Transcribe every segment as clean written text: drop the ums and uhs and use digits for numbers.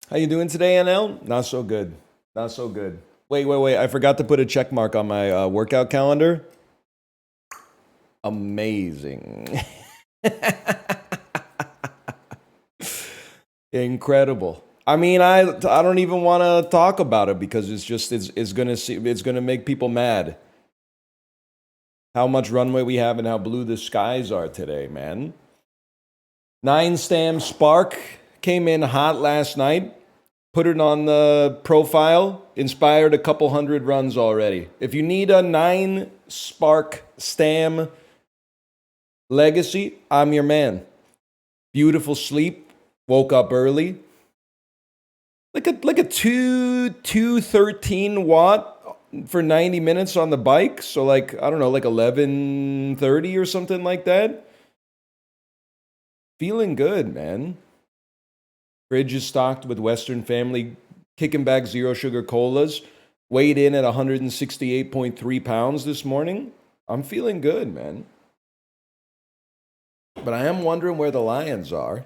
How you doing today, NL? Not so good. Not so good. Wait. I forgot to put a check mark on my workout calendar. Amazing. Incredible. I mean, I don't even want to talk about it because it's gonna make people mad. How much runway we have and how blue the skies are today, man. 9 Stam Spark came in hot last night. Put it on the profile. Inspired a couple hundred runs already. If you need a 9 Spark Stam legacy, I'm your man. Beautiful sleep. Woke up early. Like a 213 watt for 90 minutes on the bike. So like, I don't know, like 11:30 or something like that. Feeling good, man. Fridge is stocked with Western Family kicking back zero sugar colas. Weighed in at 168.3 pounds this morning. I'm feeling good, man. But I am wondering where the Lions are.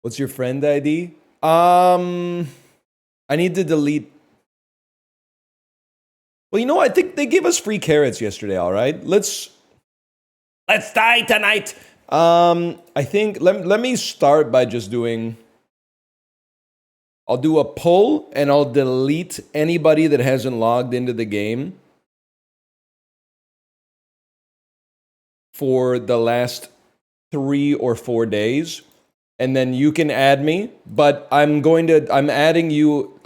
What's your friend ID? I need to delete. Well, you know, I think they gave us free carrots yesterday, all right? Let's die tonight. I think let me start by just doing. I'll do a poll and I'll delete anybody that hasn't logged into the game for the last 3 or 4 days. And then you can add me, but I'm letting you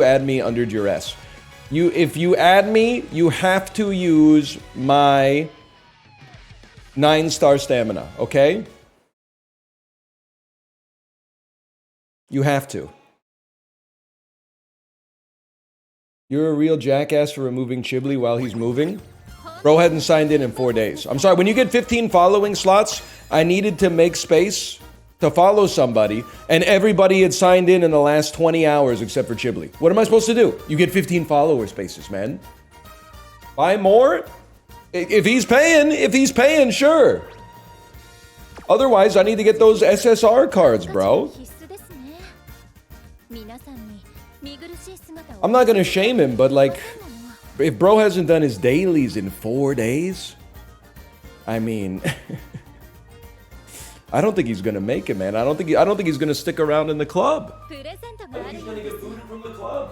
add me under duress. If you add me, you have to use my 9-star stamina, okay? You have to. You're a real jackass for removing Chibli while he's moving. Bro hadn't signed in 4 days. I'm sorry, when you get 15 following slots, I needed to make space to follow somebody, and everybody had signed in the last 20 hours except for Chibli. What am I supposed to do? You get 15 follower spaces, man. Buy more? If he's paying, sure. Otherwise, I need to get those SSR cards, bro. I'm not gonna shame him, but like, if bro hasn't done his dailies in 4 days, I mean, I don't think he's gonna make it, man. I don't think he's gonna stick around in the club. I think he's gonna get booted from the club.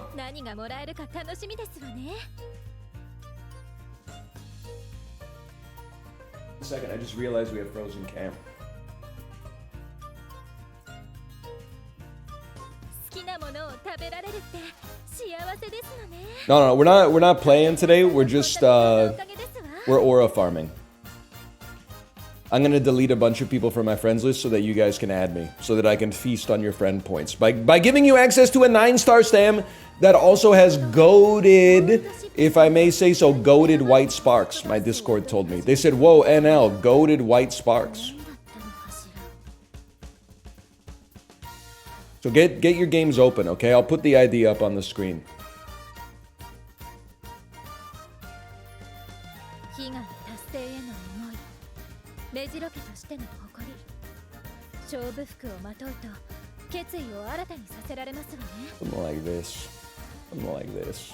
A second, I just realized we have frozen cam. No, we're not playing today. We're just we're aura farming. I'm gonna delete a bunch of people from my friends list so that you guys can add me, so that I can feast on your friend points by giving you access to a 9-star stam that also has goated, if I may say so, goated white sparks. My Discord told me. They said, "Whoa, NL, goated white sparks." So get your games open, okay? I'll put the ID up on the screen. Something like this. Something like this.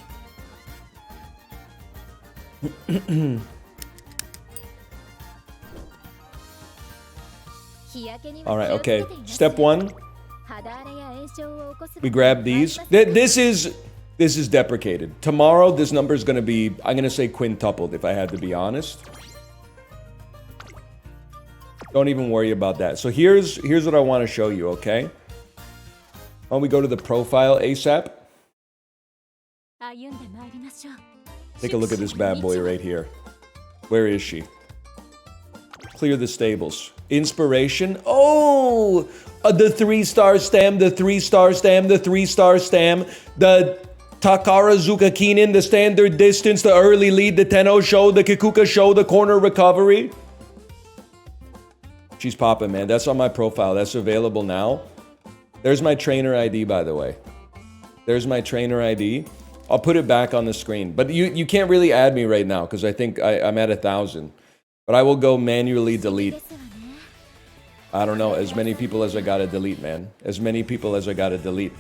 All right, okay. Step 1. We grab these. This is deprecated. Tomorrow, this number is going to be, I'm going to say quintupled if I had to be honest. Don't even worry about that. So here's what I want to show you, okay? Why don't we go to the profile ASAP? Take a look at this bad boy right here. Where is she? Clear the stables. Inspiration. Oh! The 3-star stam, the 3-star stam, the 3-star stam, the Takara Zukakinen, the standard distance, the early lead, the Tenno show, the Kikuka show, the corner recovery. She's popping, man. That's on my profile. That's available now. There's my trainer ID, by the way. There's my trainer ID. I'll put it back on the screen. But you can't really add me right now because I think I'm at 1,000. But I will go manually delete. I don't know, as many people as I gotta delete, man. As many people as I gotta delete.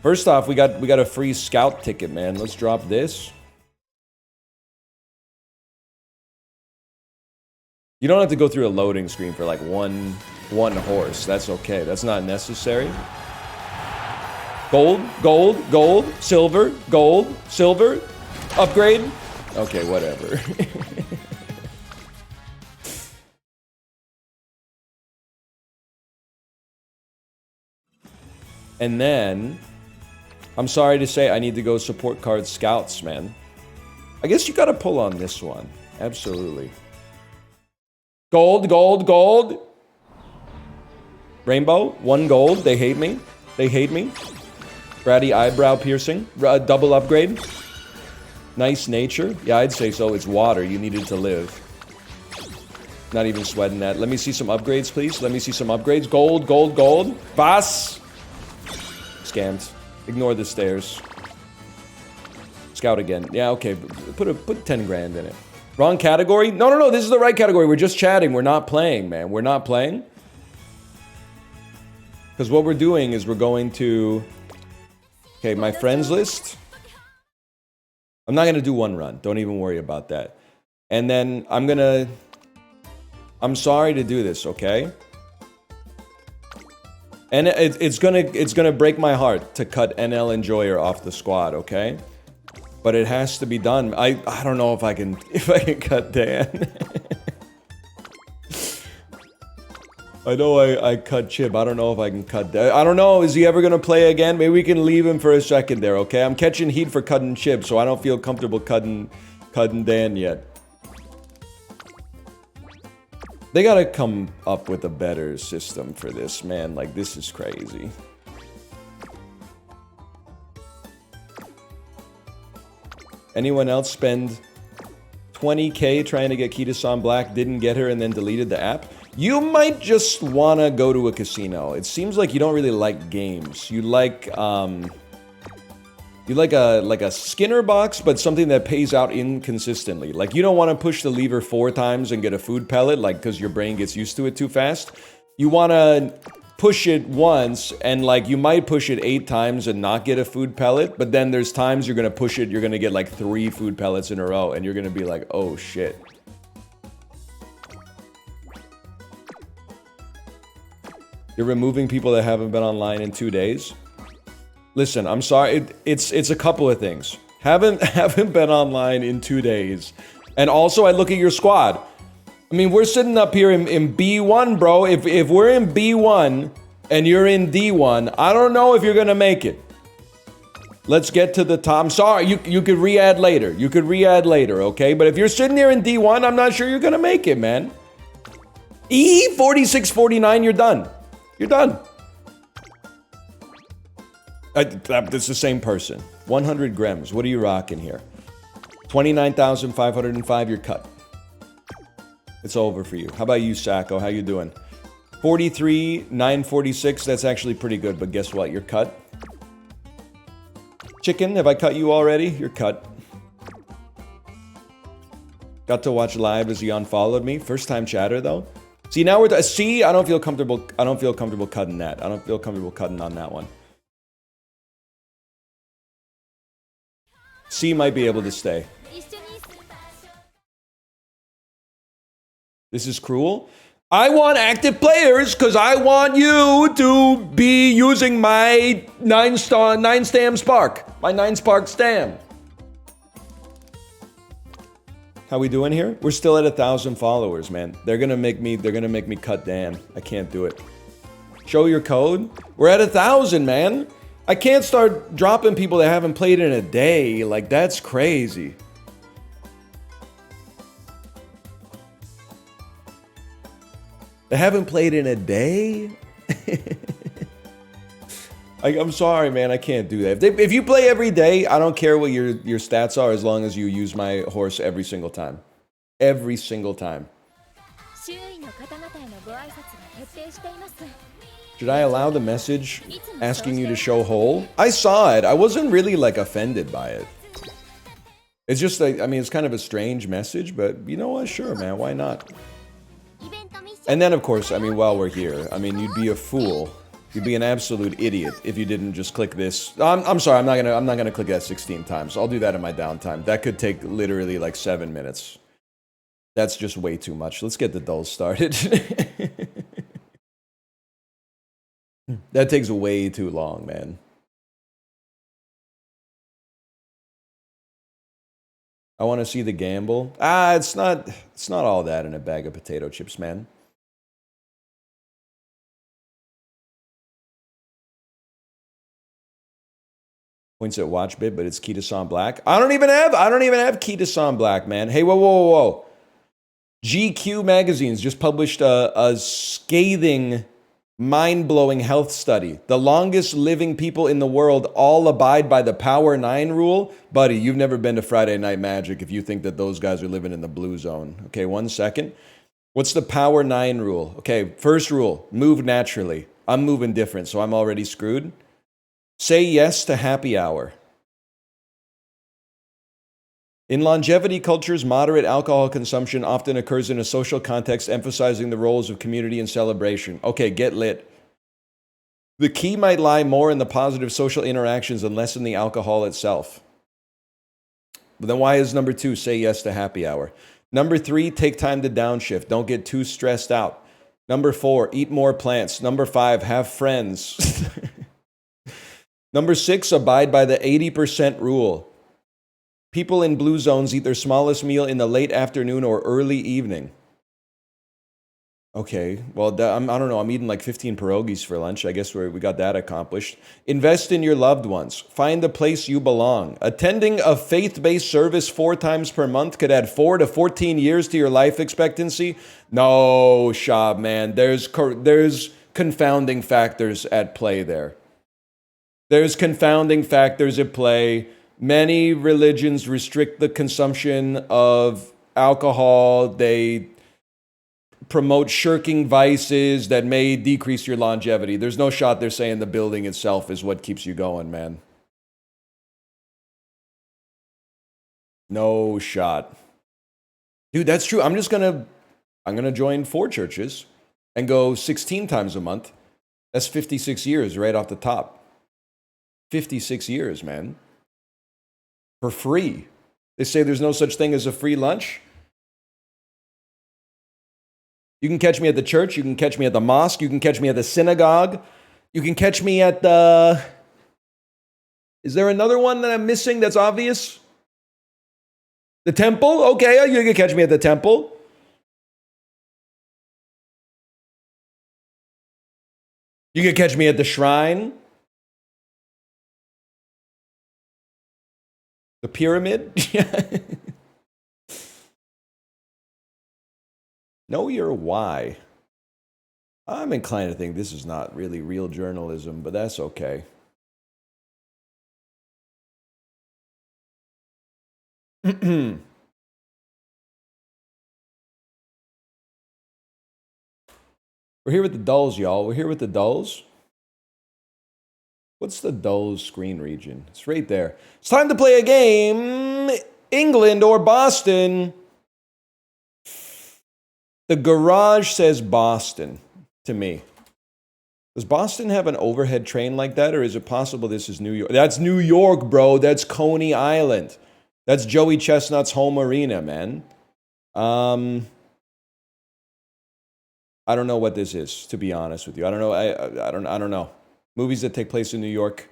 First off, we got a free scout ticket, man. Let's drop this. You don't have to go through a loading screen for like one horse. That's okay. That's not necessary. Gold, gold, gold, silver, gold, silver, upgrade. Okay, whatever. And then, I'm sorry to say, I need to go support card scouts, man. I guess you gotta pull on this one. Absolutely. Gold, gold, gold. Rainbow, 1 gold. They hate me. They hate me. Bratty eyebrow piercing. Double upgrade. Nice nature. Yeah, I'd say so. It's water. You needed to live. Not even sweating that. Let me see some upgrades, please. Let me see some upgrades. Gold, gold, gold. Vas. Scammed. Ignore the stairs. Scout again. Yeah, okay. Put 10 grand in it. Wrong category? No, no, no. This is the right category. We're just chatting. We're not playing, man. We're not playing. Because what we're doing is we're going to... Okay, my friends list. I'm not going to do one run. Don't even worry about that. And then I'm going to... I'm sorry to do this, okay? And it's gonna break my heart to cut NL Enjoyer off the squad, okay? But it has to be done. I don't know if I can cut Dan. I know I cut Chip. I don't know if I can cut Dan. I don't know. Is he ever gonna play again? Maybe we can leave him for a second there, okay? I'm catching heat for cutting Chip, so I don't feel comfortable cutting Dan yet. They gotta come up with a better system for this, man. Like, this is crazy. Anyone else spend 20K trying to get Kita-san Black, didn't get her, and then deleted the app? You might just wanna go to a casino. It seems like you don't really like games. You like, you like a Skinner box, but something that pays out inconsistently. Like, you don't want to push the lever 4 times and get a food pellet, like, because your brain gets used to it too fast. You want to push it once, and, like, you might push it 8 times and not get a food pellet, but then there's times you're going to push it, you're going to get, like, 3 food pellets in a row, and you're going to be like, oh, shit. You're removing people that haven't been online in 2 days? Listen, I'm sorry, it's a couple of things. Haven't been online in 2 days. And also, I look at your squad. I mean, we're sitting up here in B1, bro. If we're in B1 and you're in D1, I don't know if you're gonna make it. Let's get to the top. I'm sorry, you could re-add later. You could re-add later, okay? But if you're sitting there in D1, I'm not sure you're gonna make it, man. E, 46-49, you're done. You're done. It's the same person. 100 grams. What are you rocking here? 29,505. You're cut. It's over for you. How about you, Sacco? How you doing? 43,946. That's actually pretty good, but guess what? You're cut. Chicken, have I cut you already? You're cut. Got to watch live as he unfollowed me. First time chatter though. See, now we're see, I don't feel comfortable cutting that. I don't feel comfortable cutting on that one. C might be able to stay. This is cruel. I want active players because I want you to be using my 9-stam spark. My 9-spark stam. How we doing here? We're still at 1,000 followers, man. They're gonna make me cut Dan. I can't do it. Show your code. We're at 1,000, man. I can't start dropping people that haven't played in a day. Like, that's crazy. They haven't played in a day? I'm sorry, man. I can't do that. If you play every day, I don't care what your stats are as long as you use my horse every single time. Every single time. Should I allow the message asking you to show hole? I saw it. I wasn't really, like, offended by it. It's just like, I mean, it's kind of a strange message, but you know what? Sure, man, why not? And then, of course, I mean, while we're here, I mean, you'd be a fool. You'd be an absolute idiot if you didn't just click this. I'm sorry, I'm not gonna click that 16 times. I'll do that in my downtime. That could take literally like 7 minutes. That's just way too much. Let's get the dolls started. That takes way too long, man. I want to see the gamble. It's not all that in a bag of potato chips, man. Points at watch bit, but it's key to Son Black. I don't even have key to Son Black, man. Hey, whoa. GQ magazines just published a scathing, mind-blowing health study. The longest living people in the world all abide by the Power 9 rule. Buddy, you've never been to Friday Night Magic if you think that those guys are living in the blue zone. Okay, 1 second. What's the Power 9 rule? Okay, first rule, move naturally. I'm moving different, so I'm already screwed. Say yes to happy hour. In longevity cultures, moderate alcohol consumption often occurs in a social context emphasizing the roles of community and celebration. Okay, get lit. The key might lie more in the positive social interactions and less in the alcohol itself. But then why is number 2, say yes to happy hour? Number 3, take time to downshift. Don't get too stressed out. Number 4, eat more plants. Number 5, have friends. Number 6, abide by the 80% rule. People in blue zones eat their smallest meal in the late afternoon or early evening. Okay, well, I don't know. I'm eating like 15 pierogies for lunch. I guess we got that accomplished. Invest in your loved ones. Find the place you belong. Attending a faith-based service 4 times per month could add 4 to 14 years to your life expectancy. No, Shab, man. There's confounding factors at play there. There's confounding factors at play. Many religions restrict the consumption of alcohol. They promote shirking vices that may decrease your longevity. There's no shot they're saying the building itself is what keeps you going, man. No shot. Dude, that's true. I'm gonna join 4 churches and go 16 times a month. That's 56 years right off the top. 56 years, man. For free. They say there's no such thing as a free lunch. You can catch me at the church. You can catch me at the mosque. You can catch me at the synagogue. You can catch me at the... Is there another one that I'm missing that's obvious? The temple? Okay, you can catch me at the temple. You can catch me at the shrine. The pyramid? Know your why. I'm inclined to think this is not really real journalism, but that's okay. We're here with the dulls, y'all. We're here with the dulls. What's the dulls screen region? It's right there. It's time to play a game. England or Boston? The garage says Boston to me. Does Boston have an overhead train like that, or is it possible this is New York? That's New York, bro. That's Coney Island. That's Joey Chestnut's home arena, man. I don't know what this is, to be honest with you. I don't know. I don't know. Movies that take place in New York.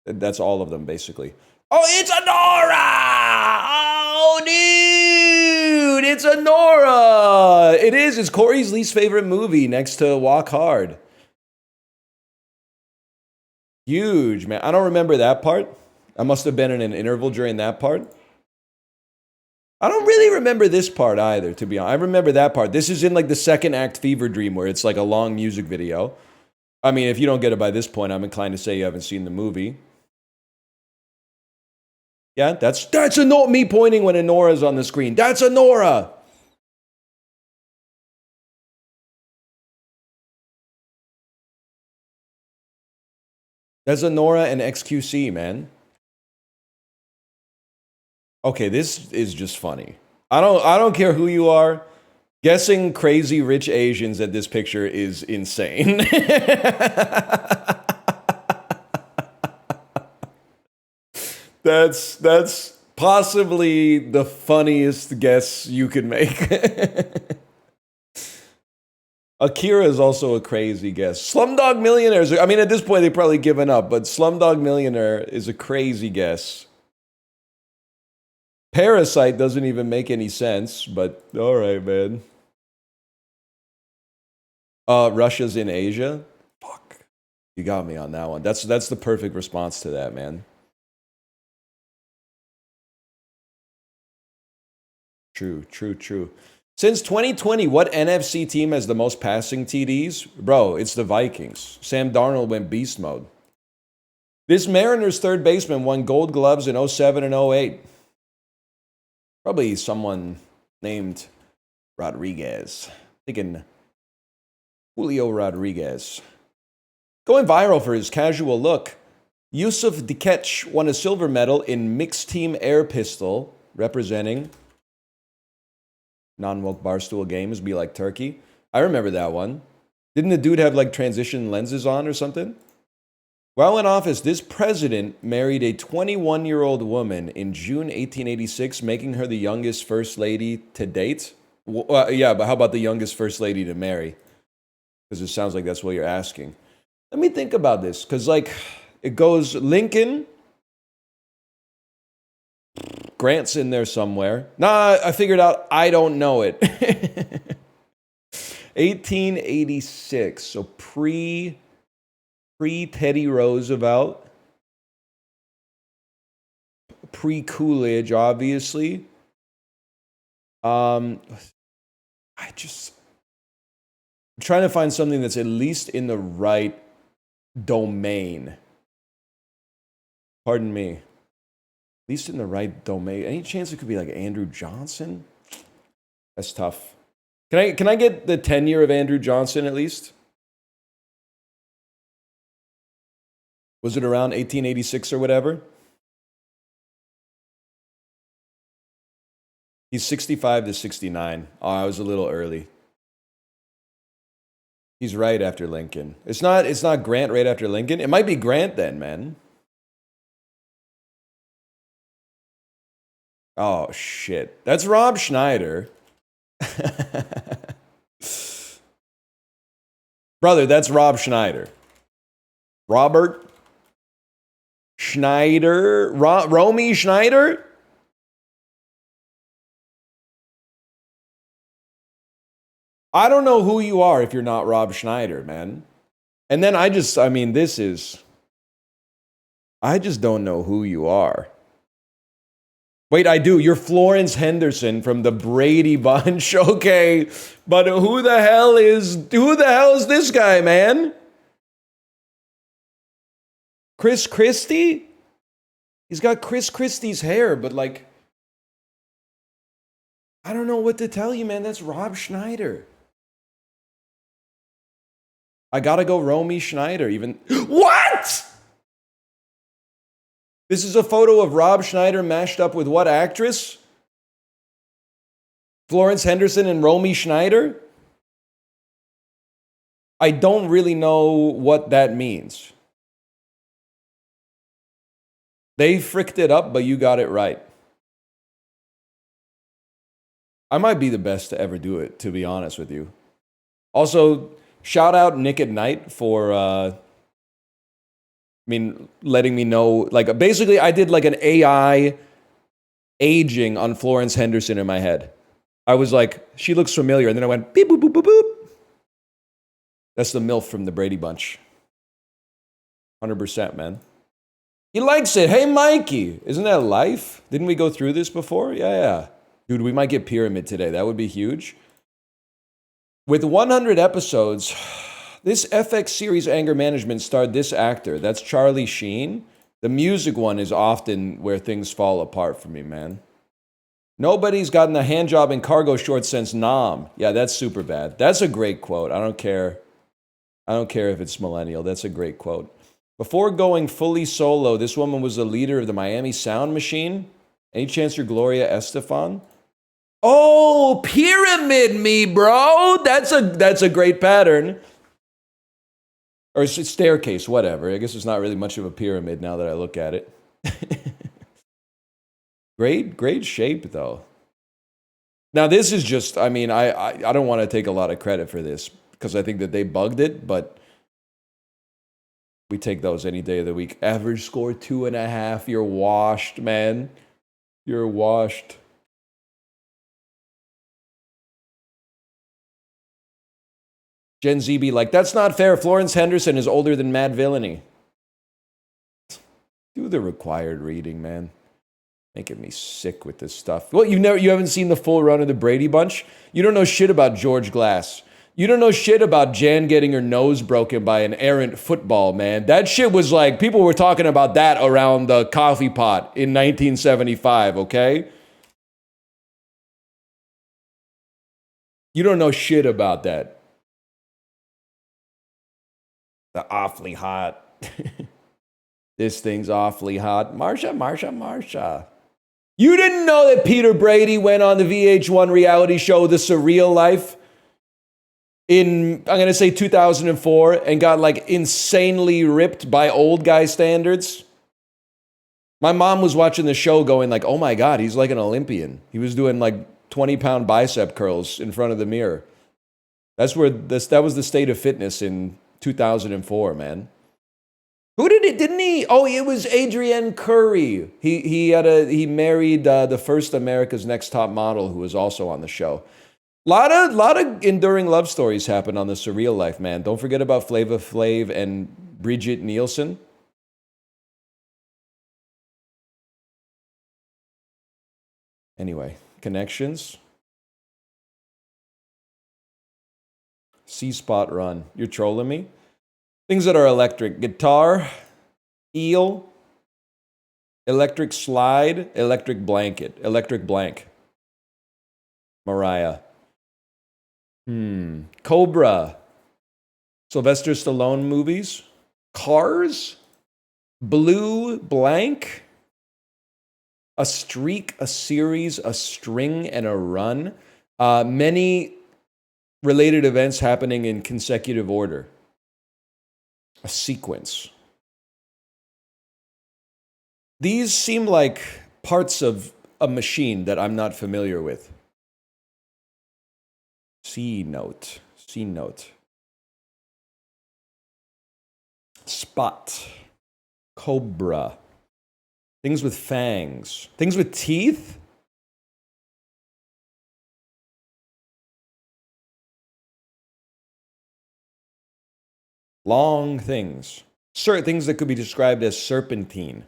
That's all of them, basically. Oh, it's a Nora! Oh, dude! It's a Nora! It is. It's Corey's least favorite movie next to Walk Hard. Huge, man. I don't remember that part. I must have been in an interval during that part. I don't really remember this part either, to be honest. I remember that part. This is in like the second act Fever Dream where it's like a long music video. I mean, if you don't get it by this point, I'm inclined to say you haven't seen the movie. Yeah, that's a Nora. Me pointing when a Nora's on the screen. That's a Nora. That's a Nora and XQC, man. Okay, this is just funny. I don't care who you are. Guessing crazy rich Asians at this picture is insane. That's possibly the funniest guess you could make. Akira is also a crazy guess. Slumdog Millionaires. I mean, at this point, they've probably given up, but Slumdog Millionaire is a crazy guess. Parasite doesn't even make any sense, but all right, man. Russia's in Asia. Fuck, you got me on that one. That's the perfect response to that, man. True, true, true. Since 2020, what NFC team has the most passing TDs? Bro, it's the Vikings. Sam Darnold went beast mode. This Mariners third baseman won gold gloves in 07 and 08. Probably someone named Rodriguez. Thinking Julio Rodriguez. Going viral for his casual look. Yusuf Dikech won a silver medal in mixed team air pistol, representing non-woke barstool games be like Turkey. I remember that one. Didn't the dude have like transition lenses on or something? While in office, this president married a 21-year-old woman in June 1886, making her the youngest first lady to date. Yeah, but how about the youngest first lady to marry? Because it sounds like that's what you're asking. Let me think about this, because like it goes Lincoln, Grant's in there somewhere. Nah, I figured out I don't know it. 1886, so pre-Teddy Roosevelt, pre-Coolidge, obviously. I'm trying to find something that's at least in the right domain. Pardon me. At least in the right domain. Any chance it could be like Andrew Johnson? That's tough. Can I get the tenure of Andrew Johnson at least? Was it around 1886 or whatever? He's 65 to 69. Oh, I was a little early. He's right after Lincoln. It's not Grant right after Lincoln. It might be Grant then, man. Oh shit. That's Rob Schneider. Brother, that's Rob Schneider. Robert Schneider? Romy Schneider? I don't know who you are if you're not Rob Schneider, man. And then I just don't know who you are. Wait, I do. You're Florence Henderson from the Brady Bunch. Okay. But who the hell is this guy, man? Chris Christie? He's got Chris Christie's hair, but like, I don't know what to tell you, man. That's Rob Schneider. I gotta go Romy Schneider, even. What? This is a photo of Rob Schneider mashed up with what actress? Florence Henderson and Romy Schneider? I don't really know what that means. They fricked it up, but you got it right. I might be the best to ever do it, to be honest with you. Also, shout out Nick at Night for, letting me know. Like, basically, I did like an AI aging on Florence Henderson in my head. I was like, she looks familiar. And then I went, beep, boop, boop, boop, boop. That's the MILF from the Brady Bunch. 100%, man. He likes it. Hey, Mikey. Isn't that life? Didn't we go through this before? Yeah. Dude, we might get Pyramid today. That would be huge. With 100 episodes, this FX series Anger Management starred this actor. That's Charlie Sheen. The music one is often where things fall apart for me, man. Nobody's gotten a hand job in cargo shorts since Nam. Yeah, that's super bad. That's a great quote. I don't care if it's millennial. That's a great quote. Before going fully solo, this woman was the leader of the Miami Sound Machine. Any chance you're Gloria Estefan? Oh, pyramid me, bro. That's a great pattern. Or it's a staircase, whatever. I guess it's not really much of a pyramid now that I look at it. Great shape, though. Now, this is just, I mean, I don't want to take a lot of credit for this because I think that they bugged it, but we take those any day of the week. Average score 2.5. You're washed, man. You're washed. Gen Z be like, that's not fair. Florence Henderson is older than Mad Villainy. Do the required reading, man. Making me sick with this stuff. Well, you haven't seen the full run of the Brady Bunch? You don't know shit about George Glass. You don't know shit about Jan getting her nose broken by an errant football, man. That shit was like, people were talking about that around the coffee pot in 1975, okay? You don't know shit about that. The awfully hot. This thing's awfully hot. Marsha. You didn't know that Peter Brady went on the VH1 reality show, The Surreal Life, in, I'm going to say 2004, and got like insanely ripped by old guy standards? My mom was watching the show going like, oh my God, he's like an Olympian. He was doing like 20-pound bicep curls in front of the mirror. That was the state of fitness in 2004, man. Who did it? Didn't he? Oh, it was Adrienne Curry. He married the first America's Next Top Model, who was also on the show. Lot of enduring love stories happen on The Surreal Life, man. Don't forget about Flava Flav and Bridget Nielsen. Anyway, connections. C-spot run. You're trolling me? Things that are electric. Guitar, eel, electric slide, electric blanket, electric blank. Mariah. Cobra. Sylvester Stallone movies. Cars. Blue blank. A streak, a series, a string, and a run. Many related events happening in consecutive order. A sequence. These seem like parts of a machine that I'm not familiar with. C note. Spot. Cobra. Things with fangs. Things with teeth? Long things. Certain things that could be described as serpentine.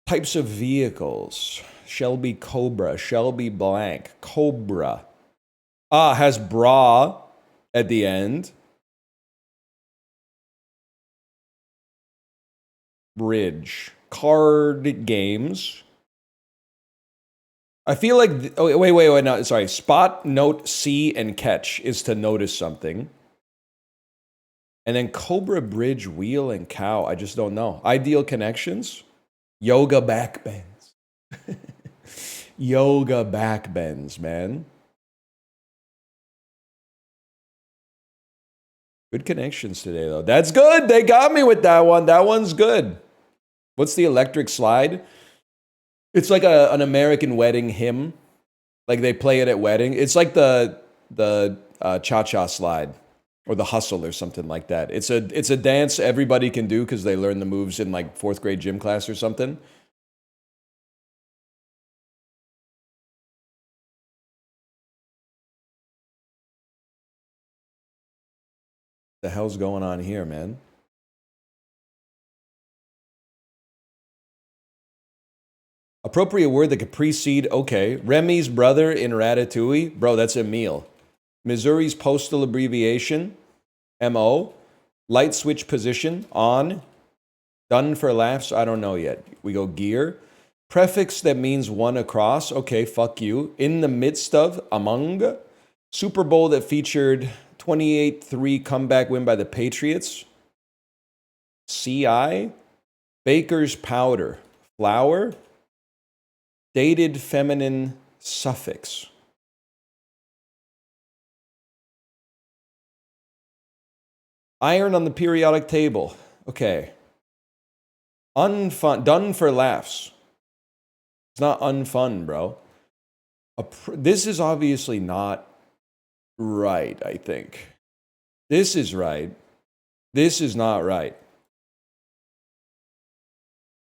Types of vehicles. Shelby Cobra. Shelby blank. Cobra. Has bra at the end. Bridge. Card games. I feel like... wait, no, sorry. Spot, note, see, and catch is to notice something. And then Cobra, Bridge, Wheel, and Cow. I just don't know. Ideal connections? Yoga back bends. Yoga back bends, man. Good connections today, though. That's good. They got me with that one. That one's good. What's the electric slide? It's like an American wedding hymn. Like they play it at wedding. It's like the cha-cha slide. Or the hustle or something like that. It's a dance everybody can do because they learn the moves in like 4th grade gym class or something. The hell's going on here, man? Appropriate word that could precede, okay. Remy's brother in Ratatouille. Bro, that's Emile. Missouri's postal abbreviation, MO. Light switch position, on. Done for laughs, I don't know yet. We go gear. Prefix that means one across, okay, fuck you. In the midst of, among. Super Bowl that featured 28-3 comeback win by the Patriots. CI. Baker's powder, flour. Dated feminine suffix. Iron on the periodic table. Okay. Unfun. Done for laughs. It's not unfun, bro. This is obviously not right, I think. This is right. This is not right.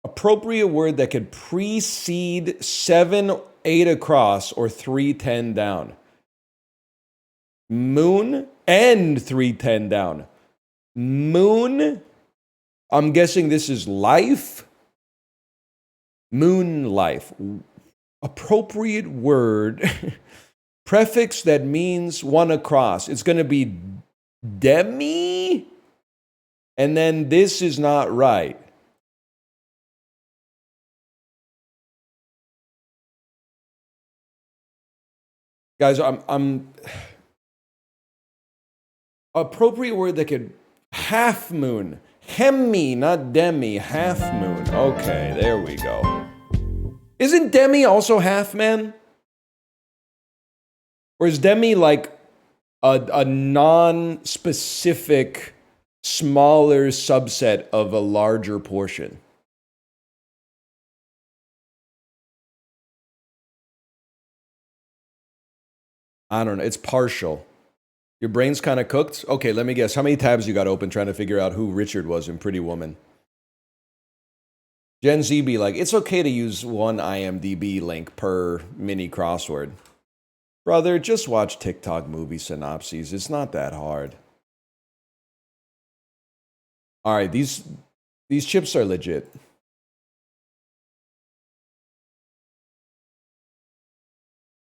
Appropriate word that could precede 7, 8 across or 310 down. Moon and 310 down. Moon. I'm guessing this is life. Moon life. Appropriate word. Prefix that means 1 across. It's going to be demi. And then this is not right. Guys, I'm appropriate word that could half moon. Hemi, not demi, half moon. Okay, there we go. Isn't demi also half, man? Or is demi like a non-specific, smaller subset of a larger portion? I don't know. It's partial. Your brain's kind of cooked? Okay, let me guess. How many tabs you got open trying to figure out who Richard was in Pretty Woman? Gen Z be like, it's okay to use one IMDb link per mini crossword. Brother, just watch TikTok movie synopses. It's not that hard. All right, these chips are legit.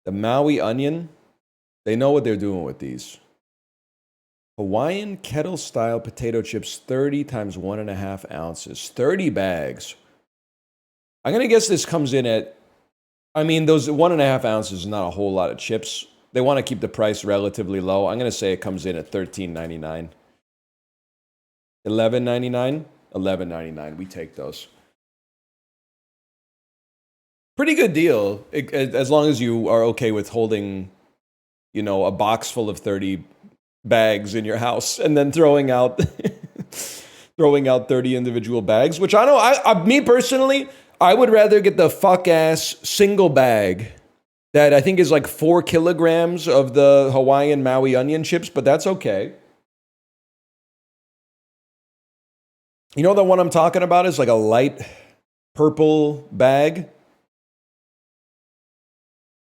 The Maui onion, they know what they're doing with these. Hawaiian kettle-style potato chips, 30 times 1.5 ounces. 30 bags. I'm going to guess this comes in at, I mean, those 1.5 ounces is not a whole lot of chips. They want to keep the price relatively low. I'm going to say it comes in at $13.99. $11.99? $11.99. We take those. Pretty good deal, as long as you are okay with holding, you know, a box full of 30 bags in your house and then throwing out 30 individual bags, which I know, me personally, I would rather get the fuck-ass single bag that I think is like 4 kilograms of the Hawaiian Maui onion chips, but that's okay. You know the one I'm talking about is like a light purple bag.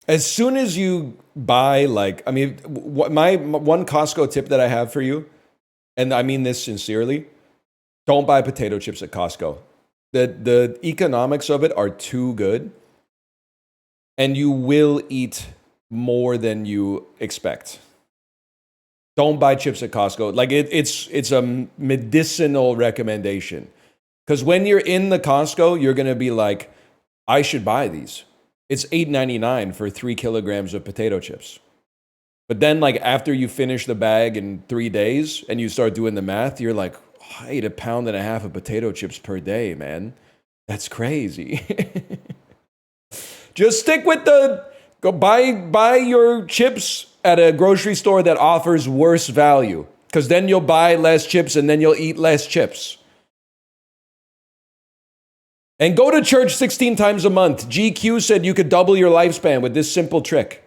As soon as you buy, like, I mean, my one Costco tip that I have for you, and I mean this sincerely, don't buy potato chips at Costco. The economics of it are too good, and you will eat more than you expect. Don't buy chips at Costco. Like, it's a medicinal recommendation. Because when you're in the Costco, you're going to be like, I should buy these. It's $8.99 for 3 kilograms of potato chips. But then, like, after you finish the bag in 3 days and you start doing the math, you're like, oh, I ate 1.5 pounds of potato chips per day, man. That's crazy. Just stick with go buy your chips at a grocery store that offers worse value. Because then you'll buy less chips and then you'll eat less chips. And go to church 16 times a month. GQ said you could double your lifespan with this simple trick.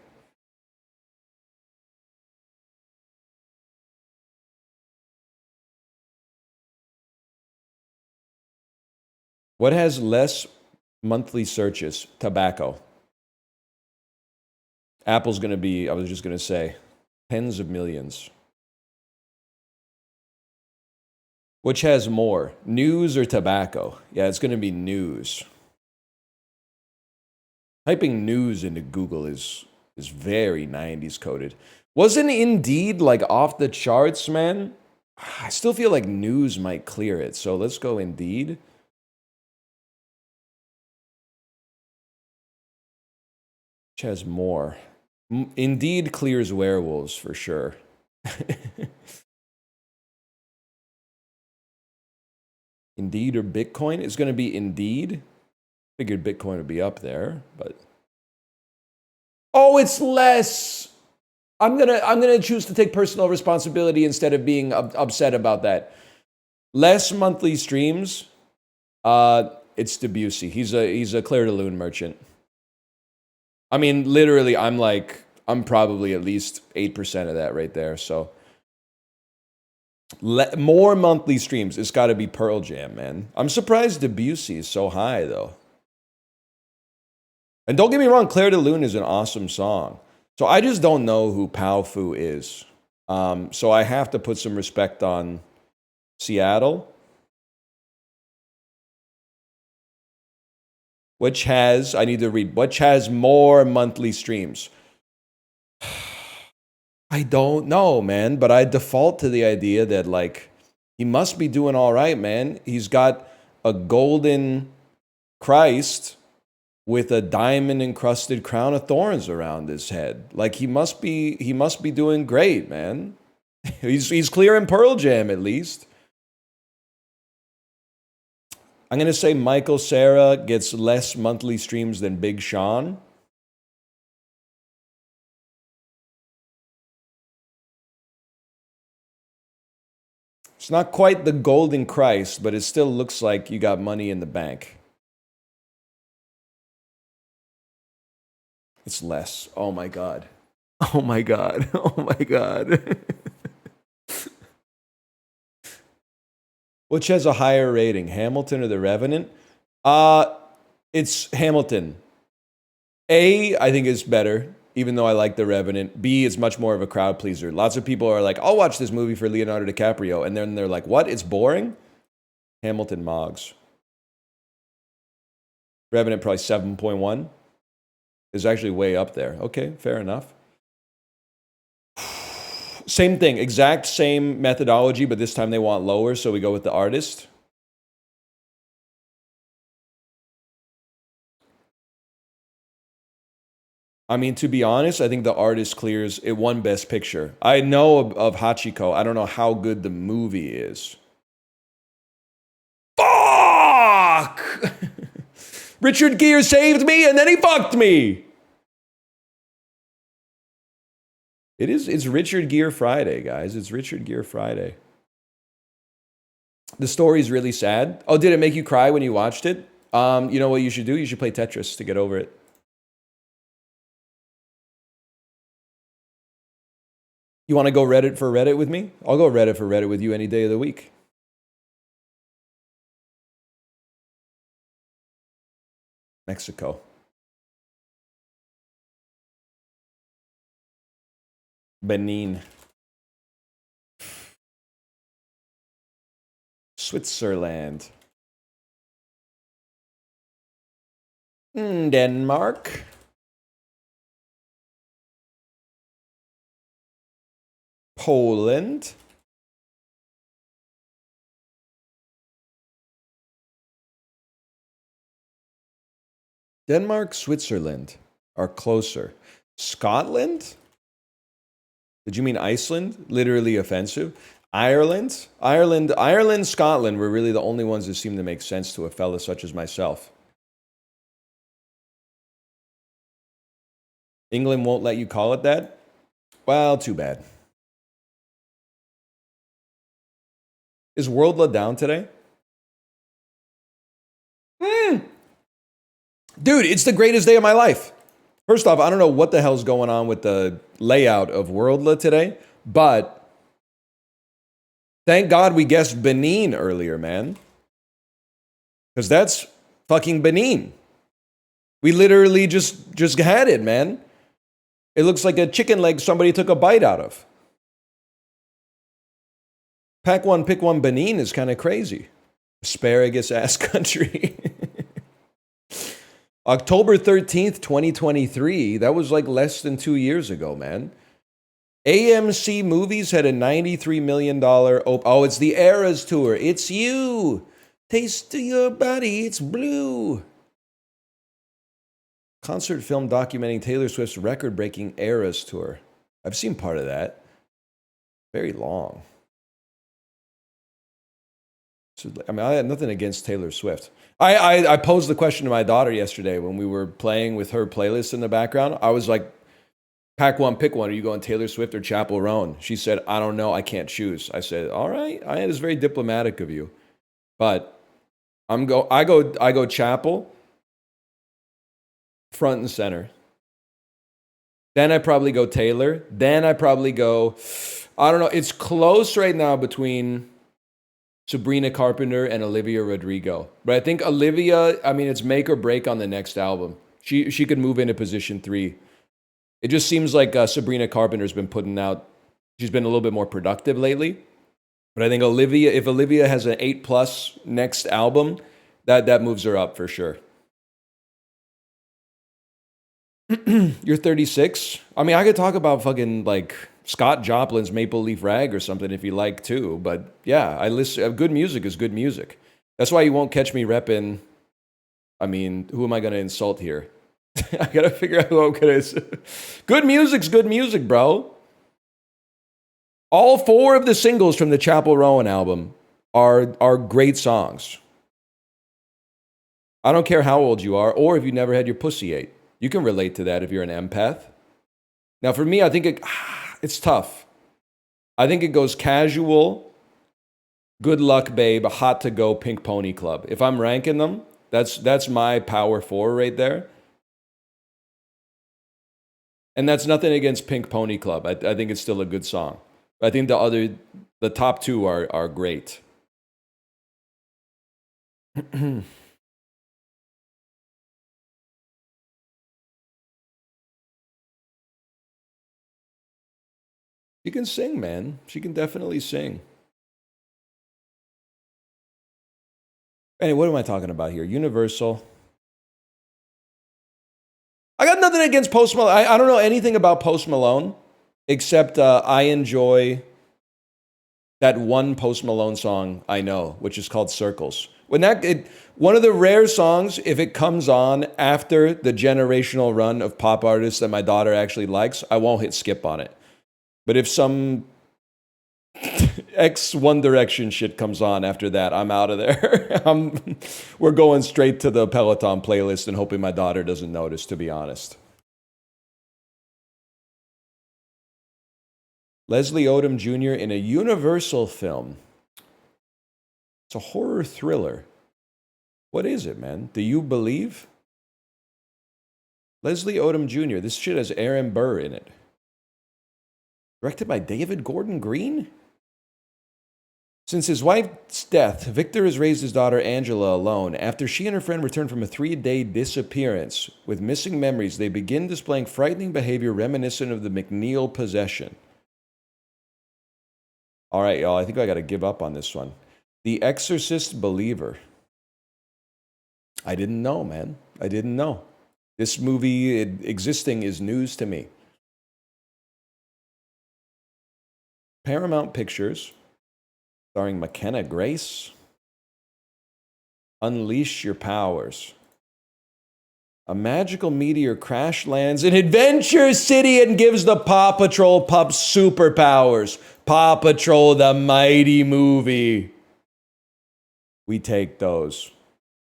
What has less monthly searches? Tobacco. Apple's going to be, I was just going to say, tens of millions. Which has more, news or tobacco? Yeah, it's going to be news. Typing news into Google is very 90s coded. Wasn't Indeed like off the charts, man? I still feel like news might clear it. So let's go Indeed. Which has more? Indeed clears werewolves for sure. Indeed or Bitcoin? It's going to be Indeed. Figured Bitcoin would be up there, but oh, it's less. I'm gonna choose to take personal responsibility instead of being upset about that. Less monthly streams. It's Debussy. He's a Clair de Lune merchant. I mean, literally, I'm probably at least 8% of that right there. So more monthly streams. It's got to be Pearl Jam, man. I'm surprised Debussy is so high though. And don't get me wrong, Clair de Lune is an awesome song. So I just don't know who Pao Fu is. So I have to put some respect on Seattle, which has, I need to read, which has more monthly streams. I don't know, man, but I default to the idea that, like, he must be doing all right, man. He's got a golden Christ with a diamond encrusted crown of thorns around his head. Like, he must be doing great, man. He's clear in Pearl Jam at least. I'm going to say Michael Cera gets less monthly streams than Big Sean. It's not quite the golden Christ, but it still looks like you got money in the bank. It's less. Oh my God. Oh my God. Oh my God. Which has a higher rating, Hamilton or The Revenant? It's Hamilton. A, I think is better, even though I like The Revenant. B, is much more of a crowd pleaser. Lots of people are like, I'll watch this movie for Leonardo DiCaprio. And then they're like, what? It's boring? Hamilton Moggs. Revenant probably 7.1. Is actually way up there. Okay, fair enough. Same thing, exact same methodology, but this time they want lower, so we go with the artist. I mean, to be honest, I think the artist clears. It won Best Picture. I know of Hachiko. I don't know how good the movie is. Fuck! Richard Gere saved me, and then he fucked me. It's Richard Gere Friday, guys. It's Richard Gere Friday. The story's really sad. Oh, did it make you cry when you watched it? You know what you should do? You should play Tetris to get over it. You want to go Reddit for Reddit with me? I'll go Reddit for Reddit with you any day of the week. Mexico. Benin. Switzerland. Denmark. Poland. Denmark, Switzerland are closer. Scotland? Did you mean Iceland? Literally offensive. Ireland, Scotland were really the only ones that seemed to make sense to a fella such as myself. England won't let you call it that? Well, too bad. Is Worldla down today? Dude, it's the greatest day of my life. First off, I don't know what the hell's going on with the layout of Worldla today, but thank God we guessed Benin earlier, man. Because that's fucking Benin. We literally just had it, man. It looks like a chicken leg somebody took a bite out of. Pack one, pick one Benin is kind of crazy. Asparagus ass country. October 13th, 2023. That was like less than 2 years ago, man. AMC Movies had a $93 million... Oh, it's the Eras Tour. It's you. Taste of your body. It's blue. Concert film documenting Taylor Swift's record-breaking Eras Tour. I've seen part of that. Very long. I mean, I had nothing against Taylor Swift. I posed the question to my daughter yesterday when we were playing with her playlist in the background. I was like, pack one, pick one. Are you going Taylor Swift or Chappell Roan? She said, I don't know. I can't choose. I said, all right. It is very diplomatic of you. But I go Chappell front and center. Then I probably go Taylor. Then I probably go, I don't know. It's close right now between Sabrina Carpenter and Olivia Rodrigo. But I think Olivia, I mean, it's make or break on the next album. She could move into position 3. It just seems like Sabrina Carpenter's been putting out, she's been a little bit more productive lately. But I think if Olivia has an 8+ next album, that moves her up for sure. You're 36. I mean, I could talk about fucking like Scott Joplin's Maple Leaf Rag or something if you like too. But yeah, I listen. Good music is good music. That's why you won't catch me repping. I mean, who am I going to insult here? I got to figure out who I'm going to. Good music's good music, bro. All 4 of the singles from the Chappell Roan album are great songs. I don't care how old you are or if you never had your pussy ate. You can relate to that if you're an empath. Now, for me, I think it's tough. I think it goes Casual, Good Luck Babe, Hot to Go, Pink Pony Club. If I'm ranking them, that's my power 4 right there. And that's nothing against Pink Pony Club. I think it's still a good song. I think the top 2 are great. She can sing, man. She can definitely sing. Anyway, what am I talking about here? Universal. I got nothing against Post Malone. I don't know anything about Post Malone, except I enjoy that one Post Malone song I know, which is called Circles. One of the rare songs, if it comes on after the generational run of pop artists that my daughter actually likes, I won't hit skip on it. But if some X One Direction shit comes on after that, I'm out of there. We're going straight to the Peloton playlist and hoping my daughter doesn't notice, to be honest. Leslie Odom Jr. in a Universal film. It's a horror thriller. What is it, man? Do you believe? Leslie Odom Jr. This shit has Aaron Burr in it. Directed by David Gordon Green? Since his wife's death, Victor has raised his daughter Angela alone. After she and her friend return from a 3-day disappearance with missing memories, they begin displaying frightening behavior reminiscent of the McNeil possession. All right, y'all, I think I got to give up on this one. The Exorcist Believer. I didn't know, man. I didn't know. This movie existing is news to me. Paramount Pictures, starring McKenna Grace. Unleash Your Powers. A magical meteor crash lands in Adventure City and gives the Paw Patrol pups superpowers. Paw Patrol, the mighty movie. We take those.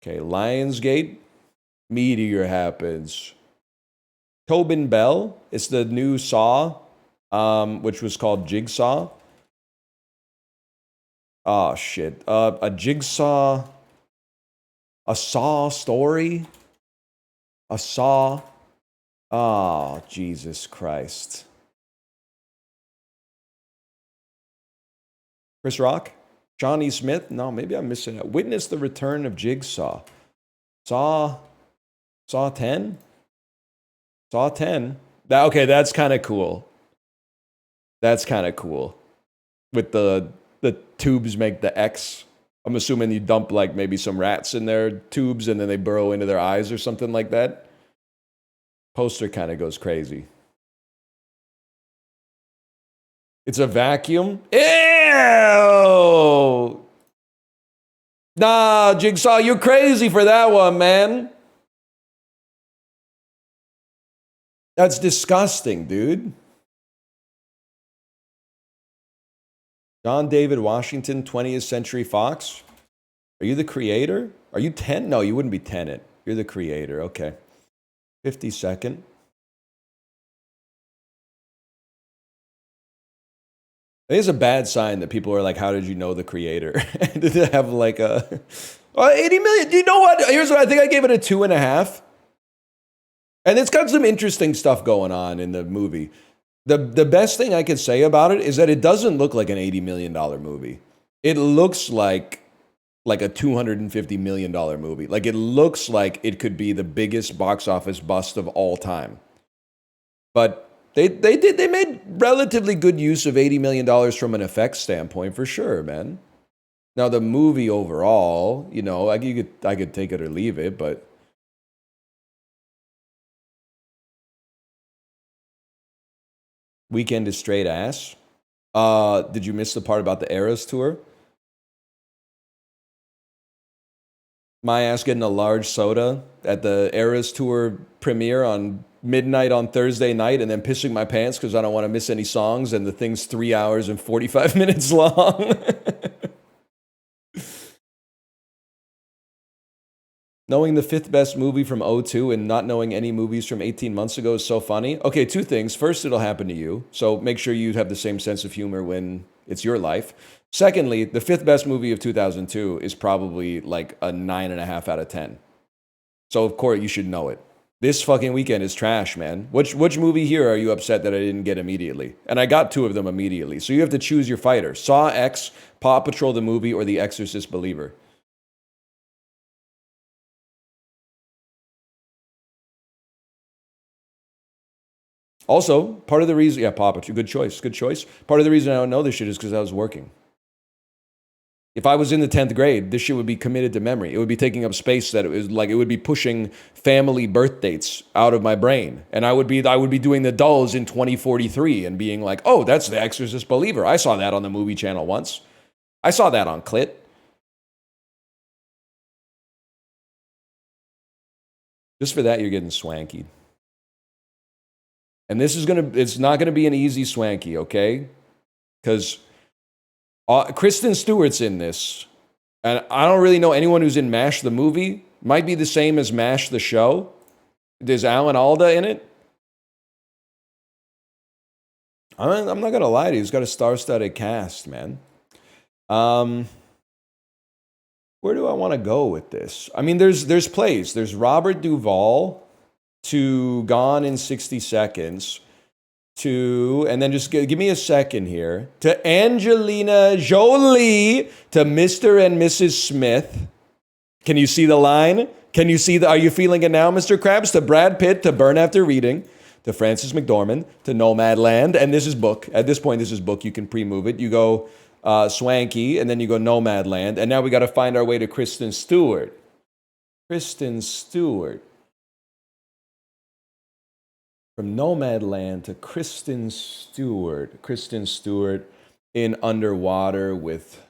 Okay, Lionsgate, meteor happens. Tobin Bell, it's the new Saw, which was called Jigsaw. Oh, shit. A Jigsaw, a Saw story, a Saw. Oh, Jesus Christ. Chris Rock? Johnny Smith? No, maybe I'm missing it. Witness the Return of Jigsaw. Saw 10? Saw 10. Okay, that's kind of cool. That's kind of cool. With the tubes make the X. I'm assuming you dump like maybe some rats in their tubes and then they burrow into their eyes or something like that. Poster kind of goes crazy. It's a vacuum. Ew! Nah, Jigsaw, you're crazy for that one, man. That's disgusting, dude. John David Washington, 20th Century Fox. Are you the creator? Are you Ten? No, you wouldn't be Tenet. You're the creator. Okay. 52nd. I think it's a bad sign that people are like, how did you know the creator? Did it have like a 80 million? Do you know what? Here's what I think I gave it a 2.5. And it's got some interesting stuff going on in the movie. The best thing I could say about it is that it doesn't look like an $80 million movie. It looks like a $250 million movie. Like it looks like it could be the biggest box office bust of all time. But they made relatively good use of $80 million from an effects standpoint, for sure, man. Now the movie overall, you know, I could take it or leave it, but Weekend is straight ass. Did you miss the part about the Eras tour? My ass getting a large soda at the Eras tour premiere on midnight on Thursday night and then pissing my pants because I don't want to miss any songs, and the thing's 3 hours and 45 minutes long. Knowing the fifth best movie from '02 and not knowing any movies from 18 months ago is so funny. Okay, two things. First, it'll happen to you. So make sure you have the same sense of humor when it's your life. Secondly, the fifth best movie of 2002 is probably like a 9.5 out of 10. So of course you should know it. This fucking weekend is trash, man. Which movie here are you upset that I didn't get immediately? And I got 2 of them immediately. So you have to choose your fighter. Saw X, Paw Patrol the movie, or The Exorcist Believer. Also, part of the reason, yeah, Paw Patrol, good choice. Part of the reason I don't know this shit is because I was working. If I was in the 10th grade, this shit would be committed to memory. It would be taking up space that it was like, it would be pushing family birth dates out of my brain. And I would be doing the dulls in 2043 and being like, oh, that's The Exorcist Believer. I saw that on the movie channel once. I saw that on Clit. Just for that, you're getting swanky. And this is it's not gonna be an easy swanky, okay? Because Kristen Stewart's in this. And I don't really know anyone who's in MASH the movie. Might be the same as MASH the show. There's Alan Alda in it. I'm not gonna lie to you, he's got a star-studded cast, man. Where do I want to go with this? I mean, there's plays. There's Robert Duvall to Gone in 60 Seconds to, and then just give me a second here, to Angelina Jolie to Mr. and Mrs. Smith. Can you see the line? Can you see are you feeling it now, Mr. Krabs? To Brad Pitt to Burn After Reading, to Frances McDormand, to Nomadland, and this is book. At this point, this is book. You can pre-move it. You go Swanky, and then you go Nomadland, and now we got to find our way to Kristen Stewart. Kristen Stewart. From Nomadland to Kristen Stewart. Kristen Stewart in Underwater with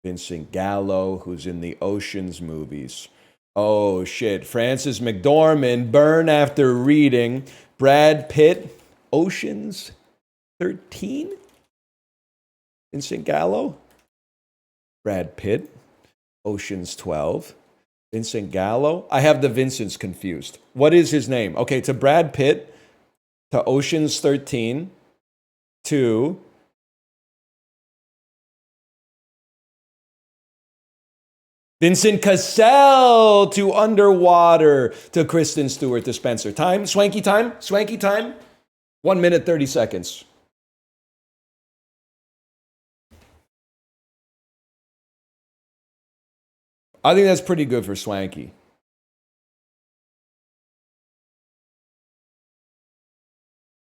Vincent Gallo, who's in the Oceans movies. Oh, shit. Frances McDormand, Burn After Reading. Brad Pitt, Oceans 13? Vincent Gallo? Brad Pitt, Oceans 12. Vincent Gallo? I have the Vincents confused. What is his name? Okay, to Brad Pitt, to Oceans 13, to Vincent Cassell, to Underwater, to Kristen Stewart, to Spencer. Time? Swanky time? Swanky time? 1 minute, 30 seconds. I think that's pretty good for swanky.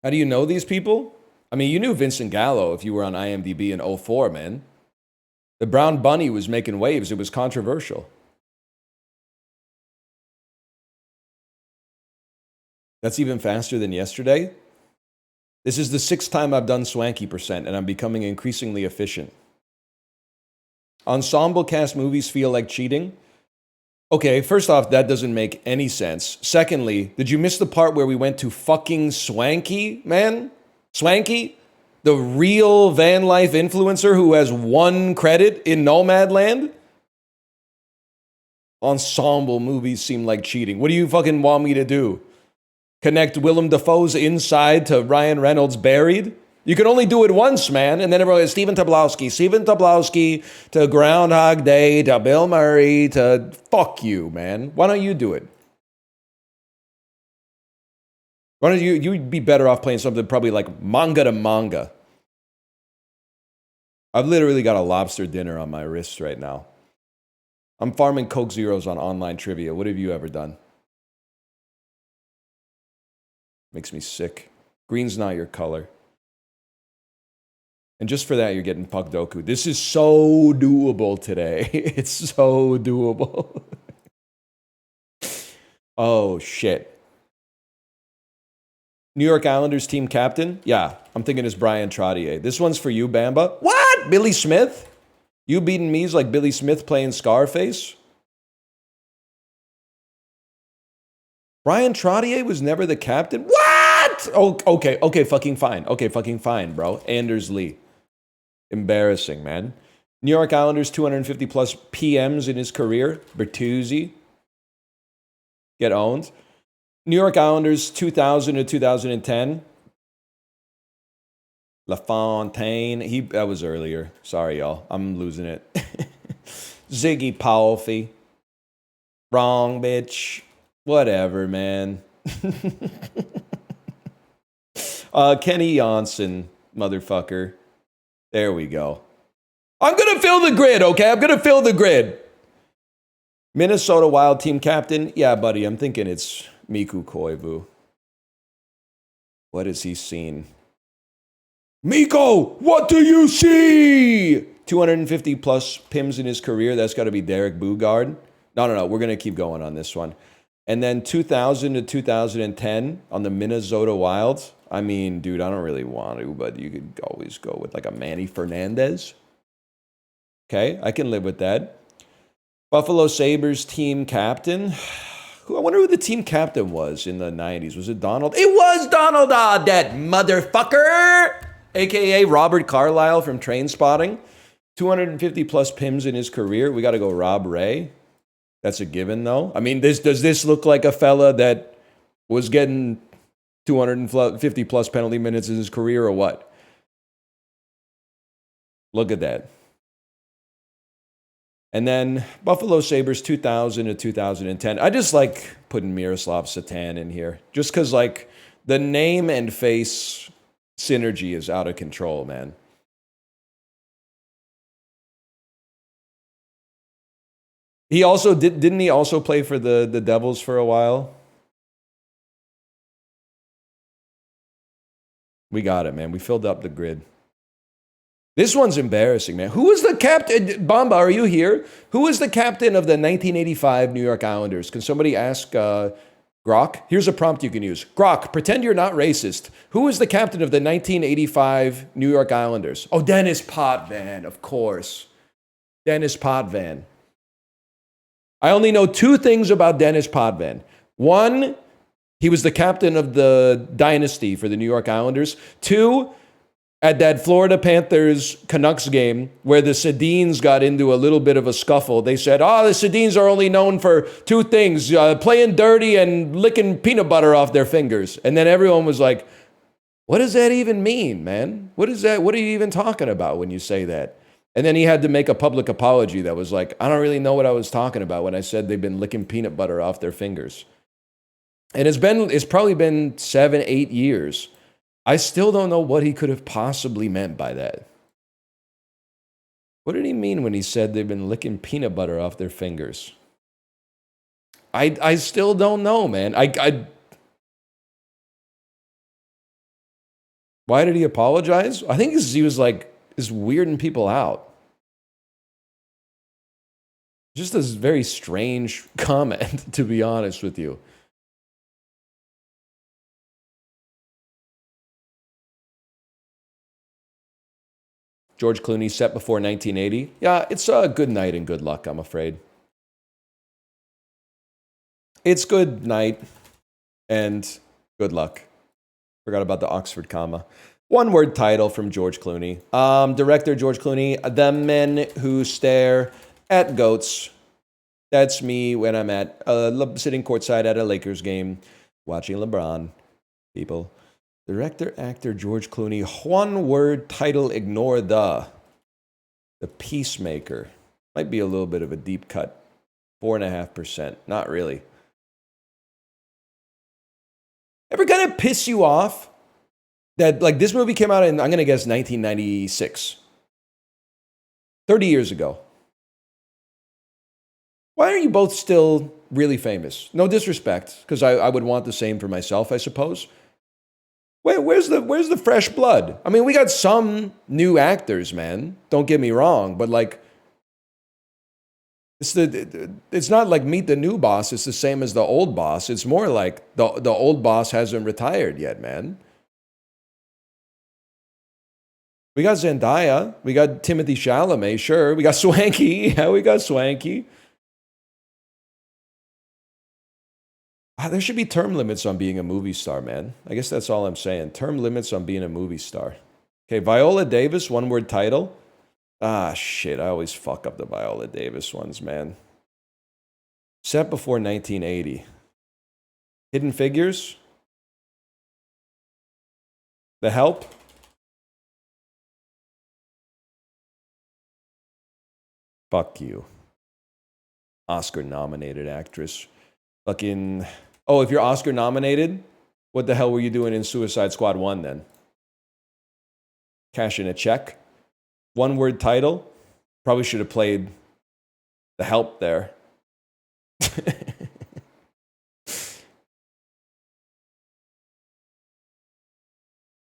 How do you know these people? I mean, you knew Vincent Gallo if you were on IMDb in 04, man. The Brown Bunny was making waves. It was controversial. That's even faster than yesterday. This is the 6th time I've done swanky percent, and I'm becoming increasingly efficient. Ensemble cast movies feel like cheating? Okay, first off, that doesn't make any sense. Secondly, did you miss the part where we went to fucking Swanky, man? Swanky? The real van life influencer who has 1 credit in Nomadland? Ensemble movies seem like cheating. What do you fucking want me to do? Connect Willem Dafoe's Inside to Ryan Reynolds' Buried? You can only do it once, man. And then everyone is Stephen Tobolowsky to Groundhog Day to Bill Murray to fuck you, man. Why don't you do it? Why don't you'd be better off playing something probably like manga to manga. I've literally got a lobster dinner on my wrist right now. I'm farming Coke Zeros on online trivia. What have you ever done? Makes me sick. Green's not your color. And just for that, you're getting Pugdoku. This is so doable today. It's so doable. Oh, shit. New York Islanders team captain? Yeah, I'm thinking it's Brian Trottier. This one's for you, Bamba. What? Billy Smith? You beating me is like Billy Smith playing Scarface? Brian Trottier was never the captain? What? Oh, okay, fucking fine. Okay, fucking fine, bro. Anders Lee. Embarrassing, man. New York Islanders 250 plus PMs in his career. Bertuzzi. Get owned. New York Islanders 2000 to 2010. LaFontaine. That was earlier. Sorry, y'all. I'm losing it. Ziggy Palfy. Wrong, bitch. Whatever, man. Kenny Johnson, motherfucker. There we go. I'm going to fill the grid, okay? I'm going to fill the grid. Minnesota Wild team captain. Yeah, buddy, I'm thinking it's Miku Koivu. What has he seen? Miko, what do you see? 250 plus PIMs in his career. That's got to be Derek Bugard. No. We're going to keep going on this one. And then 2000 to 2010 on the Minnesota Wild. I mean, dude, I don't really want to, but you could always go with like a Manny Fernandez. Okay, I can live with that. Buffalo Sabres team captain. I wonder who the team captain was in the 90s. Was it Donald? It was Donald, that motherfucker! AKA Robert Carlyle from Trainspotting. 250 plus PIMs in his career. We got to go Rob Ray. That's a given, though. I mean, does this look like a fella that was getting 250 plus penalty minutes in his career or what? Look at that. And then Buffalo Sabres 2000 to 2010. I just like putting Miroslav Satan in here. Just because, like, the name and face synergy is out of control, man. He also didn't he also play for the Devils for a while? We got it, man. We filled up the grid. This one's embarrassing, man. Who was the captain? Bamba, are you here? Who was the captain of the 1985 New York Islanders? Can somebody ask Grok? Here's a prompt you can use. Grok, pretend you're not racist. Who was the captain of the 1985 New York Islanders? Oh, Dennis Potvin, of course. Dennis Potvin. I only know two things about Dennis Potvin. One, he was the captain of the dynasty for the New York Islanders. Two, at that Florida Panthers Canucks game where the Sedins got into a little bit of a scuffle, they said, the Sedins are only known for two things, playing dirty and licking peanut butter off their fingers. And then everyone was like, what does that even mean, man? What is that? What are you even talking about when you say that? And then he had to make a public apology that was like, I don't really know what I was talking about when I said they've been licking peanut butter off their fingers. And it's probably been 7-8 years. I still don't know what he could have possibly meant by that. What did he mean when he said they've been licking peanut butter off their fingers? I still don't know, man. Why did he apologize? I think he was like, is weirding people out. Just a very strange comment, to be honest with you. George Clooney set before 1980. Yeah, it's a good night and good luck, I'm afraid. It's good night and good luck. Forgot about the Oxford comma. One word title from George Clooney. Director George Clooney, The Men Who Stare at Goats. That's me when I'm at sitting courtside at a Lakers game, watching LeBron. People. Director, actor, George Clooney. One word title, ignore the. The Peacemaker. Might be a little bit of a deep cut. 4.5%. Not really. Ever kind of piss you off that, like, this movie came out in, I'm going to guess, 1996. 30 years ago. Why are you both still really famous? No disrespect, because I would want the same for myself, I suppose. Where's the fresh blood? I mean, we got some new actors, man. Don't get me wrong, but like, it's not like Meet the New Boss. It's the same as the old boss. It's more like the old boss hasn't retired yet, man. We got Zendaya. We got Timothy Chalamet, sure. We got Swanky. Yeah, we got Swanky. There should be term limits on being a movie star, man. I guess that's all I'm saying. Term limits on being a movie star. Okay, Viola Davis, one word title. Ah, shit. I always fuck up the Viola Davis ones, man. Set before 1980. Hidden Figures. The Help. Fuck you. Oscar-nominated actress. Fucking... Oh, if you're Oscar nominated, what the hell were you doing in Suicide Squad 1 then? Cash in a check. One word title. Probably should have played The Help there.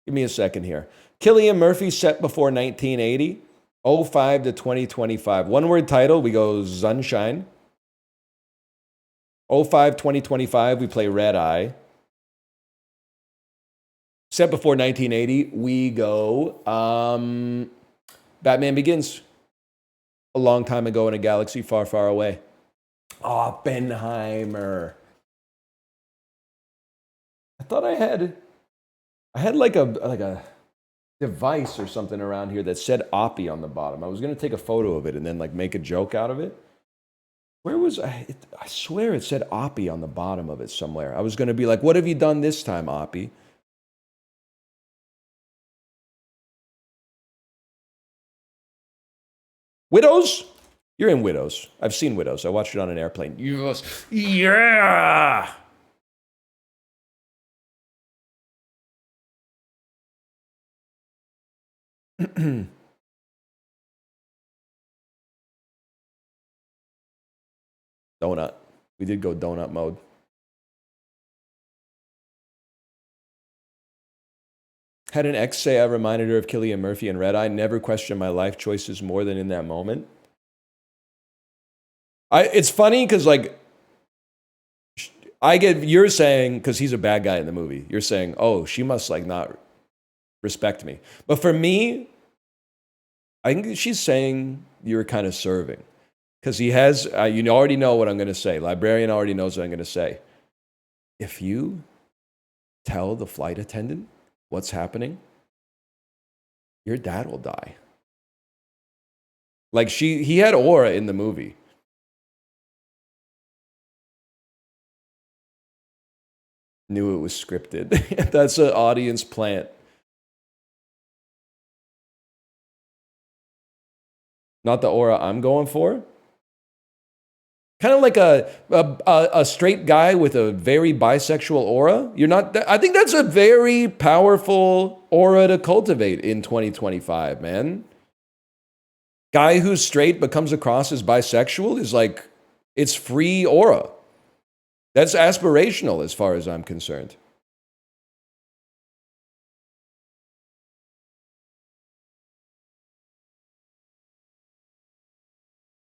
Give me a second here. Cillian Murphy, set before 1980. 05 to 2025. One word title, we go Sunshine. 05, 2025, we play Red Eye. Set before 1980, we go Batman Begins. A long time ago in a galaxy far, far away. Oppenheimer. I thought I had like a device or something around here that said Oppie on the bottom. I was going to take a photo of it and then like make a joke out of it. Where was I? I swear it said Oppie on the bottom of it somewhere. I was going to be like, what have you done this time, Oppie? Widows? You're in Widows. I've seen Widows. I watched it on an airplane. Yes. Yeah! Donut. We did go donut mode. Had an ex say I reminded her of Cillian Murphy and Red Eye. Never questioned my life choices more than in that moment. It's funny because like you're saying, because he's a bad guy in the movie, you're saying, oh, she must like not respect me. But for me, I think she's saying you're kind of serving. Because he has, you already know what I'm going to say. Librarian already knows what I'm going to say. If you tell the flight attendant what's happening, your dad will die. Like he had aura in the movie. Knew it was scripted. That's an audience plant. Not the aura I'm going for. Kind of like a straight guy with a very bisexual aura. You're not. I think that's a very powerful aura to cultivate in 2025, man. Guy who's straight but comes across as bisexual is like, it's free aura. That's aspirational as far as I'm concerned.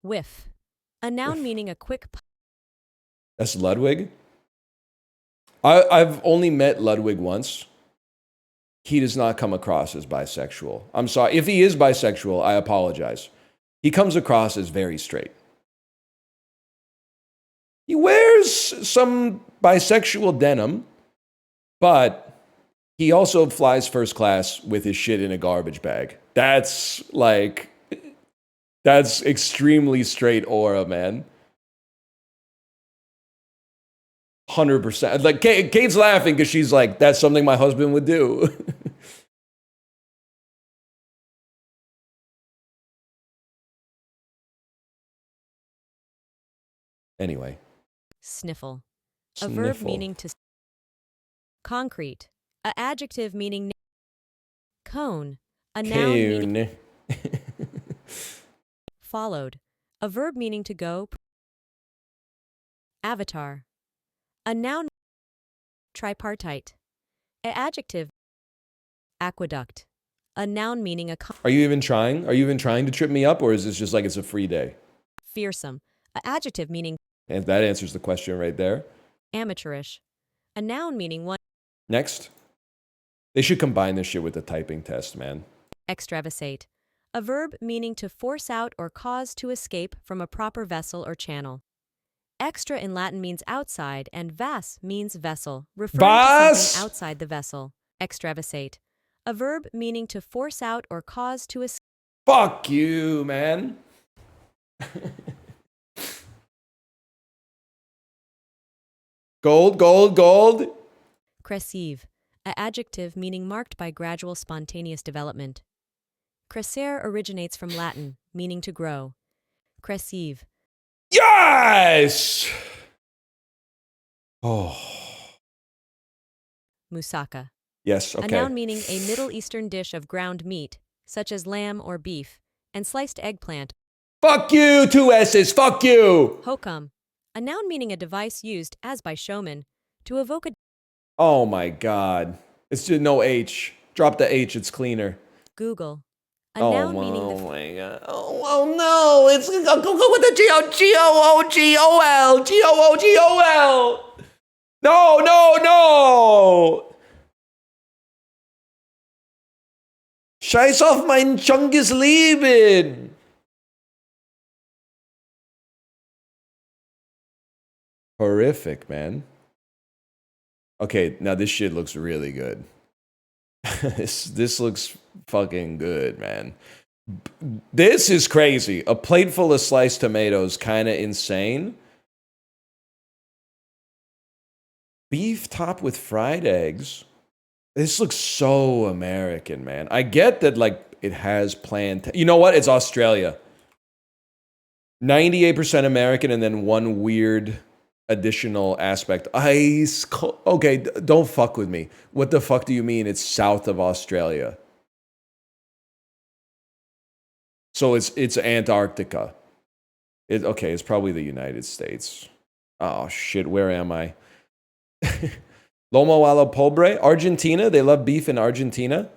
Whiff. A noun meaning a quick... That's Ludwig? I've only met Ludwig once. He does not come across as bisexual. I'm sorry. If he is bisexual, I apologize. He comes across as very straight. He wears some bisexual denim, but he also flies first class with his shit in a garbage bag. That's extremely straight aura, man. 100%. Like, Kate's laughing because she's like, that's something my husband would do. Anyway. Sniffle. A Sniffle. verb meaning to. Concrete. A adjective meaning. Cone. A noun meaning. Followed. A verb meaning to go. Avatar. A noun. Tripartite. A adjective. Aqueduct. A noun meaning a. Are you even trying? Are you even trying to trip me up, or is this just like it's a free day? Fearsome. A adjective meaning. And that answers the question right there. Amateurish. A noun meaning one. Next. They should combine this shit with the typing test, man. Extravasate. A verb meaning to force out or cause to escape from a proper vessel or channel. Extra in Latin means outside, and vas means vessel, referring to something outside the vessel. Extravasate. A verb meaning to force out or cause to escape. Fuck you, man. Gold, gold, gold. Cresceve. A adjective meaning marked by gradual spontaneous development. Crescere originates from Latin, meaning to grow. Cresceve. Yes! Oh. Moussaka. Yes, okay. A noun meaning a Middle Eastern dish of ground meat, such as lamb or beef, and sliced eggplant. Fuck you, 2 S's, fuck you! Hokum. A noun meaning a device used, as by showmen, to evoke a. Oh my god. It's just no H. Drop the H, it's cleaner. Google. A noun meaning oh my god. Oh no, it's go with the G-O-O-G-O-L. G-O-O-G-O-L. No, no, no! Scheiß auf mein Chungus Leben! Horrific, man. Okay, now this shit looks really good. This looks fucking good, man. This is crazy. A plate full of sliced tomatoes, kind of insane. Beef topped with fried eggs. This looks so American, man. I get that, like, it has planned. You know what? It's Australia. 98% American and then one weird additional aspect. Okay, don't fuck with me. What the fuck do you mean it's south of Australia? So it's Antarctica. Okay, it's probably the United States. Oh shit, where am I? Lomo a la pobre, Argentina. They love beef in Argentina.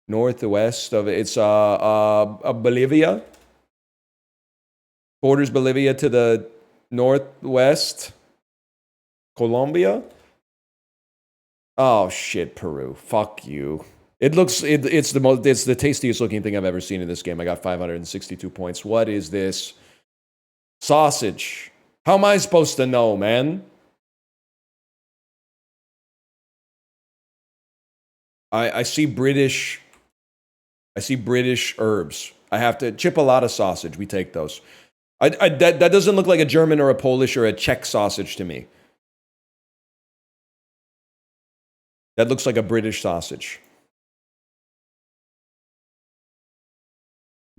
Northwest of it, it's Bolivia. Borders Bolivia to the northwest. Colombia. Oh shit, Peru. Fuck you. It's the tastiest looking thing I've ever seen in this game. I got 562 points. What is this? Sausage. How am I supposed to know, man? I see British herbs. I have to chipolata sausage. We take those. That doesn't look like a German or a Polish or a Czech sausage to me. That looks like a British sausage.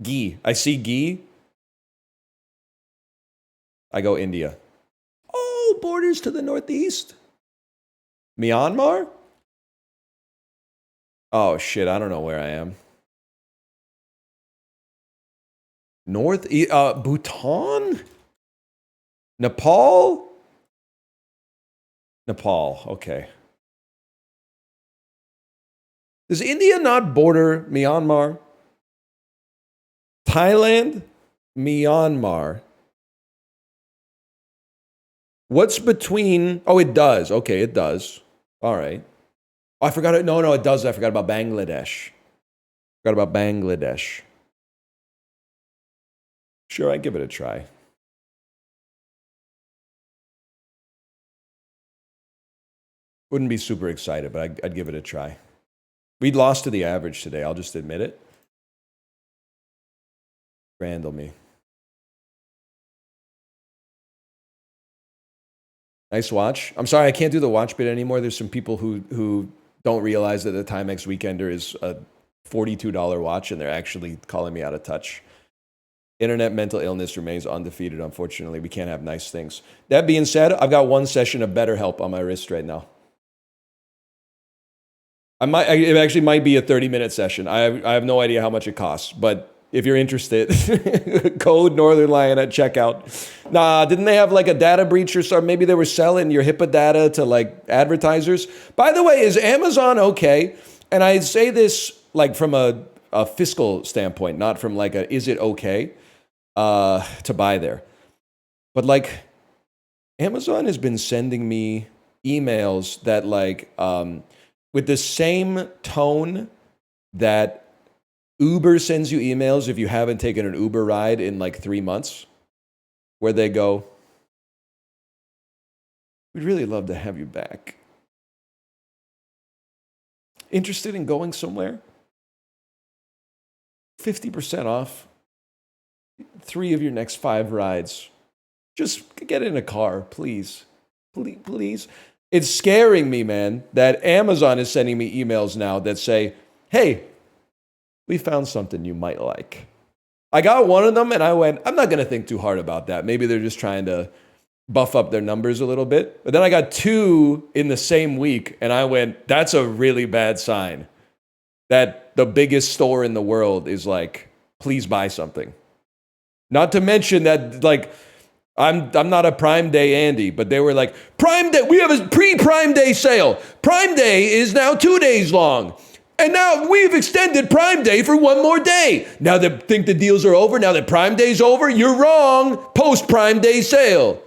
Ghee. I see ghee. I go India. Oh, borders to the northeast. Myanmar? Oh shit, I don't know where I am. Bhutan? Nepal? Nepal, okay. Does India not border Myanmar? Thailand? Myanmar. What's between... Oh, it does. Okay, it does. All right. Oh, I forgot it. No, it does. I forgot about Bangladesh. Forgot about Bangladesh. Sure, I'd give it a try. Wouldn't be super excited, but I'd give it a try. We lost to the average today. I'll just admit it. Randall me. Nice watch. I'm sorry I can't do the watch bit anymore. There's some people who don't realize that the Timex Weekender is a $42 watch, and they're actually calling me out of touch. Internet mental illness remains undefeated, unfortunately. We can't have nice things. That being said, I've got one session of BetterHelp on my wrist right now. It actually might be a 30-minute session. I have no idea how much it costs, but if you're interested, code Northern Lion at checkout. Nah, didn't they have like a data breach or something? Maybe they were selling your HIPAA data to like advertisers. By the way, is Amazon okay? And I say this like from a fiscal standpoint, not from like a is it okay to buy there. But like Amazon has been sending me emails that like with the same tone that Uber sends you emails if you haven't taken an Uber ride in like 3 months, where they go, we'd really love to have you back. Interested in going somewhere? 50% off 3 of your next 5 rides. Just get in a car, please. Please. It's scaring me, man, that Amazon is sending me emails now that say, hey, we found something you might like. I got one of them and I went, I'm not going to think too hard about that. Maybe they're just trying to buff up their numbers a little bit. But then I got 2 in the same week and I went, that's a really bad sign that the biggest store in the world is like, please buy something. Not to mention that, like, I'm not a Prime Day Andy, but they were like, Prime Day, we have a pre-Prime Day sale. Prime Day is now 2 days long. And now we've extended Prime Day for 1 more day. Now they think the deals are over, now that Prime Day's over, you're wrong. Post-Prime Day sale.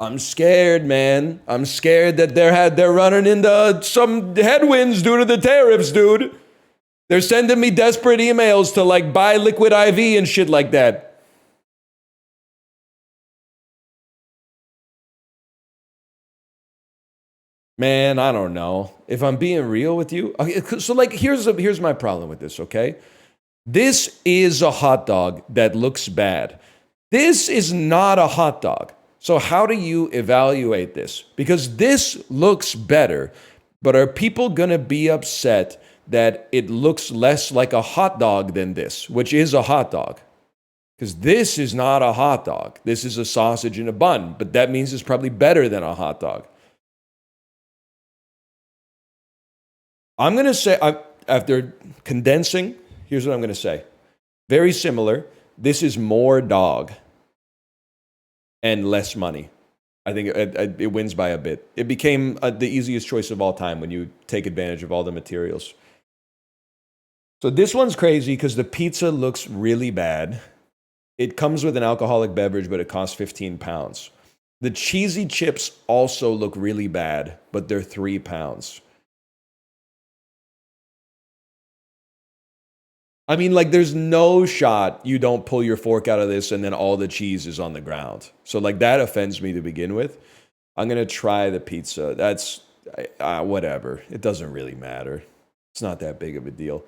I'm scared, man. I'm scared that they're running into some headwinds due to the tariffs, dude. They're sending me desperate emails to like buy Liquid IV and shit like that. Man, I don't know. If I'm being real with you, okay, so like here's my problem with this, okay? This is a hot dog that looks bad. This is not a hot dog. So how do you evaluate this? Because this looks better, but are people going to be upset that it looks less like a hot dog than this, which is a hot dog? Because this is not a hot dog. This is a sausage in a bun, but that means it's probably better than a hot dog. I'm going to say, after condensing, here's what I'm going to say. Very similar. This is more dog and less money. I think it wins by a bit. It became the easiest choice of all time when you take advantage of all the materials. So this one's crazy because the pizza looks really bad. It comes with an alcoholic beverage, but it costs 15 pounds. The cheesy chips also look really bad, but they're 3 pounds. I mean, like, there's no shot you don't pull your fork out of this and then all the cheese is on the ground. So, like, that offends me to begin with. I'm going to try the pizza. That's, whatever. It doesn't really matter. It's not that big of a deal.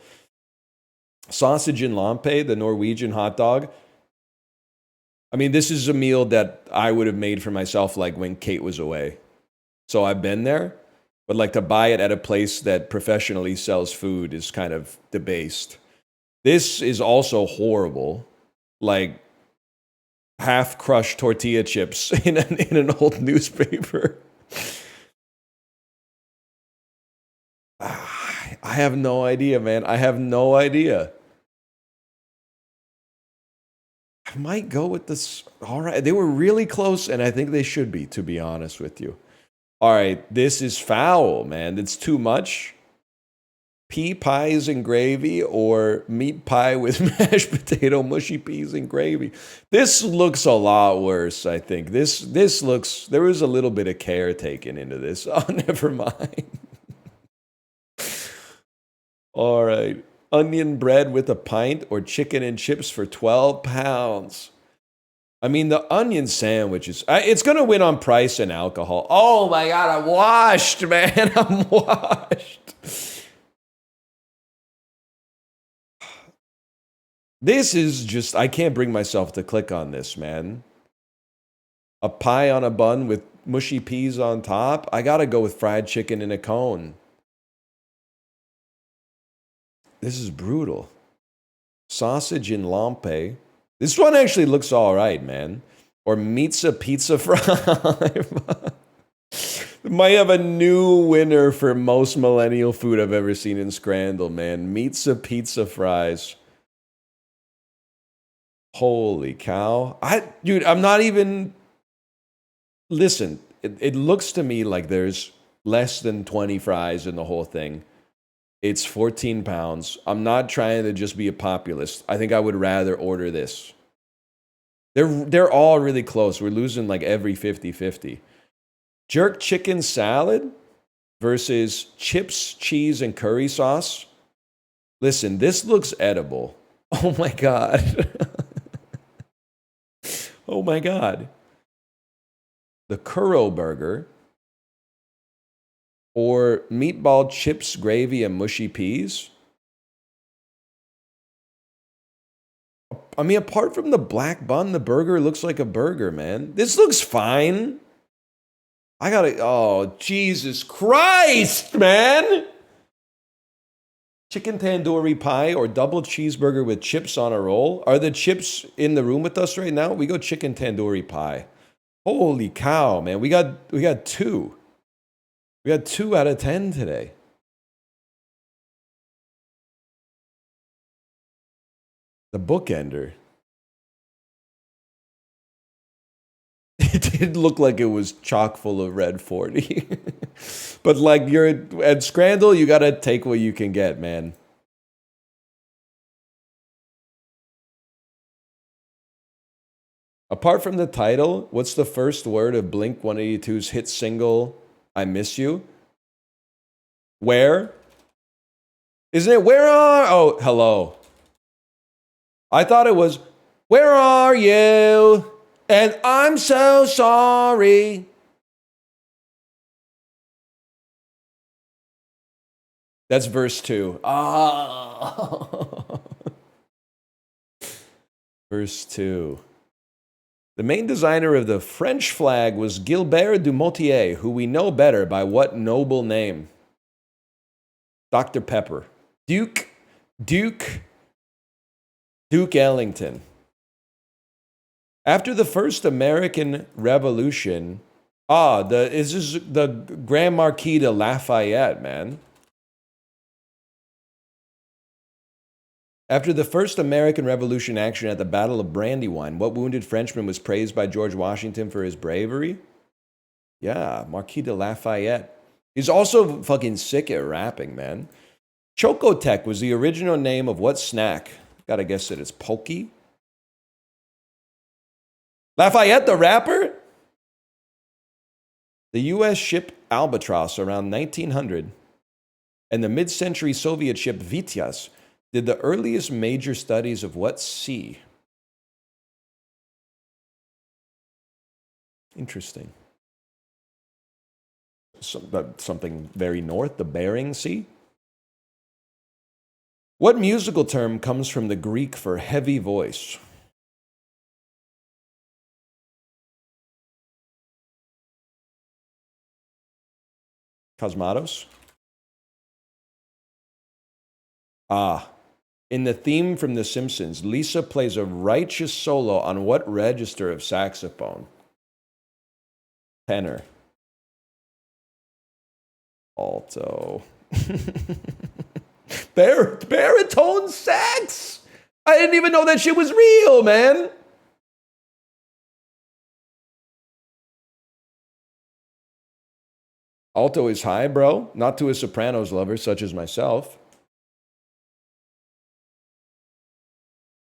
Sausage in lampe, the Norwegian hot dog. I mean, this is a meal that I would have made for myself, like, when Kate was away. So I've been there. But, like, to buy it at a place that professionally sells food is kind of debased. This is also horrible, like half-crushed tortilla chips in an old newspaper. I have no idea, man. I have no idea. I might go with this. All right, they were really close, and I think they should be, to be honest with you. All right, this is foul, man. It's too much. Pea pies and gravy or meat pie with mashed potato, mushy peas and gravy. This looks a lot worse, I think. This looks, there was a little bit of care taken into this. Oh, never mind. All right. Onion bread with a pint or chicken and chips for 12 pounds. I mean, the onion sandwich is, it's going to win on price and alcohol. Oh my God, I'm washed, man. I'm washed. This is just, I can't bring myself to click on this, man. A pie on a bun with mushy peas on top. I gotta go with fried chicken in a cone. This is brutal. Sausage in lampe. This one actually looks all right, man. Or pizza fry. Might have a new winner for most millennial food I've ever seen in Scrandal, man. Pizza fries. Holy cow. Dude, I'm not even... Listen, it looks to me like there's less than 20 fries in the whole thing. It's 14 pounds. I'm not trying to just be a populist. I think I would rather order this. They're all really close. We're losing like every 50-50. Jerk chicken salad versus chips, cheese, and curry sauce. Listen, this looks edible. Oh my God. Oh my God. The Kuro burger. Or meatball chips, gravy, and mushy peas. I mean, apart from the black bun, the burger looks like a burger, man. This looks fine. Oh, Jesus Christ, man! Chicken tandoori pie or double cheeseburger with chips on a roll. Are the chips in the room with us right now? We go chicken tandoori pie. Holy cow, man. We got 2. We got 2 out of 10 today. The bookender. It did look like it was chock full of red 40. But like you're at Scrandal, you gotta take what you can get, man. Apart from the title, what's the first word of Blink 182's hit single, I Miss You? Where? Isn't it where are? Oh, hello. I thought it was, where are you? And I'm so sorry. That's verse 2. Ah. Verse 2. The main designer of the French flag was Gilbert Dumotier, who we know better by what noble name? Dr. Pepper. Duke Ellington. After the first American Revolution, this is the Grand Marquis de Lafayette, man. After the first American Revolution action at the Battle of Brandywine, what wounded Frenchman was praised by George Washington for his bravery? Yeah, Marquis de Lafayette. He's also fucking sick at rapping, man. Chocotec was the original name of what snack? Gotta guess that it's Pokey. Lafayette the rapper? The U.S. ship Albatross around 1900 and the mid-century Soviet ship Vityaz did the earliest major studies of what sea? Interesting. Something very north, the Bering Sea? What musical term comes from the Greek for heavy voice? Cosmatos? In the theme from The Simpsons, Lisa plays a righteous solo on what register of saxophone? Tenor. Alto. Baritone sax? I didn't even know that shit was real, man. Alto is high, bro. Not to a Sopranos lover such as myself.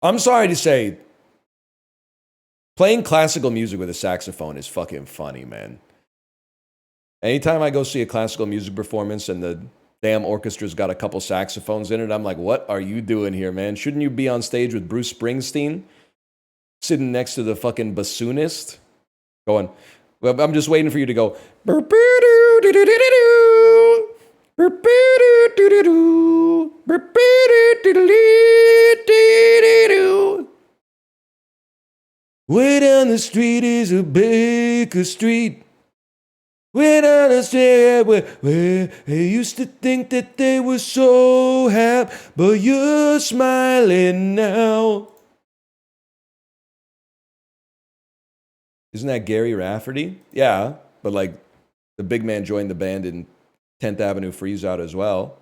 I'm sorry to say, playing classical music with a saxophone is fucking funny, man. Anytime I go see a classical music performance and the damn orchestra's got a couple saxophones in it, I'm like, what are you doing here, man? Shouldn't you be on stage with Bruce Springsteen? Sitting next to the fucking bassoonist? Going, well, I'm just waiting for you to go, way down the street is a Baker Street. When I understand where I used to think that they were so happy, but you're smiling now. Isn't that Gary Rafferty? Yeah, but like the big man joined the band in 10th Avenue Freeze Out as well.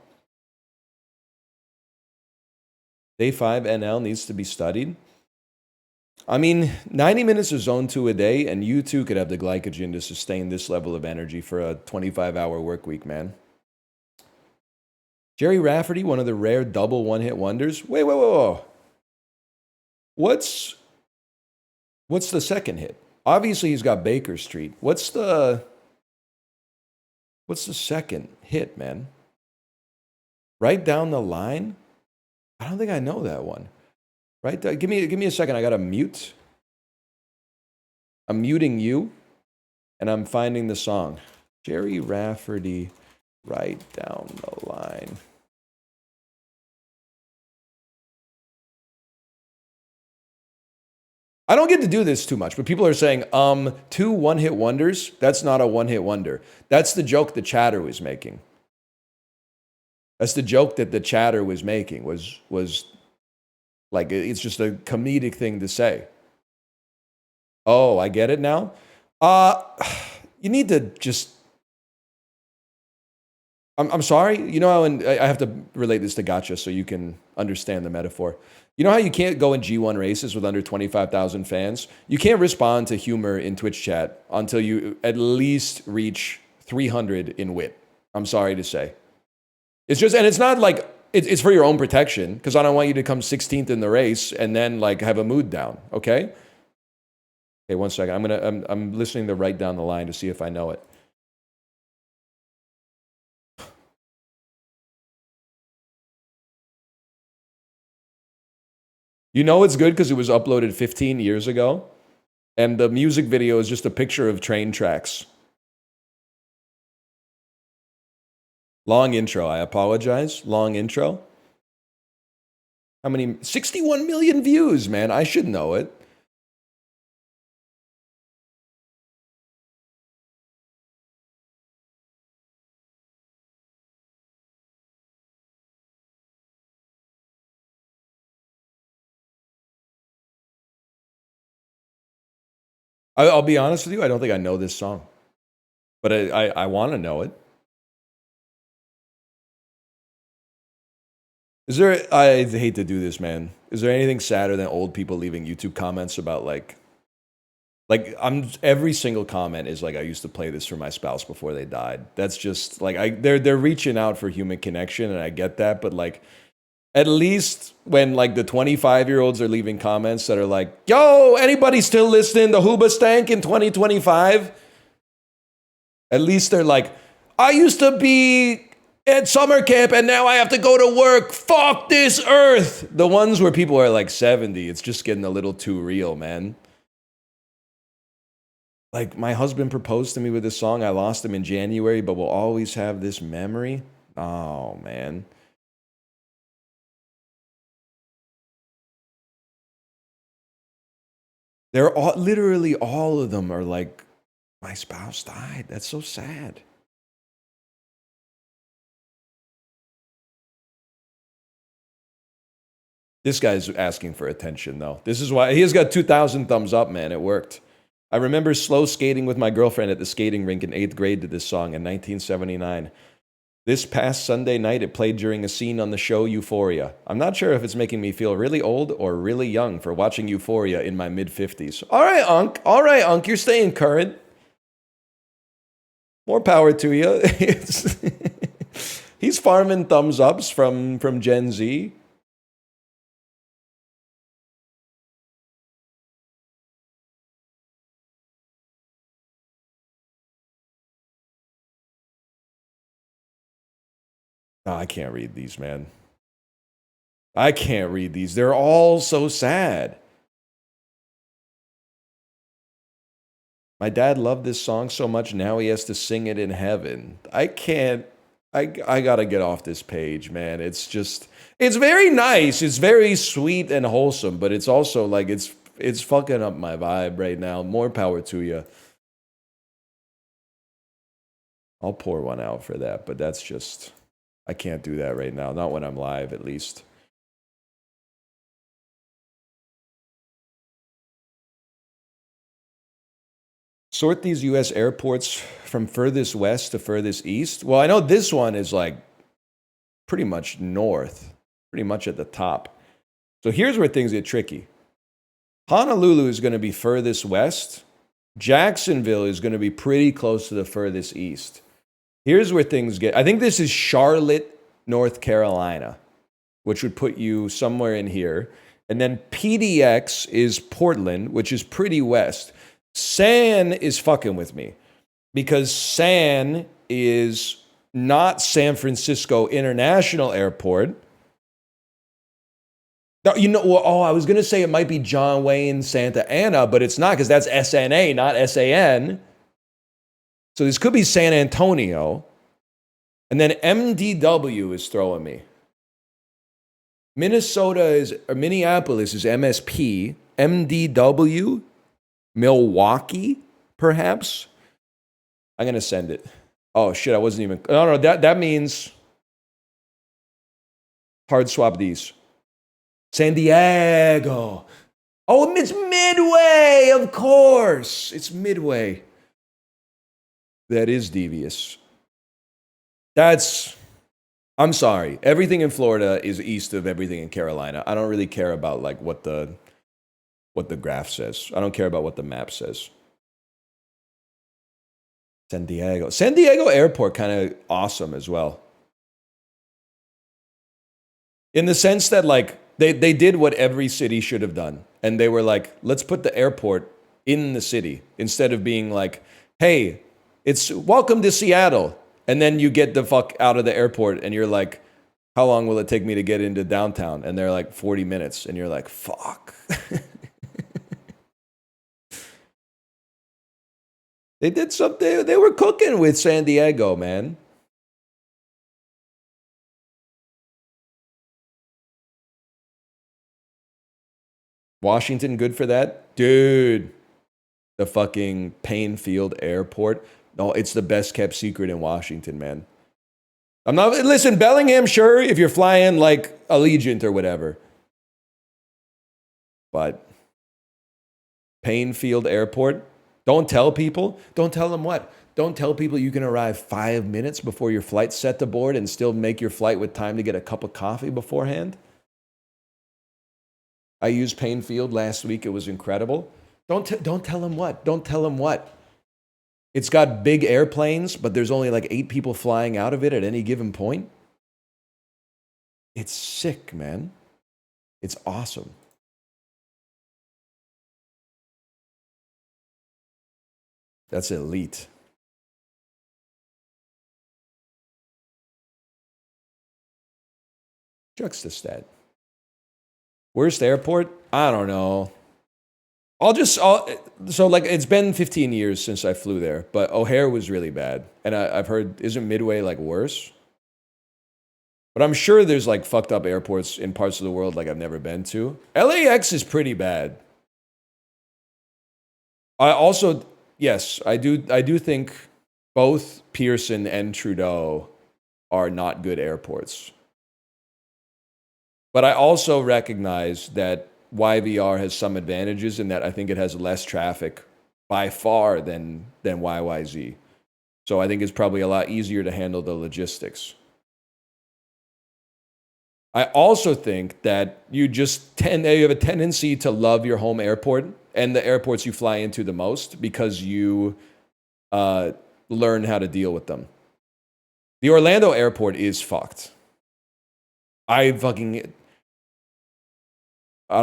Day 5 NL needs to be studied. I mean, 90 minutes of zone 2 a day, and you too could have the glycogen to sustain this level of energy for a 25-hour work week, man. Jerry Rafferty, one of the rare double one-hit wonders. Wait. What's the second hit? Obviously, he's got Baker Street. What's the second hit, man? Right Down the Line? I don't think I know that one. Right? Give me a second. I got to mute. I'm muting you, and I'm finding the song. Jerry Rafferty, Right Down the Line. I don't get to do this too much, but people are saying, 2 one-hit wonders, that's not a one-hit wonder. That's the joke the chatter was making. That's the joke that the chatter was making, was like, it's just a comedic thing to say. Oh, I get it now? You need to just... I'm sorry. You know how, and I have to relate this to Gotcha so you can understand the metaphor. You know how you can't go in G1 races with under 25,000 fans? You can't respond to humor in Twitch chat until you at least reach 300 in wit. I'm sorry to say. It's just, and it's not like, it's for your own protection, because I don't want you to come 16th in the race and then like have a mood down, okay? Okay, one second. I'm listening to Right Down the Line to see if I know it. You know it's good because it was uploaded 15 years ago, and the music video is just a picture of train tracks. Long intro, I apologize. Long intro. How many? 61 million views, man. I should know it. I'll be honest with you, I don't think I know this song. But I want to know it. Is there, I hate to do this, man. Is there anything sadder than old people leaving YouTube comments about like every single comment is like, I used to play this for my spouse before they died. That's just like, they're reaching out for human connection, and I get that, but like, at least when like the 25-year-olds are leaving comments that are like, yo, anybody still listening to Hooba Stank in 2025? At least they're like, I used to be at summer camp and now I have to go to work. Fuck this earth. The ones where people are like 70, it's just getting a little too real, man. Like, my husband proposed to me with this song. I lost him in January, but we'll always have this memory. Oh, man. They're all, literally all of them are like, my spouse died. That's so sad. This guy's asking for attention, though. This is why he has got 2,000 thumbs up, man. It worked. I remember slow skating with my girlfriend at the skating rink in 8th grade to this song in 1979. This past Sunday night, it played during a scene on the show Euphoria. I'm not sure if it's making me feel really old or really young for watching Euphoria in my mid-50s. All right, Unc. All right, Unc. You're staying current. More power to you. He's farming thumbs ups from Gen Z. Oh, I can't read these, man. I can't read these. They're all so sad. My dad loved this song so much, now he has to sing it in heaven. I can't. I gotta get off this page, man. It's just, it's very nice. It's very sweet and wholesome, but it's also like, it's fucking up my vibe right now. More power to you. I'll pour one out for that, but that's just, I can't do that right now. Not when I'm live, at least. Sort these U.S. airports from furthest west to furthest east. Well, I know this one is like pretty much north, pretty much at the top. So here's where things get tricky. Honolulu is going to be furthest west. Jacksonville is going to be pretty close to the furthest east. Here's where things get, I think this is Charlotte, North Carolina, which would put you somewhere in here. And then PDX is Portland, which is pretty west. San is fucking with me because San is not San Francisco International Airport. No, you know, well, I was going to say it might be John Wayne Santa Ana, but it's not because that's SNA, not SAN. So this could be San Antonio. And then MDW is throwing me. Minnesotis is MSP. MDW, Milwaukee, perhaps. I'm going to send it. Oh, shit, I wasn't even... No, that means... Hard swap these. San Diego. Oh, it's Midway, of course. It's Midway. That is devious. I'm sorry. Everything in Florida is east of everything in Carolina. I don't really care about like what the graph says. I don't care about what the map says. San Diego Airport, kind of awesome as well. In the sense that like they did what every city should have done. And they were like, let's put the airport in the city instead of being like, hey, it's welcome to Seattle. And then you get the fuck out of the airport and you're like, how long will it take me to get into downtown? And they're like 40 minutes. And you're like, fuck. They did something. They were cooking with San Diego, man. Washington, good for that? Dude, the fucking Payne Field Airport. No, it's the best kept secret in Washington, man. Listen, Bellingham, sure, if you're flying like Allegiant or whatever. But Payne Field Airport, don't tell people. Don't tell them what? Don't tell people you can arrive 5 minutes before your flight's set to board and still make your flight with time to get a cup of coffee beforehand. I used Payne Field last week. It was incredible. Don't tell them what? Don't tell them what? It's got big airplanes, but there's only like 8 people flying out of it at any given point. It's sick, man. It's awesome. That's elite. Juxtastat. Worst airport? I don't know. So like it's been 15 years since I flew there, but O'Hare was really bad. And I've heard, isn't Midway like worse? But I'm sure there's like fucked up airports in parts of the world like I've never been to. LAX is pretty bad. Yes, I do think both Pearson and Trudeau are not good airports. But I also recognize that YVR has some advantages in that I think it has less traffic by far than YYZ. So I think it's probably a lot easier to handle the logistics. I also think that you have a tendency to love your home airport and the airports you fly into the most because you learn how to deal with them. The Orlando airport is fucked. I don't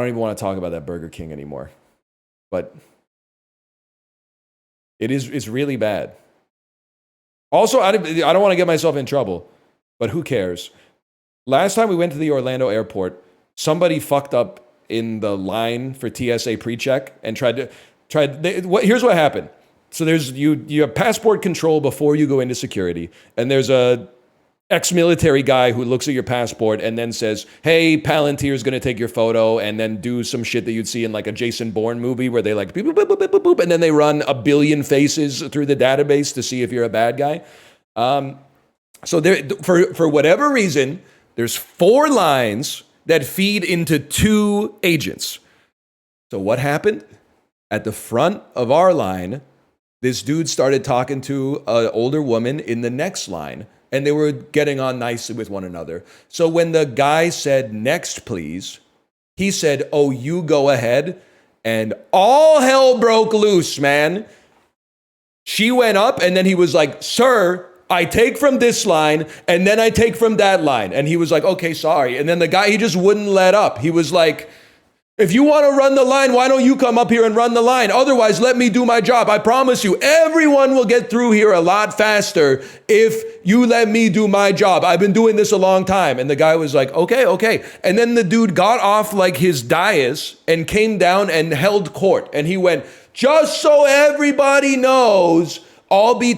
even want to talk about that Burger King anymore. But it's really bad. Also, I don't want to get myself in trouble, but who cares? Last time we went to the Orlando airport, somebody fucked up in the line for TSA pre-check and here's what happened. So you have passport control before you go into security, and there's a ex-military guy who looks at your passport and then says, hey, Palantir's going to take your photo, and then do some shit that you'd see in like a Jason Bourne movie where they like boop, boop, boop, boop, boop, boop, and then they run a billion faces through the database to see if you're a bad guy. So there, for whatever reason, there's 4 lines that feed into 2 agents. So what happened? At the front of our line, this dude started talking to an older woman in the next line, and they were getting on nicely with one another. So when the guy said, "Next, please," he said, "Oh, you go ahead." And all hell broke loose, man. She went up, and then he was like, "Sir, I take from this line, and then I take from that line." And he was like, "Okay, sorry." And then the guy, he just wouldn't let up. He was like, "If you want to run the line, why don't you come up here and run the line? Otherwise, let me do my job. I promise you, everyone will get through here a lot faster if you let me do my job. I've been doing this a long time." And the guy was like, "Okay, okay." And then the dude got off like his dais and came down and held court. And he went, "Just so everybody knows, I'll be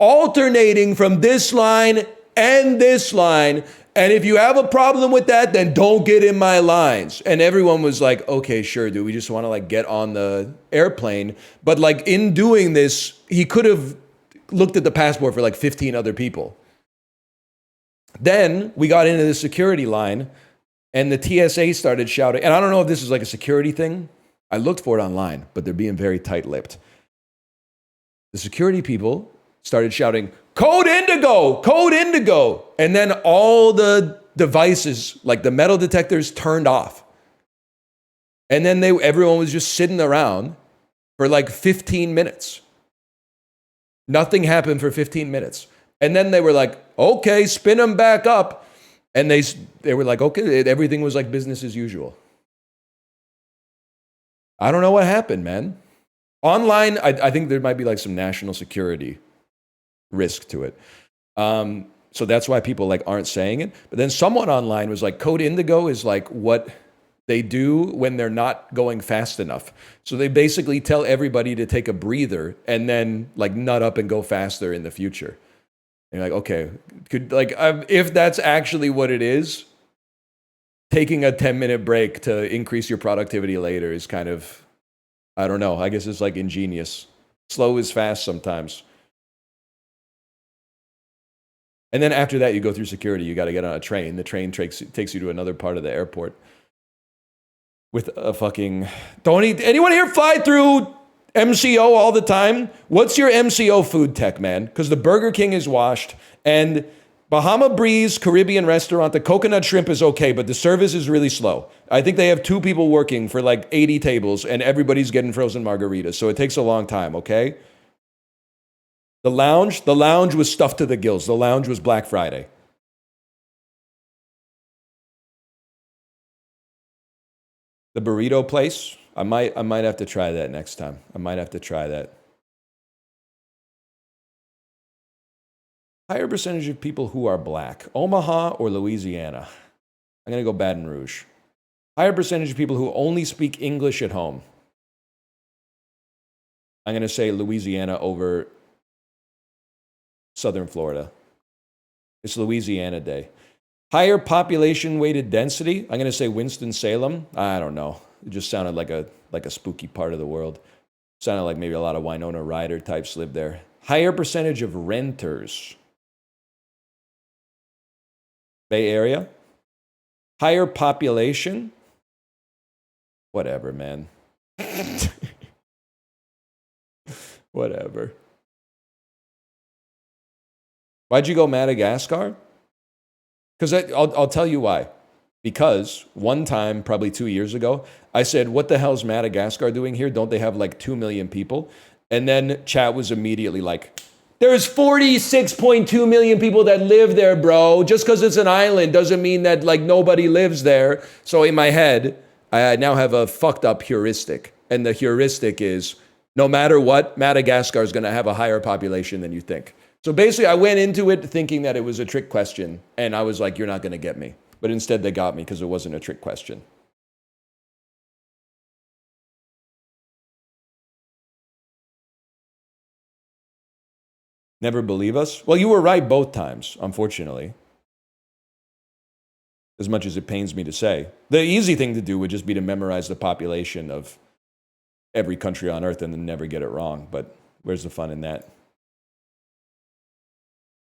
alternating from this line and this line. And if you have a problem with that, then don't get in my lines." And everyone was like, "Okay, sure, dude. We just want to like get on the airplane." But like in doing this, he could have looked at the passport for like 15 other people. Then we got into the security line and the TSA started shouting. And I don't know if this is like a security thing. I looked for it online, but they're being very tight-lipped. The security people started shouting, "Code Indigo, Code Indigo." And then all the devices, like the metal detectors, turned off. And then everyone was just sitting around for like 15 minutes. Nothing happened for 15 minutes. And then they were like, "Okay, spin them back up." And they were like, "Okay," everything was like business as usual. I don't know what happened, man. Online, I think there might be like some national security risk to it. So that's why people like aren't saying it. But then someone online was like, Code Indigo is like what they do when they're not going fast enough. So they basically tell everybody to take a breather and then like nut up and go faster in the future. And you're like, okay, if that's actually what it is, taking a 10-minute break to increase your productivity later is kind of, I don't know, I guess it's like ingenious. Slow is fast sometimes. And then after that, you go through security. You got to get on a train. The train takes you to another part of the airport with a fucking... Anyone here fly through MCO all the time? What's your MCO food tech, man? Because the Burger King is washed, and Bahama Breeze Caribbean restaurant, the coconut shrimp is okay, but the service is really slow. I think they have 2 people working for like 80 tables, and everybody's getting frozen margaritas, so it takes a long time, okay? The lounge was stuffed to the gills. The lounge was Black Friday. The burrito place, I might have to try that next time. I might have to try that. Higher percentage of people who are black, Omaha or Louisiana? I'm going to go Baton Rouge. Higher percentage of people who only speak English at home. I'm going to say Louisiana over Southern Florida. It's Louisiana Day. Higher population weighted density. I'm going to say Winston-Salem. I don't know. It just sounded like a spooky part of the world. Sounded like maybe a lot of Winona Ryder types live there. Higher percentage of renters. Bay Area. Higher population. Whatever, man. Whatever. Why'd you go Madagascar? Because I'll tell you why. Because one time, probably 2 years ago, I said, "What the hell's Madagascar doing here? Don't they have like 2 million people?" And then chat was immediately like, "There's 46.2 million people that live there, bro. Just because it's an island doesn't mean that like nobody lives there." So in my head, I now have a fucked up heuristic. And the heuristic is, no matter what, Madagascar is going to have a higher population than you think. So basically, I went into it thinking that it was a trick question, and I was like, "You're not going to get me." But instead, they got me because it wasn't a trick question. Never believe us? Well, you were right both times, unfortunately. As much as it pains me to say. The easy thing to do would just be to memorize the population of every country on Earth and then never get it wrong. But where's the fun in that?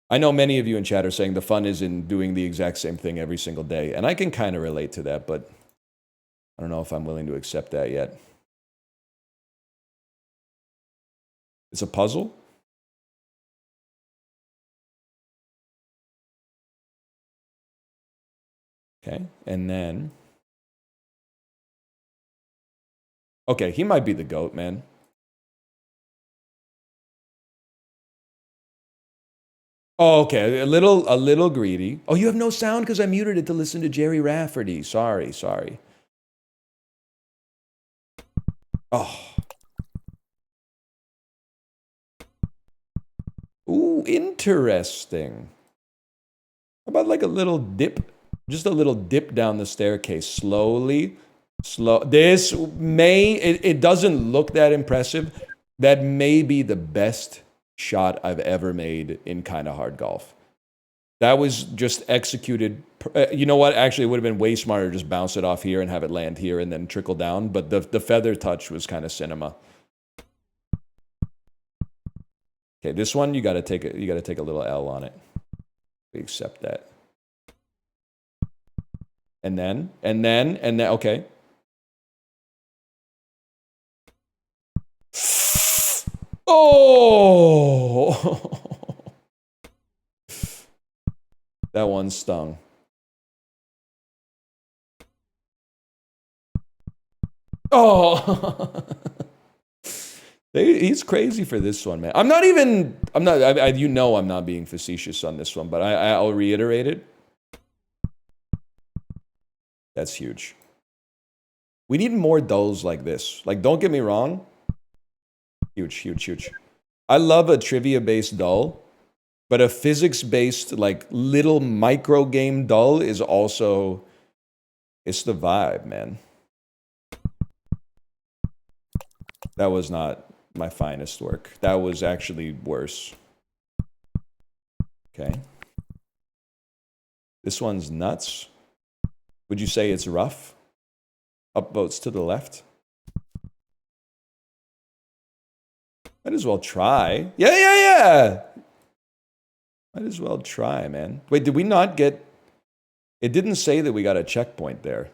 I know many of you in chat are saying the fun is in doing the exact same thing every single day. And I can kind of relate to that, but I don't know if I'm willing to accept that yet. It's a puzzle? Okay, and then... Okay, he might be the GOAT, man. Oh, okay, a little greedy. Oh, you have no sound because I muted it to listen to Jerry Rafferty. Sorry. Oh. Ooh, interesting. How about like a little dip? Just a little dip down the staircase, slowly. This may, it doesn't look that impressive. That may be the best shot I've ever made in kind of hard golf. That was just executed. You know what? Actually, it would have been way smarter to just bounce it off here and have it land here and then trickle down. But the feather touch was kind of cinema. Okay, this one you got to take a little L on it. We accept that. And then, okay. Oh! That one stung. Oh! He's crazy for this one, man. I'm not, you know I'm not being facetious on this one, but I'll reiterate it. That's huge. We need more dulls like this. Like, don't get me wrong. Huge. I love a trivia-based dull, but a physics-based, like, little micro game dull is also... It's the vibe, man. That was not my finest work. That was actually worse. Okay. This one's nuts. Would you say it's rough? Upvotes to the left. Might as well try. Yeah. Might as well try, man. Wait, did we not get... It didn't say that we got a checkpoint there.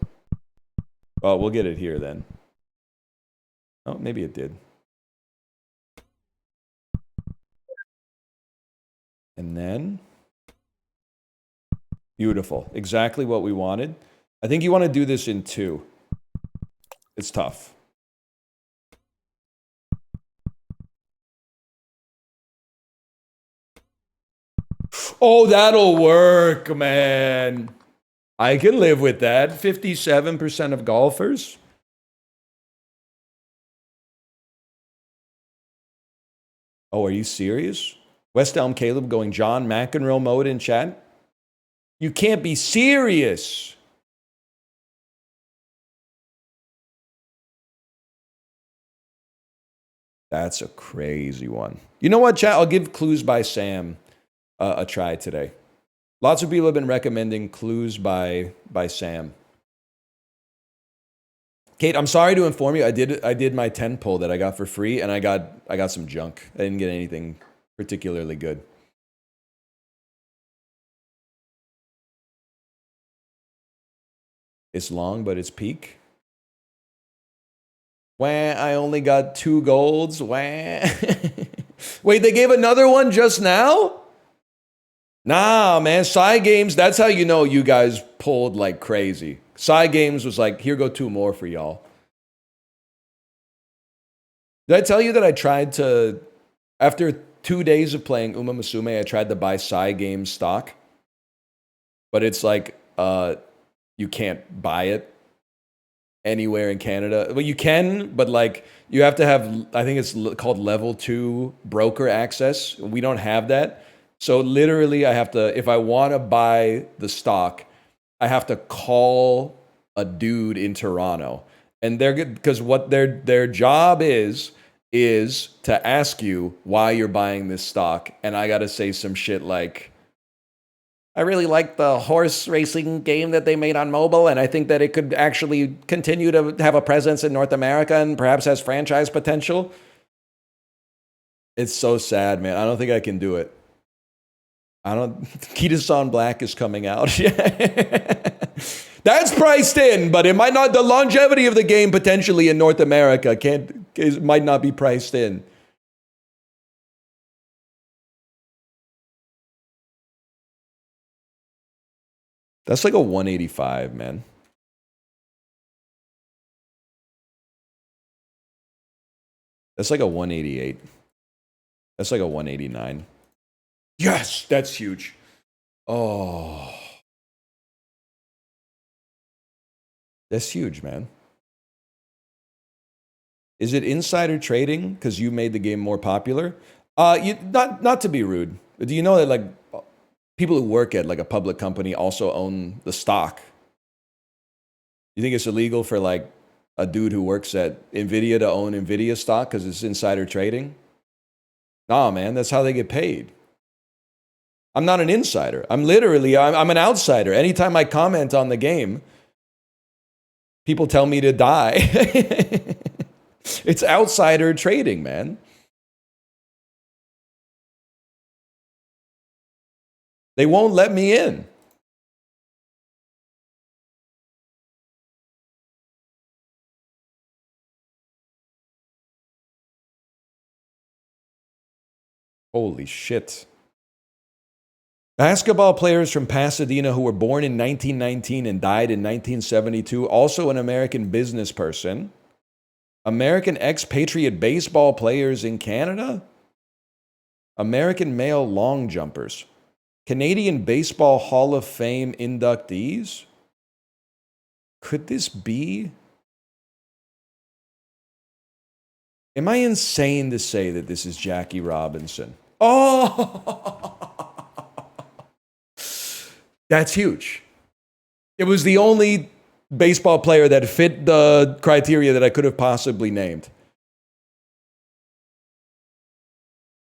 Oh, we'll get it here then. Oh, maybe it did. And then... Beautiful. Exactly what we wanted. I think you want to do this in 2. It's tough. Oh, that'll work, man. I can live with that. 57% of golfers. Oh, are you serious? West Elm Caleb going John McEnroe mode in chat? You can't be serious. That's a crazy one. You know what, chat? I'll give Clues by Sam a try today. Lots of people have been recommending Clues by Sam. Kate, I'm sorry to inform you, I did my 10 pull that I got for free, and I got some junk. I didn't get anything particularly good. It's long, but it's peak. Wah, I only got 2 golds. Wah. Wait, they gave another one just now? Nah, man. Psy Games, that's how you know you guys pulled like crazy. Psy Games was like, here go 2 more for y'all. Did I tell you that I tried to, after 2 days of playing Uma Musume, I tried to buy Psy Games stock? But it's like, you can't buy it anywhere in Canada. Well, you can, but like you have to have, I think it's called level 2 broker access. We don't have that. So literally I have to, if I want to buy the stock, I have to call a dude in Toronto. And they're good because what their job is to ask you why you're buying this stock. And I got to say some shit like, I really like the horse racing game that they made on mobile, and I think that it could actually continue to have a presence in North America and perhaps has franchise potential. It's so sad, man. I don't think I can do it. I don't. Kita-san Black is coming out. That's priced in, but it might not. The longevity of the game potentially in North America might not be priced in. That's like a 185, man. That's like a 188. That's like a 189. Yes, that's huge. Oh. That's huge, man. Is it insider trading because you made the game more popular? Not to be rude, but do you know that like people who work at like a public company also own the stock? You think it's illegal for like a dude who works at Nvidia to own Nvidia stock because it's insider trading? Nah, man, that's how they get paid. I'm not an insider. I'm an outsider. Anytime I comment on the game, people tell me to die. It's outsider trading, man. They won't let me in. Holy shit. Basketball players from Pasadena who were born in 1919 and died in 1972. Also an American business person. American expatriate baseball players in Canada. American male long jumpers. Canadian Baseball Hall of Fame inductees. Could this be? Am I insane to say that this is Jackie Robinson? Oh! That's huge. It was the only baseball player that fit the criteria that I could have possibly named.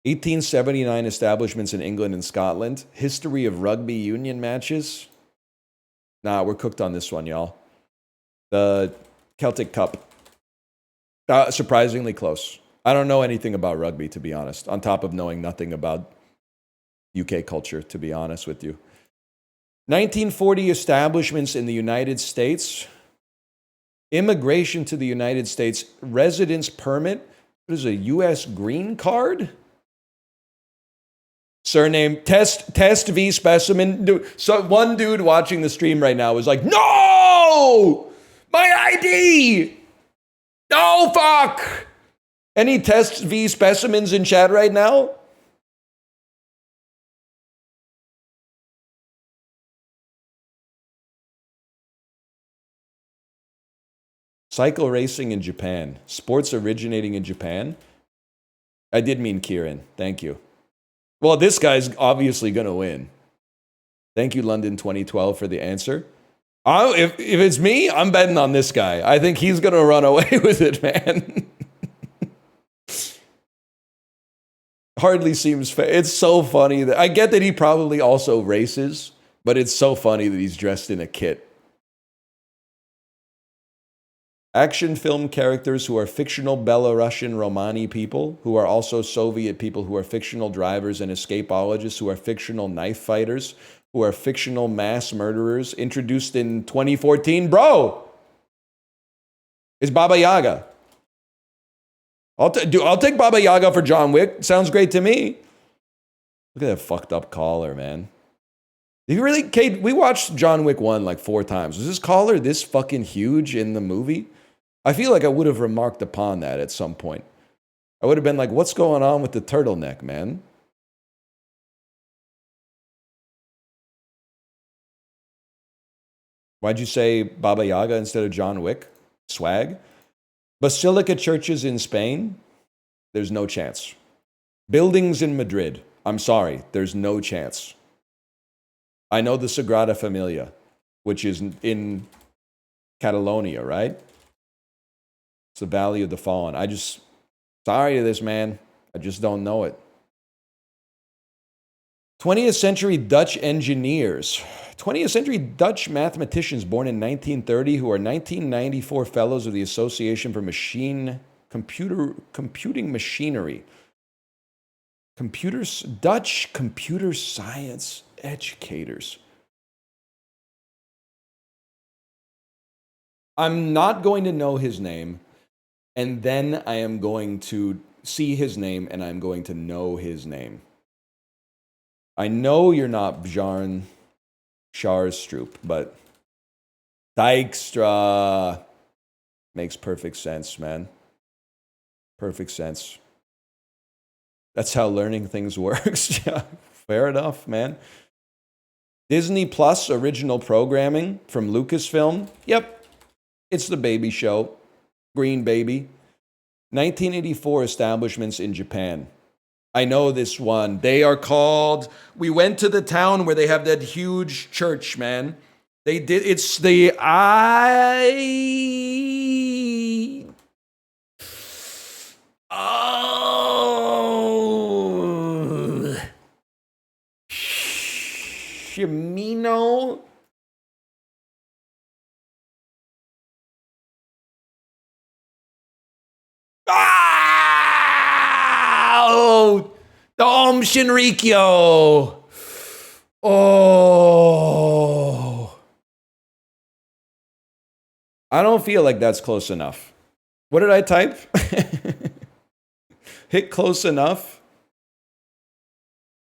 1879 establishments in England and Scotland. History of rugby union matches. Nah, we're cooked on this one, y'all. The Celtic Cup. Surprisingly close. I don't know anything about rugby, to be honest, on top of knowing nothing about UK culture, to be honest with you. 1940 establishments in the United States. Immigration to the United States. Residence permit. What is a U.S. green card? Surname, test V specimen. Dude, so one dude watching the stream right now is like, no! My ID! No, fuck! Any test V specimens in chat right now? Cycle racing in Japan. Sports originating in Japan. I did mean Kieran. Thank you. Well, this guy's obviously going to win. Thank you, London 2012, for the answer. If it's me, I'm betting on this guy. I think he's going to run away with it, man. Hardly seems fair. It's so funny that I get that he probably also races, but it's so funny that he's dressed in a kit. Action film characters who are fictional Belarusian Romani people, who are also Soviet people, who are fictional drivers and escapologists, who are fictional knife fighters, who are fictional mass murderers, introduced in 2014. Bro! It's Baba Yaga. I'll take Baba Yaga for John Wick. Sounds great to me. Look at that fucked up collar, man. Did you really, Kate, we watched John Wick 1 like 4 times. Was this collar this fucking huge in the movie? I feel like I would have remarked upon that at some point. I would have been like, what's going on with the turtleneck, man? Why'd you say Baba Yaga instead of John Wick? Swag? Basilica churches in Spain? There's no chance. Buildings in Madrid? I'm sorry, there's no chance. I know the Sagrada Familia, which is in Catalonia, right? It's the Valley of the Fallen. Sorry to this, man. I just don't know it. 20th century Dutch engineers. 20th century Dutch mathematicians born in 1930 who are 1994 fellows of the Association for Computing Machinery. Dutch computer science educators. I'm not going to know his name, and then I am going to see his name, and I'm going to know his name. I know you're not Bjarne Scharstroop, but Dijkstra makes perfect sense, man. Perfect sense. That's how learning things works. Yeah, fair enough, man. Disney Plus original programming from Lucasfilm. Yep, it's the baby show. Green Baby. 1984 establishments in Japan. I know this one. They are called... We went to the town where they have that huge church, man. They did... It's the... Oh... Shimino... Oh, the Om Shinrikyo. Oh. I don't feel like that's close enough. What did I type? Hit close enough.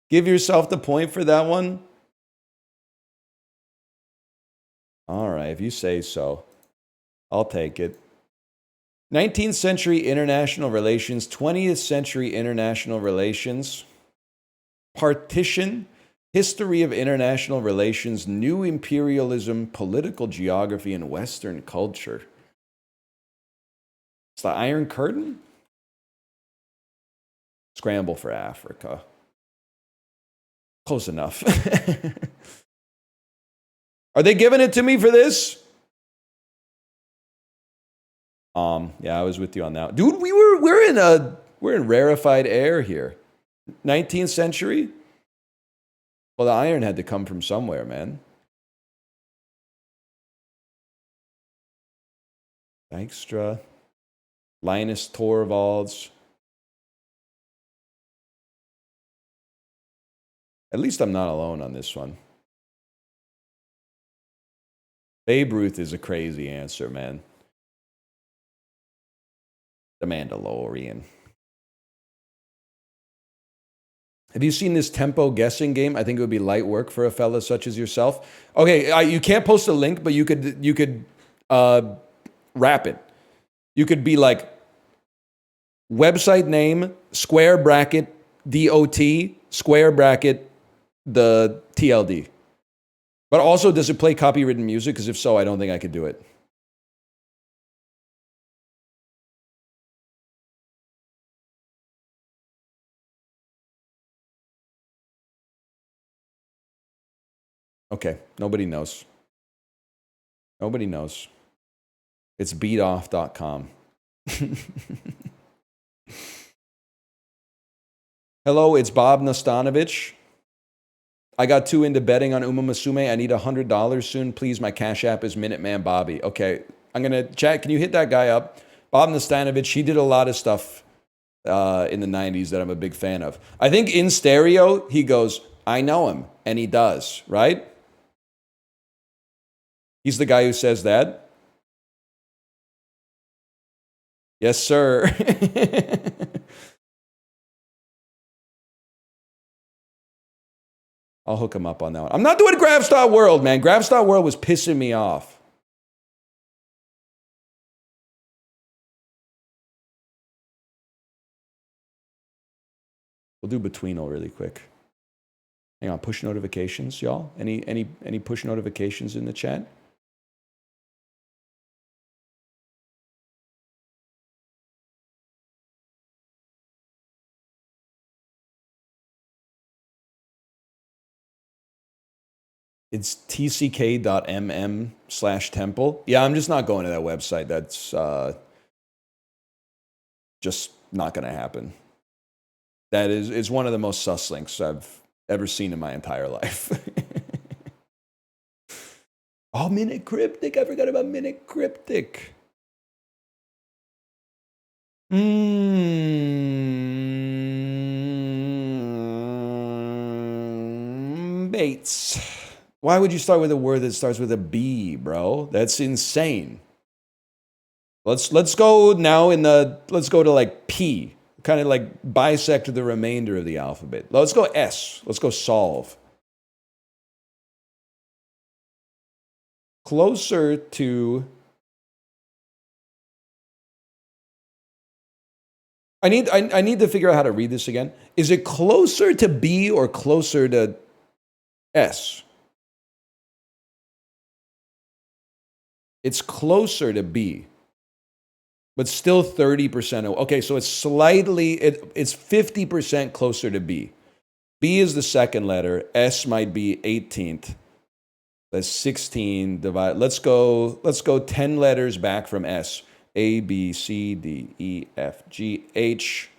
Give yourself the point for that one. All right, if you say so. I'll take it. 19th century international relations, 20th century international relations, partition, history of international relations, new imperialism, political geography, and Western culture. It's the Iron Curtain? Scramble for Africa. Close enough. Are they giving it to me for this? Yeah, I was with you on that. Dude, we're in rarefied air here. 19th century? Well, the iron had to come from somewhere, man. Dijkstra, Linus Torvalds. At least I'm not alone on this one. Babe Ruth is a crazy answer, man. The Mandalorian. Have you seen this tempo guessing game? I think it would be light work for a fella such as yourself. Okay, you can't post a link, but you could wrap it. You could be like website name, square bracket, DOT, square bracket, the TLD. But also, does it play copywritten music? Because if so, I don't think I could do it. Okay, nobody knows. Nobody knows. It's beatoff.com. Hello, it's Bob Nastanovich. I got too into betting on Uma Musume. I need $100 soon. Please, my Cash App is Minuteman Bobby. Okay, I'm going to chat. Can you hit that guy up? Bob Nastanovich, he did a lot of stuff in the 90s that I'm a big fan of. I think in stereo, he goes, I know him. And he does, right? He's the guy who says that. Yes, sir. I'll hook him up on that one. I'm not doing Grabstar World, man. Grabstar World was pissing me off. We'll do Betweenal really quick. Hang on, push notifications, y'all. Any push notifications in the chat? It's tck.mm/temple. Yeah, I'm just not going to that website. That's just not going to happen. It's one of the most sus links I've ever seen in my entire life. Oh, Minute Cryptic. I forgot about Minute Cryptic. Why would you start with a word that starts with a B, bro? That's insane. Let's go now let's go to like P. Kind of like bisect the remainder of the alphabet. Let's go S. Let's go solve. Closer to... I need to figure out how to read this again. Is it closer to B or closer to S? It's closer to B, but still 30%. Okay, so it's it's 50% closer to B. B is the second letter. S might be 18th. That's 16 divided. Let's go 10 letters back from S. A, B, C, D, E, F, G, H.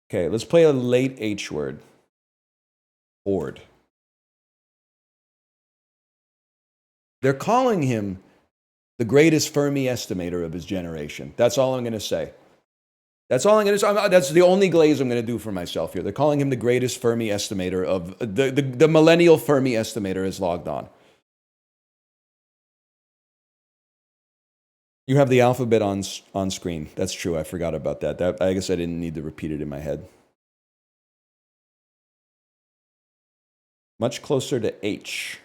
Okay, let's play a late H word. Ford. They're calling him the greatest Fermi estimator of his generation. That's all I'm going to say. That's all I'm going to say. That's the only glaze I'm going to do for myself here. They're calling him the greatest Fermi estimator of... The millennial Fermi estimator is logged on. You have the alphabet on screen. That's true. I forgot about that. I guess I didn't need to repeat it in my head. Much closer to H.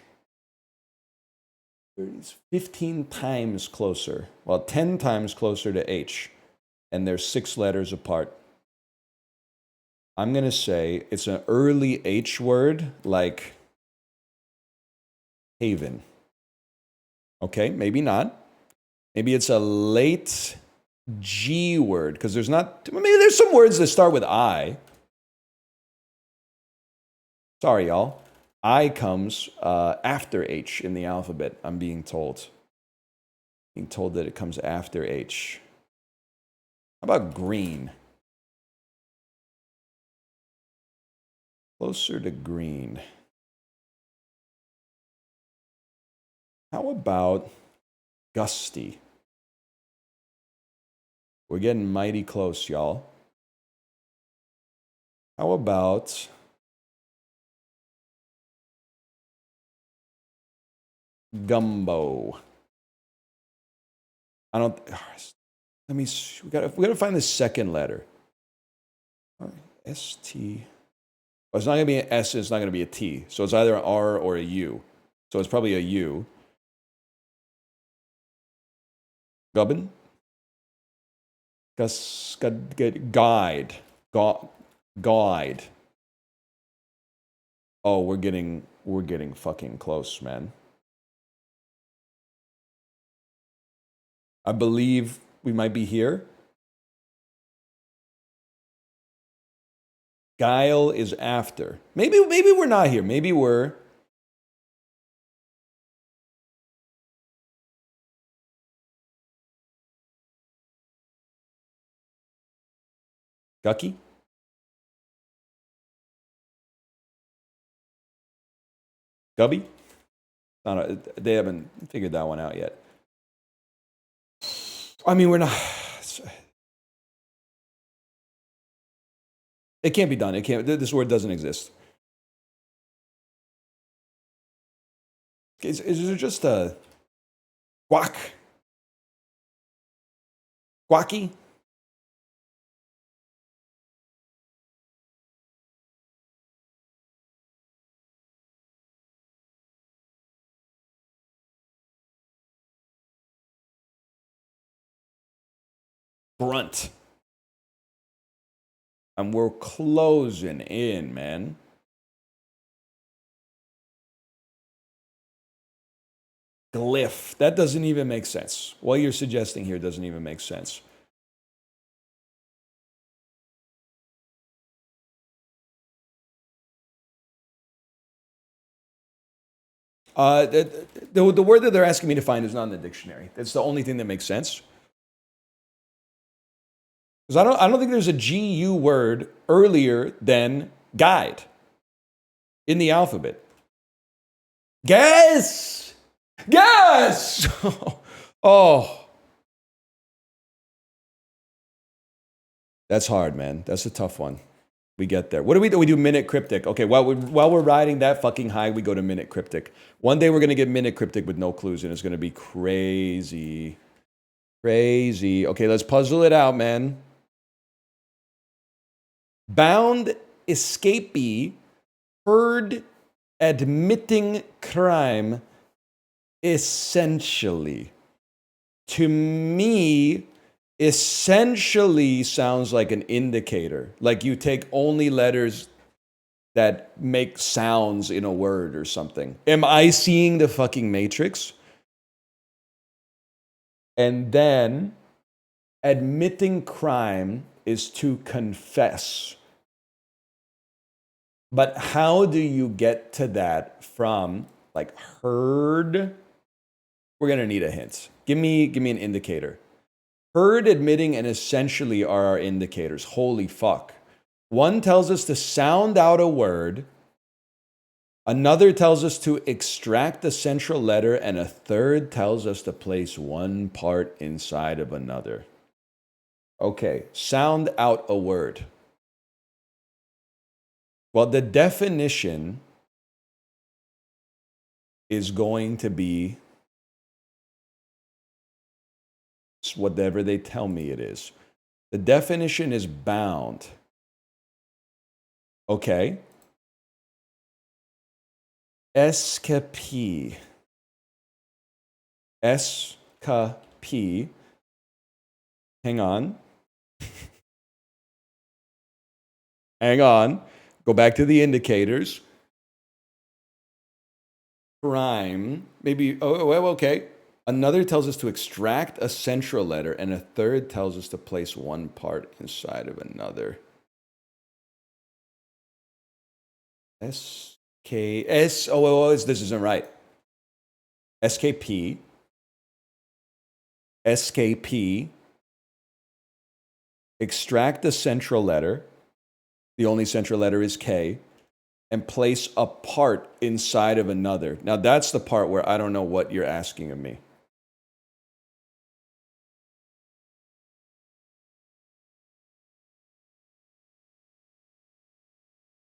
It's 15 times closer. Well, 10 times closer to H. And they're 6 letters apart. I'm going to say it's an early H word like haven. Okay, maybe not. Maybe it's a late G word, because maybe there's some words that start with I. Sorry, y'all. I comes after H in the alphabet, I'm being told. Being told that it comes after H. How about green? Closer to green. How about gusty? We're getting mighty close, y'all. How about gumbo? Let me. We gotta find the second letter. S-T. Well, it's not gonna be an S. It's not gonna be a T. So it's either an R or a U. So it's probably a U. Gubbin. Guide. Guide. Oh, we're getting fucking close, man. I believe we might be here. Guile is after. Maybe we're not here. Maybe we're... Gucky? Gubby? They haven't figured that one out yet. I mean, we're not... It can't be done. It can't. This word doesn't exist. Is there just a... Guac? Guacky? Grunt. And we're closing in, man. Glyph. That doesn't even make sense. What you're suggesting here doesn't even make sense. The word that they're asking me to find is not in the dictionary. That's the only thing that makes sense. Because I don't think there's a GU word earlier than guide in the alphabet. Guess! Guess! Oh. That's hard, man. That's a tough one. We get there. What do? We do minute cryptic. Okay, while we're riding that fucking high, we go to minute cryptic. One day we're gonna get minute cryptic with no clues, and it's gonna be crazy. Crazy. Okay, let's puzzle it out, man. Bound escapee heard admitting crime essentially. To me, essentially sounds like an indicator. Like you take only letters that make sounds in a word or something. Am I seeing the fucking Matrix? And then admitting crime is to confess. But how do you get to that from like heard? We're gonna need a hint. Give me an indicator. Heard, admitting, and essentially are our indicators. Holy fuck. One tells us to sound out a word. Another tells us to extract the central letter. And a third tells us to place one part inside of another. Okay, sound out a word. Well, the definition is going to be whatever they tell me it is. The definition is bound. Okay. Escapee. Escapee. Hang on. Hang on. Go back to the indicators. Crime. Maybe, oh, well, okay. Another tells us to extract a central letter, and a third tells us to place one part inside of another. This isn't right. SKP. SKP. Extract the central letter. The only central letter is K. And place a part inside of another. Now that's the part where I don't know what you're asking of me.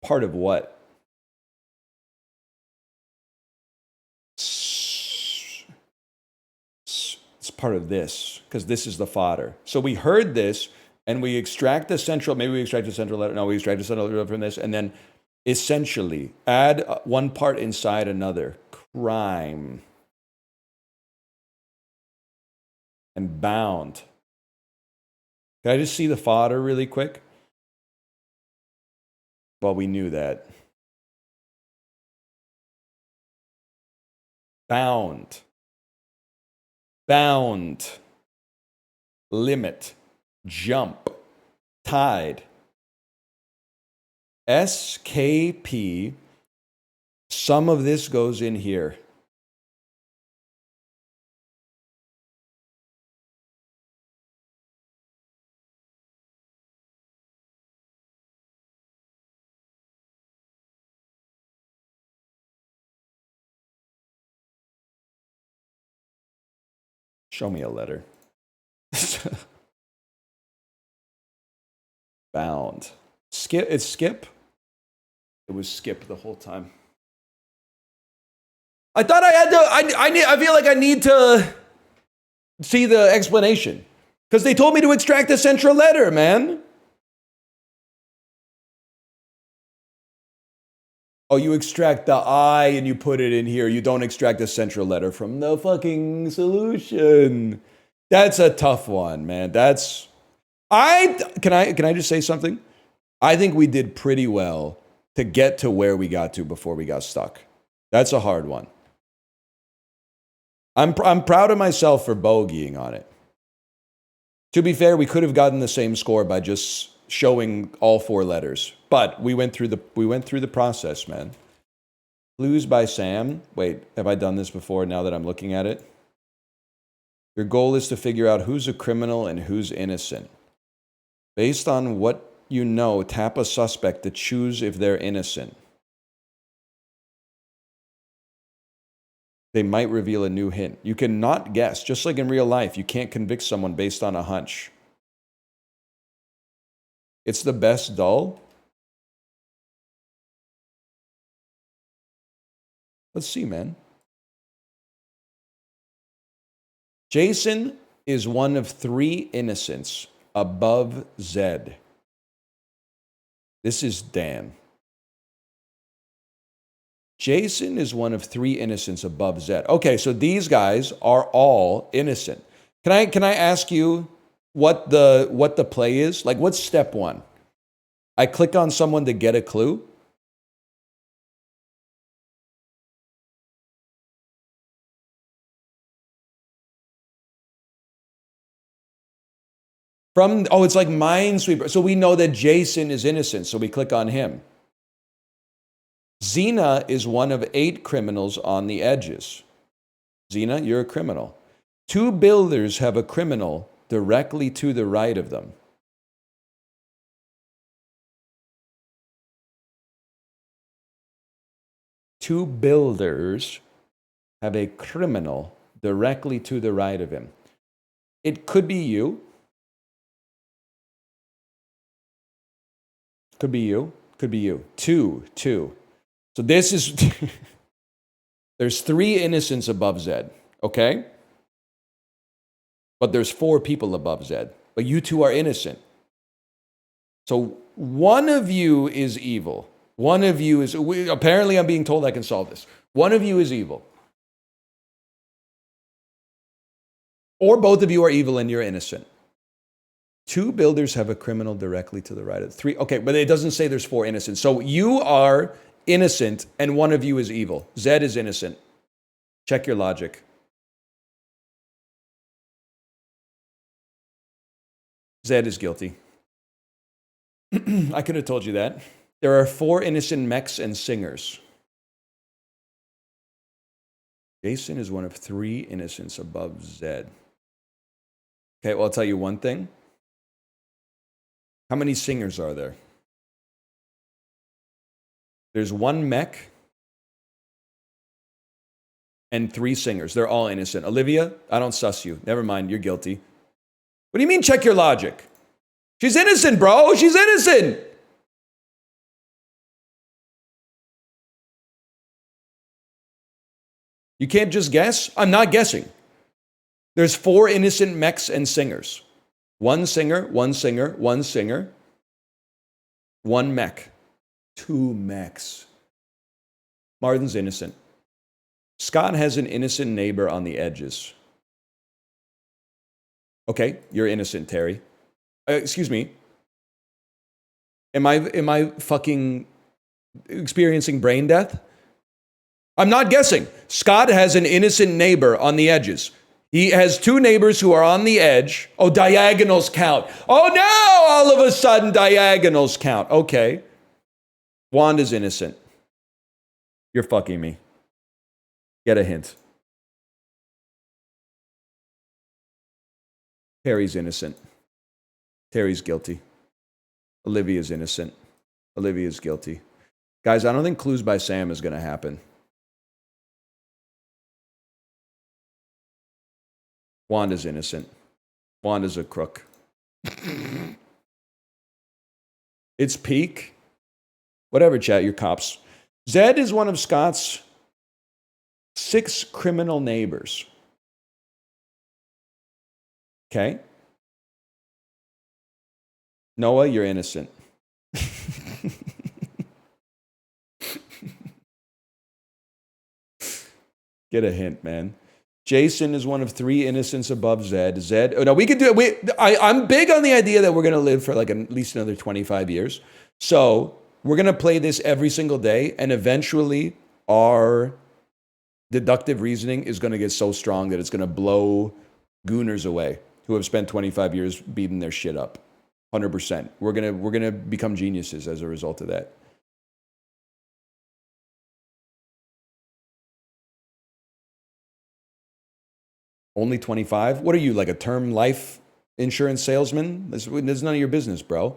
Part of what? It's part of this, because this is the fodder. So we heard this, and we extract the central, maybe we extract the central letter, no, we extract the central letter from this, and then essentially add one part inside another. Crime. And bound. Can I just see the fodder really quick? Well, we knew that. Bound. Bound. Limit. Jump. Tide. SKP. Some of this goes in here. Show me a letter. Bound. Skip. It's skip. It was skip the whole time. I thought I had to. I feel like I need to see the explanation because they told me to extract the central letter, man. Oh, you extract the I and you put it in here. You don't extract the central letter from the fucking solution. That's a tough one, man. Can I just say something? I think we did pretty well to get to where we got to before we got stuck. That's a hard one. I'm proud of myself for bogeying on it. To be fair, we could have gotten the same score by just showing all four letters, but we went through the process, man. Clues by Sam. Wait, have I done this before now that I'm looking at it? Your goal is to figure out who's a criminal and who's innocent. Based on what you know, tap a suspect to choose if they're innocent. They might reveal a new hint. You cannot guess. Just like in real life, you can't convict someone based on a hunch. It's the best dull. Let's see, man. Jason is one of 3 innocents above Zed. This is Dan. Jason is one of 3 innocents above Zed. Okay, so these guys are all innocent. Can I ask you what the play is? Like, what's step 1? I click on someone to get a clue. It's like Minesweeper. So we know that Jason is innocent, so we click on him. Xena is one of 8 criminals on the edges. Xena, you're a criminal. 2 builders have a criminal directly to the right of them. Two builders have a criminal directly to the right of him. It could be you. Could be you. Could be you. Two. So this is, there's 3 innocents above Zed, okay? But there's 4 people above Zed. But you 2 are innocent. So one of you is evil. One of you is, apparently I'm being told I can solve this. One of you is evil. Or both of you are evil and you're innocent. 2 builders have a criminal directly to the right of 3. Okay, but it doesn't say there's 4 innocent. So you are innocent and one of you is evil. Zed is innocent. Check your logic. Zed is guilty. I could have told you that. There are 4 innocent mechs and singers. Jason is one of 3 innocents above Zed. Okay, well, I'll tell you one thing. How many singers are there? There's 1 mech and 3 singers. They're all innocent. Olivia, I don't suss you. Never mind, you're guilty. What do you mean check your logic? She's innocent, bro. She's innocent. You can't just guess? I'm not guessing. There's 4 innocent mechs and singers. 1 singer, 1 singer, 1 singer, 1 mech. 2 mechs. Martin's innocent. Scott has an innocent neighbor on the edges. Okay, you're innocent, Terry. Excuse me. Am I fucking experiencing brain death? I'm not guessing. Scott has an innocent neighbor on the edges. He has 2 neighbors who are on the edge. Oh, diagonals count. Oh, no! All of a sudden, diagonals count. Okay. Wanda's innocent. You're fucking me. Get a hint. Terry's innocent. Terry's guilty. Olivia's innocent. Olivia's guilty. Guys, I don't think Clues by Sam is going to happen. Wanda's innocent. Wanda's a crook. It's peak. Whatever, chat, you're cops. Zed is one of Scott's 6 criminal neighbors. Okay? Noah, you're innocent. Get a hint, man. Jason is one of 3 innocents above Zed. Zed. Oh, no, we could do it. I'm big on the idea that we're going to live for like at least another 25 years. So we're going to play this every single day, and eventually our deductive reasoning is going to get so strong that it's going to blow gooners away who have spent 25 years beating their shit up. 100%. We're gonna become geniuses as a result of that. Only 25? What are you, like a term life insurance salesman? This is none of your business, bro.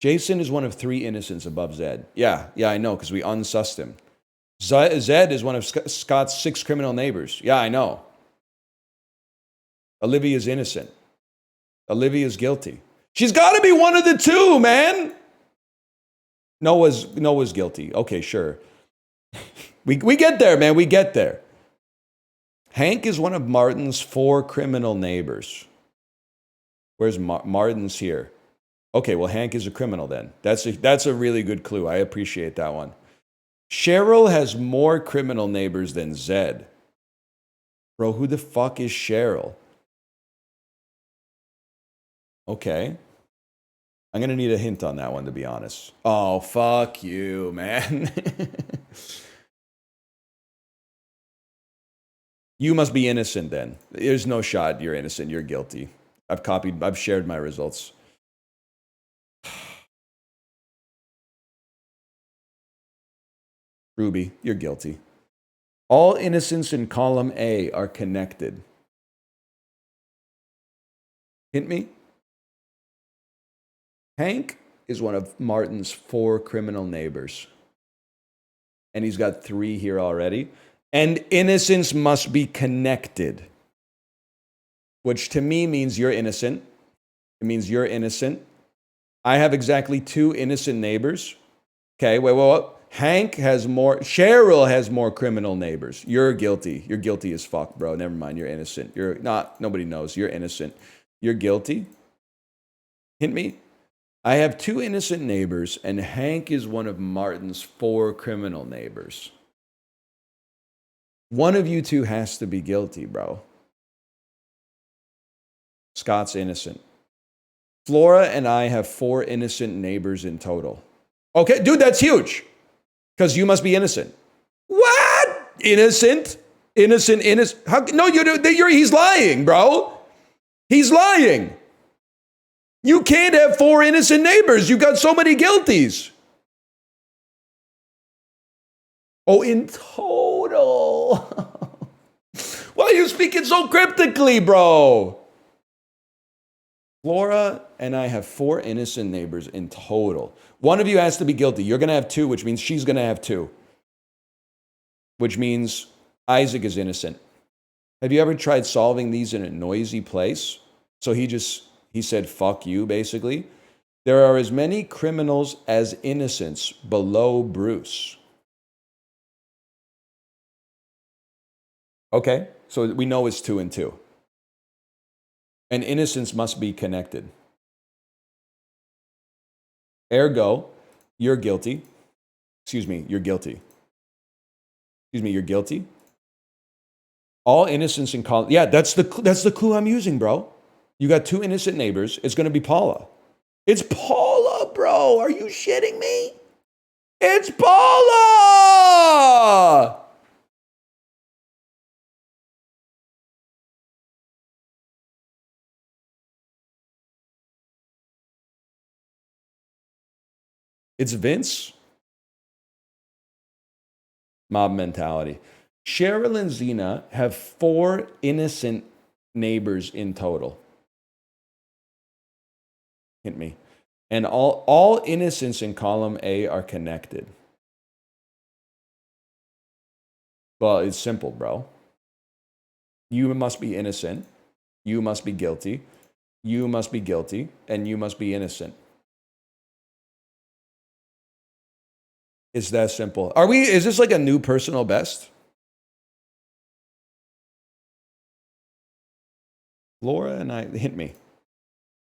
Jason is one of 3 innocents above Zed. Yeah, I know, because we unsussed him. Zed is one of Scott's 6 criminal neighbors. Yeah, I know. Olivia's innocent. Olivia's guilty. She's got to be one of the 2, man. Noah's guilty. Okay, sure. We get there, man. We get there. Hank is one of Martin's 4 criminal neighbors. Where's Martin's here? Okay, well, Hank is a criminal then. That's a really good clue. I appreciate that one. Cheryl has more criminal neighbors than Zed. Bro, who the fuck is Cheryl? Okay. I'm going to need a hint on that one, to be honest. Oh, fuck you, man. You must be innocent then. There's no shot you're innocent. You're guilty. I've shared my results. Ruby, you're guilty. All innocents in column A are connected. Hint me? Hank is one of Martin's 4 criminal neighbors. And he's got 3 here already. And innocents must be connected. Which to me means you're innocent. It means you're innocent. I have exactly 2 innocent neighbors. Okay, wait. Hank has more, Cheryl has more criminal neighbors. You're guilty. You're guilty as fuck, bro. Never mind, you're innocent. You're not, nobody knows. You're innocent. You're guilty. Hint me? I have 2 innocent neighbors, and Hank is one of Martin's 4 criminal neighbors. One of you 2 has to be guilty, bro. Scott's innocent. Flora and I have 4 innocent neighbors in total. Okay, dude, that's huge. Because you must be innocent. What? Innocent? Innocent? How, no, he's lying, bro. He's lying. You can't have 4 innocent neighbors. You've got so many guilties. Oh, in total. Why are you speaking so cryptically, bro? Flora and I have 4 innocent neighbors in total. One of you has to be guilty. You're going to have 2, which means she's going to have 2. Which means Isaac is innocent. Have you ever tried solving these in a noisy place? So he said, fuck you, basically. There are as many criminals as innocents below Bruce. Okay, so we know it's 2 and 2. And innocence must be connected. Ergo, you're guilty. Excuse me, you're guilty. Excuse me, you're guilty. All innocence in column. Yeah, that's the clue I'm using, bro. You got 2 innocent neighbors. It's going to be Paula. It's Paula, bro. Are you shitting me? It's Paula! It's Vince. Mob mentality. Cheryl and Zena have 4 innocent neighbors in total. Hint me. And all innocents in column A are connected. Well, it's simple, bro. You must be innocent. You must be guilty. You must be guilty. And you must be innocent. It's that simple. Is this like a new personal best? Laura and I, hint me.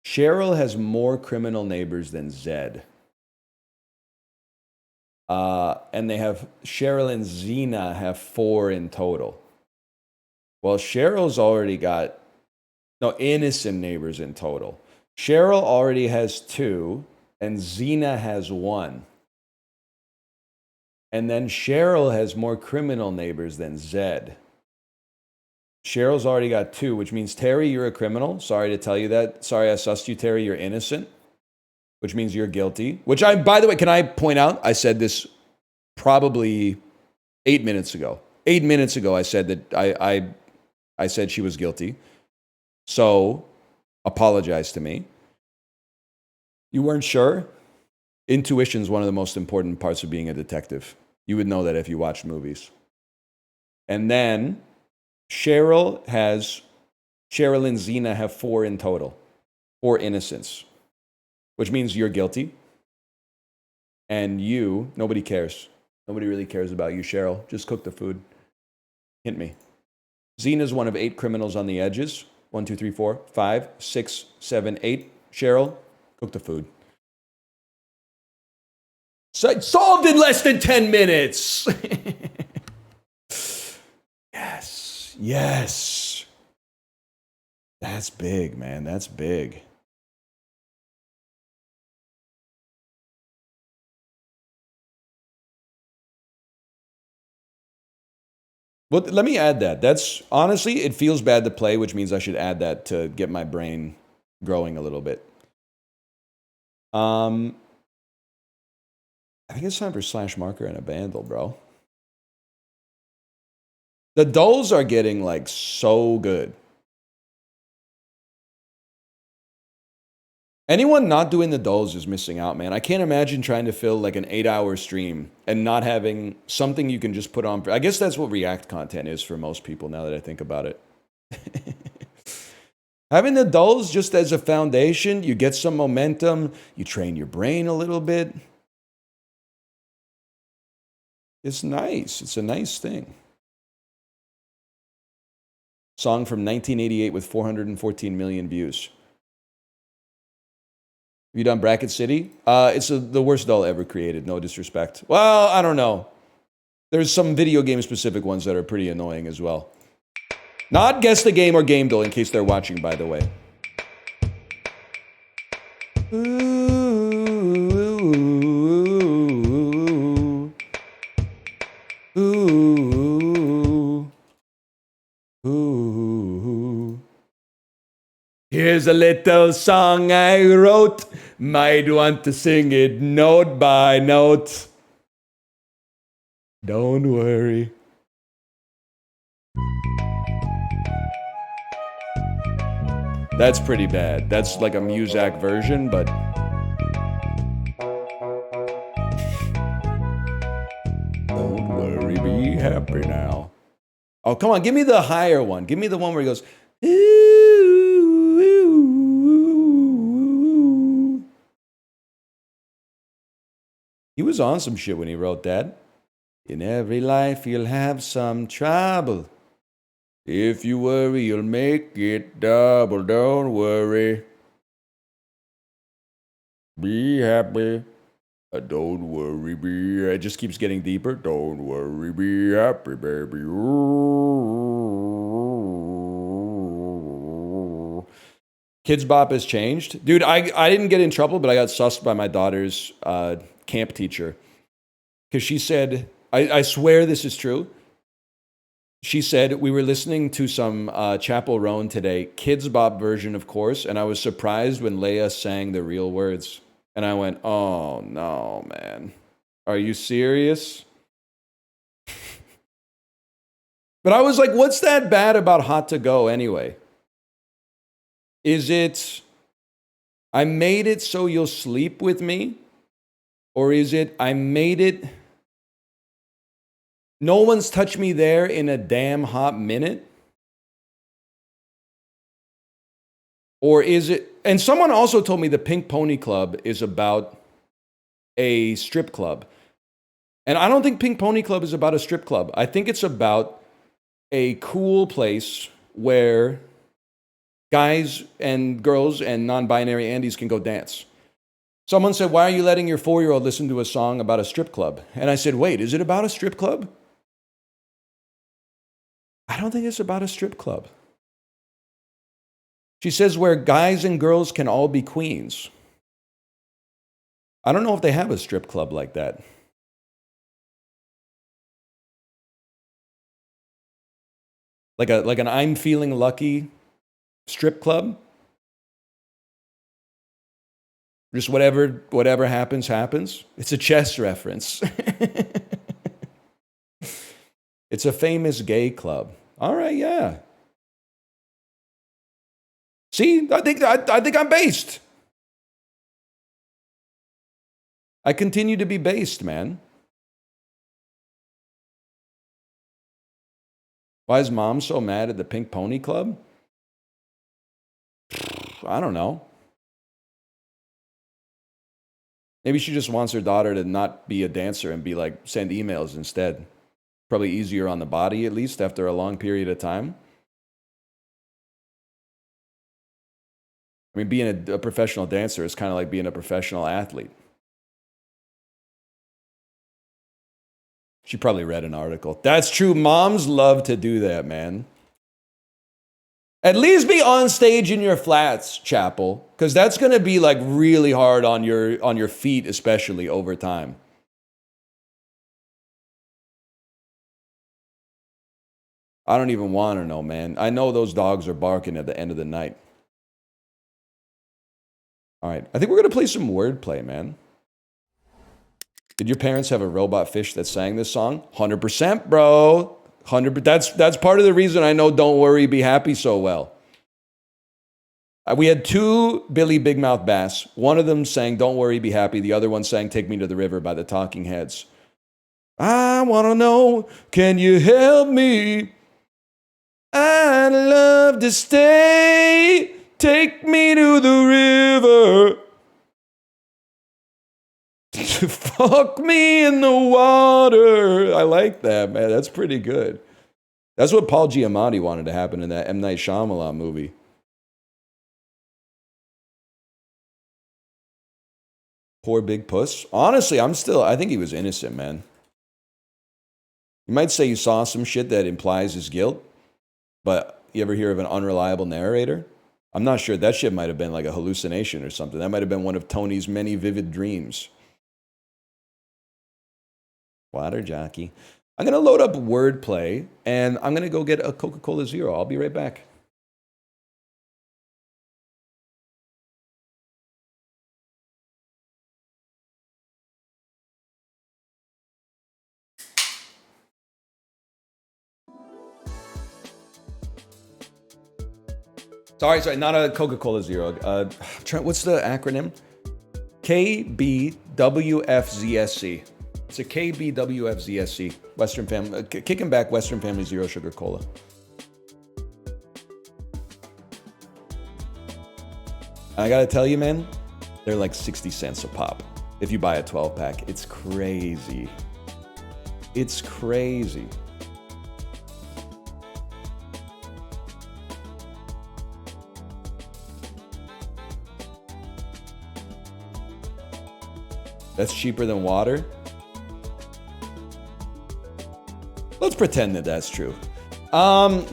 Cheryl has more criminal neighbors than Zed. And Cheryl and Zena have 4 in total. Well, Cheryl's already got, innocent neighbors in total. Cheryl already has 2, and Zena has 1. And then Cheryl has more criminal neighbors than Zed. Cheryl's already got 2, which means, Terry, you're a criminal. Sorry to tell you that. Sorry I sussed you, Terry. You're innocent, which means you're guilty. By the way, can I point out, I said this probably 8 minutes ago. 8 minutes ago, I said that I said she was guilty. So, apologize to me. You weren't sure? Intuition is one of the most important parts of being a detective. You would know that if you watch movies. And then Cheryl and Zena have 4 in total. 4 innocents. Which means you're guilty. And nobody cares. Nobody really cares about you, Cheryl. Just cook the food. Hint me. Zena's one of 8 criminals on the edges. 1, 2, 3, 4, 5, 6, 7, 8. Cheryl, cook the food. Solved in less than 10 minutes. Yes. Yes. That's big, man. That's big. Well, let me add that. That's honestly, it feels bad to play, which means I should add that to get my brain growing a little bit. I think it's time for Slash Marker and a Vandal, bro. The dulls are getting like so good. Anyone not doing the dulls is missing out, man. I can't imagine trying to fill like an 8-hour stream and not having something you can just put on. I guess that's what React content is for most people now that I think about it. Having the dulls just as a foundation, you get some momentum, you train your brain a little bit. It's nice. It's a nice thing. Song from 1988 with 414 million views. Have you done Bracket City? It's the worst doll ever created, no disrespect. Well, I don't know. There's some video game specific ones that are pretty annoying as well. Not Guess the Game or Game Doll, in case they're watching, by the way. Here's a little song I wrote. Might want to sing it note by note. Don't worry. That's pretty bad. That's like a Muzak version, but... Don't worry, be happy now. Oh, come on, give me the higher one. Give me the one where he goes... He was on some shit when he wrote that. In every life you'll have some trouble. If you worry, you'll make it double. Don't worry. Be happy. Don't worry, be... It just keeps getting deeper. Don't worry, be happy, baby. Kids Bop has changed. Dude, I didn't get in trouble, but I got sussed by my daughter's camp teacher. Because she said, I swear this is true. She said, we were listening to some Chapel Roan today, Kids Bop version, of course, and I was surprised when Leia sang the real words. And I went, oh, no, man. Are you serious? But I was like, what's that bad about Hot to Go anyway? Is it, I made it so you'll sleep with me? Or is it, I made it, no one's touched me there in a damn hot minute? Or is it, and someone also told me the Pink Pony Club is about a strip club. And I don't think Pink Pony Club is about a strip club. I think it's about a cool place where guys and girls and non-binary Andes can go dance. Someone said, why are you letting your 4-year-old listen to a song about a strip club? And I said, wait, is it about a strip club? I don't think it's about a strip club. She says where guys and girls can all be queens. I don't know if they have a strip club like that. Like an I'm feeling lucky strip club. Just whatever happens, happens. It's a chess reference. It's a famous gay club. All right, yeah. See, I think I'm based. I continue to be based, man. Why is mom so mad at the Pink Pony Club? I don't know. Maybe she just wants her daughter to not be a dancer and be like, send emails instead. Probably easier on the body, at least after a long period of time. I mean, being a professional dancer is kind of like being a professional athlete. She probably read an article. That's true. Moms love to do that, man. At least be on stage in your flats, Chapel, because that's going to be like really hard on your feet, especially over time. I don't even want to know, man. I know those dogs are barking at the end of the night. All right, I think we're going to play some wordplay, man. Did your parents have a robot fish that sang this song? 100%, bro. 100%. That's part of the reason I know Don't Worry, Be Happy so well. We had two Billy Big Mouth Bass. One of them sang Don't Worry, Be Happy. The other one sang Take Me to the River by the Talking Heads. I want to know, can you help me? I'd love to stay. Take me to the river. Fuck me in the water. I like that, man. That's pretty good. That's what Paul Giamatti wanted to happen in that M. Night Shyamalan movie. Poor Big Puss. Honestly, I think he was innocent, man. You might say you saw some shit that implies his guilt, but you ever hear of an unreliable narrator? I'm not sure. That shit might have been like a hallucination or something. That might have been one of Tony's many vivid dreams. Water jockey. I'm going to load up wordplay, and I'm going to go get a Coca-Cola Zero. I'll be right back. Sorry, not a Coca-Cola Zero. What's the acronym? KBWFZSC. It's a KBWFZSC. Western Family, kicking back Western Family Zero Sugar Cola. I gotta tell you, man, they're like 60 cents a pop. If you buy a 12-pack, it's crazy. It's crazy. That's cheaper than water? Let's pretend that that's true. All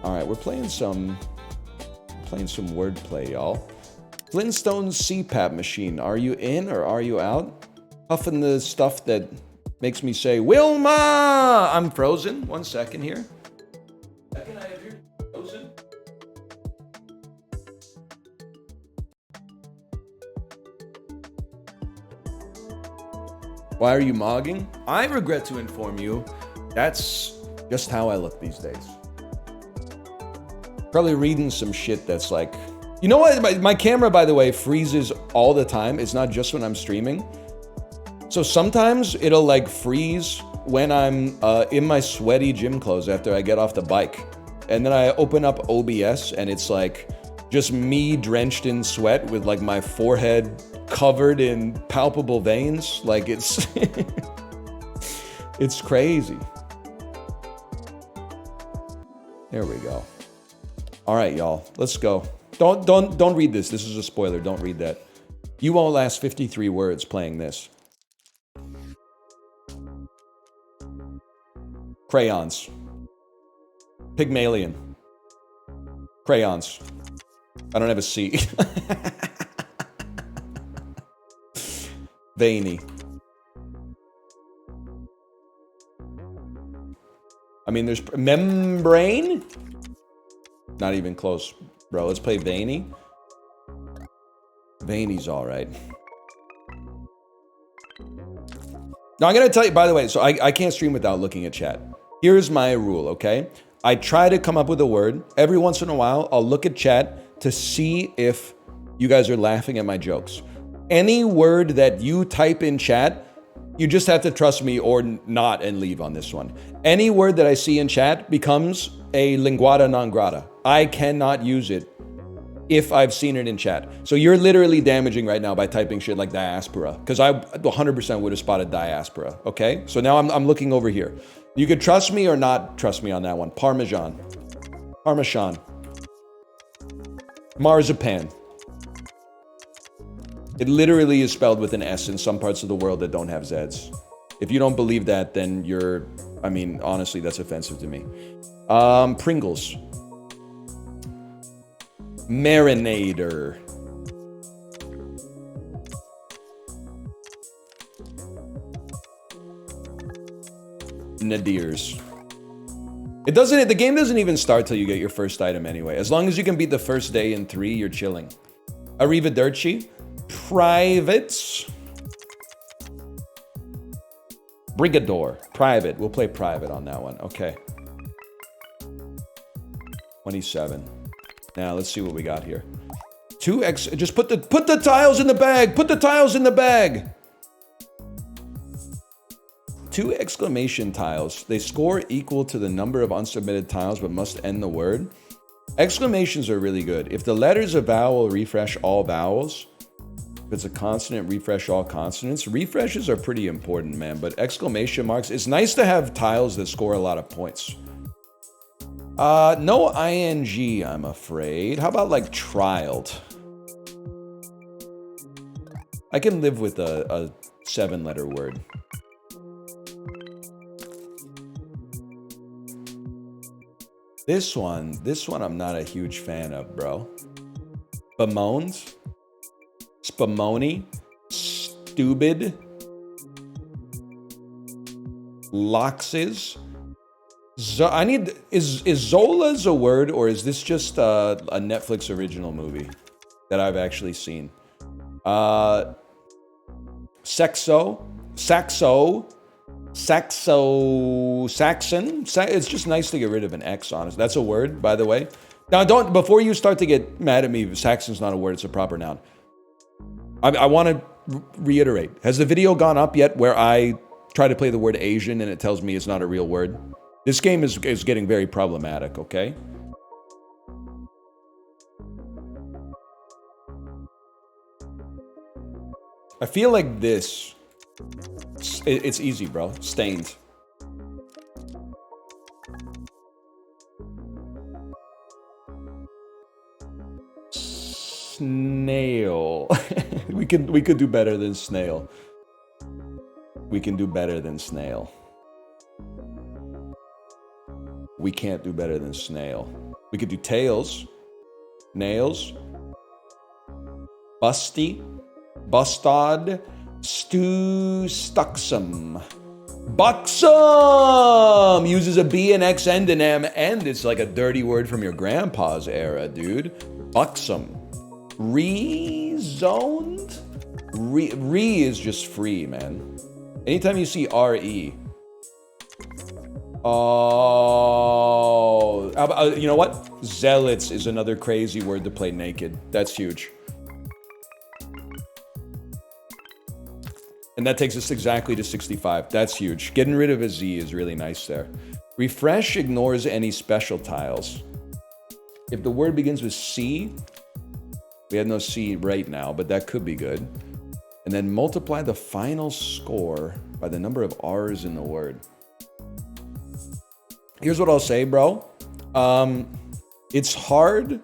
right, we're playing some wordplay, y'all. Flintstones CPAP machine. Are you in or are you out? Huffing the stuff that makes me say, Wilma! I'm frozen. 1 second here. Second, I appear frozen. Why are you mogging? I regret to inform you, that's just how I look these days. Probably reading some shit that's like, you know what? My camera, by the way, freezes all the time. It's not just when I'm streaming. So sometimes it'll like freeze when I'm in my sweaty gym clothes after I get off the bike. And then I open up OBS and it's like just me drenched in sweat with like my forehead covered in palpable veins. Like it's, it's crazy. There we go. All right, y'all, let's go. Don't read this. This is a spoiler. Don't read that. You won't last 53 words playing this. Crayons. Pygmalion. Crayons. I don't have a C. Veiny. I mean, there's membrane? Not even close, bro. Let's play veiny. Veiny's all right. Now, I'm going to tell you, by the way, so I can't stream without looking at chat. Here's my rule, okay? I try to come up with a word. Every once in a while, I'll look at chat to see if you guys are laughing at my jokes. Any word that you type in chat, You just have to trust me or not and leave on this one. Any word that I see in chat becomes a linguata non grata. I cannot use it if I've seen it in chat. So you're literally damaging right now by typing shit like diaspora, because I 100% would have spotted diaspora, okay? So now I'm looking over here. You could trust me or not trust me on that one. Parmesan. Parmesan. Marzipan. It literally is spelled with an S in some parts of the world that don't have Zs. If you don't believe that, then you're, I mean, honestly, that's offensive to me. Pringles. Marinator. Nadirs. The game doesn't even start till you get your first item anyway. As long as you can beat the first day in 3, you're chilling. Arrivederci. Privates. Brigador. Private. We'll play private on that one. Okay. 27. Now let's see what we got here. 2x. Just put the tiles in the bag. Put the tiles in the bag. 2 exclamation tiles. They score equal to the number of unsubmitted tiles, but must end the word. Exclamations are really good. If the letter's a vowel, refresh all vowels. If it's a consonant, refresh all consonants. Refreshes are pretty important, man. But exclamation marks. It's nice to have tiles that score a lot of points. No ing, I'm afraid. How about like trialed? I can live with a 7-letter word. This one I'm not a huge fan of, bro. Bemoans, spumoni, stupid, loxes. Is Zola's a word, or is this just a Netflix original movie that I've actually seen? Saxon. It's just nice to get rid of an X, honestly. That's a word, by the way. Now, before you start to get mad at me, Saxon's not a word, it's a proper noun. I want to reiterate. Has the video gone up yet where I try to play the word Asian and it tells me it's not a real word? This game is getting very problematic, okay? I feel like this, it's easy, bro. Stained. Snail. we could do better than snail. We can do better than snail. We can't do better than snail. We could do tails. Nails. Busty. Bustod. Stuxum. Buxom! Uses a B, an X, and an M, and it's like a dirty word from your grandpa's era, dude. Buxom. Rezoned? Re is just free, man. Anytime you see R-E. Oh, you know what? Zealots is another crazy word to play naked. That's huge. And that takes us exactly to 65. That's huge. Getting rid of a Z is really nice there. Refresh ignores any special tiles. If the word begins with C, we have no C right now, but that could be good. And then multiply the final score by the number of R's in the word. Here's what I'll say, bro. It's hard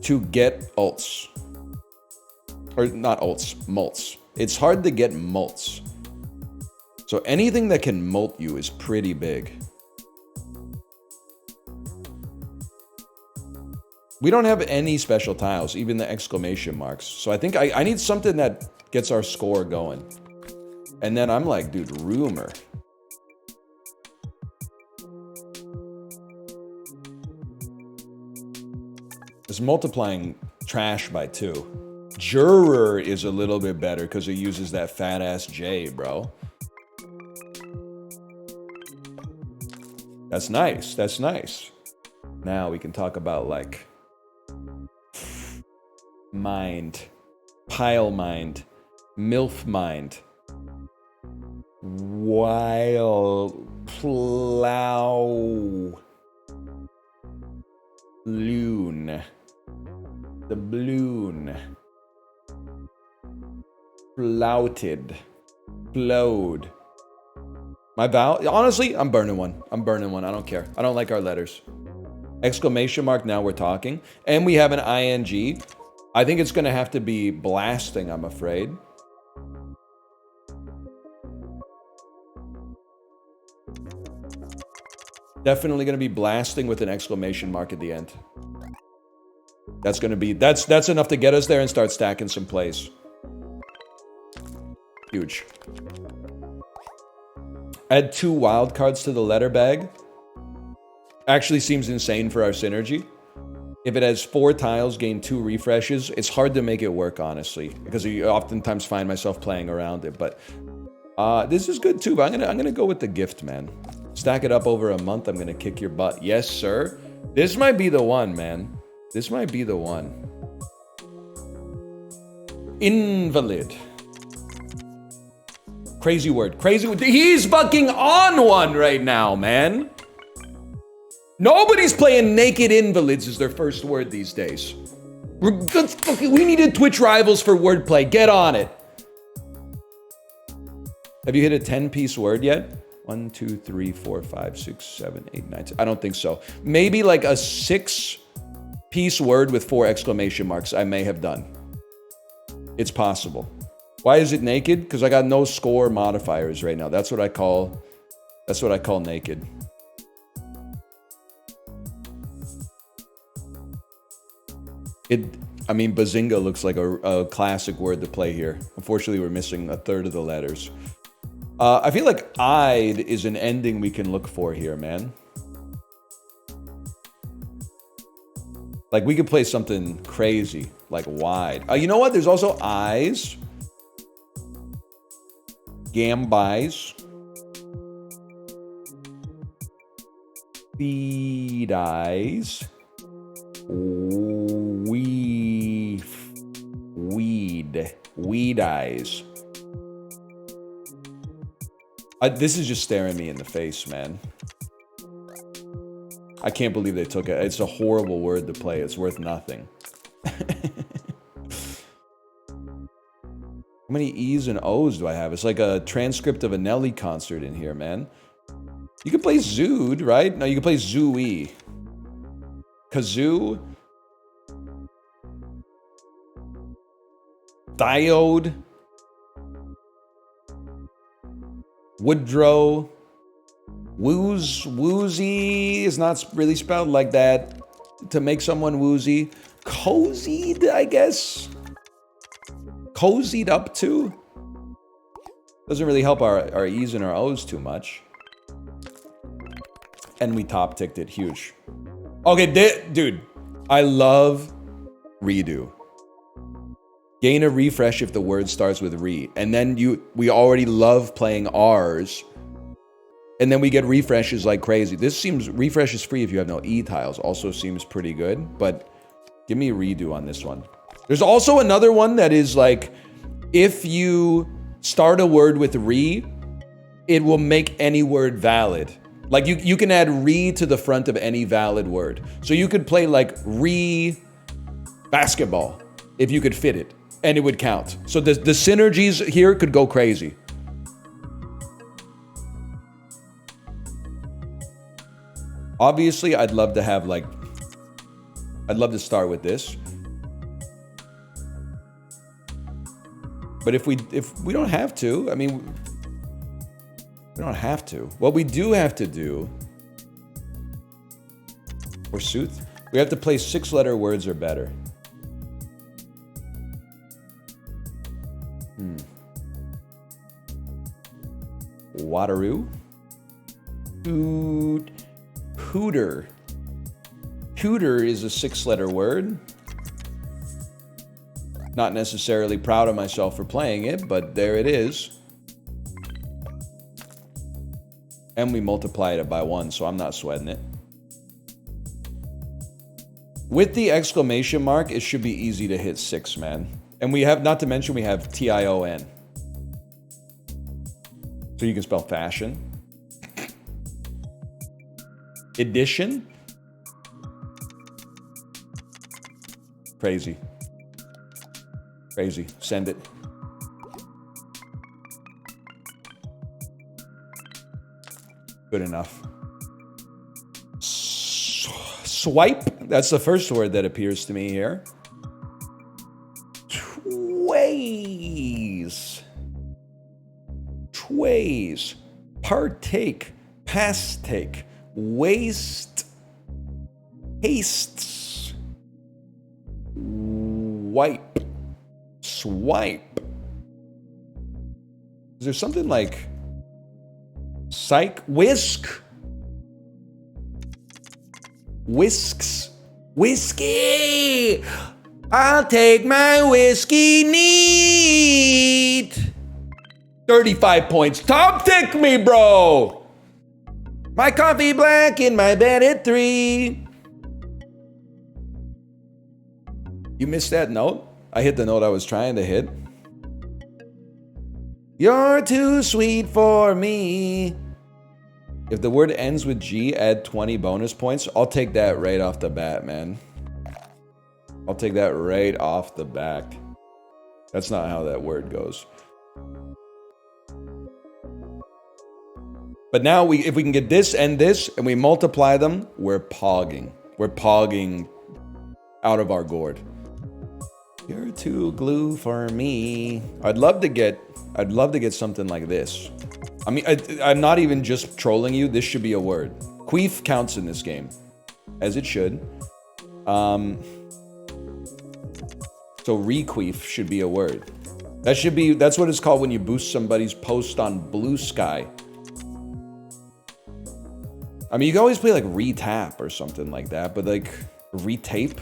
to get ults. Or not ults, mults. It's hard to get mults. So anything that can mult you is pretty big. We don't have any special tiles, even the exclamation marks. So I think I need something that gets our score going. And then I'm like, dude, rumor. It's multiplying trash by 2. Juror is a little bit better because it uses that fat ass J, bro. That's nice. That's nice. Now we can talk about like mind, pile mind, MILF mind. plow. Loon. The balloon. Flouted. Flowed. My vowel? Honestly, I'm burning one. I don't care. I don't like our letters. Exclamation mark, now we're talking. And we have an ing. I think it's going to have to be blasting, I'm afraid. Definitely going to be blasting with an exclamation mark at the end. That's going to be, that's enough to get us there and start stacking some plays. Huge. Add 2 wild cards to the letter bag. Actually seems insane for our synergy. If it has 4 tiles, gain 2 refreshes, it's hard to make it work, honestly, because I oftentimes find myself playing around it. But this is good too. But I'm gonna go with the gift, man. Stack it up over a month. I'm gonna kick your butt. Yes, sir. This might be the one, man. This might be the one. Invalid. Crazy word. Crazy word. He's fucking on one right now, man. Nobody's playing naked invalids as their first word these days. We needed Twitch rivals for wordplay. Get on it. Have you hit a 10-piece word yet? 1, 2, 3, 4, 5, 6, 7, 8, 9, 10. I don't think so. Maybe like a 6-piece word with 4 exclamation marks I may have done. It's possible. Why is it naked? Because I got no score modifiers right now. That's what I call naked. I mean, bazinga looks like a classic word to play here. Unfortunately, we're missing a third of the letters. I feel like "I'd" is an ending we can look for here, man. Like, we could play something crazy, like wide. You know what? There's also eyes. Gambis. Feed eyes. Weed eyes. This is just staring me in the face, man. I can't believe they took it. It's a horrible word to play. It's worth nothing. How many E's and O's do I have? It's like a transcript of a Nelly concert in here, man. You can play Zood, right? No, you can play Zooey. Kazoo. Diode. Woodrow. Woozy is not really spelled like that. To make someone woozy. Cozied, I guess. Cozied up to. Doesn't really help our E's and our O's too much. And we top ticked it huge. Okay, dude. I love redo. Gain a refresh if the word starts with re. And then we already love playing R's. And then we get refreshes like crazy. This seems, refresh is free if you have no E tiles. Also seems pretty good. But give me a redo on this one. There's also another one that is like, if you start a word with re, it will make any word valid. Like you can add re to the front of any valid word. So you could play like re basketball if you could fit it. And it would count. So the synergies here could go crazy. Obviously, I'd love to have like... I'd love to start with this. But if we don't have to, I mean... We don't have to. What we do have to do... Forsooth. We have to play 6-letter words or better. Wateroo. Hooter. Hooter is a 6-letter word. Not necessarily proud of myself for playing it, but there it is. And we multiplied it by 1, so I'm not sweating it. With the exclamation mark, it should be easy to hit 6, man. And we have, not to mention, we have TION. So you can spell fashion. Edition. Crazy. Crazy. Send it. Good enough. Swipe. That's the first word that appears to me here. Tways. Tways. Partake. Pastake. Waste. Hastes. Wipe. Swipe. Is there something like psych? Whisk. Whisks. Whiskey. I'll take my whiskey neat. 35 points. Top tick me, bro. My coffee black in my bed at 3. You missed that note? I hit the note I was trying to hit. You're too sweet for me. If the word ends with G, add 20 bonus points. I'll take that right off the bat, man. I'll take that right off the back. That's not how that word goes. But now if we can get this and we multiply them, we're pogging. We're pogging out of our gourd. You're too glue for me. I'd love to get something like this. I mean, I'm not even just trolling you. This should be a word. Queef counts in this game, as it should. So requeef should be a word. That's what it's called when you boost somebody's post on Blue Sky. I mean, you can always play like retap or something like that, but like retape.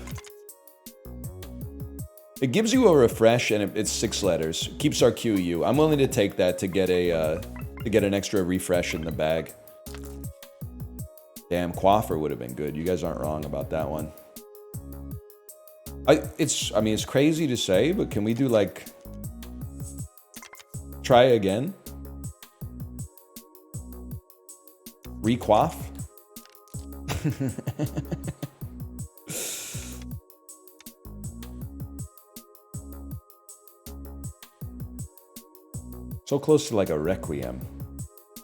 It gives you a refresh and it's 6 letters. Keeps our QU. I'm willing to take that to get an extra refresh in the bag. Damn, coiffer would have been good. You guys aren't wrong about that one. It's crazy to say, but can we do like try again? Requaff? So close to like a requiem.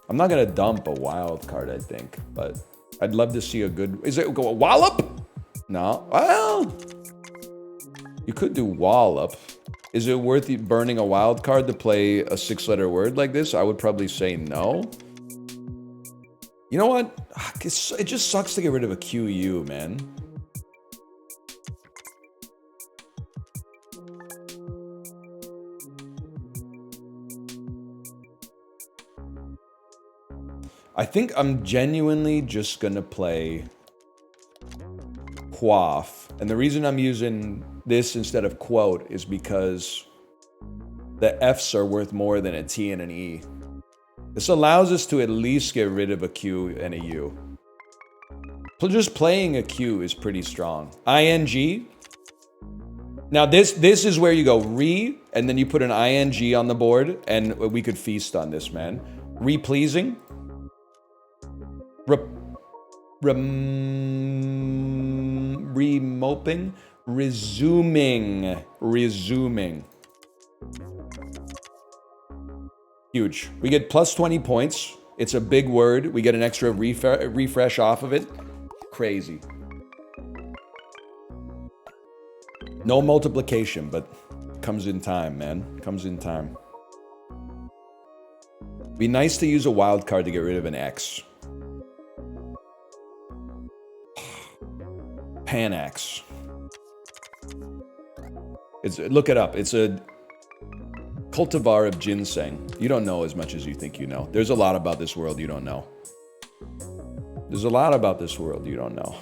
I'm not gonna dump a wild card, I think, but I'd love to see a good. Is it go a wallop? No. Well, you could do wallop. Is it worth burning a wild card to play a 6-letter word like this? I would probably say no. You know what? It just sucks to get rid of a QU, man. I think I'm genuinely just gonna play quaff. And the reason I'm using this instead of quote is because the F's are worth more than a T and an E. This allows us to at least get rid of a Q and a U. Just playing a Q is pretty strong. ING. Now this is where you go re, and then you put an ING on the board, and we could feast on this, man. Re-pleasing. Remoping. Resuming. Huge. We get plus 20 points. It's a big word. We get an extra refresh off of it. Crazy. No multiplication, but comes in time, man. Comes in time. Be nice to use a wild card to get rid of an X. Panax. Look it up. It's a cultivar of ginseng. You don't know as much as you think you know. There's a lot about this world you don't know. There's a lot about this world you don't know.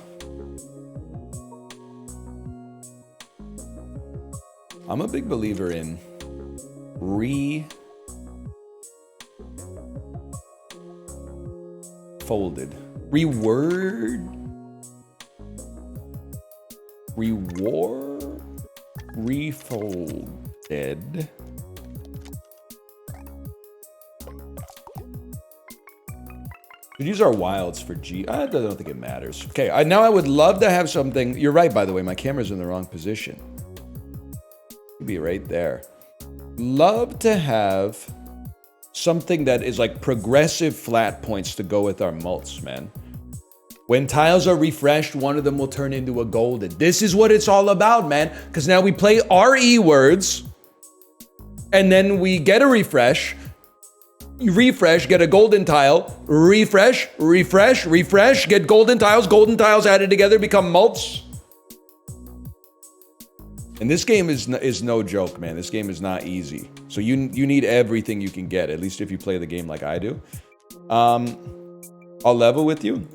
I'm a big believer in folded. Reword? Reward? Refolded. We use our wilds for G. I don't think it matters. Okay, now I would love to have something. You're right, by the way. My camera's in the wrong position. It'd be right there. Love to have something that is like progressive flat points to go with our mults, man. When tiles are refreshed, one of them will turn into a golden. This is what it's all about, man. Because now we play RE words, and then we get a refresh. You refresh, get a golden tile, refresh, refresh, refresh, get golden tiles added together, become mults. And this game is no joke, man. This game is not easy. So you need everything you can get, at least if you play the game like I do. I'll level with you.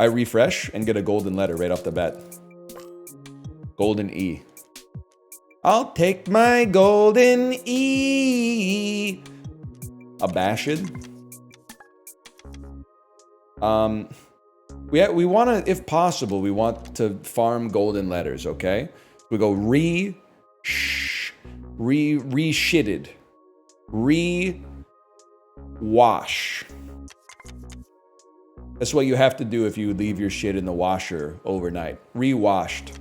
I refresh and get a golden letter right off the bat. Golden E. I'll take my golden E. Abashed. We want to, if possible, we want to farm golden letters, okay? We go re-shitted. Re-wash. That's what you have to do if you leave your shit in the washer overnight. Re-washed.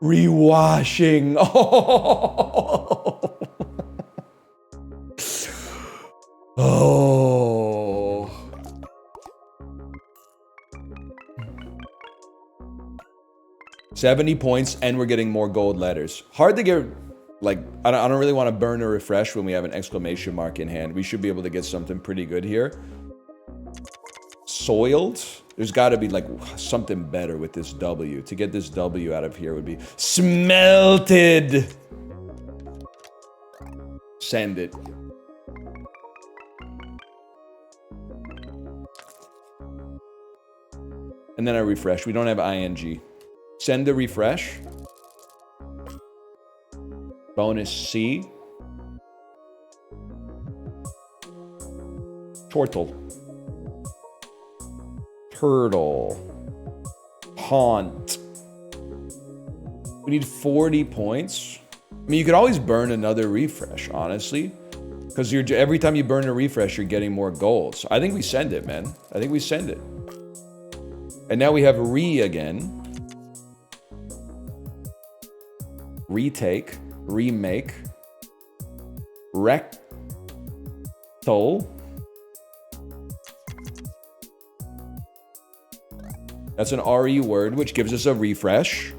Re-washing. Oh. Oh. 70 points, and we're getting more gold letters. Hard to get, like, I don't really want to burn or refresh when we have an exclamation mark in hand. We should be able to get something pretty good here. Soiled? There's got to be, like, something better with this W. To get this W out of here would be smelted. Send it. And then I refresh. We don't have ing. Send a refresh. Bonus C. Turtle. Haunt. We need 40 points. I mean, you could always burn another refresh, honestly. Because every time you burn a refresh, you're getting more gold. So I think we send it, man. I think we send it. And now we have again. Retake. Remake. Rectal. That's an RE word, which gives us a refresh.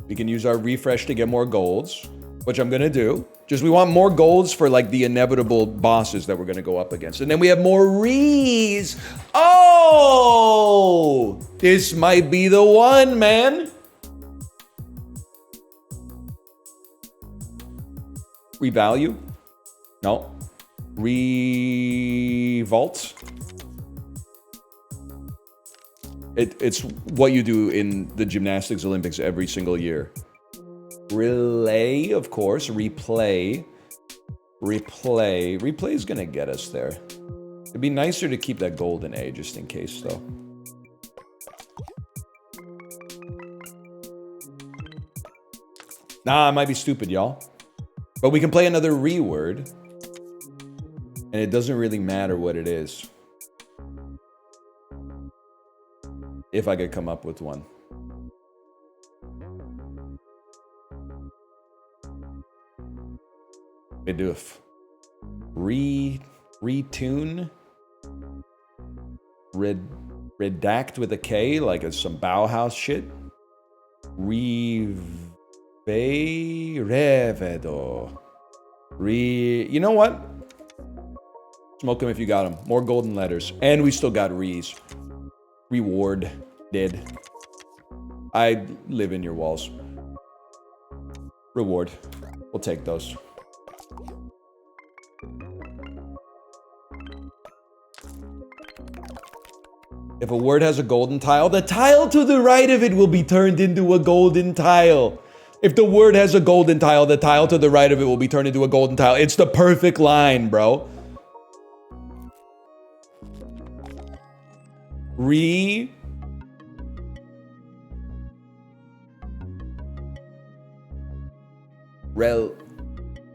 We can use our refresh to get more golds, which I'm gonna do. Just we want more golds for like the inevitable bosses that we're gonna go up against. And then we have more rees. Oh! This might be the one, man. Revalue? No. Revolt? It's what you do in the gymnastics Olympics every single year. Relay, of course. Replay. Replay is gonna get us there. It'd be nicer to keep that golden A just in case, though. Nah, it might be stupid, y'all. But we can play another reword. And it doesn't really matter what it is. If I could come up with one. Medoof. Retune. Redact with a K, like it's some Bauhaus shit. Revedo. You know what? Smoke them if you got them. More golden letters. And we still got rees. Reward. Did. I live in your walls. Reward. We'll take those. If a word has a golden tile, the tile to the right of it will be turned into a golden tile. If the word has a golden tile, the tile to the right of it will be turned into a golden tile. It's the perfect line, bro. Real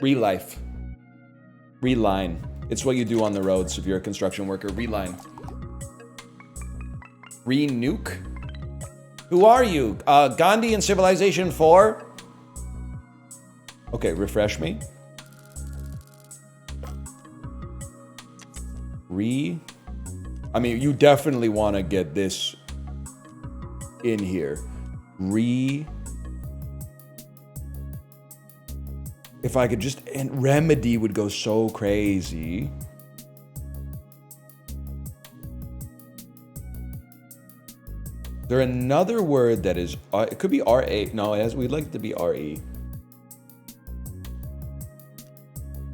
life. Reline. It's what you do on the roads if you're a construction worker. Reline. Re-nuke? Who are you? Gandhi in Civilization 4? Okay, refresh me. I mean, you definitely want to get this in here. If I could just... And remedy would go so crazy. Is there another word that is... it could be R-A. No, we'd like it to be R-E.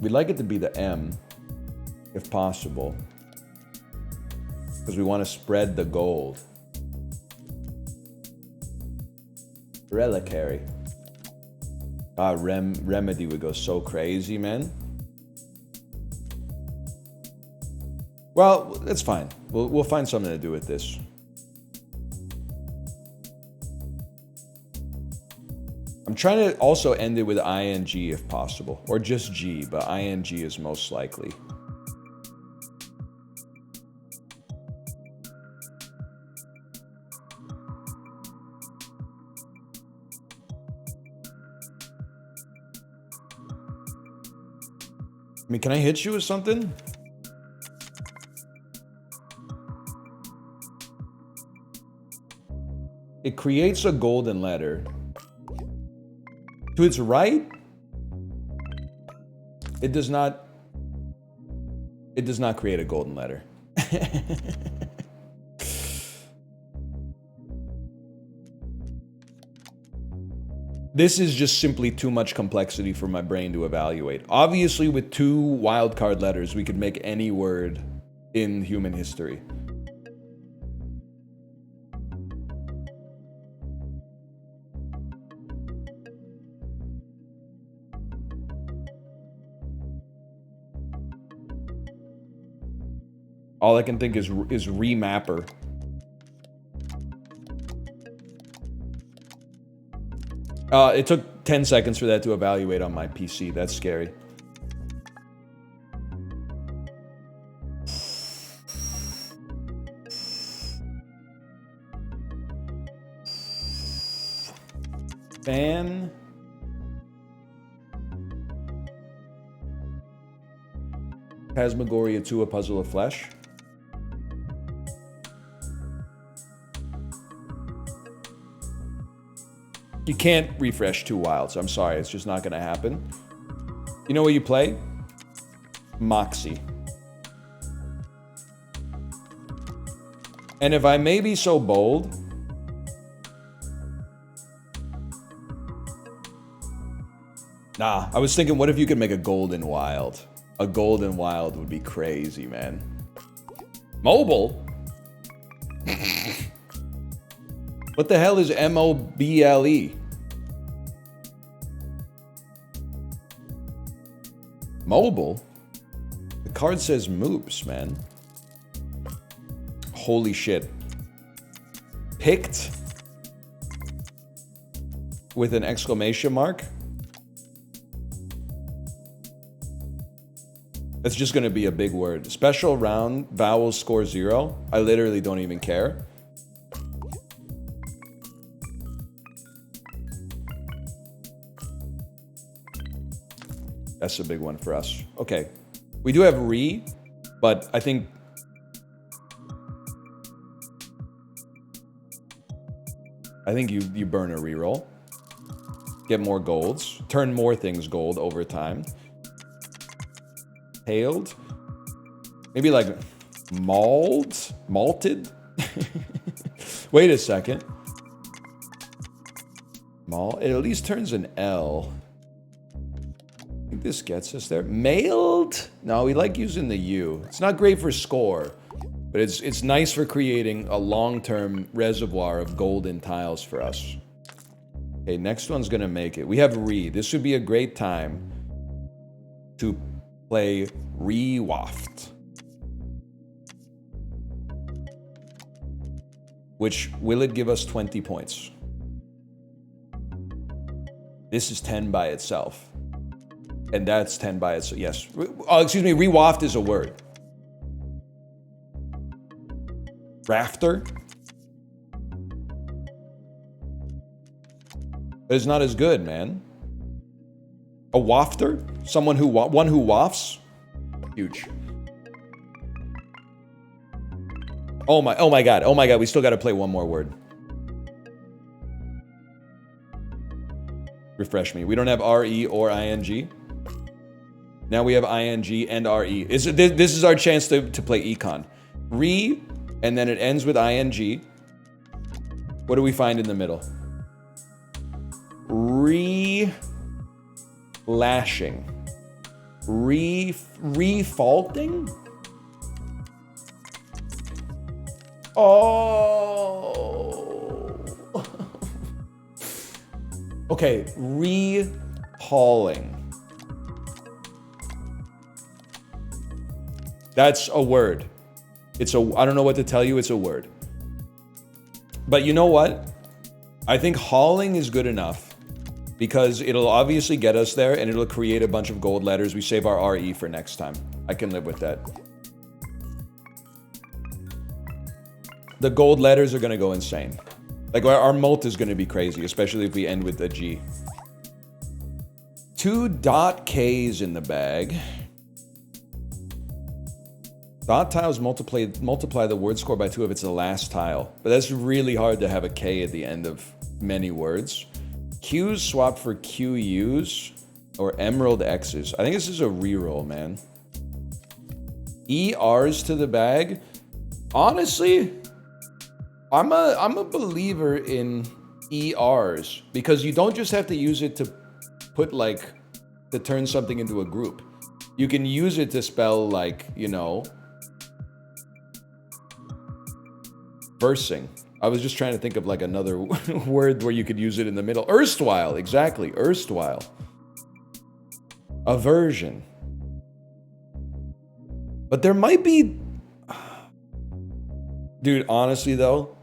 We'd like it to be the M, if possible. Because we want to spread the gold. Reliquary. Remedy would go so crazy, man. Well, that's fine. We'll find something to do with this. I'm trying to also end it with ing if possible. Or just G, but ing is most likely. I mean, can I hit you with something? It creates a golden letter. To its right, it does not create a golden letter. This is just simply too much complexity for my brain to evaluate. Obviously, with 2 wildcard letters, we could make any word in human history. All I can think is remapper. It took 10 seconds for that to evaluate on my PC. That's scary. Fan. Phasmagoria 2, A Puzzle of Flesh. You can't refresh 2 wilds. I'm sorry, it's just not gonna happen. You know what you play? Moxie. And if I may be so bold, nah, I was thinking, what if you could make a golden wild? A golden wild would be crazy, man. Mobile? What the hell is M-O-B-L-E? Mobile? The card says moops, man. Holy shit. Picked? With an exclamation mark? That's just gonna be a big word. Special round, vowels score 0. I literally don't even care. That's a big one for us. Okay. We do have re, but I think... you burn a reroll. Get more golds. Turn more things gold over time. Paled. Maybe like malted? Wait a second. It at least turns an L. I think this gets us there. Mailed? No, we like using the U. It's not great for score, but it's nice for creating a long-term reservoir of golden tiles for us. Okay, next one's gonna make it. We have re. This would be a great time to play Rewaft. Which, will it give us 20 points? This is 10 by itself. And that's 10 by itself. Yes. Oh, excuse me. Rewaft is a word. Rafter. But it's not as good, man. A wafter? Someone who one who wafts? Huge. Oh my god. Oh my god, we still got to play one more word. Refresh me. We don't have RE or ING. Now we have ING and RE. This is our chance to play econ. Re, and then it ends with ING. What do we find in the middle? Re-lashing. Re-faulting? Oh. Okay, re-hauling. That's a word. I don't know what to tell you, it's a word. But you know what? I think hauling is good enough because it'll obviously get us there and it'll create a bunch of gold letters. We save our RE for next time. I can live with that. The gold letters are gonna go insane. Like our mult is gonna be crazy, especially if we end with a G. 2 dot Ks in the bag. Dot tiles multiply the word score by 2 if it's the last tile. But that's really hard to have a K at the end of many words. Q's swap for QU's or emerald X's. I think this is a reroll, man. ERs to the bag. Honestly, I'm a believer in ERs because you don't just have to use it to put to turn something into a group. You can use it to spell versing. I was just trying to think of another word where you could use it in the middle. Erstwhile, exactly. Erstwhile. Aversion. But there might be... Dude, honestly though,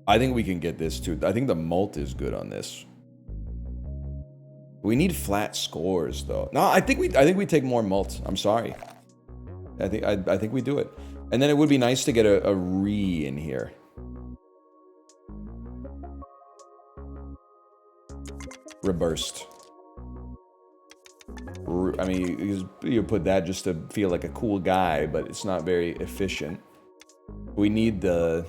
I think we can get this too. I think the mult is good on this. We need flat scores though. No, I think we take more mult. I'm sorry. I think we do it. And then it would be nice to get a re in here. Reversed. I mean, you put that just to feel like a cool guy, but it's not very efficient. We need the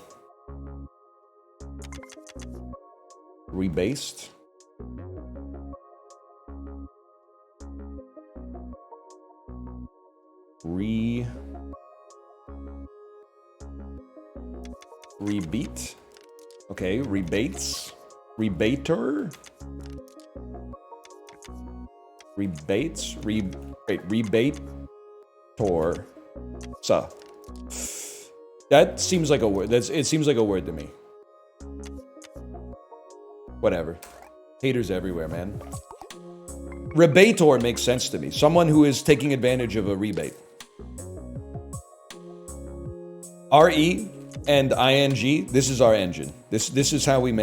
rebased. Rebeat. Okay, rebates. Rebater. Rebates. Rebator. So. That seems like a word. It seems like a word to me. Whatever. Haters everywhere, man. Rebator makes sense to me. Someone who is taking advantage of a rebate. RE and ING, this is our engine. This is how we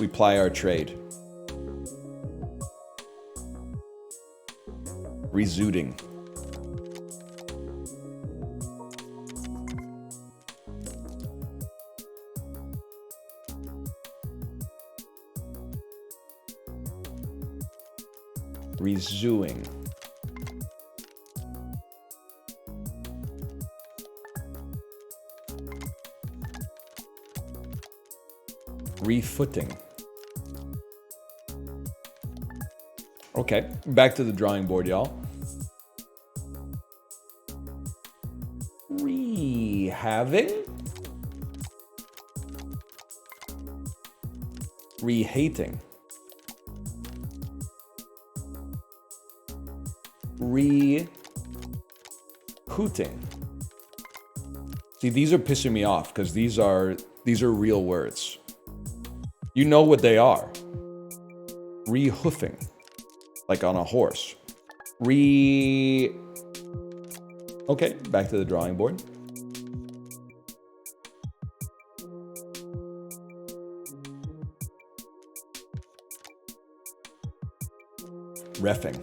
ply our trade. Rezooting. Rezooing. Refooting. Okay, back to the drawing board, y'all. Rehaving. Rehating. Re-hooting. See, these are pissing me off because these are real words. You know what they are. Re-hoofing. Like on a horse. Okay, back to the drawing board. Reffing.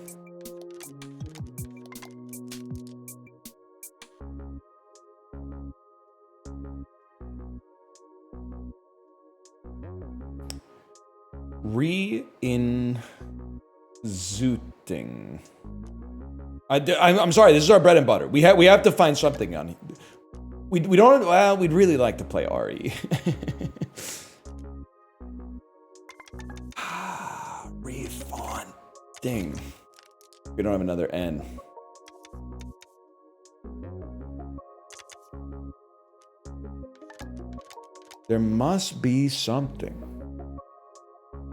Re-in-zooting. I'm sorry, this is our bread and butter. We have to find something on. We don't. Well, we'd really like to play RE. Refund. Ding. We don't have another N. There must be something.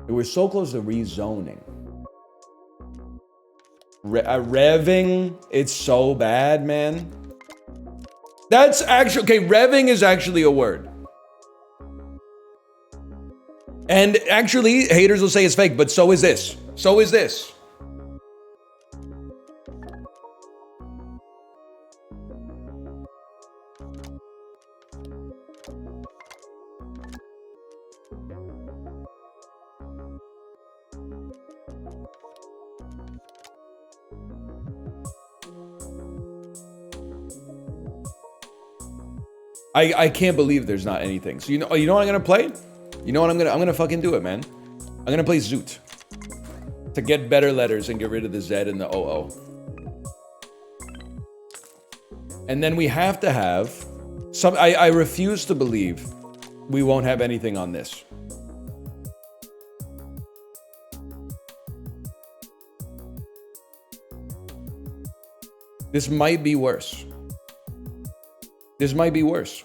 We're so close to rezoning. Revving, it's so bad, man. That's actually, okay, revving is actually a word. And actually, haters will say it's fake, but so is this. So is this. I can't believe there's not anything. So you know what I'm gonna play? You know what I'm gonna fucking do it, man. I'm gonna play Zoot to get better letters and get rid of the Z and the OO. And then we have to have some. I refuse to believe we won't have anything on this. This might be worse. This might be worse.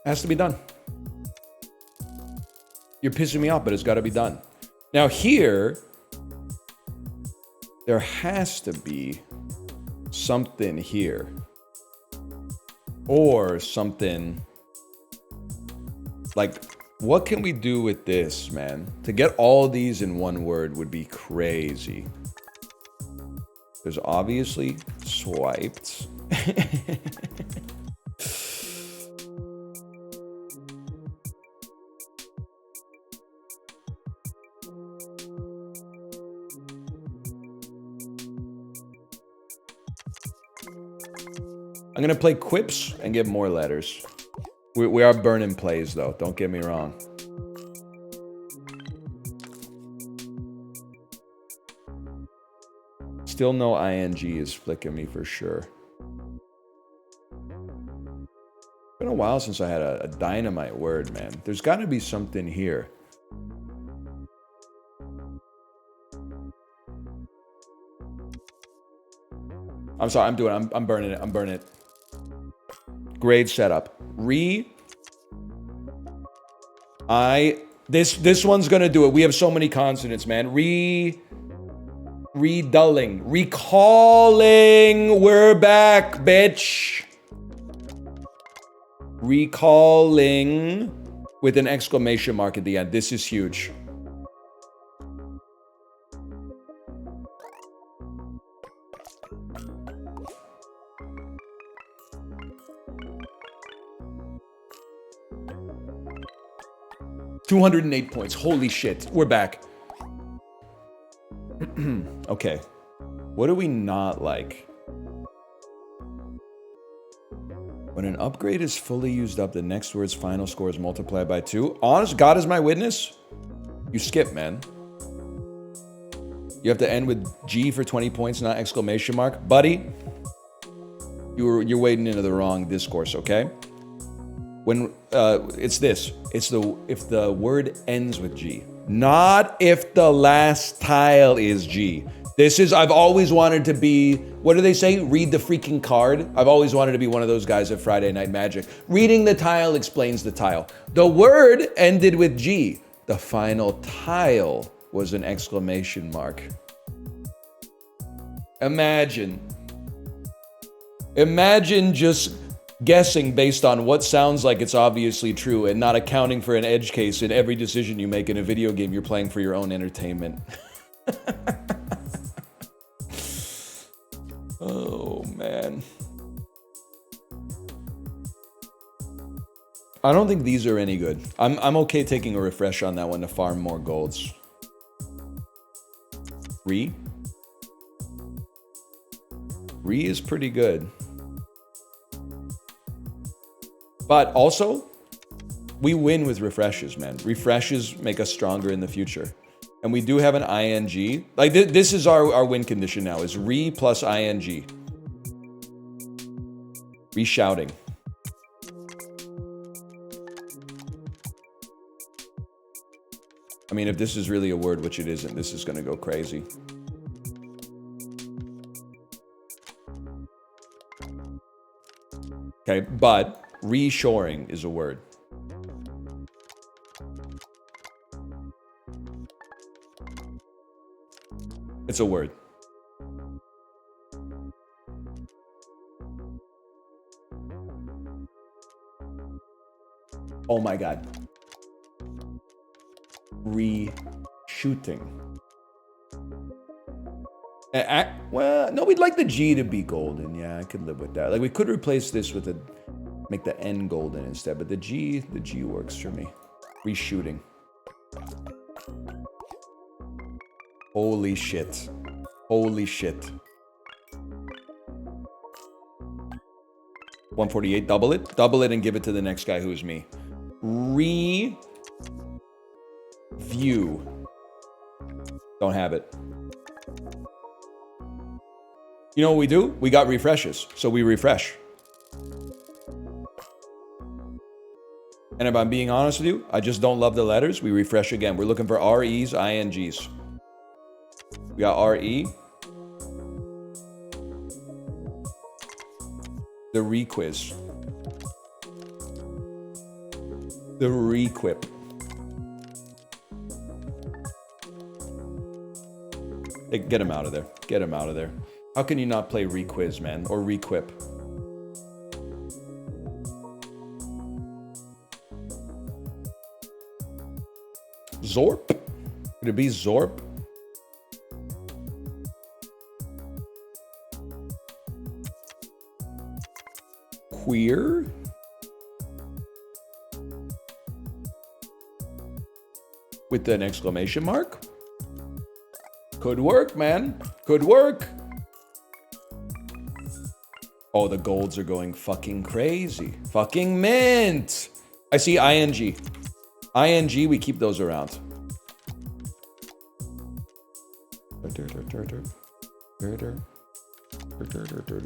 Has to be done. You're pissing me off, but it's got to be done. Now here, there has to be something here. Or something like, what can we do with this, man? To get all these in one word would be crazy. There's obviously swiped. I'm gonna play quips and get more letters. We are burning plays though, don't get me wrong. Still no ing is flicking me for sure. Been a while since I had a dynamite word, man. There's gotta be something here. I'm sorry, I'm burning it. Grade setup. This one's gonna do it. We have so many consonants, man. Redulling. Recalling. We're back, bitch. Recalling with an exclamation mark at the end. This is huge. $208 points. Holy shit. We're back. Okay. What do we not like? When an upgrade is fully used up, the next word's final score is multiplied by 2. Honest, God is my witness. You skip, man. You have to end with G for 20 points, not exclamation mark. Buddy, you're wading into the wrong discourse, okay? When it's this. It's if the word ends with G. Not if the last tile is G. This is, I've always wanted to be, what do they say? Read the freaking card. I've always wanted to be one of those guys at Friday Night Magic. Reading the tile explains the tile. The word ended with G. The final tile was an exclamation mark. Imagine just guessing based on what sounds like it's obviously true and not accounting for an edge case in every decision you make in a video game you're playing for your own entertainment. Oh, man. I don't think these are any good. I'm okay taking a refresh on that one to farm more golds. Re is pretty good. But also, we win with refreshes, man. Refreshes make us stronger in the future. And we do have an ing. Like, this is our win condition now, is re plus ing. Re-shouting. I mean, if this is really a word, which it isn't, this is going to go crazy. Okay, but reshoring is a word. It's a word. Oh my God. Re-shooting. Well, no, we'd like the G to be golden. Yeah, I could live with that. Like, we could replace this with make the N golden instead, but the G works for me. Reshooting. Holy shit. Holy shit. 148, double it. Double it and give it to the next guy who's me. Review. Don't have it. You know what we do? We got refreshes, so we refresh. And if I'm being honest with you, I just don't love the letters. We refresh again. We're looking for REs, INGs. We got RE. The requiz. The requip. Hey, get him out of there. Get him out of there. How can you not play requiz, man? Or requip? Zorp? Could it be Zorp? Queer? With an exclamation mark? Could work, man. Could work. Oh, the golds are going fucking crazy. Fucking mint. I see ing. ING, we keep those around.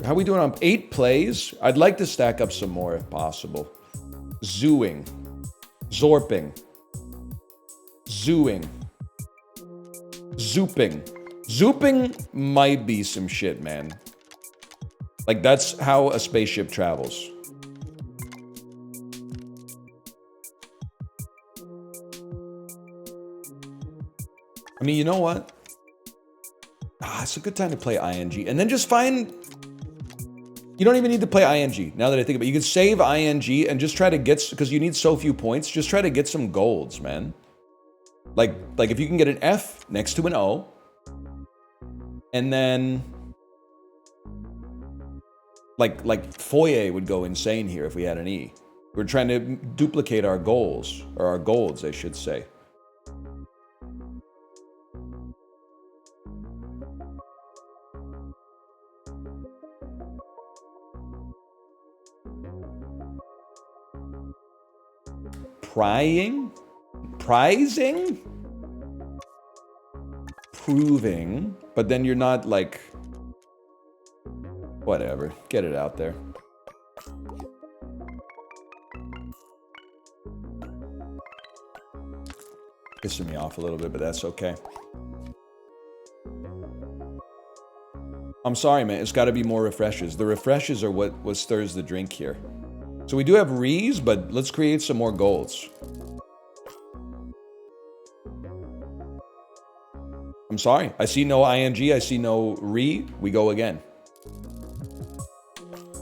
How are we doing on 8 plays? I'd like to stack up some more if possible. Zooing. Zorping. Zooing. Zooping. Zooping might be some shit, man. Like, that's how a spaceship travels. I mean, you know what? It's a good time to play ing. And then just find... You don't even need to play ing, now that I think about it. You can save ing and just try to get... Because you need so few points, just try to get some golds, man. Like if you can get an F next to an O, and then... Like Foyer would go insane here if we had an E. We're trying to duplicate our goals, or our golds, I should say. Prying? Prizing? Proving. But then you're not like... Whatever. Get it out there. Pissing me off a little bit, but that's okay. I'm sorry, man. It's got to be more refreshes. The refreshes are what stirs the drink here. So we do have re's, but let's create some more golds. I'm sorry. I see no ing. I see no re. We go again.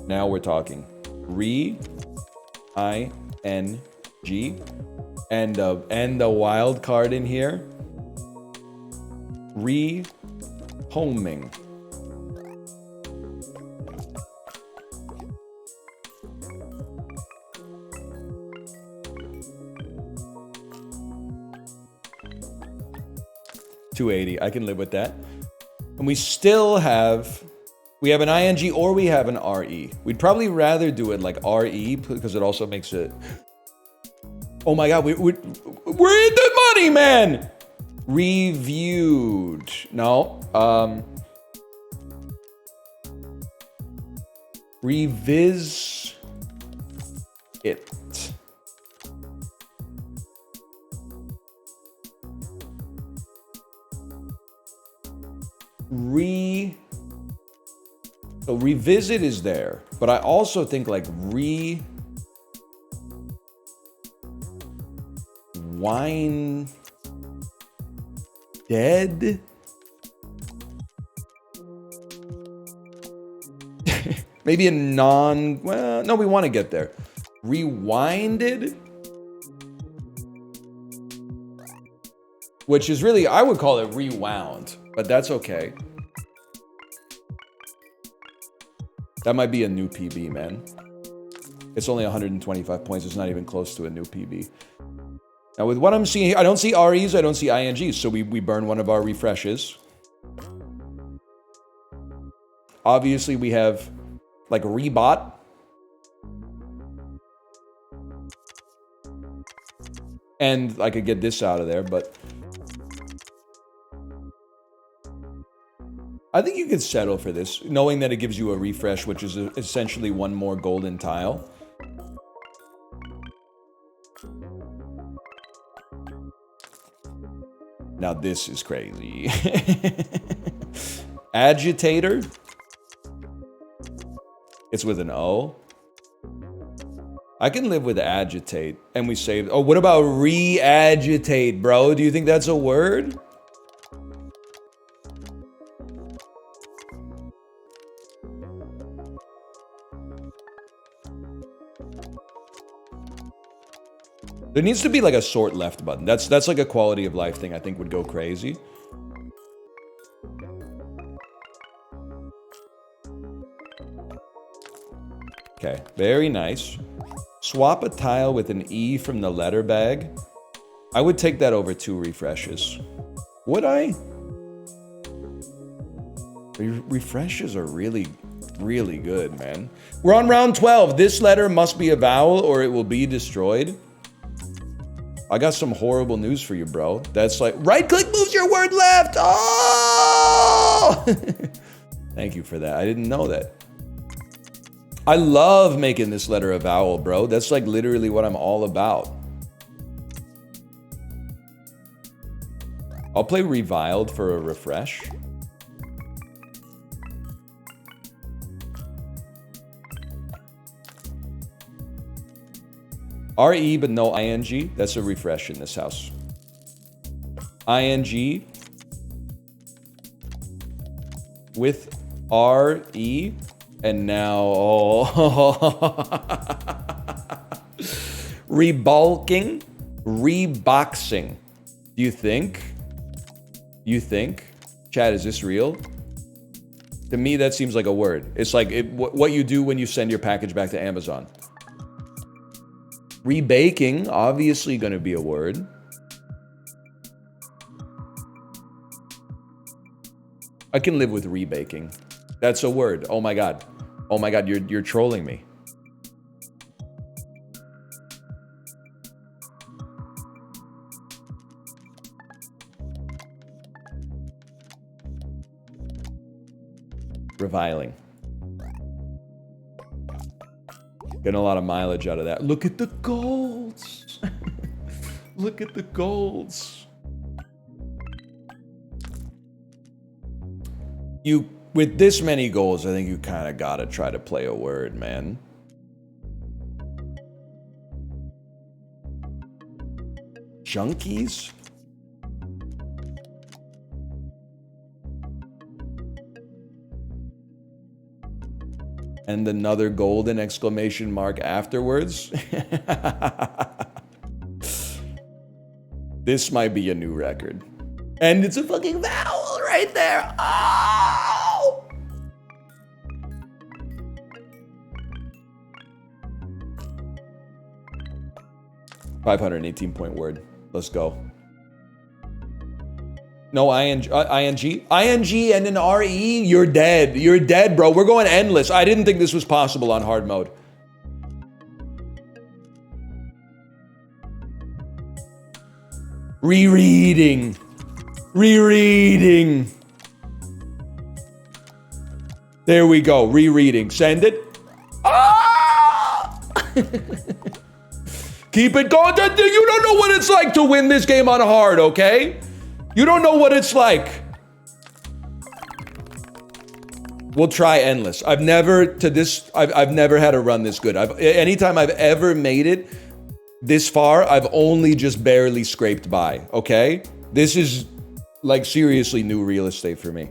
Now we're talking. Re, I-N-G. And the wild card in here. Re-homing. $280. I can live with that. And we still have We have an ing or we have an re. We'd probably rather do it like re because it also makes it... Oh my god, we're in the money, man! Reviewed. No. Revis it. So revisit is there, but I also think like wine dead. Maybe a well, no, we want to get there. Rewinded, which is really, I would call it rewound, but that's okay. That might be a new PB, man. It's only 125 points. It's not even close to a new PB. Now, with what I'm seeing here, I don't see REs, I don't see INGs, so we burn one of our refreshes. Obviously, we have, like, rebot. And I could get this out of there, but... I think you could settle for this, knowing that it gives you a refresh, which is essentially one more golden tile. Now this is crazy. Agitator. It's with an O. I can live with agitate, and we save... Oh, what about re-agitate, bro? Do you think that's a word? There needs to be like a sort left button. That's like a quality of life thing I think would go crazy. Okay, very nice. Swap a tile with an E from the letter bag. I would take that over 2 refreshes. Would I? Refreshes are really, really good, man. We're on round 12. This letter must be a vowel or it will be destroyed. I got some horrible news for you, bro. That's like, right click moves your word left. Oh! Thank you for that. I didn't know that. I love making this letter a vowel, bro. That's like literally what I'm all about. I'll play reviled for a refresh. RE, but no ING. That's a refresh in this house. ING with RE, and now rebulking, reboxing. Do you think? You think? Chad, is this real? To me, that seems like a word. It's like what you do when you send your package back to Amazon. Rebaking, obviously gonna be a word. I can live with rebaking. That's a word. Oh my god. Oh my god, you're trolling me. Reviling. Getting a lot of mileage out of that. Look at the golds. Look at the golds. With this many goals, I think you kind of gotta try to play a word, man. Junkies? And another golden exclamation mark afterwards. This might be a new record. And it's a fucking vowel right there. Oh! .518 point word. Let's go. No ing, ing and an re. You're dead. You're dead, bro. We're going endless. I didn't think this was possible on hard mode. Rereading. Rereading. There we go. Rereading. Send it. Ah! Keep it going. You don't know what it's like to win this game on hard, okay? You don't know what it's like. We'll try endless. I've never had a run this good. Anytime I've ever made it this far, I've only just barely scraped by, okay? This is like seriously new real estate for me.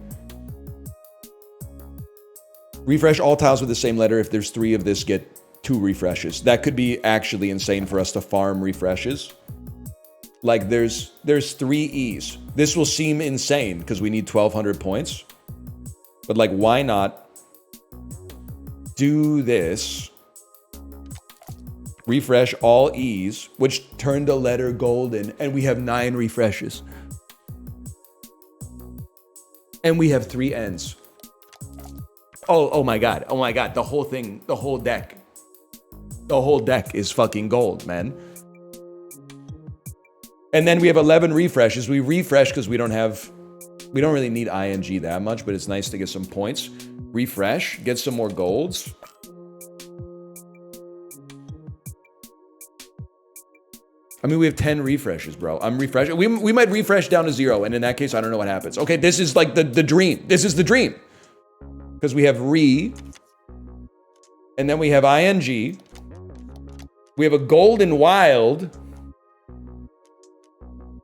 Refresh all tiles with the same letter. If there's 3 of this, get 2 refreshes. That could be actually insane for us to farm refreshes. Like there's 3 E's. This will seem insane because we need 1,200 points. But like, why not do this? Refresh all E's, which turned the letter golden, and we have 9 refreshes. And we have 3 N's. Oh my god. Oh my god. The whole thing, the whole deck. The whole deck is fucking gold, man. And then we have 11 refreshes. We refresh because we don't really need ing that much, but it's nice to get some points. Refresh, get some more golds. I mean, we have 10 refreshes, bro. I'm refreshing. We might refresh down to 0, and in that case, I don't know what happens. Okay, this is like the dream. This is the dream. Because we have and then we have ing. We have a golden wild.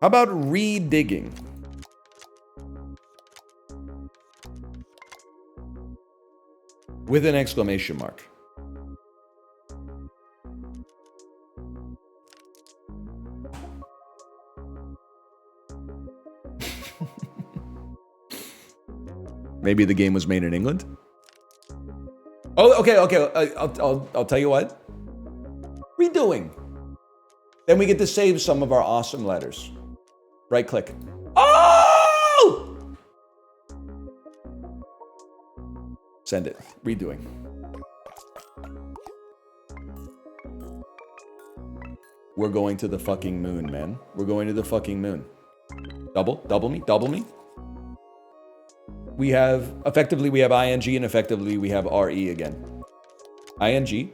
How about re-digging? With an exclamation mark. Maybe the game was made in England? Oh, okay. I'll tell you what. Redoing. Then we get to save some of our awesome letters. Right click. Oh! Send it. Redoing. We're going to the fucking moon, man. We're going to the fucking moon. Double me. We have ing and effectively we have re again. ing.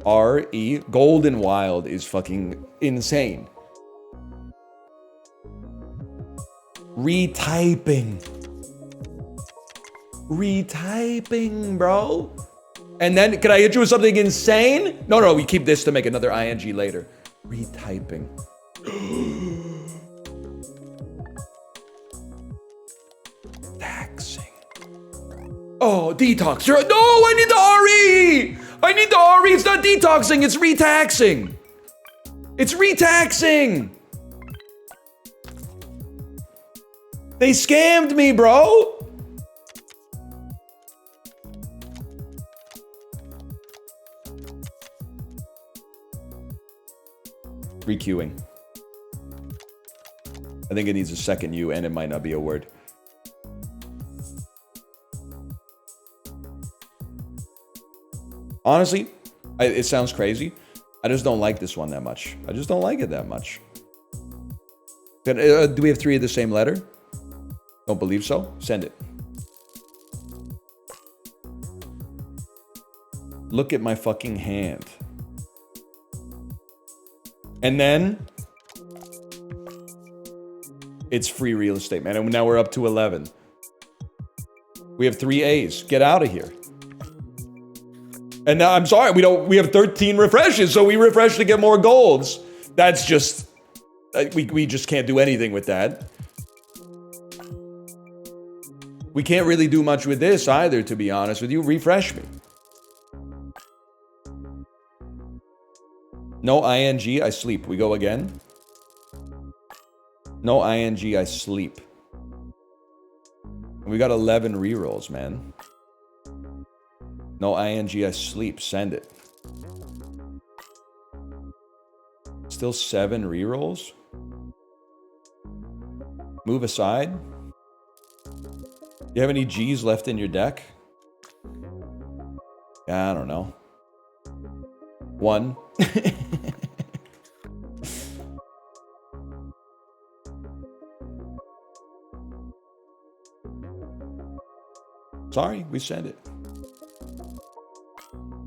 Re. Golden wild is fucking insane. Retyping, bro. And then, can I hit you with something insane? No, we keep this to make another ing later. Retyping. Taxing. Oh, detox. No, I need the RE. I need the RE. It's not detoxing. It's retaxing. It's retaxing. They scammed me, bro. Requeuing. I think it needs a second U and it might not be a word. Honestly, it sounds crazy. I just don't like this one that much. I just don't like it that much. Do we have 3 of the same letter? Don't believe so? Send it. Look at my fucking hand. And then it's free real estate, man. And now we're up to 11. We have 3 A's. Get out of here. And now, I'm sorry, we have 13 refreshes, so we refresh to get more golds. That's just, we just can't do anything with that. We can't really do much with this either, to be honest with you. Refresh me. No ing, I sleep. We go again. No ing, I sleep. We got 11 rerolls, man. No ing, I sleep. Send it. Still 7 rerolls? Move aside. You have any G's left in your deck? Yeah, I don't know. 1. Sorry, we said it.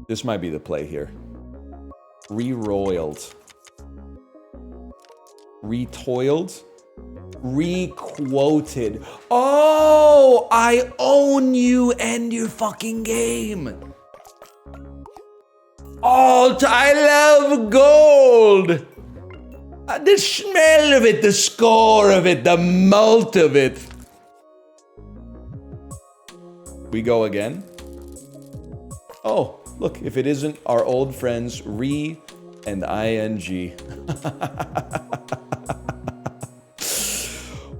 This might be the play here. Re-roiled. Retoiled. Re-quoted. Oh, I own you and your fucking game. Oh, I love gold. The smell of it, the score of it, the malt of it. We go again. Oh, look, if it isn't our old friends, re and ing.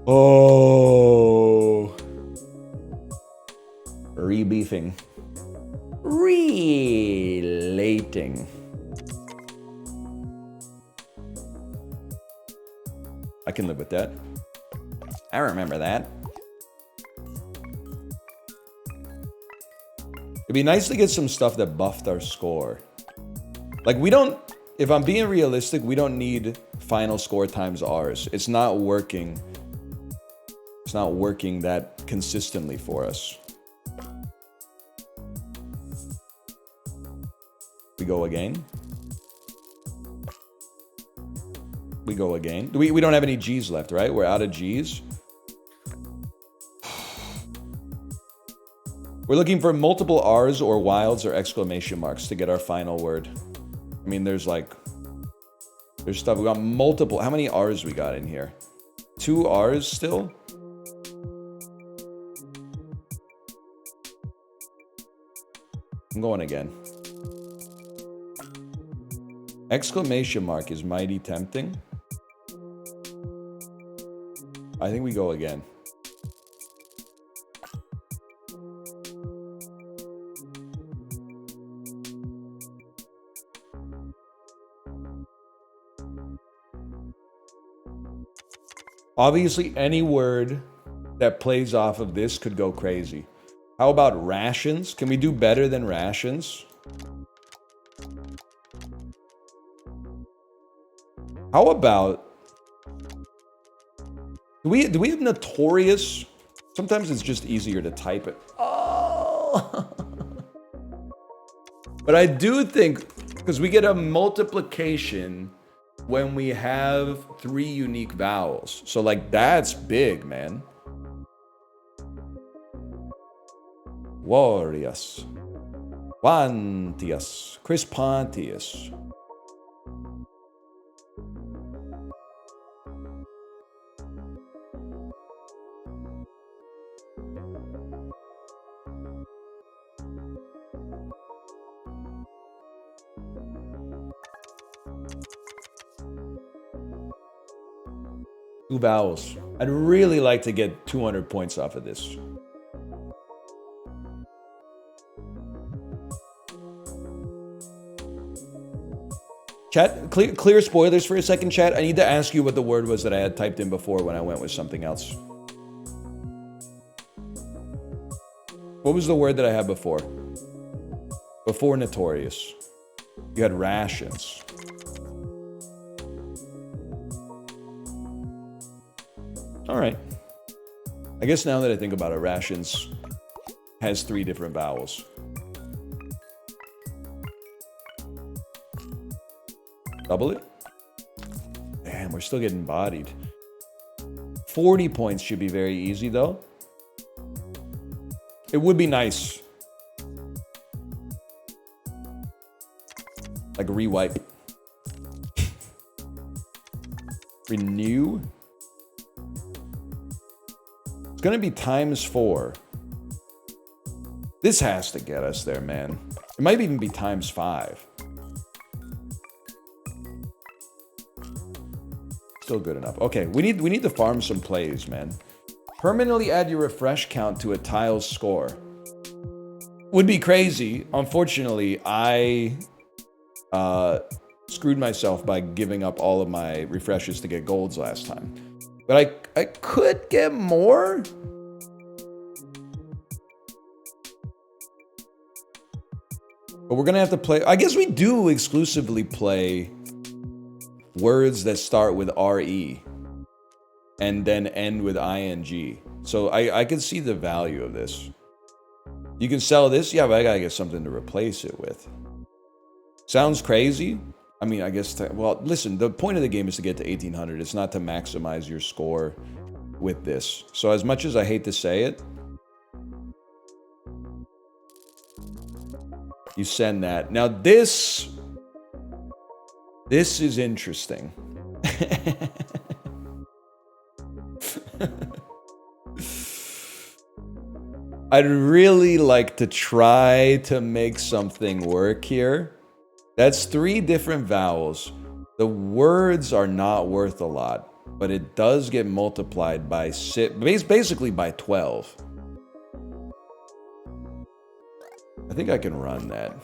Oh. Rebeefing. Relating. I can live with that. I remember that. It'd be nice to get some stuff that buffed our score. Like, we don't, if I'm being realistic, we don't need final score times ours. It's not working. It's not working that consistently for us. We go again. We go again. We don't have any G's left, right? We're out of G's. We're looking for multiple R's or wilds or exclamation marks to get our final word. I mean, there's stuff. We got multiple. How many R's we got in here? 2 R's still? I'm going again. Exclamation mark is mighty tempting. I think we go again. Obviously, any word that plays off of this could go crazy. How about rations? Can we do better than rations? How about... Do we have notorious? Sometimes it's just easier to type it. Oh! But I do think, because we get a multiplication when we have 3 unique vowels. So, like, that's big, man. Warrius. Quantius. Crispantius. Two vowels. I'd really like to get 200 points off of this. Chat, clear spoilers for a second, chat. I need to ask you what the word was that I had typed in before when I went with something else. What was the word that I had before? Before notorious. You had rations. All right. I guess now that I think about it, rations has 3 different vowels. Double it? Damn, we're still getting bodied. 40 points should be very easy, though. It would be nice. Like rewipe. Renew. It's gonna be ×4. This has to get us there, man. It might even be ×5. Still good enough. Okay, we need to farm some plays, man. Permanently add your refresh count to a tile's score. Would be crazy. Unfortunately, I screwed myself by giving up all of my refreshes to get golds last time. But I could get more. But we're gonna have to play. I guess we do exclusively play words that start with RE and then end with ING. So I can see the value of this. You can sell this, yeah, but I gotta get something to replace it with. Sounds crazy. I mean, I guess, well, listen, the point of the game is to get to 1800. It's not to maximize your score with this. So as much as I hate to say it, you send that. Now this is interesting. I'd really like to try to make something work here. That's 3 different vowels. The words are not worth a lot, but it does get multiplied by basically by 12. I think I can run that.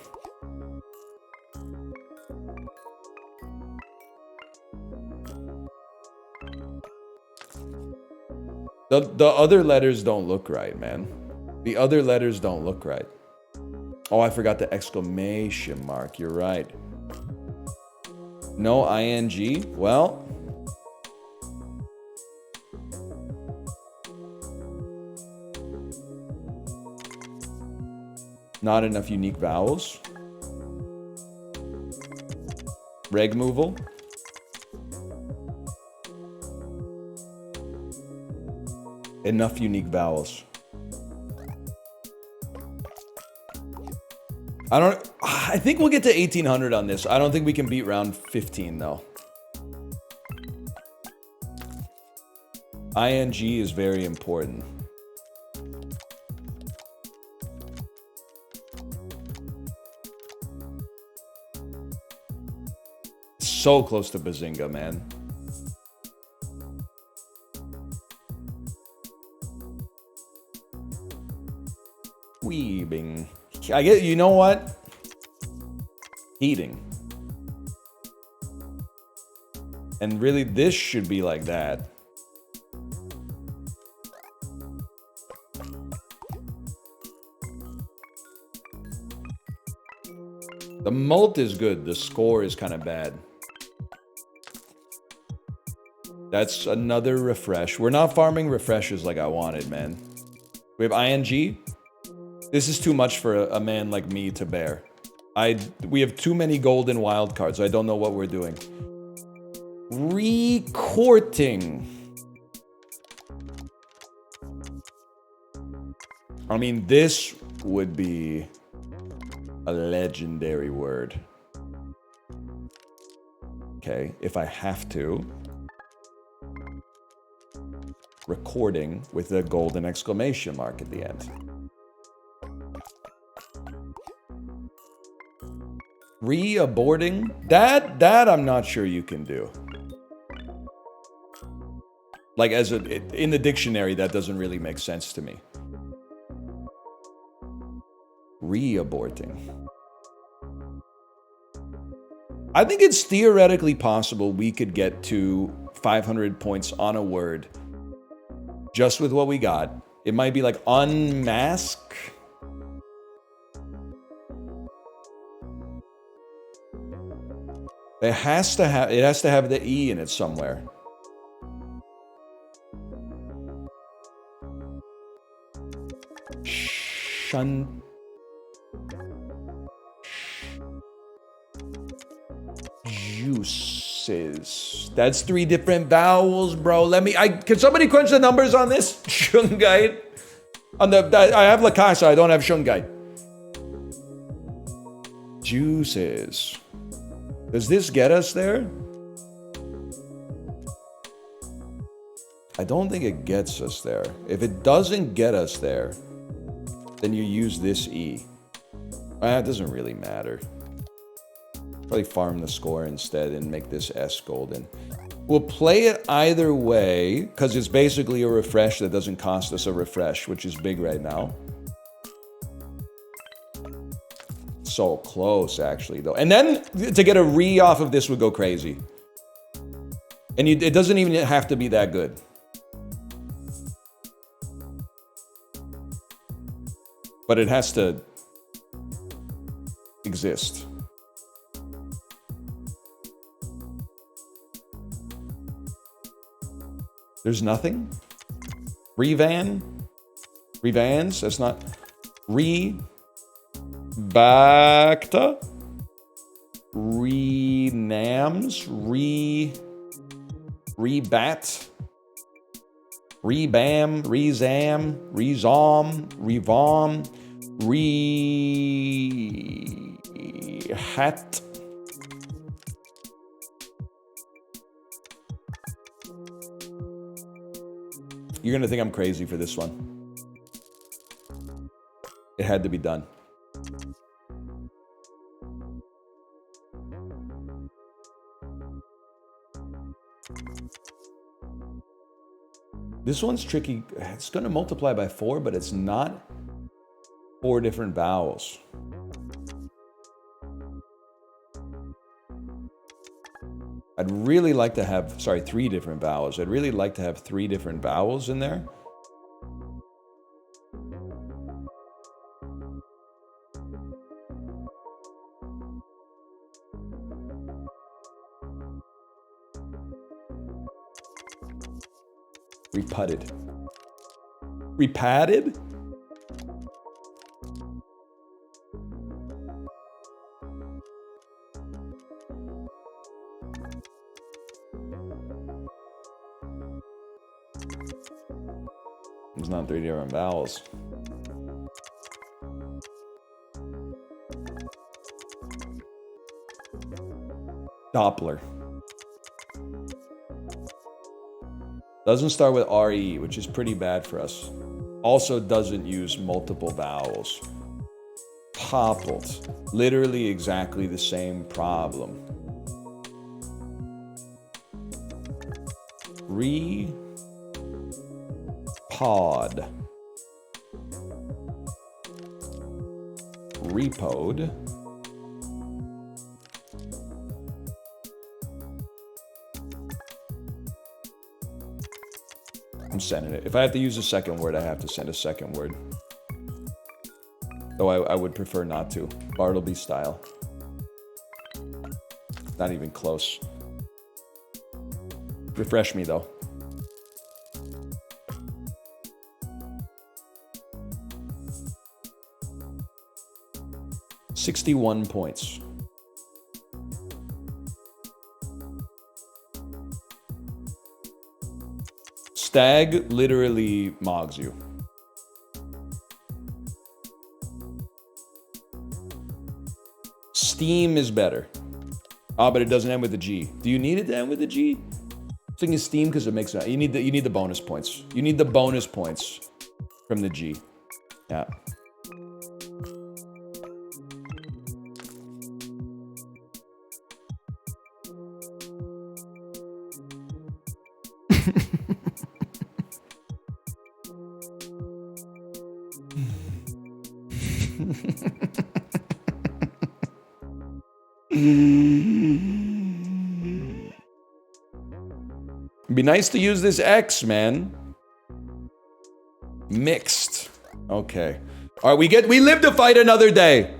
The other letters don't look right, man. The other letters don't look right. Oh, I forgot the exclamation mark. You're right. No ING. Well, not enough unique vowels. Regmoval. Enough unique vowels. I think we'll get to 1800 on this. I don't think we can beat round 15 though. ING is very important. So close to Bazinga, man. Weebing. I get, you know what? Heating. And really, this should be like that. The mult is good. The score is kind of bad. That's another refresh. We're not farming refreshes like I wanted, man. We have ING. This is too much for a man like me to bear. We have too many golden wild cards. I don't know what we're doing. Recorting. I mean, this would be a legendary word. Okay, if I have to. Recording with a golden exclamation mark at the end. Re-aborting? That I'm not sure you can do. Like, in the dictionary, that doesn't really make sense to me. Re-aborting. I think it's theoretically possible we could get to 500 points on a word just with what we got. It might be like unmask. It has to have the E in it somewhere. Shun. Juices. That's 3 different vowels, bro. Can somebody crunch the numbers on this? Shungite. I have Lakasa, I don't have Shungite. Juices. Does this get us there? I don't think it gets us there. If it doesn't get us there, then you use this E. It doesn't really matter. Probably farm the score instead and make this S golden. We'll play it either way, because it's basically a refresh that doesn't cost us a refresh, which is big right now. So close, actually, though. And then to get a re off of this would go crazy. And it doesn't even have to be that good. But it has to exist. There's nothing? Revan? Revans? That's not... Rebacta? Renams? Rebat? Rebam? Rezam? Rezom? Revom? Rehat? You're gonna think I'm crazy for this one. It had to be done. This one's tricky. It's gonna multiply by 4, but it's not 4 different vowels. I'd really like to have, 3 different vowels. I'd really like to have 3 different vowels in there. Reputted. Repatted? It's not 3 different vowels. Doppler. Doesn't start with RE, which is pretty bad for us. Also doesn't use multiple vowels. Poppled. Literally exactly the same problem. Pod. Repoed. I'm sending it. If I have to use a second word, I have to send a second word. Though I would prefer not to. Bartleby style. Not even close. Refresh me though. $61 points. Stag literally mogs you. Steam is better. Ah, but it doesn't end with a G. Do you need it to end with a G? I'm thinking Steam because it makes it. You need the bonus points. You need the bonus points from the G. Yeah. It'd be nice to use this X, man. Mixed. Okay. All right, we live to fight another day.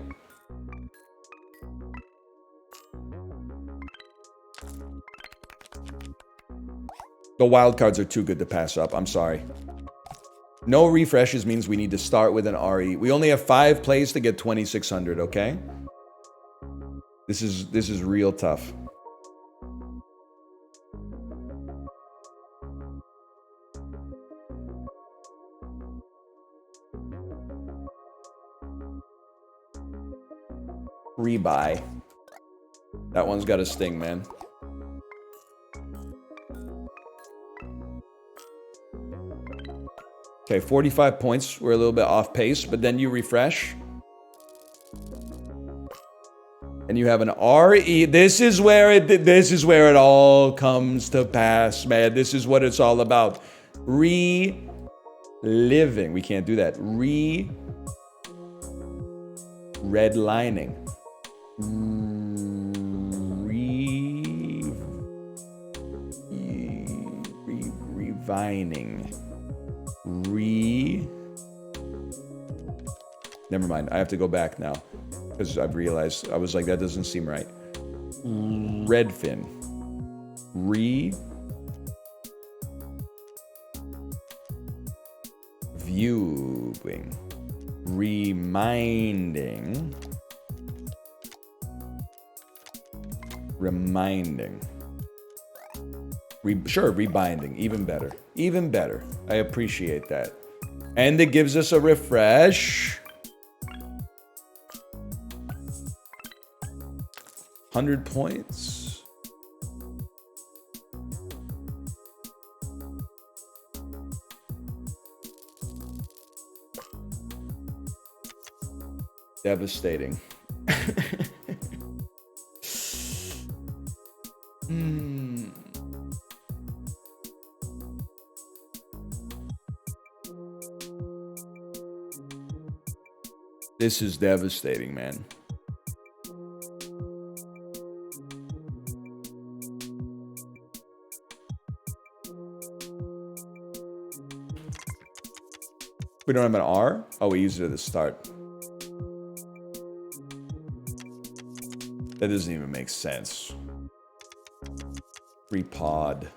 The wild cards are too good to pass up. I'm sorry. No refreshes means we need to start with an RE. We only have 5 plays to get 2,600, okay? This is real tough. Rebuy. That one's got a sting, man. Okay, 45 points. We're a little bit off pace, but then you refresh. And you have an RE. This is where it all comes to pass, man. This is what it's all about. Reliving. We can't do that. Redlining. Revining. Never mind. I have to go back now because I've realized I was like, that doesn't seem right. Redfin. Viewing. Reminding. Sure, rebinding. Even better. Even better. I appreciate that. And it gives us a refresh. 100 points. Devastating. This is devastating, man. We don't have an R? Oh, we used it at the start. That doesn't even make sense. Repod.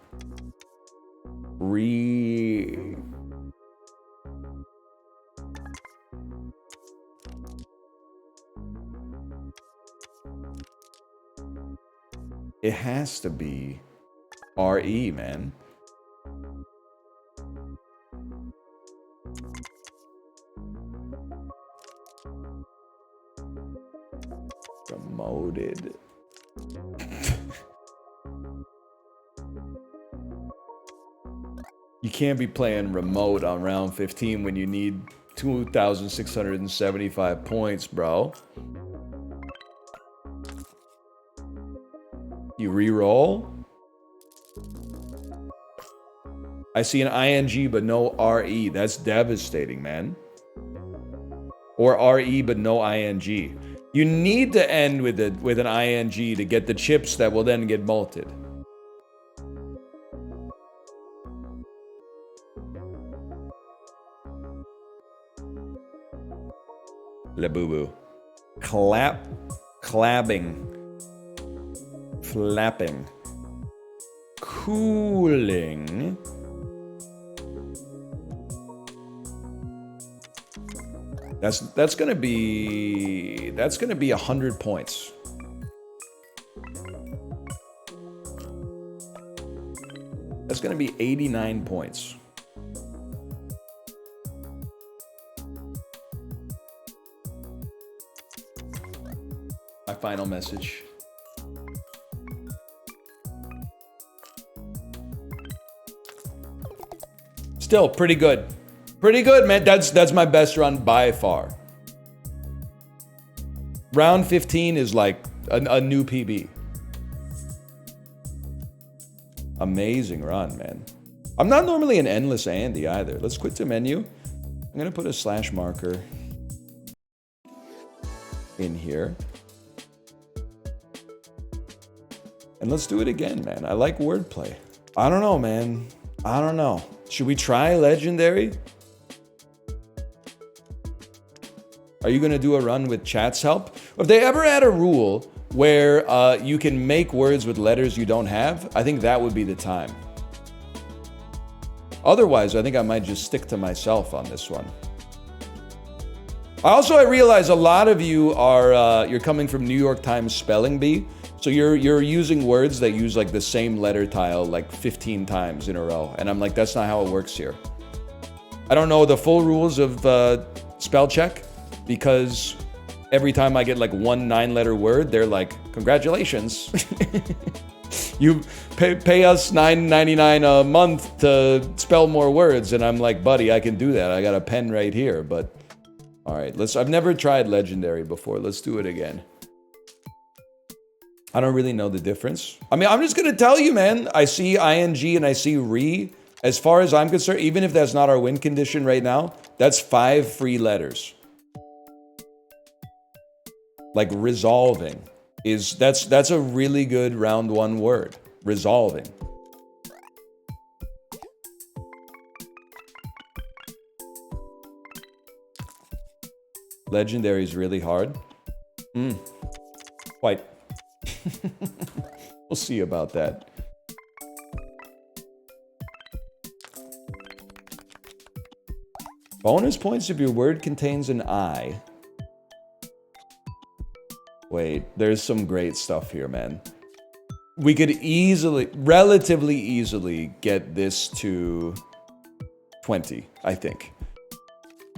It has to be RE, man. Promoted. You can't be playing remote on round 15 when you need 2,675 points, bro. You re-roll? I see an ING but no RE. That's devastating, man. Or RE but no ING. You need to end with an ING to get the chips that will then get malted. La boo boo. Clabbing. Flapping. Cooling. That's gonna be 100 points. That's gonna be 89 points. My final message. Still pretty good. Pretty good, man. That's my best run by far. Round 15 is like a new PB. Amazing run, man. I'm not normally an endless Andy either. Let's quit the menu. I'm gonna put a slash marker in here. And let's do it again, man. I like wordplay. I don't know, man. I don't know. Should we try legendary? Are you gonna do a run with chat's help? If they ever had a rule where you can make words with letters you don't have, I think that would be the time. Otherwise, I think I might just stick to myself on this one. I realize a lot of you are you're coming from New York Times Spelling Bee, so you're using words that use like the same letter tile like 15 times in a row, and I'm like, that's not how it works here. I don't know the full rules of spell check, because every time I get like one 9-letter word, they're like, congratulations. You pay us $9.99 a month to spell more words. And I'm like, buddy, I can do that. I got a pen right here. But all right, I've never tried legendary before. Let's do it again. I don't really know the difference. I mean, I'm just going to tell you, man, I see ING and I see re. As far as I'm concerned, even if that's not our win condition right now, that's 5 free letters. Like resolving that's a really good round 1 word. Resolving. Legendary is really hard. Quite. We'll see about that. Bonus points if your word contains an I. Wait, there's some great stuff here, man. We could easily, relatively easily get this to 20, I think.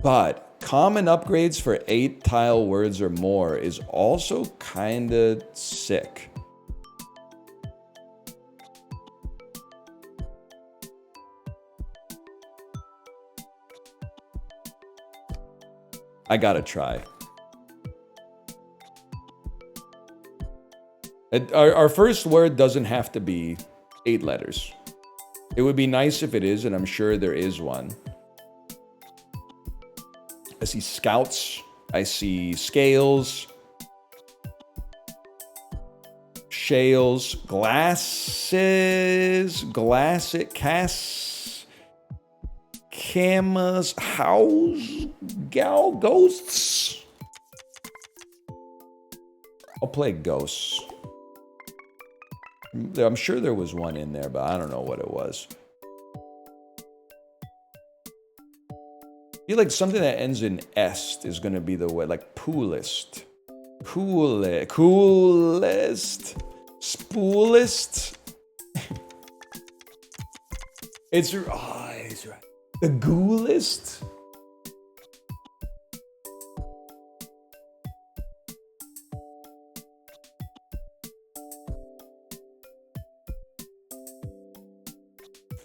But common upgrades for 8 tile words or more is also kinda sick. I gotta try. Our first word doesn't have to be 8 letters. It would be nice if it is, and I'm sure there is one. I see scouts. I see scales. Shales. Glasses. Cass. Camas. House. Gal. Ghosts. I'll play ghosts. I'm sure there was one in there, but I don't know what it was. I feel like something that ends in est is going to be the way, like poolist. Coolest. Spoolist. It's right. The ghoulist.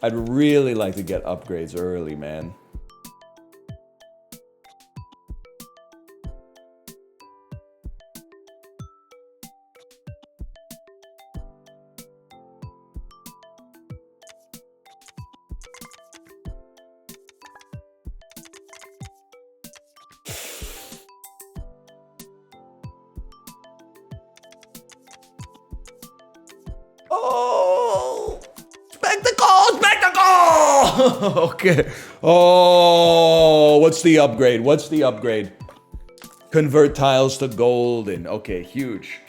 I'd really like to get upgrades early, man. Oh! Spectacle! Okay. Oh, what's the upgrade? Convert tiles to golden. Okay, huge.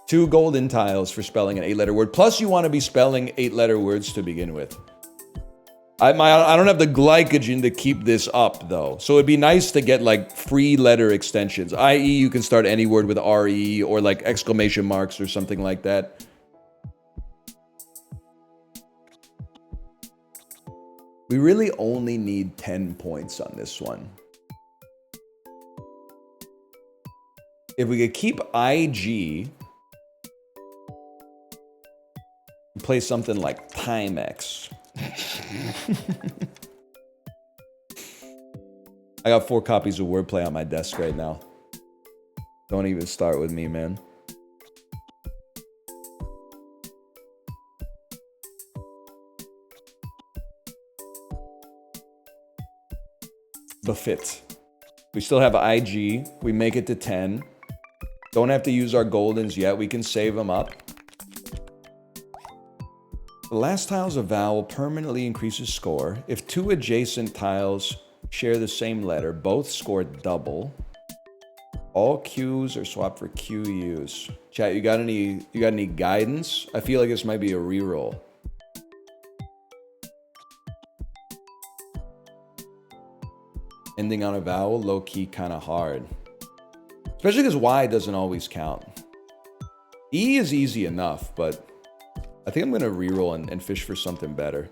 2 golden tiles for spelling an 8-letter word. Plus, you want to be spelling 8-letter words to begin with. I don't have the glycogen to keep this up, though. So it'd be nice to get, like, free letter extensions. I.e., you can start any word with RE or, like, exclamation marks or something like that. We really only need 10 points on this one. If we could keep IG, play something like Timex. I got 4 copies of Wordplay on my desk right now. Don't even start with me, man. Befit. We still have IG. We make it to 10. Don't have to use our goldens yet. We can save them up. The last tile's a vowel permanently increases score. If 2 adjacent tiles share the same letter, both score double. All Q's are swapped for QU's. Chat, you got any guidance? I feel like this might be a reroll. Ending on a vowel, low-key kind of hard. Especially because Y doesn't always count. E is easy enough, but I think I'm going to reroll and fish for something better.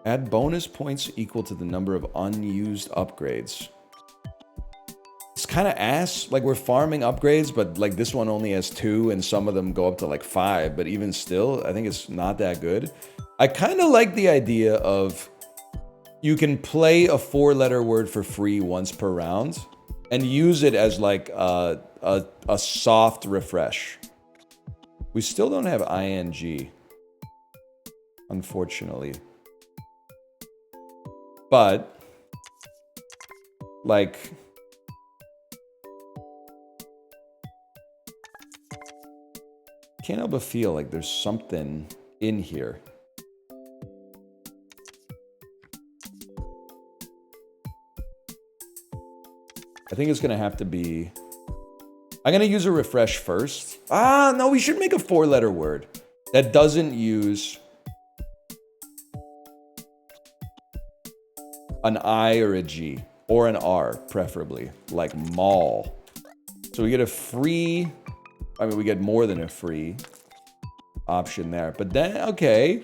Add bonus points equal to the number of unused upgrades. It's kind of ass. Like, we're farming upgrades, but like this one only has 2 and some of them go up to like 5. But even still, I think it's not that good. I kind of like the idea of you can play a 4-letter word for free once per round and use it as like a soft refresh. We still don't have ing, unfortunately. But, like, can't help but feel like there's something in here. I think it's gonna have to be... I'm gonna use a refresh first. Ah, no, we should make a 4-letter word that doesn't use an I or a G, or an R, preferably, like mall. So we get a free, I mean, we get more than a free option there. But then, okay.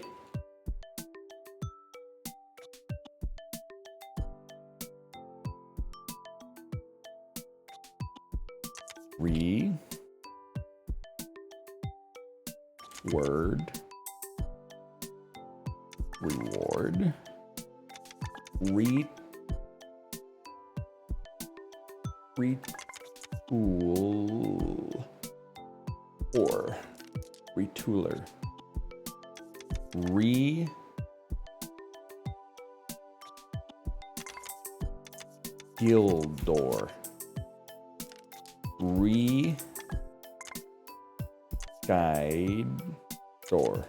Re. Word. Reward. Retool. Or. Retooler. Gildor. Guide door.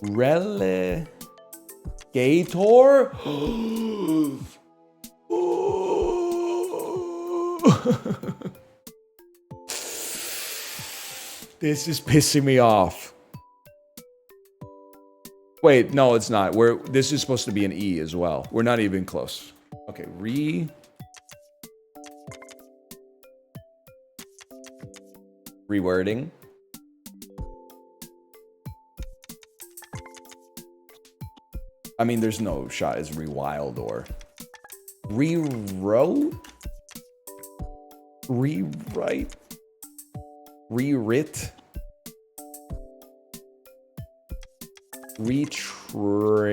Relegator? This is pissing me off. Wait, no, it's not. This is supposed to be an E as well. We're not even close. Okay, rewording. I mean, there's no shot as rewildor. Rewrote? Rewrite? Rewrit? Retrail.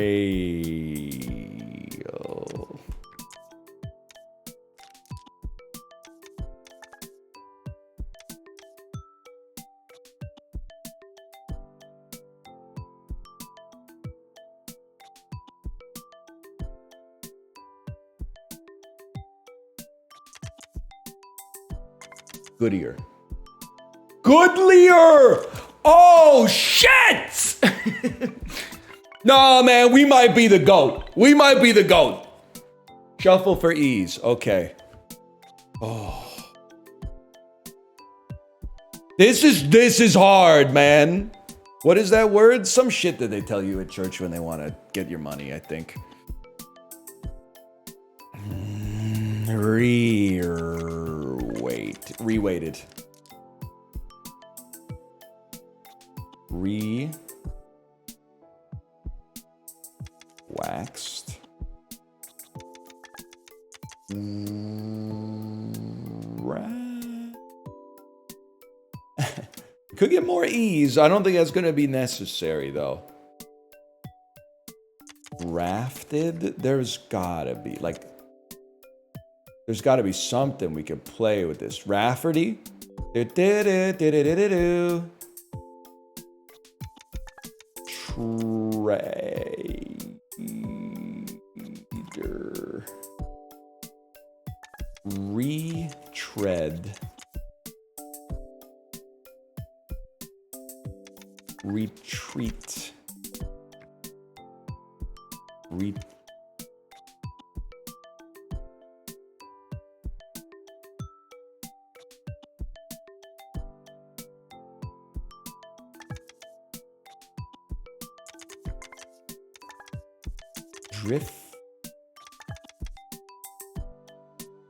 Goodyear. Goodlier! Oh, shit! No, man, we might be the GOAT. We might be the GOAT. Shuffle for ease. Okay. Oh. This is hard, man. What is that word? Some shit that they tell you at church when they want to get your money, I think. Reweighted. Waxed. Could get more E's. I don't think that's going to be necessary, though. Rafted? There's gotta be, like... There's gotta be something we could play with this. Rafferty? Trader. Retread. Retreat. Drift.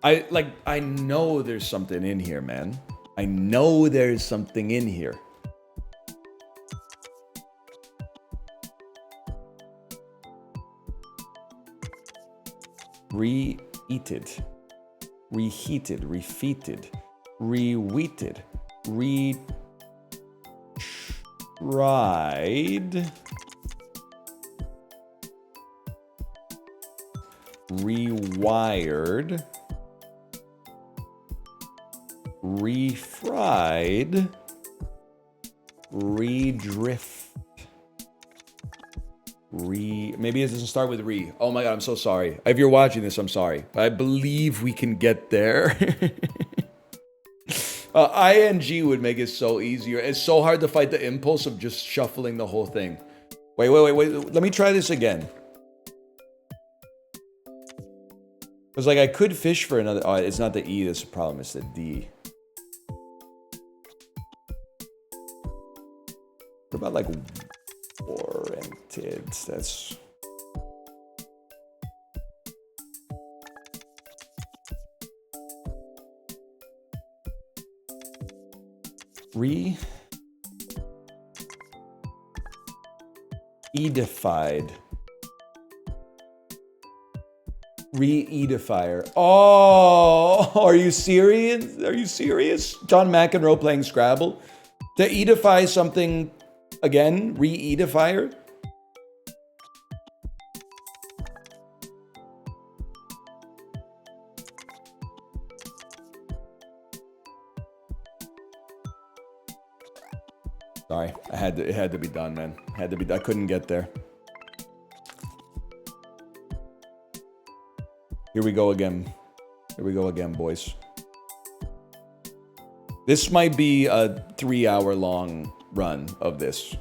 I know there's something in here, man. I know there's something in here. Reheated, refeated, reweeted, retried, rewired, refried, redrift. Maybe it doesn't start with re. Oh my god, I'm so sorry. If you're watching this, I'm sorry. I believe we can get there. ING would make it so easier. It's so hard to fight the impulse of just shuffling the whole thing. Wait. Let me try this again. Because, like, I could fish for another... Oh, it's not the E that's the problem. It's the D. What about, like, warranted? That's... Edified. Re-edifier. Oh, are you serious? Are you serious? John McEnroe playing Scrabble? To edify something again? Re-edifier? Sorry, it had to be done, man. Had to be. I couldn't get there. Here we go again. Here we go again, boys. This might be a 3-hour-long run of this.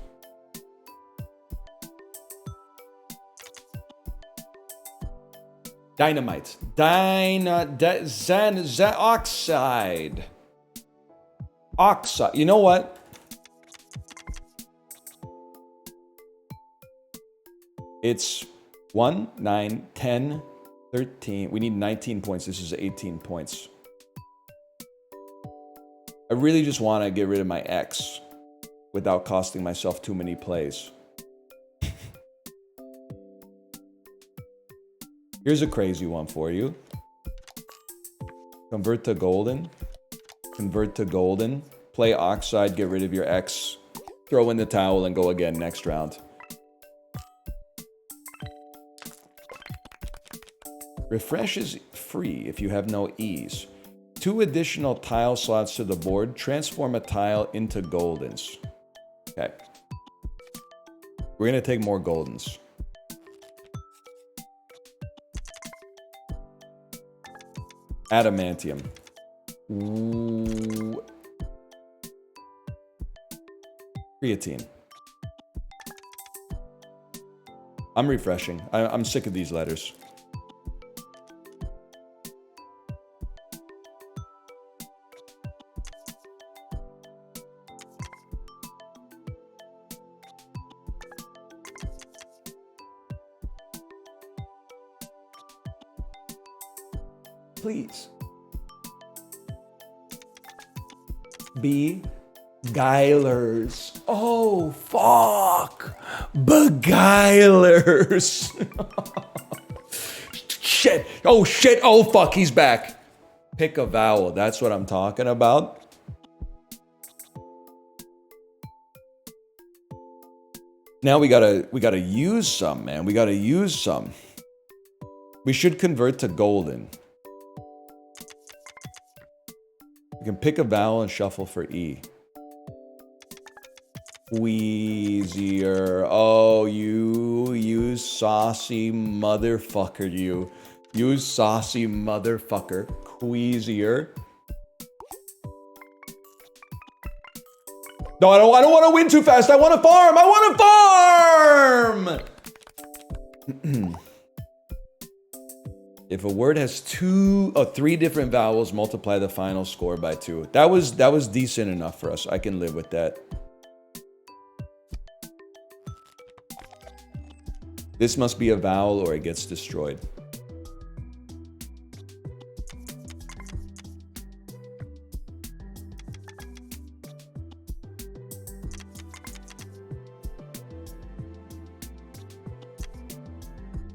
Dynamite. Oxide. Oxide. You know what? It's 1, 9, 10, 13. We need 19 points. This is 18 points. I really just want to get rid of my X without costing myself too many plays. Here's a crazy one for you. Convert to golden. Convert to golden. Play Oxide, get rid of your X. Throw in the towel and go again next round. Refresh is free if you have no E's. 2 additional tile slots to the board. Transform a tile into goldens. Okay. We're going to take more goldens. Adamantium. Ooh. Creatine. I'm refreshing. I'm sick of these letters. Please. Beguilers. Oh, fuck. Beguilers. Shit. Oh, shit. Oh, fuck. He's back. Pick a vowel. That's what I'm talking about. Now we gotta use some, man. We gotta use some. We should convert to golden. We can pick a vowel and shuffle for E. Queasier. Oh, you saucy motherfucker, you. You saucy motherfucker. Queasier. No, I don't want to win too fast. I want to farm. I want to farm! If a word has 3 different vowels, multiply the final score by 2. That was decent enough for us. I can live with that. This must be a vowel or it gets destroyed.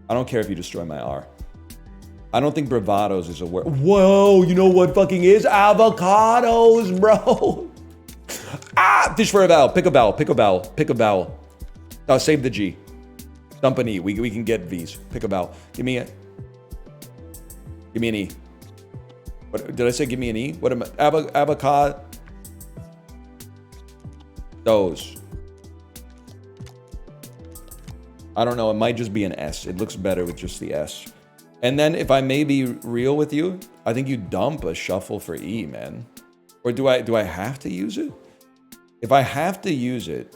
I don't care if you destroy my R. I don't think bravados is a word. Whoa, you know what fucking is? Avocados, bro. Ah, fish for a vowel. Pick a vowel. Pick a vowel. Pick a vowel. Save the G. Dump an E. We can get V's. Pick a vowel. Give me an E. What did I say? Give me an E. What am I? Avocado. Those. I don't know. It might just be an S. It looks better with just the S. And then if I may be real with you, I think you dump a shuffle for E, man. Or do I have to use it? If I have to use it,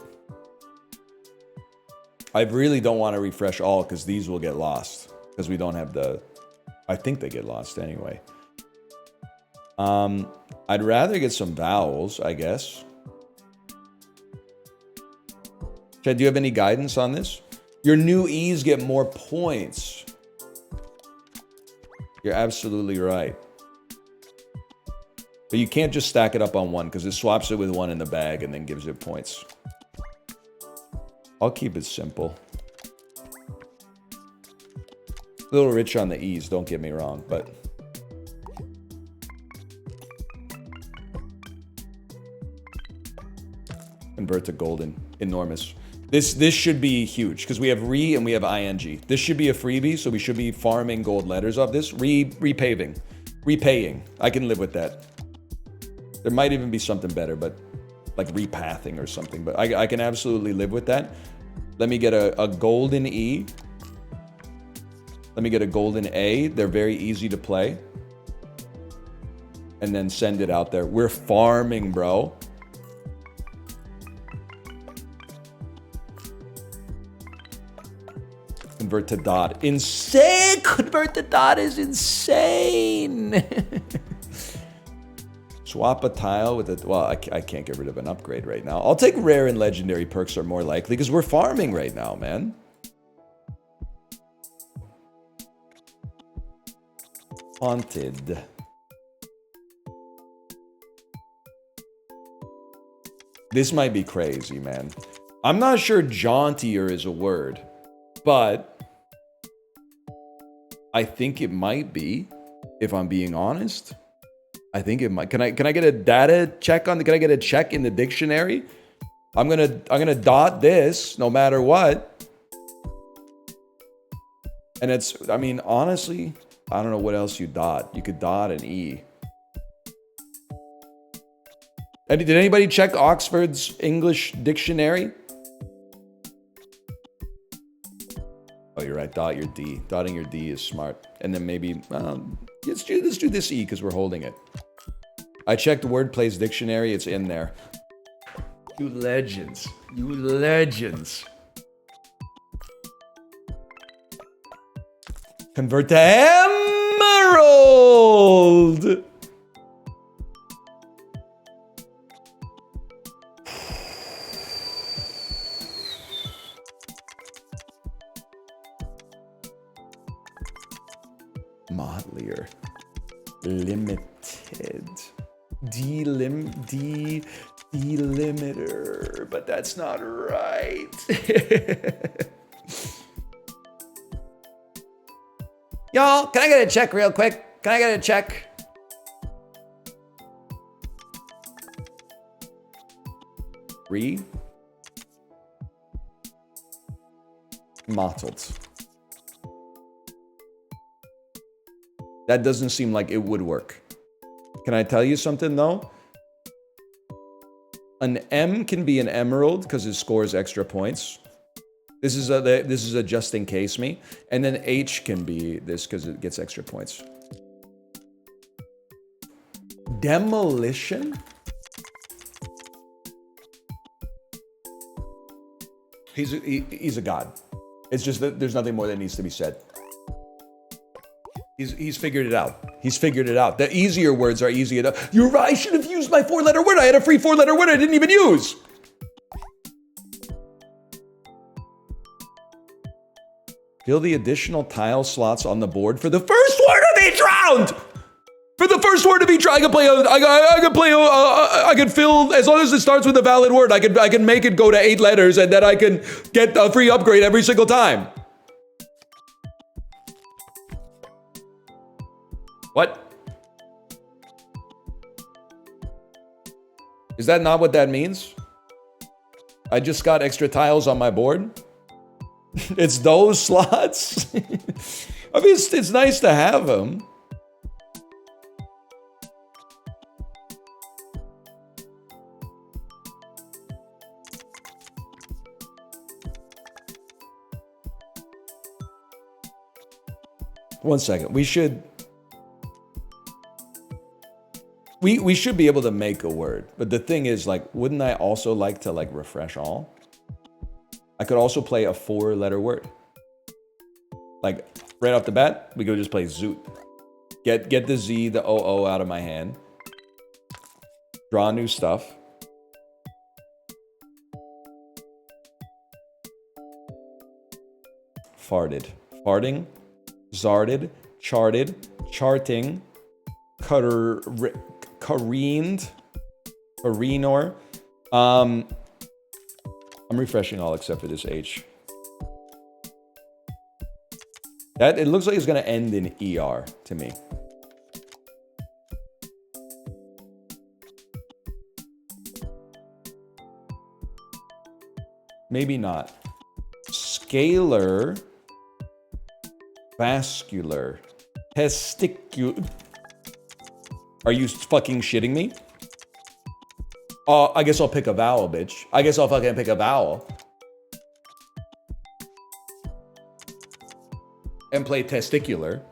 I really don't want to refresh all because these will get lost because we don't have the I think they get lost anyway. I'd rather get some vowels, I guess. Chad, do you have any guidance on this? Your new E's get more points. You're absolutely right. But you can't just stack it up on one because it swaps it with one in the bag and then gives it points. I'll keep it simple. A little rich on the E's, don't get me wrong, but... Convert to golden. Enormous. This should be huge, because we have re and we have ing. This should be a freebie, so we should be farming gold letters off this. Repaving. Repaying. I can live with that. There might even be something better, but like repathing or something. But I can absolutely live with that. Let me get a golden E. Let me get a golden A. They're very easy to play. And then send it out there. We're farming, bro. Convert to dot. Insane! Convert to dot is insane! Swap a tile with a... Well, I can't get rid of an upgrade right now. I'll take rare and legendary perks are more likely because we're farming right now, man. Haunted. This might be crazy, man. I'm not sure jauntier is a word, but I think it might be, if I'm being honest. I think it might. Can I get a data check on the, can I get a check in the dictionary? I'm gonna dot this no matter what. And it's, I mean, honestly, I don't know what else you dot. You could dot an E. And did anybody check Oxford's English dictionary? Oh, you're right. Dot your D. Dotting your D is smart. And then maybe, let's do this E because we're holding it. I checked Wordplay's dictionary. It's in there. You legends. You legends. Convert to emerald. Mottlier. Limited. Delimiter. But that's not right. Y'all, can I get a check real quick? Can I get a check? Mottled. That doesn't seem like it would work. Can I tell you something though? An M can be an emerald because it scores extra points. This is a just in case me. And then H can be this because it gets extra points. Demolition? He's a god. It's just that there's nothing more that needs to be said. He's figured it out. He's figured it out. The easier words are easy enough. You're right. I should have used my 4-letter word. I had a free 4-letter word I didn't even use. Fill the additional tile slots on the board for the first word of each round. For the first word of each round, I can fill, as long as it starts with a valid word, I can make it go to 8 letters and then I can get a free upgrade every single time. What? Is that not what that means? I just got extra tiles on my board. It's those slots. I mean, it's nice to have them. One second. We should be able to make a word. But the thing is, like, wouldn't I also like to, like, refresh all? I could also play a 4-letter word. Like, Right off the bat, we go just play Zoot. Get the Z, the OO out of my hand. Draw new stuff. Farted. Farting. Zarded. Charted. Charting. Careened. Carinor. I'm refreshing all except for this H. That, it looks like it's gonna end in ER to me. Maybe not. Scalar. Vascular. Testicular. Are you fucking shitting me? I guess I'll pick a vowel, bitch. I guess I'll fucking pick a vowel. And play testicular.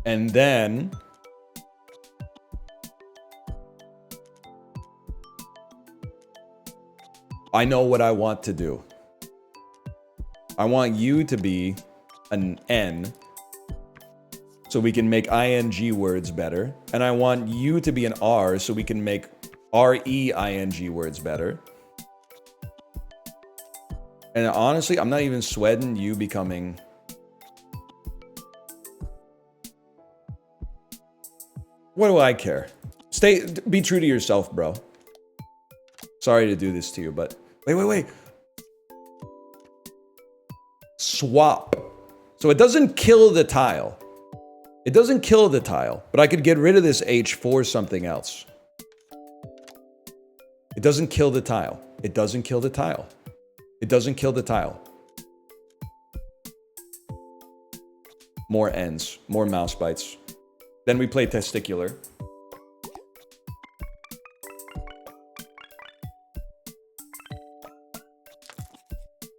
And then... I know what I want to do. I want you to be an N so we can make ing words better. And I want you to be an R so we can make REING words better. And honestly, I'm not even sweating you becoming... What do I care? Be true to yourself, bro. Sorry to do this to you, but... Wait. Swap. So it doesn't kill the tile. It doesn't kill the tile, but I could get rid of this H for something else. It doesn't kill the tile. It doesn't kill the tile. It doesn't kill the tile. More N's. More mouse bites. Then we play testicular.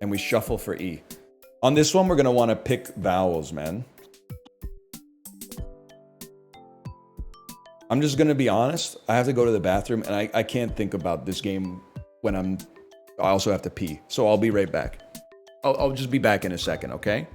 And we shuffle for E. On this one, we're going to want to pick vowels, man. I'm just going to be honest. I have to go to the bathroom, and I can't think about this game when I also have to pee. So I'll be right back. I'll just be back in a second, okay?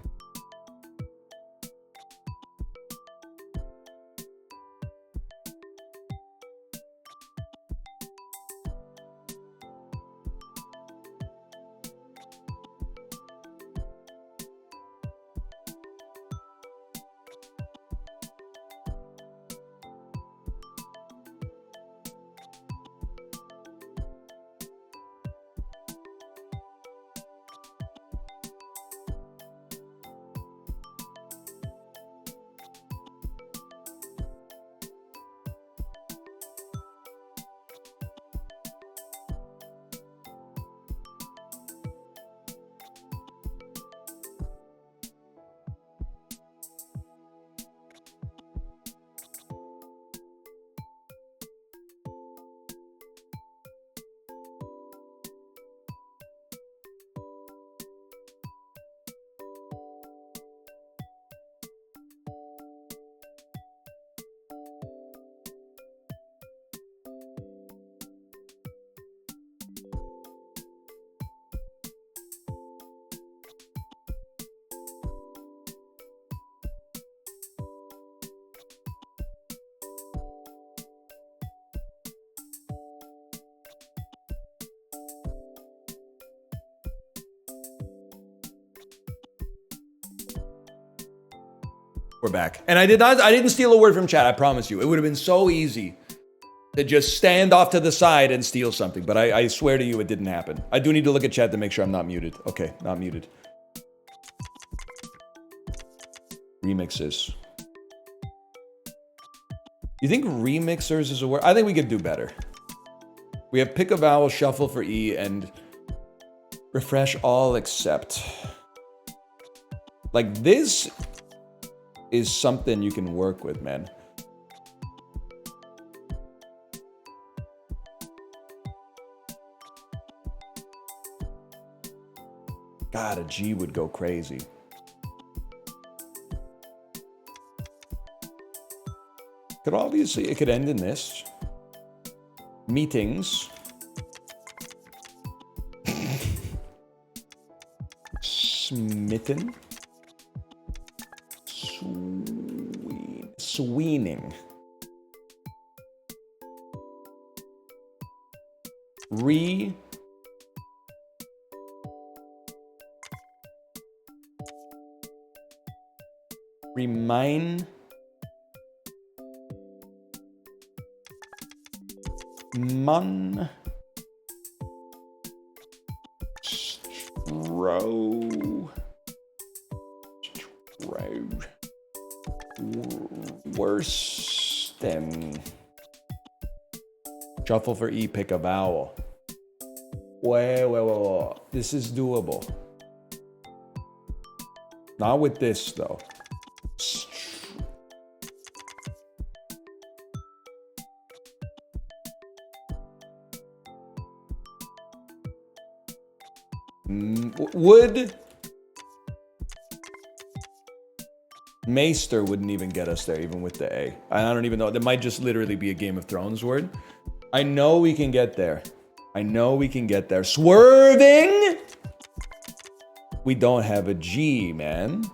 We're back. And I didn't steal a word from chat, I promise you. It would have been so easy to just stand off to the side and steal something. But I swear to you, it didn't happen. I do need to look at chat to make sure I'm not muted. Okay, not muted. Remixes. You think remixers is a word? I think we could do better. We have pick a vowel, shuffle for E, and refresh all except. Like this is something you can work with, man. God, a G would go crazy. Could obviously, it could end in this. Meetings. Smitten. Sweening. Remind. Mun. Worse than. Shuffle for E, pick a vowel. Wait. This is doable. Not with this, though. Would Maester wouldn't even get us there, even with the A. I don't even know. That might just literally be a Game of Thrones word. I know we can get there. Swerving! We don't have a G, man.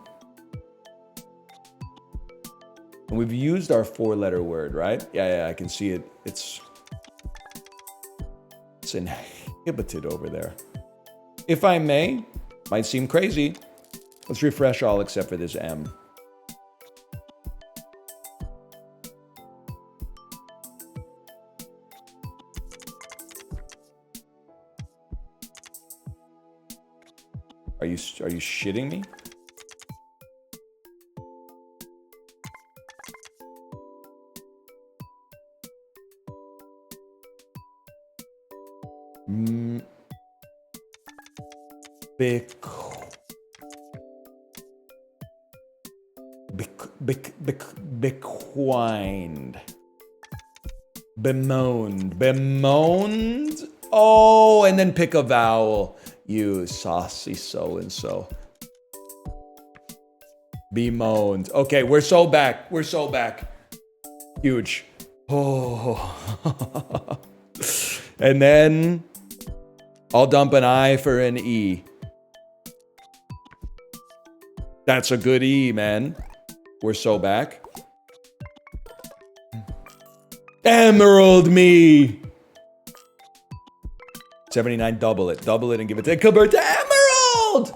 And we've used our 4-letter word, right? Yeah, I can see it. It's inhibited over there. If I may, might seem crazy. Let's refresh all except for this M. Are you shitting me? Bequined. Bemoaned. Oh, and then pick a vowel. You saucy so-and-so. Bemoaned. Okay, we're so back. Huge. Oh. And then I'll dump an I for an E. That's a good E, man. We're so back. Emerald me. 79, double it and give it to Cockburn. Emerald!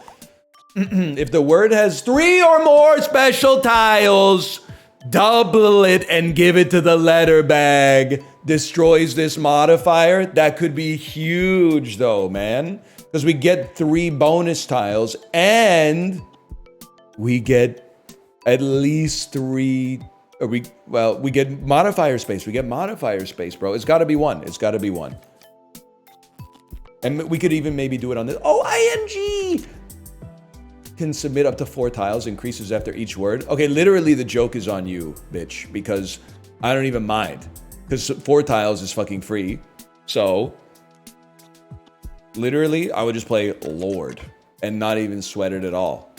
If the word has 3 or more special tiles, double it and give it to the letter bag. Destroys this modifier. That could be huge though, man. Because we get 3 bonus tiles and we get at least 3. We get modifier space. Bro. It's got to be 1. And we could even maybe do it on this. Oh, ing! Can submit up to 4 tiles, increases after each word. Okay, literally the joke is on you, bitch, because I don't even mind. Because 4 tiles is fucking free. So, literally, I would just play Lord and not even sweat it at all.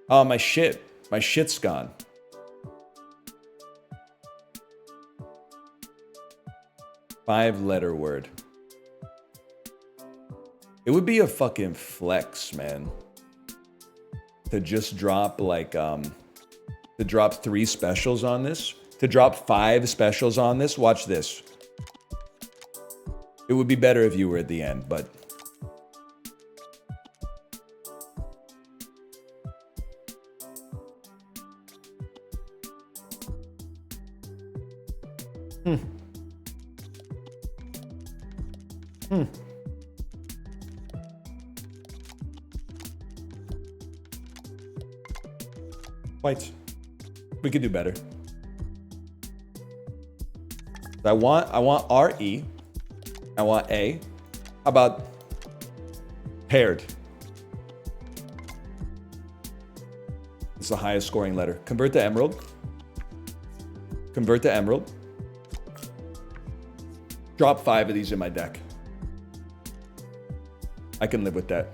Oh, my shit's gone. Five-letter word. It would be a fucking flex, man. To just drop like, to drop 3 specials on this. To drop 5 specials on this. Watch this. It would be better if you were at the end, but... Whites. We could do better. I want RE. I want A. How about paired? It's the highest scoring letter. Convert to emerald. Drop 5 of these in my deck. I can live with that.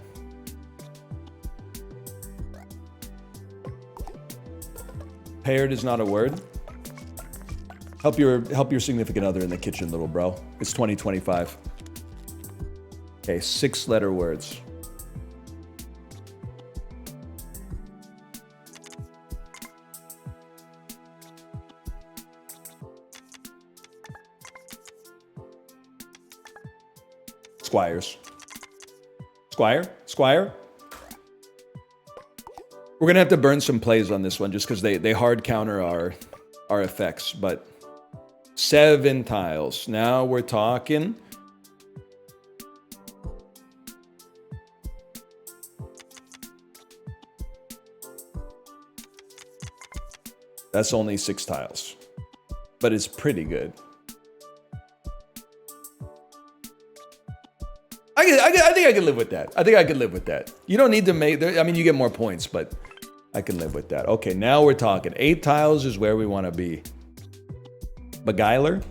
Paired is not a word. Help your significant other in the kitchen, little bro. It's 2025. Okay, 6-letter words. Squires. Squire? We're gonna have to burn some plays on this one just because they hard counter our effects, but 7 tiles. Now we're talking. That's only 6 tiles, but it's pretty good. I think I can live with that. I think I can live with that. You don't need to make... I mean, you get more points, but I can live with that. Okay, now we're talking. 8 tiles is where we want to be. Beguiler.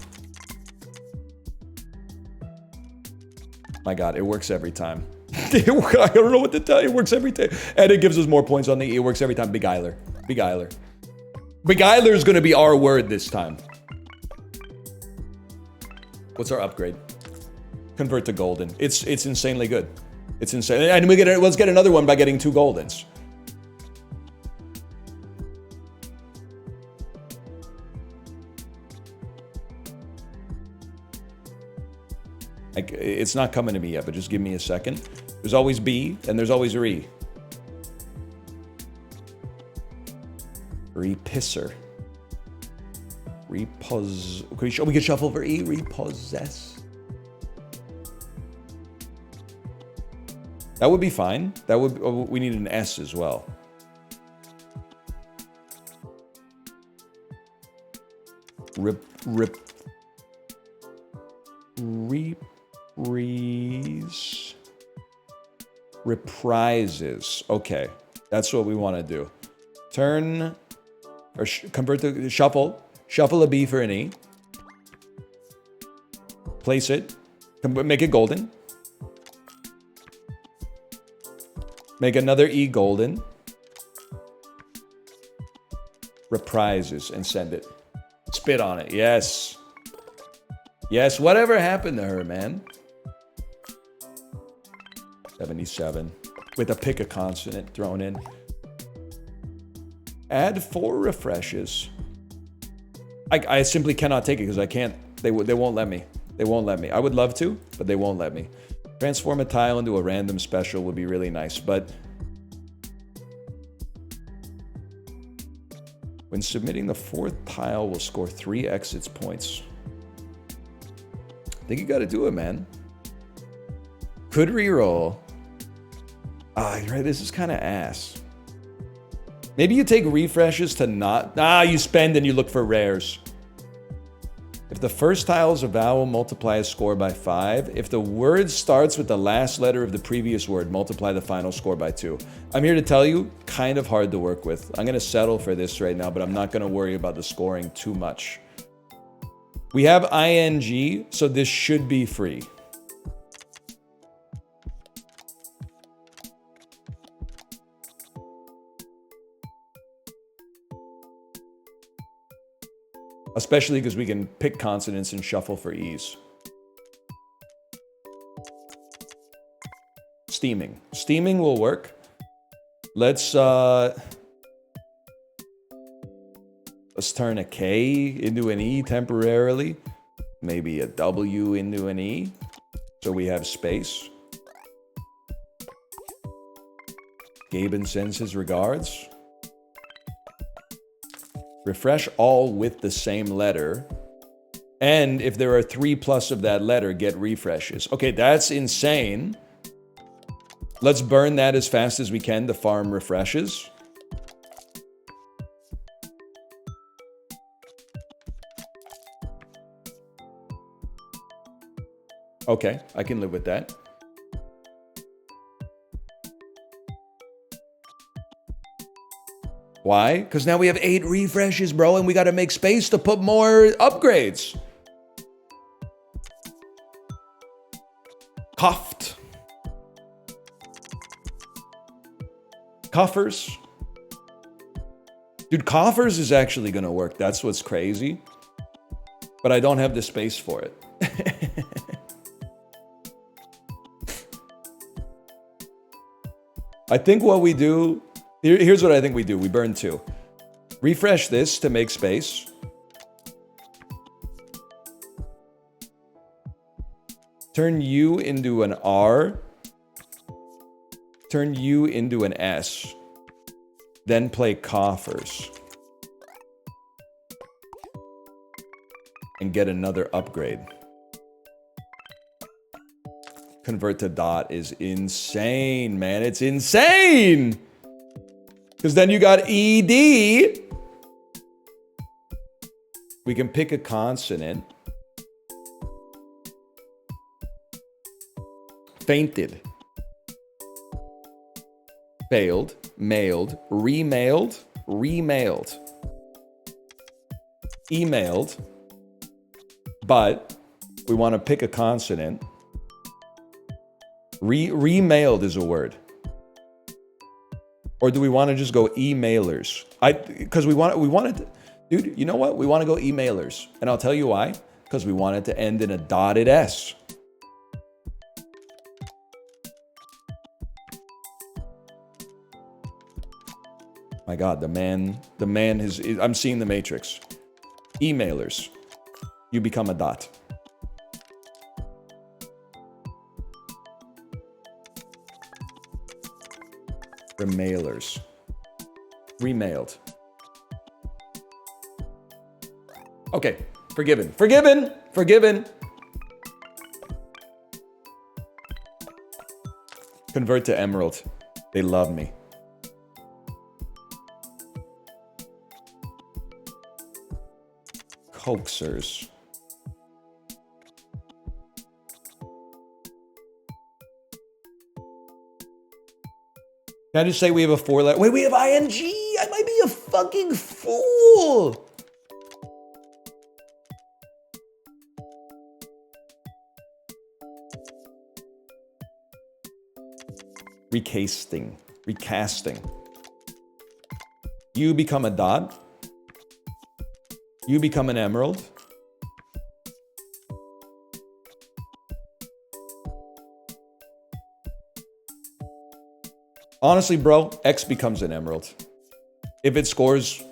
My God, it works every time. I don't know what to tell you. It works every time. And it gives us more points on the E. It works every time. Beguiler. Beguiler. Beguiler is going to be our word this time. What's our upgrade? Convert to golden. It's insanely good. It's insane. And let's get another one by getting 2 goldens. It's not coming to me yet, but just give me a second. There's always B and there's always Re. Repisser. We can shuffle for E. Repossess. That would be fine. That would. We need an S as well. Reprises. Okay, that's what we want to do. Turn or convert to shuffle. Shuffle a B for an E. Place it. Make it golden. Make another E golden. Reprises and send it. Spit on it. Yes. Yes, whatever happened to her, man? 77. With a pick a consonant thrown in. Add 4 refreshes. I simply cannot take it because I can't. They won't let me. They won't let me. I would love to, but they won't let me. Transform a tile into a random special would be really nice, but when submitting the 4th tile, we'll score 3 exits points. I think you got to do it, man. Could reroll. You're right. This is kind of ass. Maybe you take refreshes to not... you spend and you look for rares. If the first tile is a vowel, multiply a score by 5. If the word starts with the last letter of the previous word, multiply the final score by 2. I'm here to tell you, kind of hard to work with. I'm going to settle for this right now, but I'm not going to worry about the scoring too much. We have ing, so this should be free. Especially because we can pick consonants and shuffle for ease. Steaming. Steaming will work. Let's turn a K into an E temporarily. Maybe a W into an E. So we have space. Gaben sends his regards. Refresh all with the same letter. And if there are 3 plus of that letter, get refreshes. Okay, that's insane. Let's burn that as fast as we can to farm refreshes. Okay, I can live with that. Why? Because now we have 8 refreshes, bro, and we got to make space to put more upgrades. Cuffed. Coffers. Dude, coffers is actually going to work. That's what's crazy. But I don't have the space for it. I think what we do, here's what I think we do. We burn 2. Refresh this to make space. Turn U into an R. Turn U into an S. Then play coffers. And get another upgrade. Convert to dot is insane, man. It's insane! Because then you got ED. We can pick a consonant. Fainted. Failed. Mailed. Remailed. Remailed. Emailed. But we want to pick a consonant. Remailed is a word. Or do we want to just go emailers? Because we wanted, dude, you know what? We want to go emailers. And I'll tell you why. Because we want it to end in a dotted S. My God, the man I'm seeing the Matrix. Emailers. You become a dot. Remailers. Remailed. Okay, forgiven. Forgiven! Forgiven! Convert to emerald. They love me. Coaxers. Can I just say we have a 4-letter? Wait, we have ing! I might be a fucking fool! Recasting. Recasting. You become a dot. You become an emerald. Honestly, bro, X becomes an emerald. If it scores...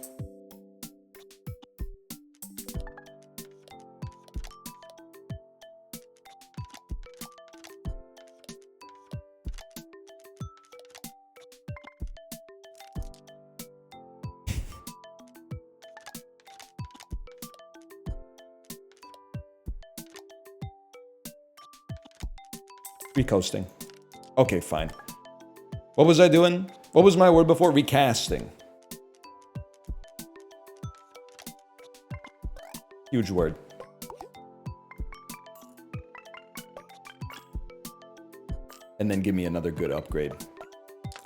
Recoasting. Okay, fine. What was I doing? What was my word before? Recasting. Huge word. And then give me another good upgrade.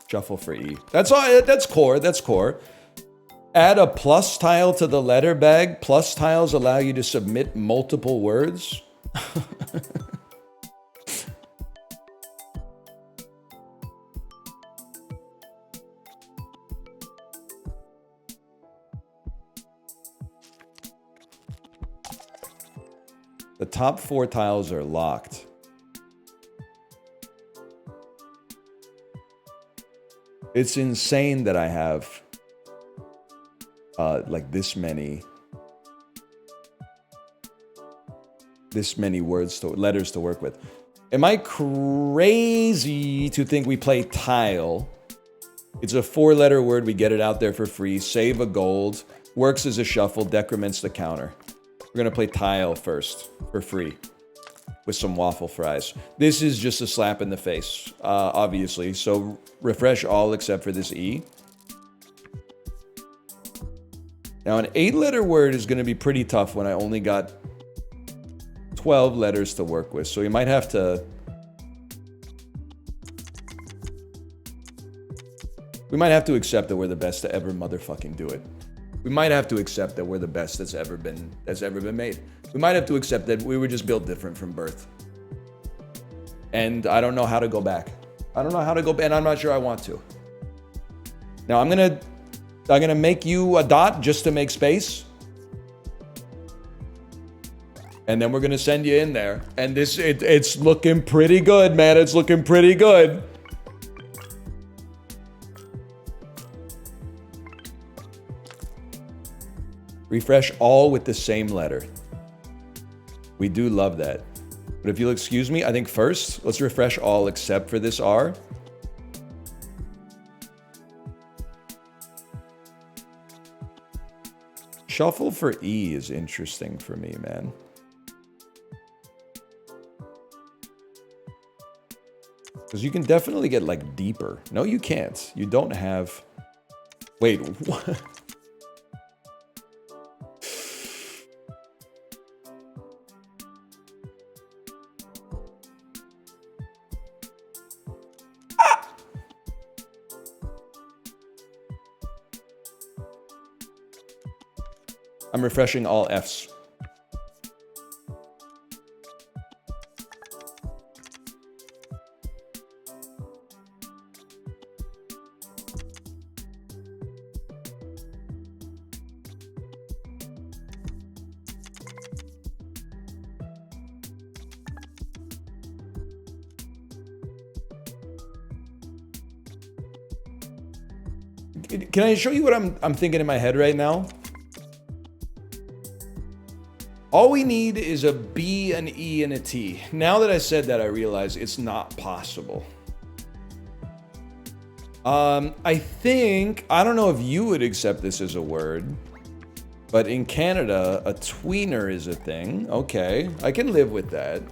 Shuffle for E. That's all. That's core. That's core. Add a plus tile to the letter bag. Plus tiles allow you to submit multiple words. The top 4 tiles are locked. It's insane that I have like this many letters to work with. Am I crazy to think we play tile? It's a 4-letter word. We get it out there for free. Save a gold. Works as a shuffle. Decrements the counter. We're going to play tile first for free with some waffle fries. This is just a slap in the face, obviously. So refresh all except for this E. Now, an 8-letter word is going to be pretty tough when I only got 12 letters to work with. So you might have to... We might have to accept that we're the best to ever motherfucking do it. We might have to accept that we're the best that's ever been made. We might have to accept that we were just built different from birth. And I don't know how to go back. I don't know how to go back, and I'm not sure I want to. Now I'm gonna make you a dot just to make space. And then we're gonna send you in there. And it's looking pretty good, man. It's looking pretty good. Refresh all with the same letter. We do love that. But if you'll excuse me, I think first, let's refresh all except for this R. Shuffle for E is interesting for me, man. Because you can definitely get, like, deeper. No, you can't. You don't have... Wait, what? I'm refreshing all Fs. Can I show you what I'm thinking in my head right now? All we need is a B, an E, and a T. Now that I said that, I realize it's not possible. I think, I don't know if you would accept this as a word, but in Canada, a tweener is a thing. Okay, I can live with that.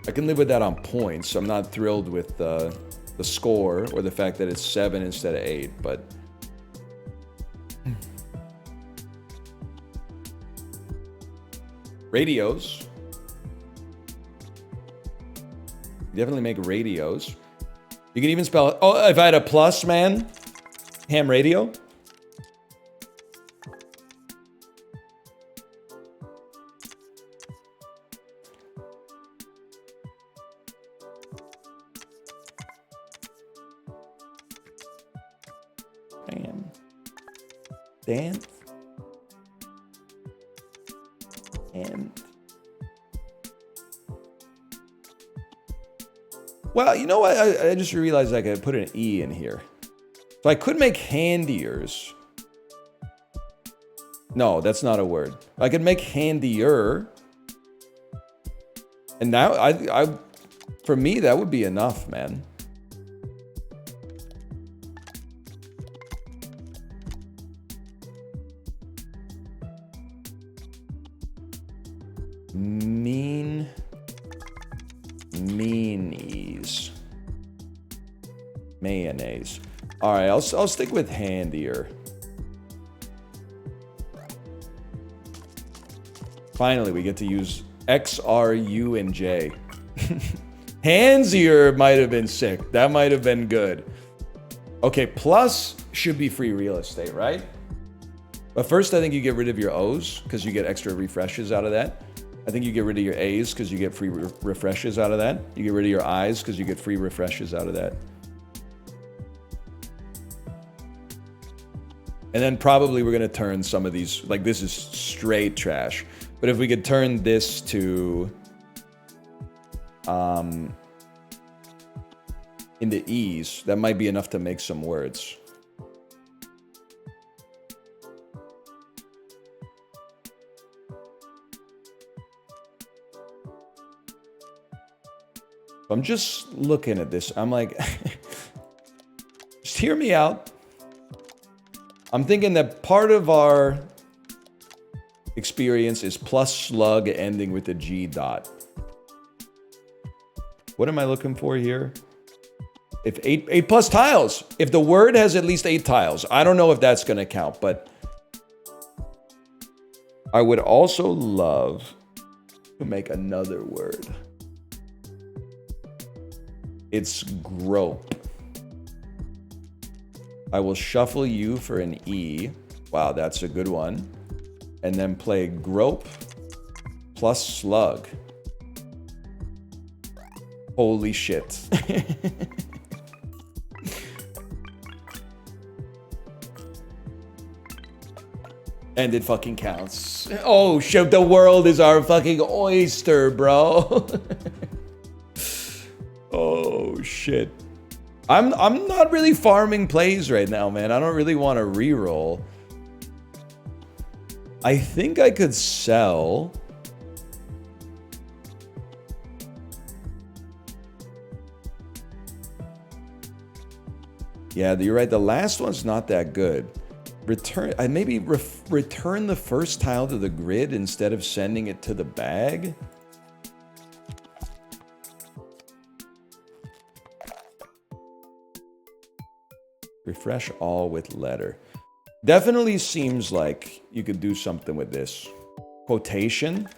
I can live with that on points. I'm not thrilled with the score or the fact that it's 7 instead of 8, but... Radios. Definitely make radios. You can even spell... Oh, if I had a plus, man. Ham radio. Ham. Dance. And... Well, you know what? I just realized I could put an E in here. So I could make handiers. No, that's not a word. I could make handier. And now, for me, that would be enough, man. Meanies. Mayonnaise. All right, I'll stick with handier. Finally, we get to use X, R, U, and J. Handsier might have been sick. That might have been good. Okay, plus should be free real estate, right? But first, I think you get rid of your O's because you get extra refreshes out of that. I think you get rid of your A's because you get free refreshes out of that. You get rid of your I's because you get free refreshes out of that. And then probably we're going to turn some of these, like this is straight trash. But if we could turn this to into E's, that might be enough to make some words. I'm just looking at this. I'm like, just hear me out. I'm thinking that part of our experience is plus slug ending with a G dot. What am I looking for here? If eight plus tiles. If the word has at least 8 tiles. I don't know if that's going to count, but I would also love to make another word. It's grope. I will shuffle you for an E. Wow, that's a good one. And then play grope plus slug. Holy shit. And it fucking counts. Oh shit, the world is our fucking oyster, bro. Oh shit. I'm not really farming plays right now, man. I don't really want to reroll. I think I could sell. Yeah, you're right. The last one's not that good. Return. I maybe return the first tile to the grid instead of sending it to the bag. Refresh all with letter. Definitely seems like you could do something with this. Quotation.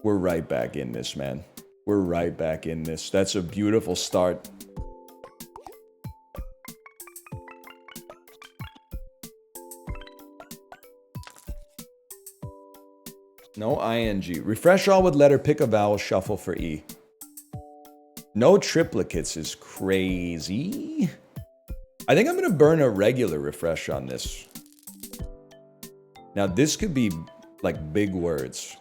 We're right back in this, man. We're right back in this. That's a beautiful start. No ing. Refresh all with letter, pick a vowel, shuffle for E. No triplicates is crazy. I think I'm going to burn a regular refresh on this. Now, this could be like big words.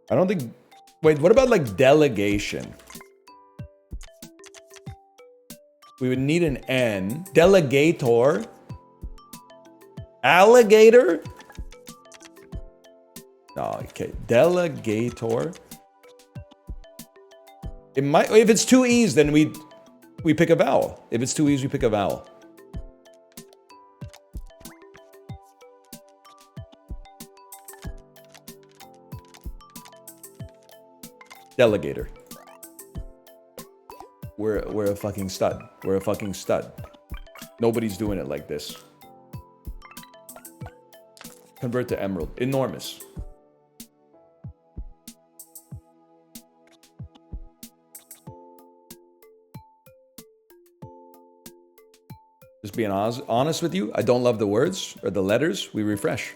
I don't think... Wait, what about like delegation? We would need an N. Delegator. Alligator? No, okay. Delegator. It might... If it's two E's, then we pick a vowel. If it's two E's, we pick a vowel. Delegator. We're a fucking stud. We're a fucking stud. Nobody's doing it like this. Convert to emerald. Enormous. Just being honest with you, I don't love the words or the letters. We refresh.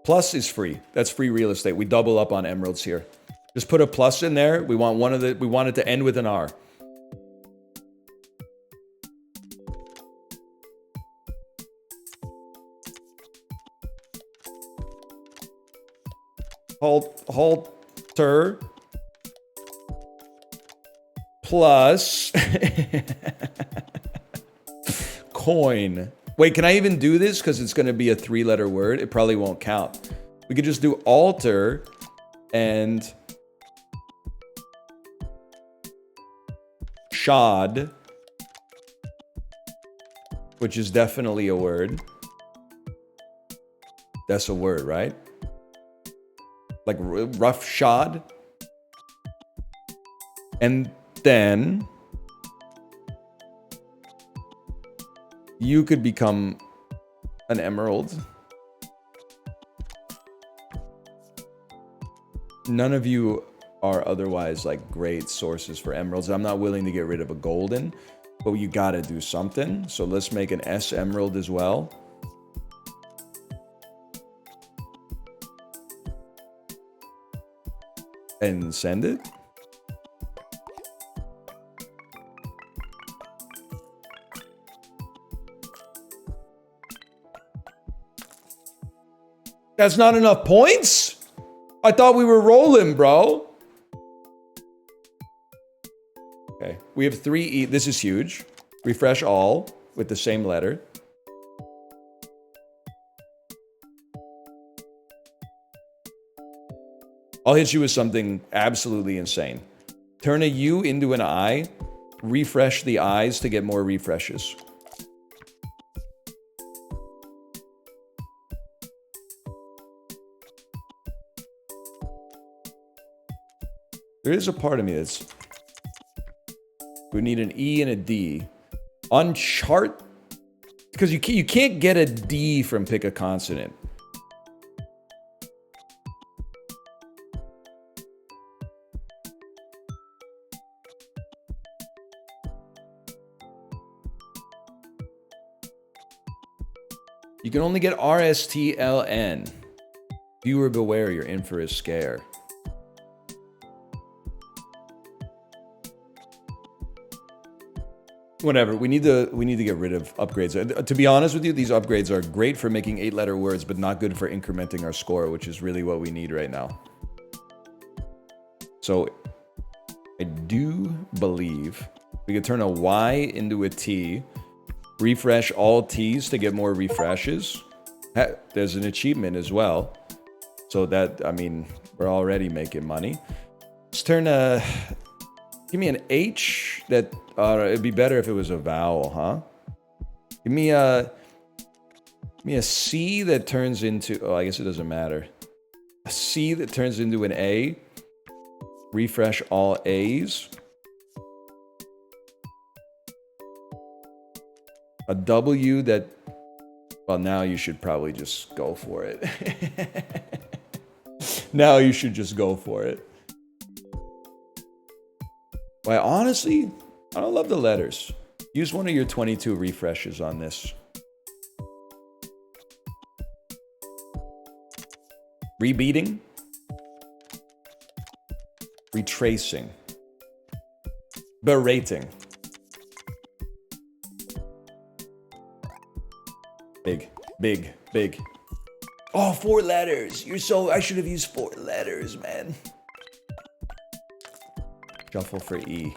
Plus is free. That's free real estate. We double up on emeralds here. Just put a plus in there. We want we want it to end with an R. Halter plus coin. Wait, can I even do this? Because it's going to be a 3-letter word. It probably won't count. We could just do alter and shod, which is definitely a word. That's a word, right? Like rough shod. And then you could become an emerald. None of you are otherwise like great sources for emeralds. I'm not willing to get rid of a golden, but you gotta do something. So let's make an S emerald as well. And send it. That's not enough points? I thought we were rolling, bro. Okay, we have 3 E. This is huge. Refresh all with the same letter. I'll hit you with something absolutely insane. Turn a U into an I. Refresh the I's to get more refreshes. There is a part of me that's... We need an E and a D. On chart... Because you can't get a D from pick a consonant. You can only get RSTLN. Viewer beware, you're in for a scare. Whatever. We need to get rid of upgrades. To be honest with you, these upgrades are great for making 8-letter words, but not good for incrementing our score, which is really what we need right now. So I do believe we could turn a Y into a T, refresh all T's to get more refreshes. There's an achievement as well. So that, I mean, we're already making money. Let's turn a... Give me an H that... it'd be better if it was a vowel, huh? Give me a C that turns into... Oh, I guess it doesn't matter. A C that turns into an A. Refresh all A's. A W that... Well, now you should probably just go for it. Now you should just go for it. Well, honestly, I don't love the letters. Use one of your 22 refreshes on this. Rebeating. Retracing. Berating. Big, big, big. Oh, 4 letters. You're so... I should have used 4 letters, man. Shuffle for E.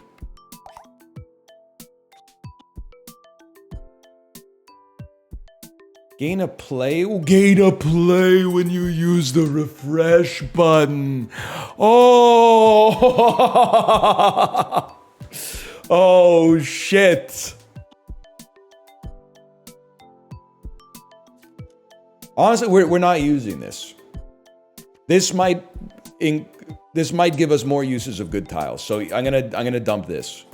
Gain a play? Gain a play when you use the refresh button. Oh! Oh, shit. Honestly, we're not using this. This might give us more uses of good tiles. So I'm gonna dump this.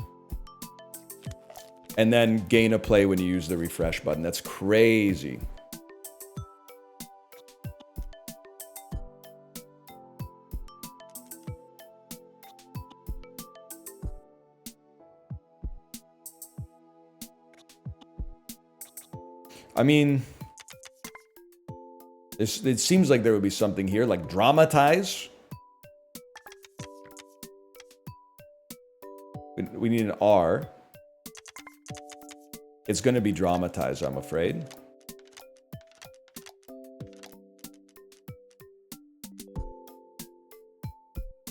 And then gain a play when you use the refresh button. That's crazy. I mean, it seems like there would be something here, like dramatize. We need an R. It's going to be dramatized, I'm afraid.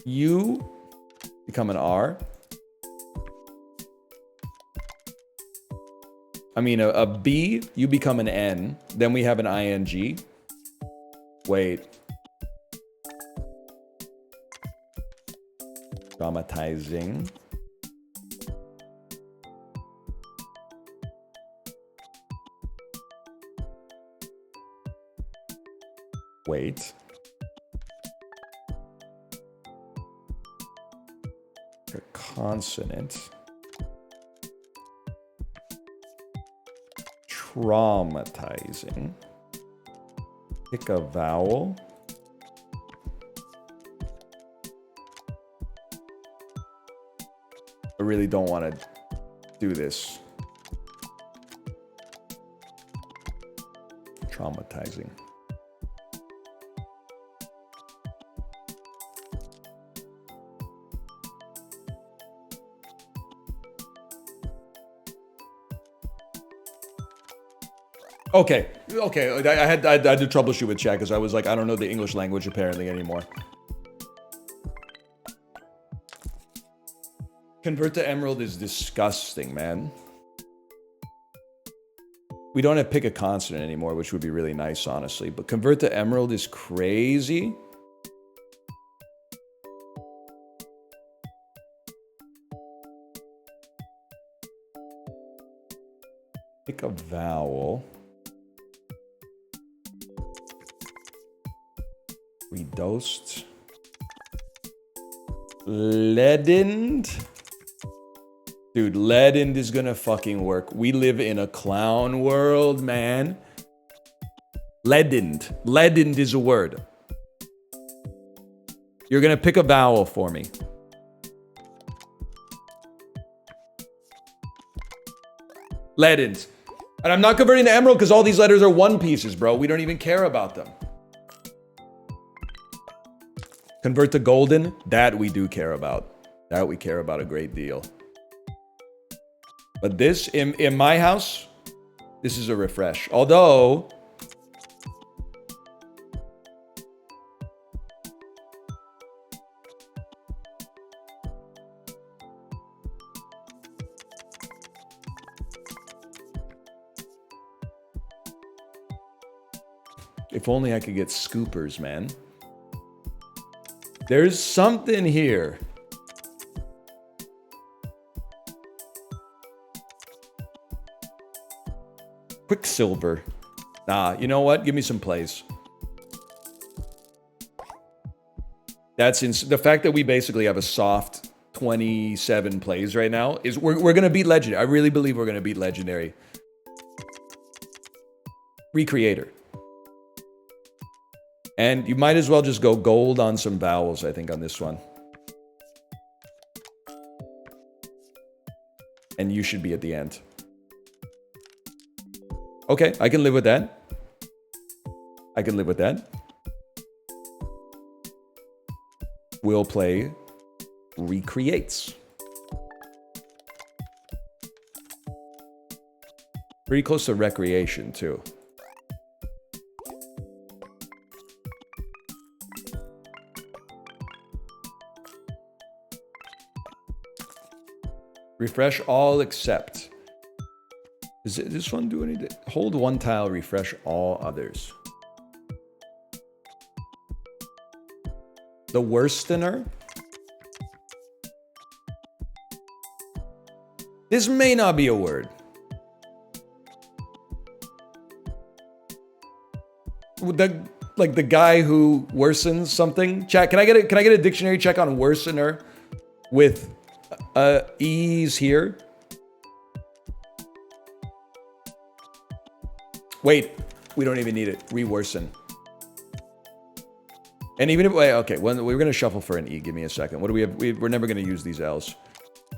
U become an R. I mean, a B, you become an N. Then we have an ing. Wait. Dramatizing. Wait. A consonant. Traumatizing. Pick a vowel. I really don't want to do this. Traumatizing. Okay. I had to troubleshoot with chat because I was like, I don't know the English language apparently anymore. Convert to emerald is disgusting, man. We don't have pick a consonant anymore, which would be really nice, honestly. But convert to emerald is crazy. Pick a vowel. Redosed. Leadened. Dude, leadened is gonna fucking work. We live in a clown world, man. Leadened. Leadened is a word. You're gonna pick a vowel for me. Leadened. And I'm not converting to emerald because all these letters are one pieces, bro. We don't even care about them. Convert to golden, that we do care about. That we care about a great deal. But this, in my house, this is a refresh. Although... if only I could get scoopers, man. There's something here. Quicksilver. Nah, you know what? Give me some plays. That's the fact that we basically have a soft 27 plays right now is we're gonna beat legendary. I really believe we're gonna beat legendary. Recreator. And you might as well just go gold on some vowels, I think, on this one. And you should be at the end. Okay, I can live with that. I can live with that. We'll play recreates. Pretty close to recreation, too. Refresh all except. Does this one do anything? Hold one tile, refresh all others. The worstener? This may not be a word. Like the guy who worsens something. Chat, can I get a dictionary check on worsener with ease here? Wait, we don't even need it. Reworsen. And even if, wait, okay, well, we're gonna shuffle for an E. Give me a second. What do we have? We're never gonna use these L's.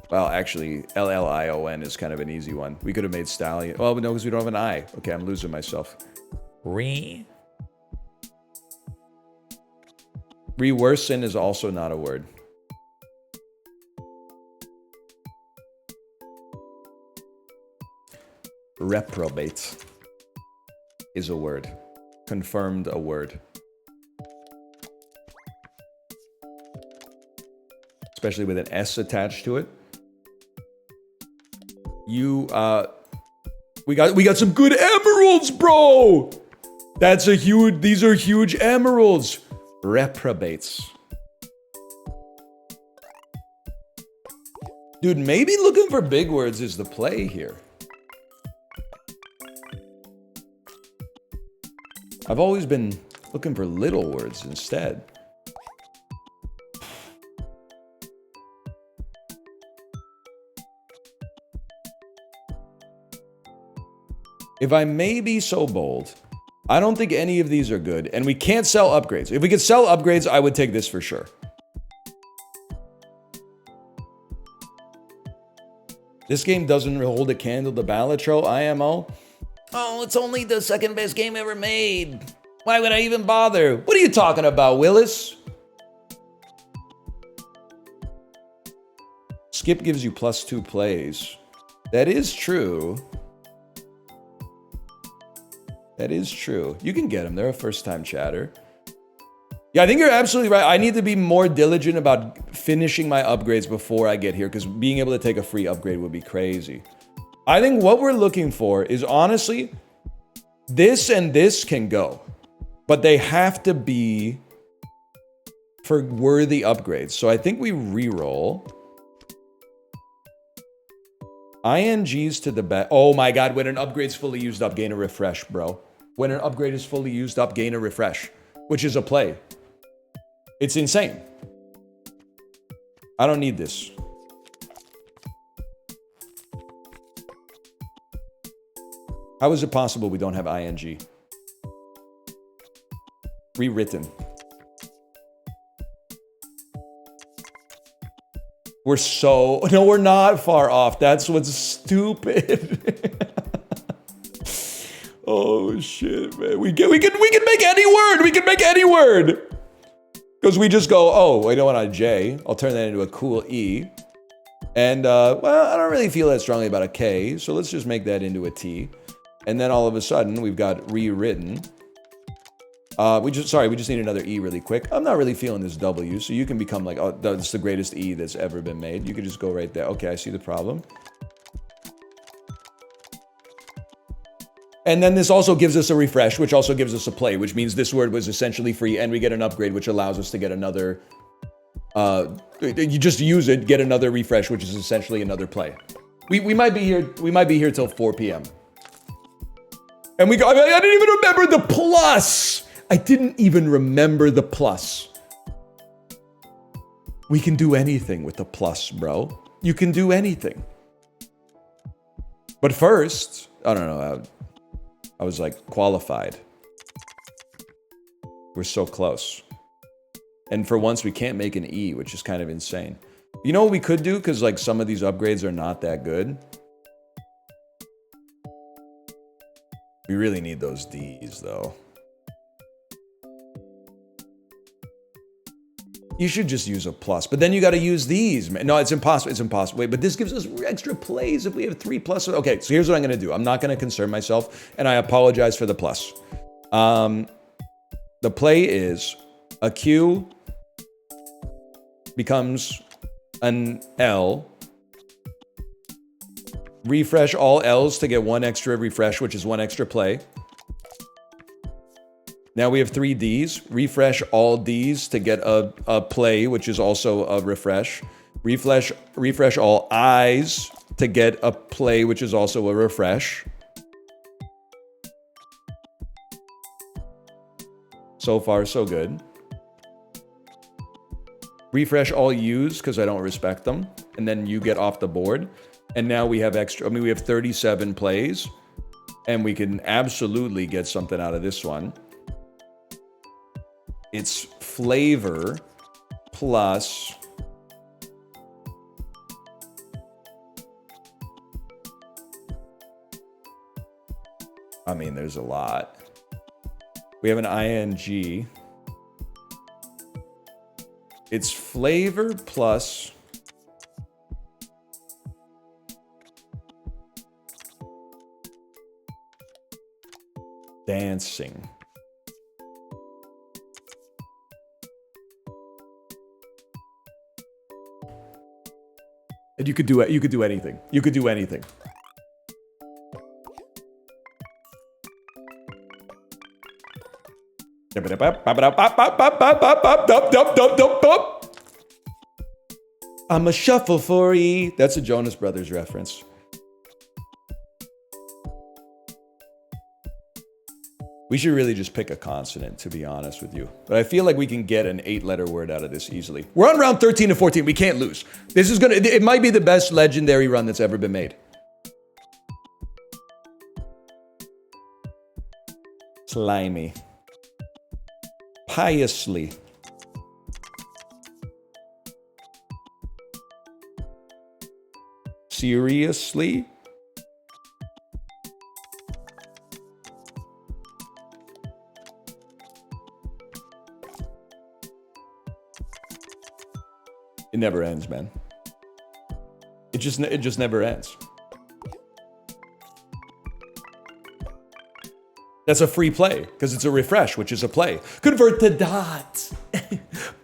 Well, actually, L-L-I-O-N is kind of an easy one. We could have made stallion. Well, no, because we don't have an I. Okay, I'm losing myself. Reworsen is also not a word. Reprobate is a word. Confirmed a word. Especially with an S attached to it. You, we got some good emeralds, bro! That's a huge, these are huge emeralds. Reprobates. Dude, maybe looking for big words is the play here. I've always been looking for little words instead. If I may be so bold, I don't think any of these are good, and we can't sell upgrades. If we could sell upgrades, I would take this for sure. This game doesn't hold a candle to Balatro, IMO. Oh, it's only the second best game ever made. Why would I even bother? What are you talking about, Willis? Skip gives you +2 plays. That is true. That is true. You can get them. They're a first-time chatter. Yeah, I think you're absolutely right. I need to be more diligent about finishing my upgrades before I get here, because being able to take a free upgrade would be crazy. I think what we're looking for is, honestly, this and this can go, but they have to be for worthy upgrades. So I think we re-roll. INGs to the back. Oh my God, when an upgrade's fully used up, gain a refresh, bro. When an upgrade is fully used up, gain a refresh, which is a play. It's insane. I don't need this. How is it possible we don't have ING? Rewritten. We're so... No, we're not far off. That's what's stupid. Oh, shit, man. We can make any word. We can make any word. Because we just go, oh, I don't want a J. I'll turn that into a cool E. And, well, I don't really feel that strongly about a K, so let's just make that into a T. And then all of a sudden, we've got rewritten. We just need another E really quick. I'm not really feeling this W, so you can become like, oh, that's the greatest E that's ever been made. You could just go right there. Okay, I see the problem. And then this also gives us a refresh, which also gives us a play, which means this word was essentially free, and we get an upgrade, which allows us to get another, you just use it, get another refresh, which is essentially another play. We might be here till 4 p.m. And I didn't even remember the plus. I didn't even remember the plus. We can do anything with the plus, bro. You can do anything. But first, I don't know, I was like qualified. We're so close. And for once, we can't make an E, which is kind of insane. You know what we could do? Because like some of these upgrades are not that good. We really need those Ds, though. You should just use a plus, but then you got to use these, man. No, it's impossible. It's impossible. Wait, but this gives us extra plays if we have 3 plus. Okay, so here's what I'm going to do. I'm not going to concern myself, and I apologize for the plus. The play is a Q becomes an L. Refresh all L's to get 1 extra refresh, which is 1 extra play. Now we have 3 Ds. Refresh all Ds to get a play, which is also a refresh. Refresh all Is to get a play, which is also a refresh. So far, so good. Refresh all U's because I don't respect them. And then you get off the board. And now we have extra, we have 37 plays. And we can absolutely get something out of this one. It's flavor plus I mean, there's a lot. We have an ing. It's flavor plus dancing. And you could do it. You could do anything. You could do anything. I'm a shuffle for E. That's a Jonas Brothers reference. We should really just pick a consonant, to be honest with you. But I feel like we can get an 8-letter word out of this easily. We're on round 13 to 14. We can't lose. This is gonna, it might be the best legendary run that's ever been made. Slimy. Piously. Seriously? It never ends, man. It just never ends. That's a free play because it's a refresh, which is a play. Convert to dots.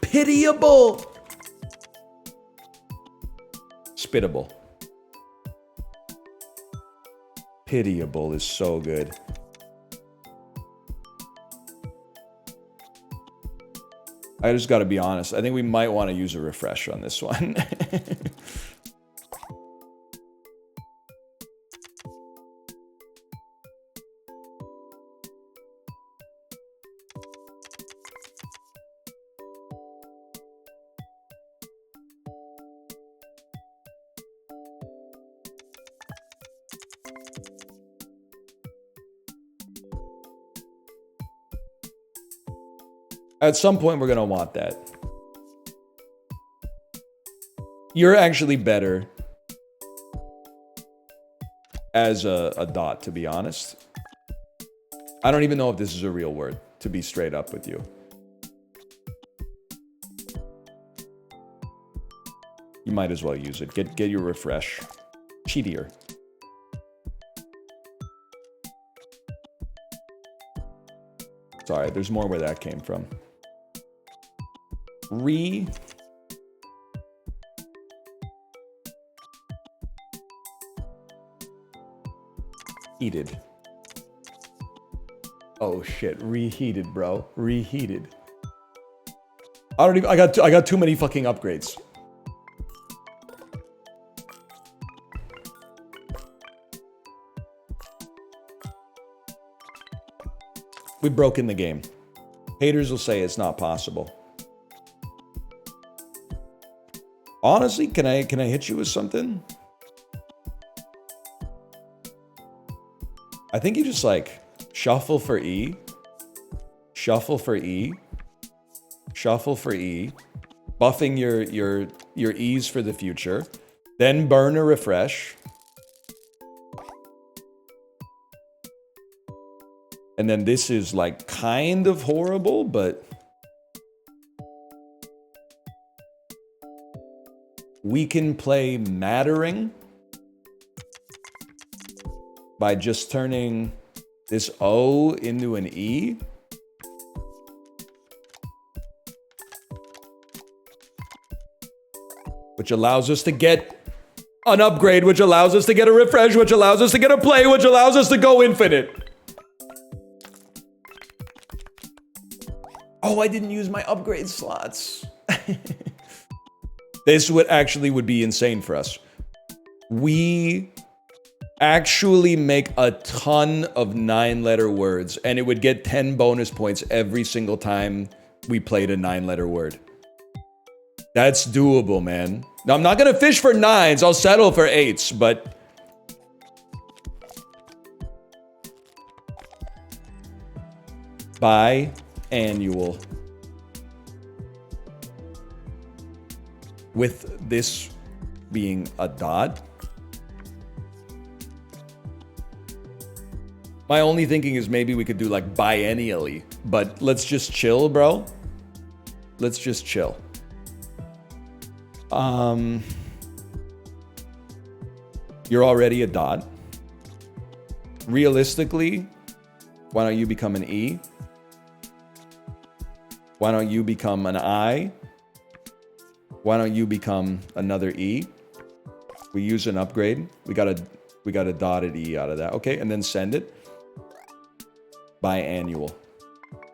Pitiable. Spittable. Pitiable is so good. I just got to be honest. I think we might want to use a refresh on this one. At some point, we're going to want that. You're actually better as a dot, to be honest. I don't even know if this is a real word, to be straight up with you. You might as well use it. Get your refresh. Cheatier. Sorry, there's more where that came from. Reheated. Oh shit, reheated, bro. Reheated. I got too many fucking upgrades. We've broken the game. Haters will say it's not possible. Honestly, can I hit you with something? I think you just like shuffle for E, shuffle for E, shuffle for E, buffing your E's for the future, then burn a refresh. And then this is like kind of horrible, but we can play mattering by just turning this O into an E. Which allows us to get an upgrade, which allows us to get a refresh, which allows us to get a play, which allows us to go infinite. Oh, I didn't use my upgrade slots. This would be insane for us. We actually make a ton of 9-letter words, and it would get 10 bonus points every single time we played a 9-letter word. That's doable, man. Now, I'm not gonna fish for 9s. I'll settle for 8s, but biannual. With this being a dot. My only thinking is maybe we could do like biennially, but let's just chill, bro. Let's just chill. You're already a dot. Realistically, why don't you become an E? Why don't you become an I? Why don't you become another E? We use an upgrade. We got a dotted E out of that. Okay, and then send it. Biannual.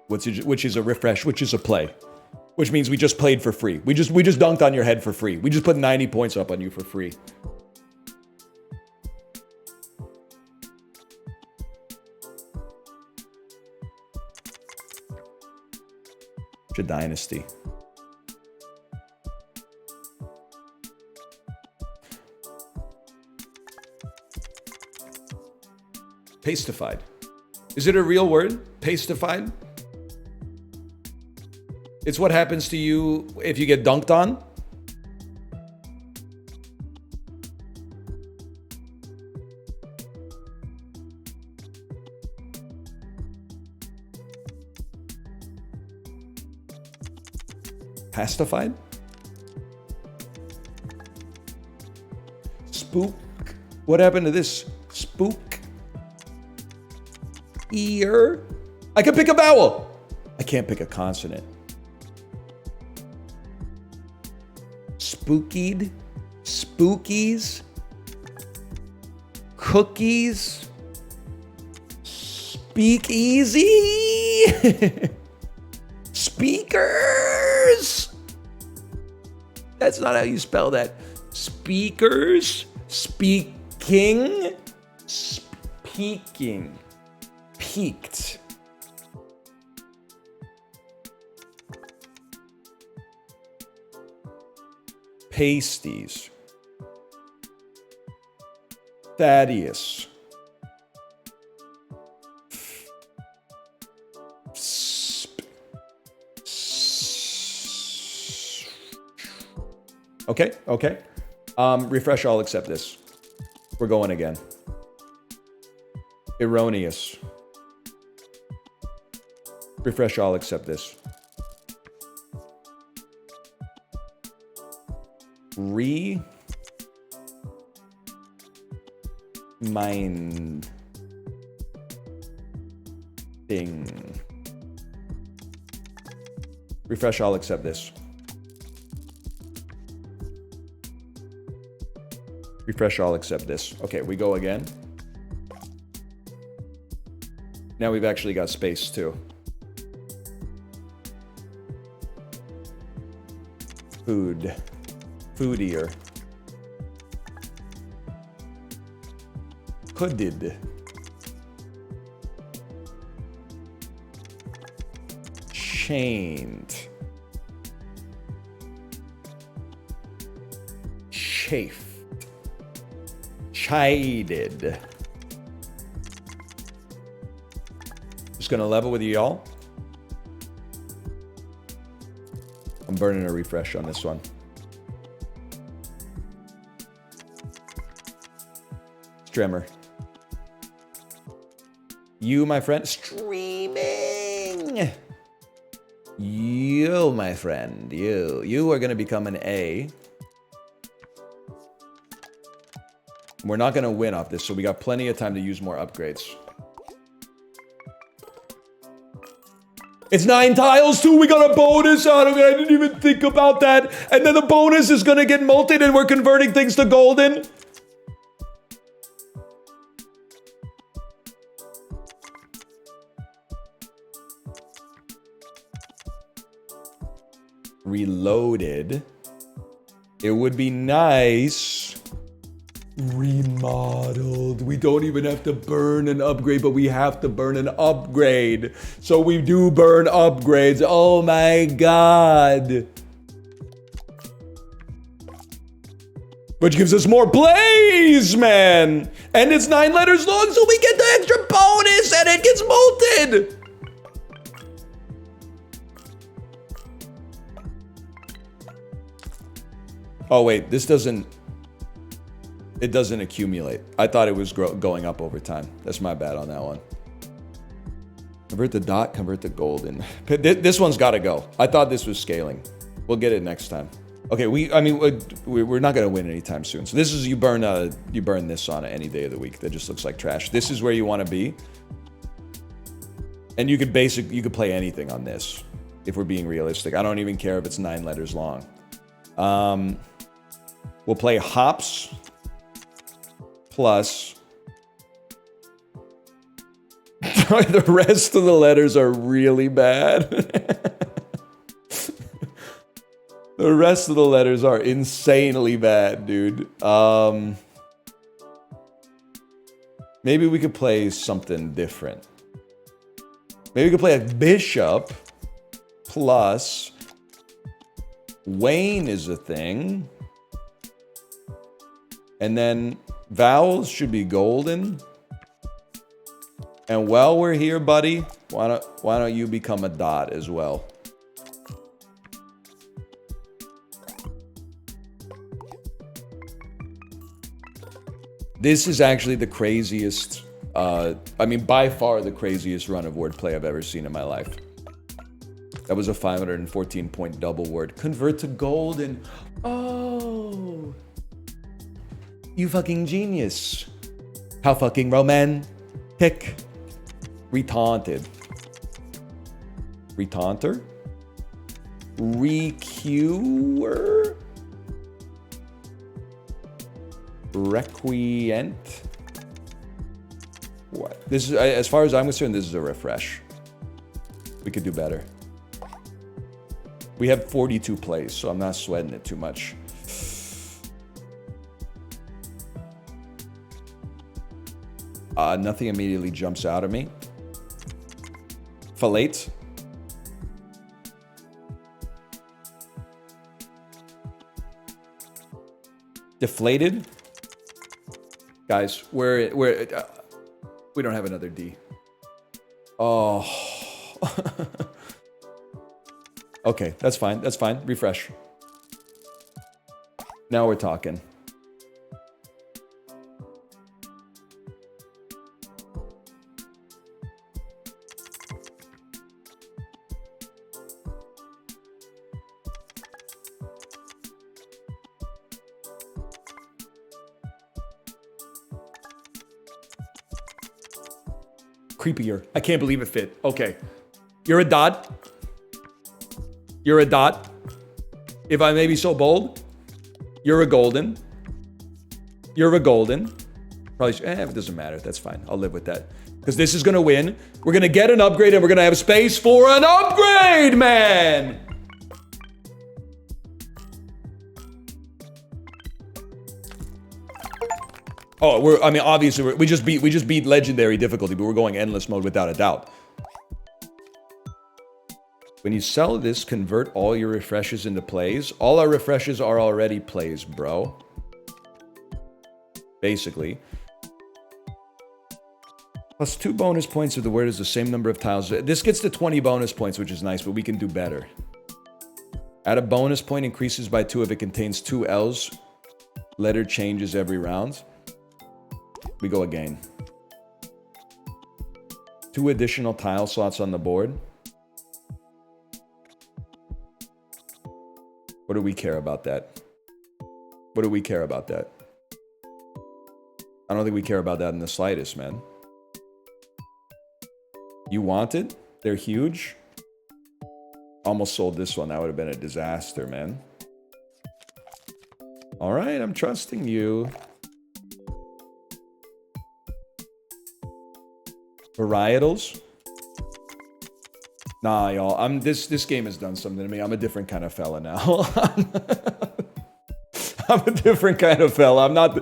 Which is a refresh, which is a play. Which means we just played for free. We just dunked on your head for free. We just put 90 points up on you for free. It's a dynasty. Pastified. Is it a real word? Pastified? It's what happens to you if you get dunked on? Pastified? Spook? What happened to this? Spook? Ear? I can pick a vowel. I can't pick a consonant. Spookied? Spookies? Cookies? Speakeasy? Speakers? That's not how you spell that. Speakers? Speaking? Speaking. Peaked. Pasties. Thaddeus. Okay, okay. Refresh, I'll accept this. We're going again. Erroneous. Refresh, I'll accept this. Minding. Refresh, I'll accept this. Refresh, I'll accept this. Okay, we go again. Now we've actually got space too. Food. Foodier. Hooded. Chained. Chafed. Chided. Just gonna level with y'all. I'm burning a refresh on this one. Strimmer. You, my friend. Streaming. You, my friend. You are gonna become an A. We're not gonna win off this, so we got plenty of time to use more upgrades. It's 9 tiles too. We got a bonus out of it. I didn't even think about that. And then the bonus is gonna get multed and we're converting things to golden. Reloaded. It would be nice. Remodeled. We don't even have to burn an upgrade, but we have to burn an upgrade. So we do burn upgrades. Oh my god. Which gives us more blaze, man. And it's 9 letters long, so we get the extra bonus and it gets molted. Oh wait, this doesn't... It doesn't accumulate. I thought it was going up over time. That's my bad on that one. Convert the dot, convert the golden. This one's got to go. I thought this was scaling. We'll get it next time. Okay, we're not going to win anytime soon. So this is you burn this on it any day of the week. That just looks like trash. This is where you want to be. And you could play anything on this if we're being realistic. I don't even care if it's 9 letters long. We'll play hops. Plus, the rest of the letters are really bad. The rest of the letters are insanely bad, dude. Maybe we could play something different. Maybe we could play a bishop plus Wayne is a thing. And then vowels should be golden. And while we're here, buddy, why don't you become a dot as well? This is actually the craziest, by far the craziest run of wordplay I've ever seen in my life. That was a 514-point double word. Convert to golden. Oh. You fucking genius. How fucking romantic. Retaunted. Retaunter? Recuer? Requient? What? This is, as far as I'm concerned, this is a refresh. We could do better. We have 42 plays, so I'm not sweating it too much. Nothing immediately jumps out at me. Fallate. Deflated. Guys, we don't have another D. Oh. Okay, that's fine. That's fine. Refresh. Now we're talking. creepier. I can't believe it fit. Okay. You're a dot. You're a dot. If I may be so bold, you're a golden. You're a golden. Probably, it doesn't matter. That's fine. I'll live with that. Because this is going to win. We're going to get an upgrade and we're going to have space for an upgrade, man! Oh, I mean, obviously, we just beat legendary difficulty, but we're going endless mode without a doubt. When you sell this, convert all your refreshes into plays. All our refreshes are already plays, bro. Basically. Plus 2 bonus points if the word is the same number of tiles. This gets to 20 bonus points, which is nice, but we can do better. Add a bonus point, increases by 2 if it contains 2 L's. Letter changes every round. We go again. 2 additional tile slots on the board. What do we care about that? What do we care about that? I don't think we care about that in the slightest, man. You want it? They're huge. Almost sold this one. That would have been a disaster, man. All right, I'm trusting you. Varietals? Nah, y'all. This game has done something to me. I'm a different kind of fella now. I'm a different kind of fella. I'm not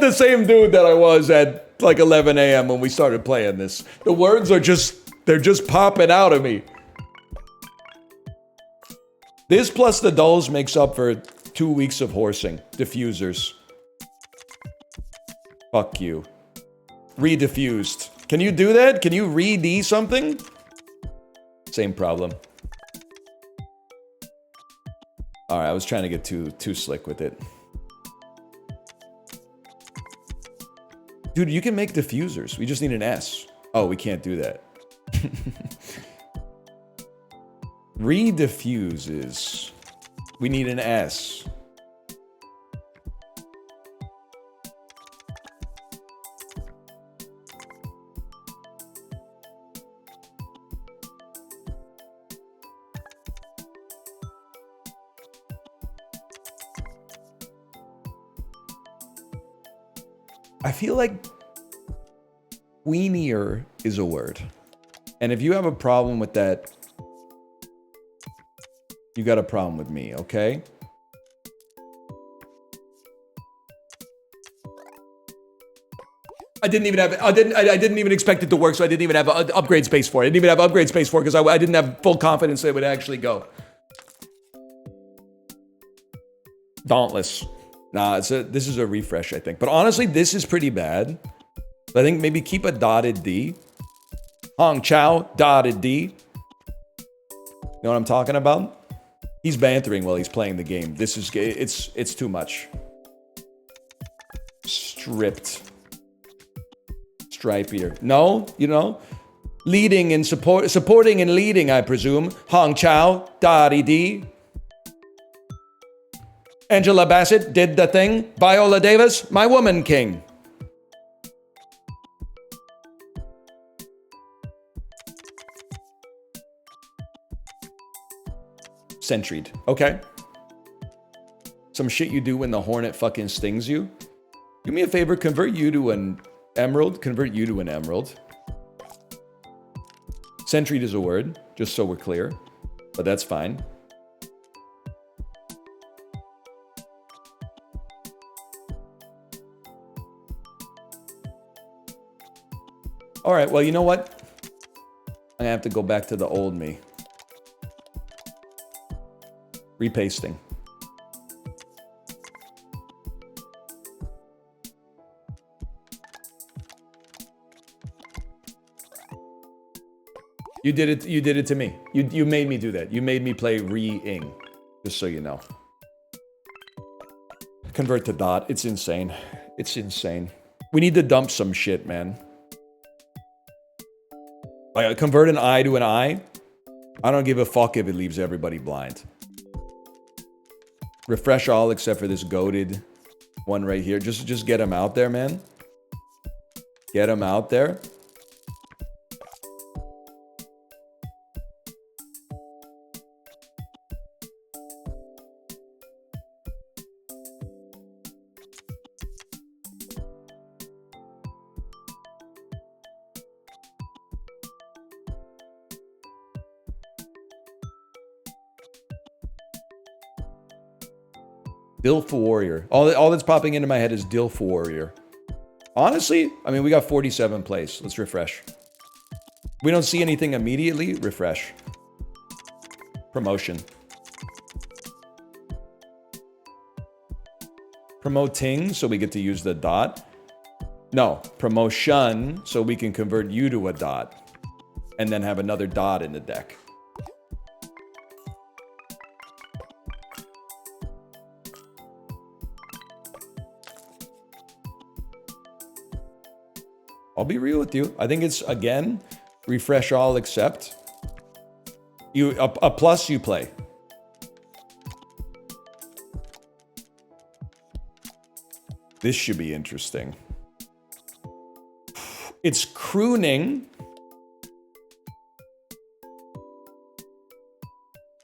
the same dude that I was at like 11 a.m. when we started playing this. The words are they're just popping out of me. This plus the dulls makes up for 2 weeks of horsing. Diffusers. Fuck you. Rediffused. Can you do that? Can you re-D something? Same problem. Alright, I was trying to get too slick with it. Dude, you can make diffusers. We just need an S. Oh, we can't do that. Rediffuses. We need an S. I feel like weenier is a word. And if you have a problem with that, you got a problem with me, okay? I didn't even expect it to work, so I didn't even have upgrade space for it. I didn't even have upgrade space for it because I didn't have full confidence that it would actually go. Dauntless. Nah, this is a refresh, I think. But honestly, this is pretty bad. I think maybe keep a dotted D. Hong Chao, dotted D. You know what I'm talking about? He's bantering while he's playing the game. This is, it's too much. Stripped. Stripier. No, you know? Leading and supporting and leading, I presume. Hong Chao, dotted D. Angela Bassett did the thing. Viola Davis, my woman king. Sentried. Okay. Some shit you do when the hornet fucking stings you. Do me a favor, convert you to an emerald. Convert you to an emerald. Sentried is a word, just so we're clear. But that's fine. All right, well, you know what? I'm gonna have to go back to the old me. Repasting. You did it to me. You made me do that. You made me play re-ing, just so you know. Convert to dot. It's insane. It's insane. We need to dump some shit, man. Like, convert an I to an I. I don't give a fuck if it leaves everybody blind. Refresh all except for this goated one right here. Just get him out there, man. Get him out there. Dilf Warrior. All that's popping into my head is Dilf Warrior. Honestly, I mean, we got 47 plays. Let's refresh. We don't see anything immediately. Refresh. Promotion. Promoting, so we get to use the dot. No, promotion, so we can convert you to a dot. And then have another dot in the deck. I'll be real with you. I think it's, again, refresh all except. A plus you play. This should be interesting. It's crooning.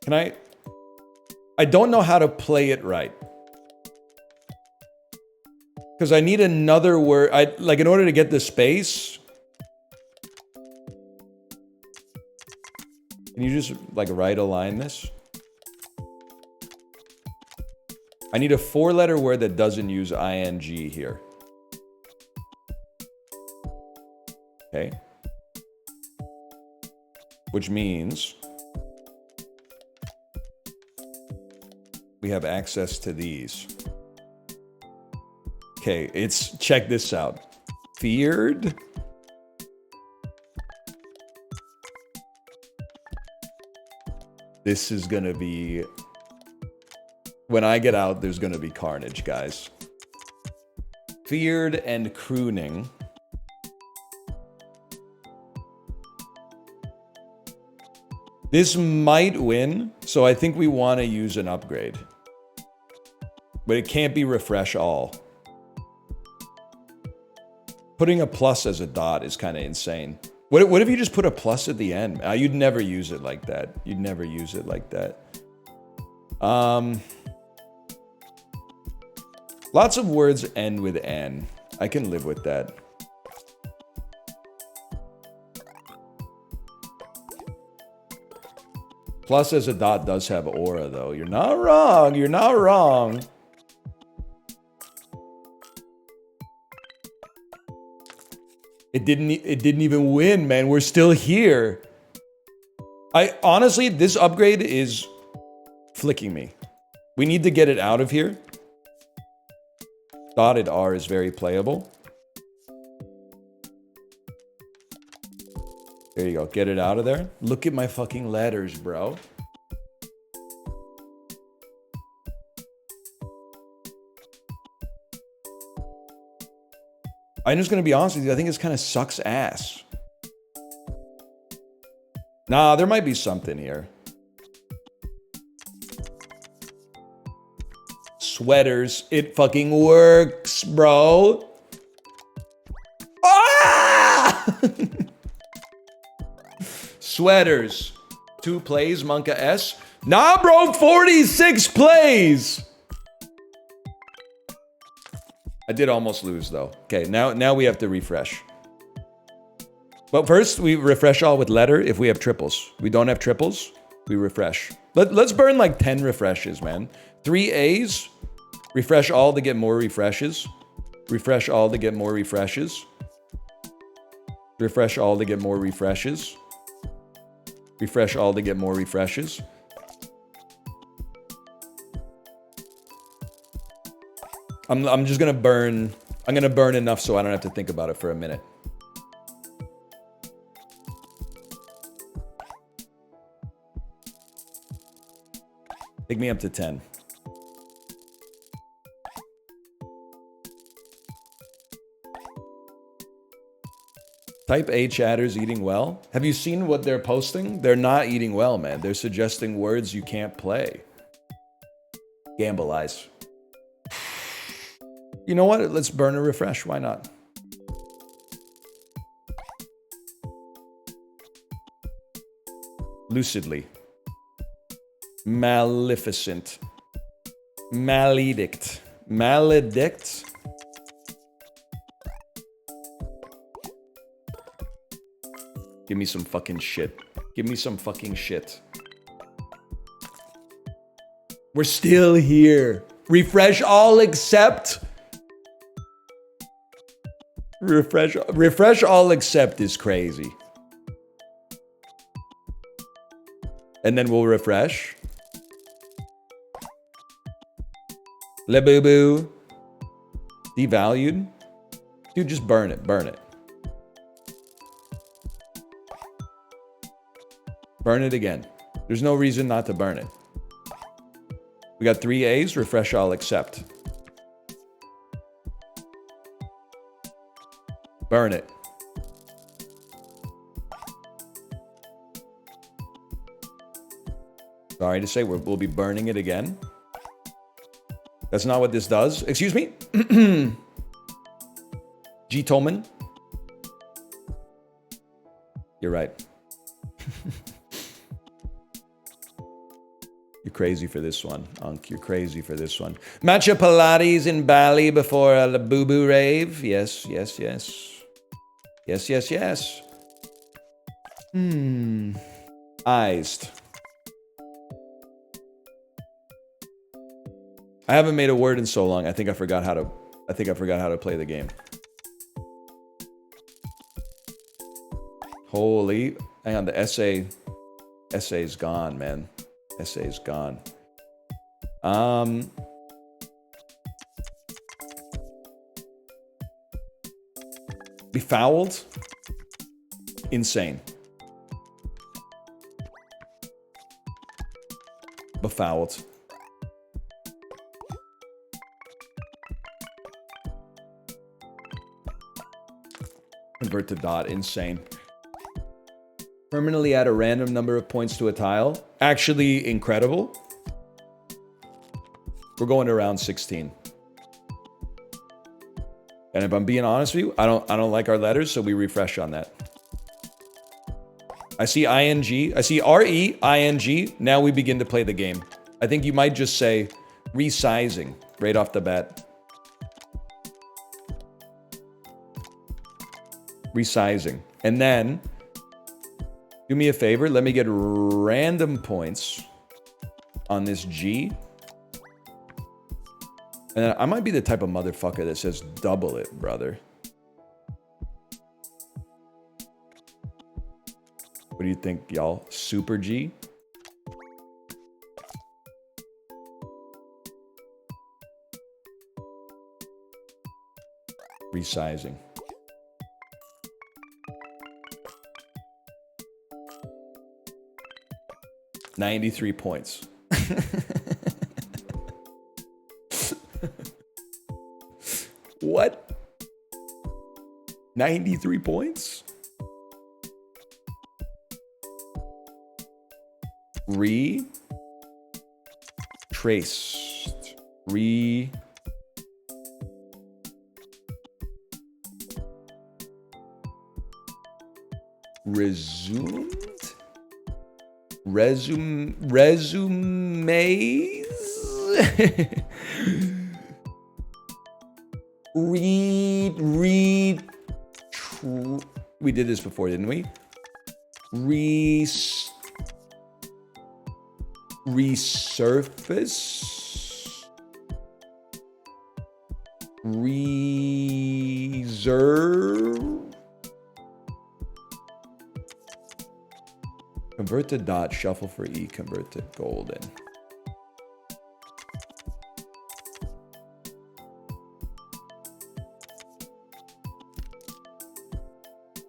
Can I don't know how to play it right. Because I need another word. Like, in order to get the space. Can you just, like, right align this? I need a 4-letter word that doesn't use ing here. Okay. Which means we have access to these. Okay, check this out. Feared. This is gonna be, when I get out, there's gonna be carnage, guys. Feared and crooning. This might win, so I think we want to use an upgrade. But it can't be refresh all. Putting a plus as a dot is kind of insane. What if you just put a plus at the end? You'd never use it like that. You'd never use it like that. Lots of words end with N. I can live with that. Plus as a dot does have aura, though. You're not wrong. You're not wrong. It didn't even win, man. We're still here. Honestly, this upgrade is flicking me. We need to get it out of here. Dotted R is very playable. There you go. Get it out of there. Look at my fucking letters, bro. I'm just gonna be honest with you. I think this kind of sucks ass. Nah, there might be something here. Sweaters. It fucking works, bro. Ah! Sweaters. 2 plays, Monka S. Nah, bro, 46 plays. I did almost lose, though. Okay, now we have to refresh. But first, we refresh all with letter if we have triples. We don't have triples, we refresh. Let's burn like 10 refreshes, man. 3 A's. Refresh all to get more refreshes. Refresh all to get more refreshes. Refresh all to get more refreshes. Refresh all to get more refreshes. I'm just gonna burn. I'm gonna burn enough so I don't have to think about it for a minute. Take me up to 10. Type A chatters eating well. Have you seen what they're posting? They're not eating well, man. They're suggesting words you can't play. Gamble eyes. You know what? Let's burn a refresh. Why not? Lucidly. Maleficent. Maledict. Maledict. Give me some fucking shit. Give me some fucking shit. We're still here. Refresh all except. Refresh all except is crazy. And then we'll refresh. Le boo boo. Devalued. Dude, just burn it. Burn it. Burn it again. There's no reason not to burn it. We got 3 A's. Refresh all except. Burn it. Sorry to say, we'll be burning it again. That's not what this does. Excuse me? G. Tolman. You're right. You're crazy for this one, Unk. You're crazy for this one. Matcha Pilates in Bali before a Boo Boo rave. Yes, yes, yes. Yes, yes, yes. Iced. I haven't made a word in so long. I think I forgot how to play the game. Holy, hang on, the essay's gone, man. Essay's gone. Befouled? Insane. Befouled. Convert to dot. Insane. Permanently add a random number of points to a tile. Actually incredible. We're going to round 16. And if I'm being honest with you, I don't like our letters, so we refresh on that. I see ing. I see REING. Now we begin to play the game. I think you might just say resizing right off the bat. Resizing. And then do me a favor, let me get random points on this G. And I might be the type of motherfucker that says double it, brother. What do you think, y'all? Super G? Resizing. $93 points. What? 93 points? Traced. Resumed? Resumes? We did this before, didn't we? Resurface? Reserve? Convert to dot, shuffle for E, convert to golden.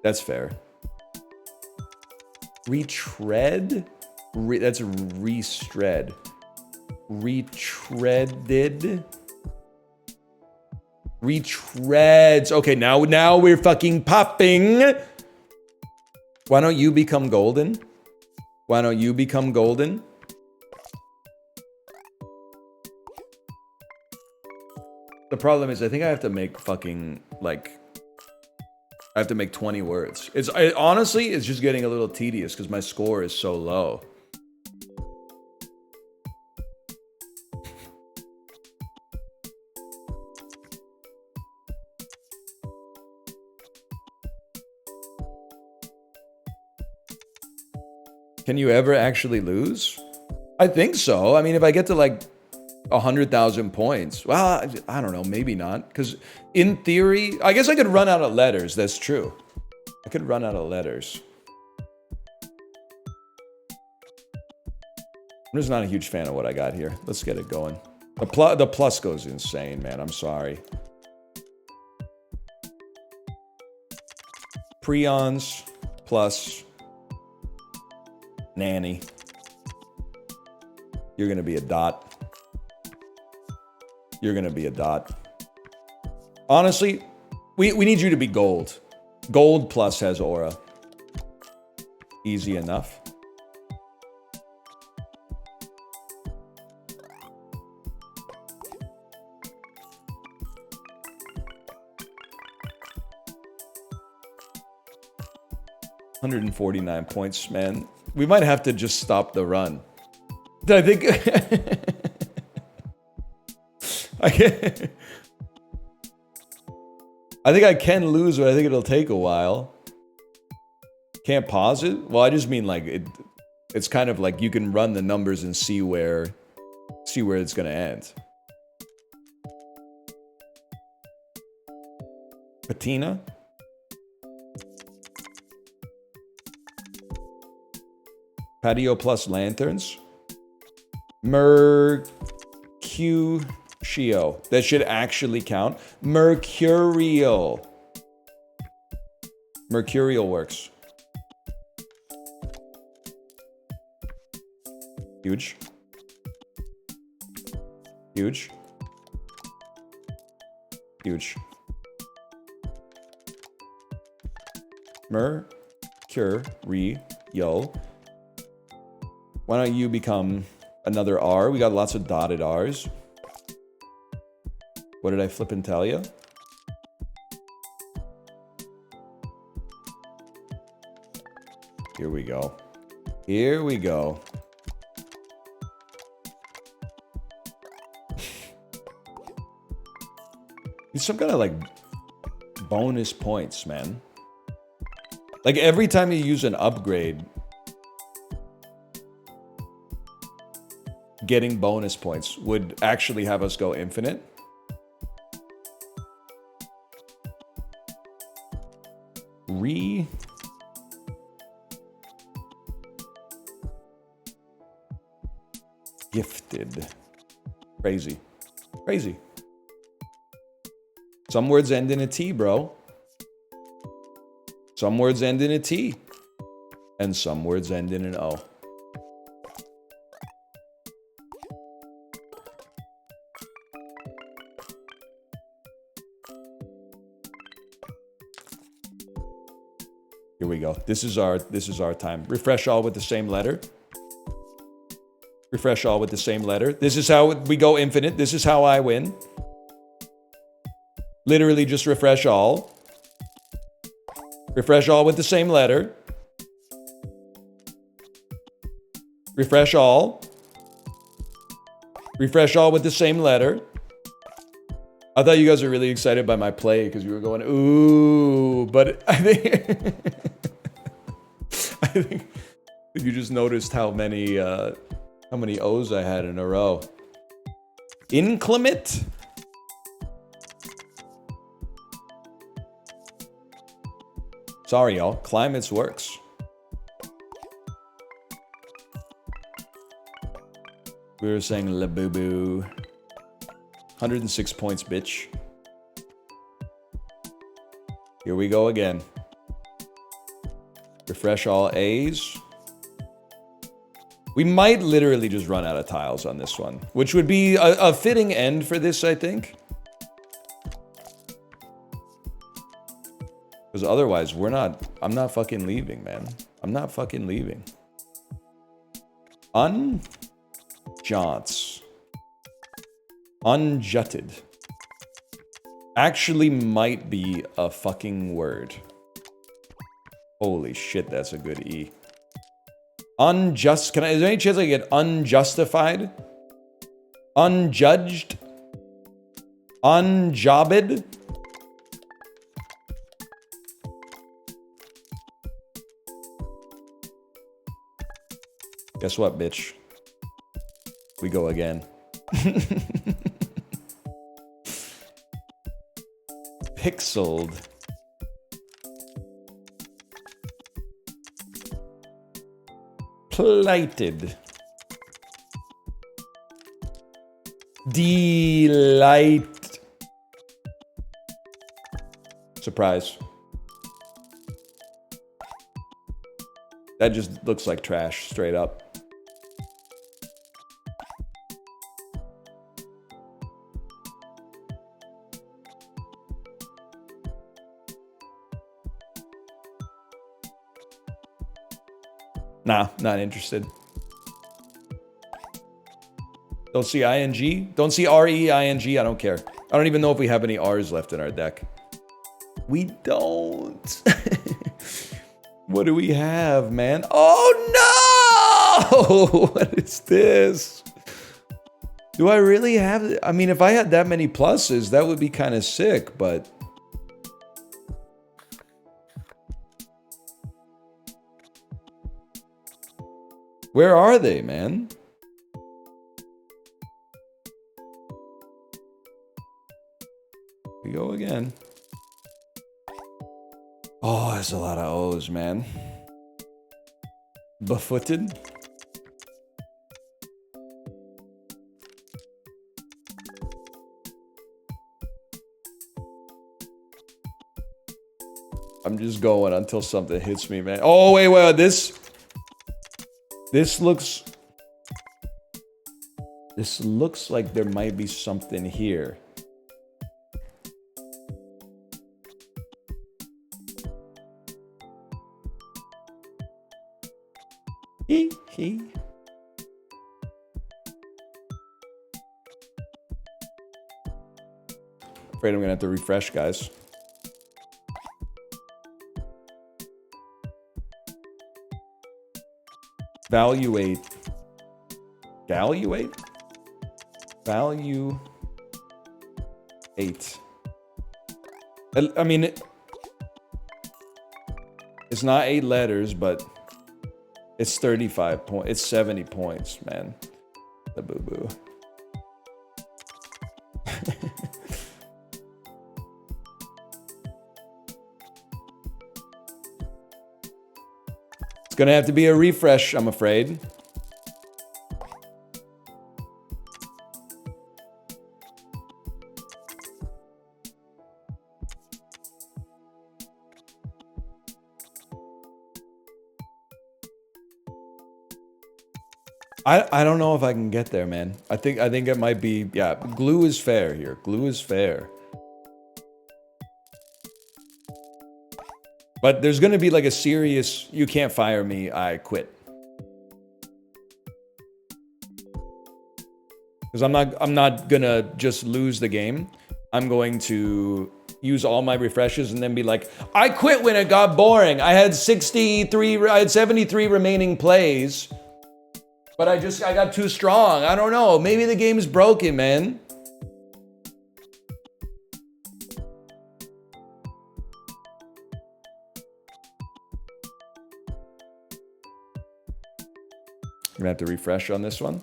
That's fair. Retread? That's restread. Retreaded? Retreads. Okay, now we're fucking popping. Why don't you become golden? Why don't you become golden? The problem is I think I have to make fucking, like, I have to make 20 words. Honestly, it's just getting a little tedious because my score is so low. Can you ever actually lose? I think so. I mean, if I get to like 100,000 points. Well, I don't know, maybe not. Because in theory, I guess I could run out of letters. That's true. I could run out of letters. I'm just not a huge fan of what I got here. Let's get it going. The plus goes insane, man. I'm sorry. Prions plus nanny. You're going to be a dot. You're going to be a dot. Honestly, we need you to be gold. Gold plus has aura. Easy enough. $149 points, man. We might have to just stop the run. I think I think I can lose, but I think it'll take a while. Can't pause it? Well, I just mean like it's kind of like you can run the numbers and see where it's gonna end. Patina? Patio plus lanterns. Mercutio. That should actually count. Mercurial. Mercurial works. Huge. Huge. Huge. Mercurial. Why don't you become another R? We got lots of dotted R's. What did I flip and tell you? Here we go. Here we go. It's some kind of like bonus points, man. Like every time you use an upgrade, getting bonus points would actually have us go infinite. Gifted. Crazy. Crazy. Some words end in a T, bro. Some words end in a T. And some words end in an O. Here we go. This is our time. Refresh all with the same letter. Refresh all with the same letter. This is how we go infinite. This is how I win. Literally just refresh all. Refresh all with the same letter. Refresh all. Refresh all with the same letter. I thought you guys were really excited by my play because you were going, ooh, but I think I think you just noticed how many O's I had in a row. Inclement? Sorry, y'all. Climates works. We were saying la boo boo. 106 points, bitch. Here we go again. Refresh all A's. We might literally just run out of tiles on this one, which would be a fitting end for this, I think. Because otherwise, I'm not fucking leaving, man. I'm not fucking leaving. Unjaunts. Unjutted. Actually might be a fucking word. Holy shit, that's a good E. Is there any chance I get unjustified? Unjudged? Unjobbed? Guess what, bitch? We go again. Pixeled. Plighted. Delight. Surprise. That just looks like trash, straight up. Nah, not interested. Don't see ING? Don't see REING? I don't care. I don't even know if we have any R's left in our deck. We don't. What do we have, man? Oh no! What is this? Do I really have... I mean, if I had that many pluses, that would be kind of sick, but... Where are they, man? We go again. Oh, there's a lot of O's, man. Befooted. I'm just going until something hits me, man. Oh, wait, this looks... This looks like there might be something here. Hee. Afraid I'm gonna have to refresh, guys. Valuate. Value 8. I mean, it's not 8 letters, but it's 35 points. It's 70 points, man. The boo-boo. It's gonna have to be a refresh, I'm afraid. I don't know if I can get there, man. I think it might be, yeah, glue is fair here. Glue is fair. But there's gonna be like a serious, you can't fire me, I quit. Because I'm not gonna just lose the game. I'm going to use all my refreshes and then be like, I quit when it got boring. I had 73 remaining plays. But I got too strong. I don't know. Maybe the game's broken, man. I'm gonna have to refresh on this one.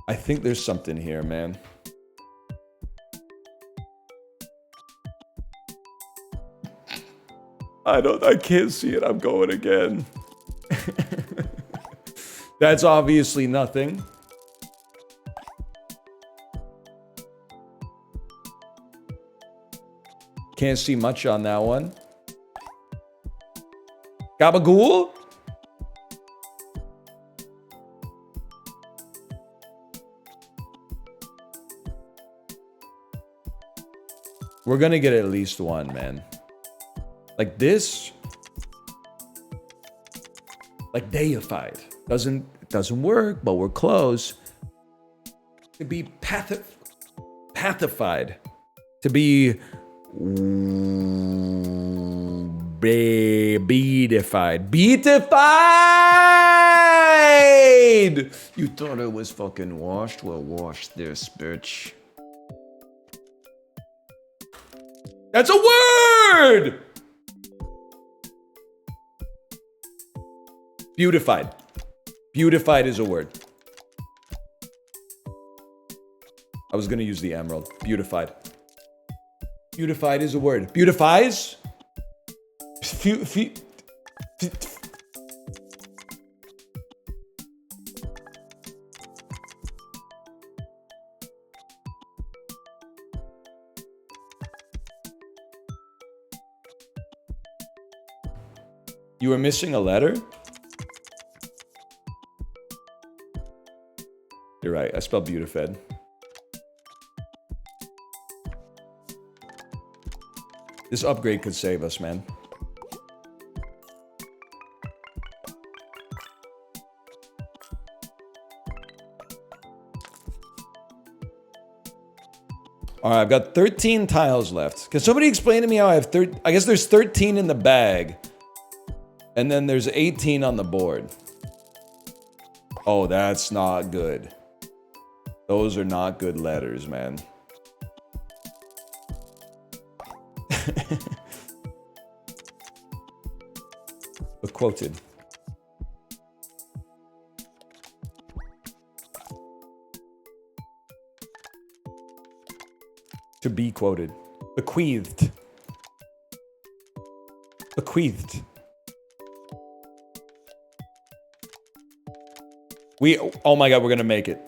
I think there's something here, man. I can't see it. I'm going again. That's obviously nothing. Can't see much on that one. Gabagool? We're gonna get at least one, man. Like this, like deified. Doesn't work, but we're close. To be pathified. To be beatified. Beatified! You thought it was fucking washed? Well, wash this, bitch. That's a word! Beautified. Beautified is a word. I was gonna use the emerald. Beautified. Beautified is a word. Beautifies? You were missing a letter? You're right, I spelled beautified. This upgrade could save us, man. All right, I've got 13 tiles left. Can somebody explain to me how I have I guess there's 13 in the bag. And then there's 18 on the board. Oh, that's not good. Those are not good letters, man. But quoted. To be quoted. Bequeathed. Bequeathed. Oh my god, we're gonna make it.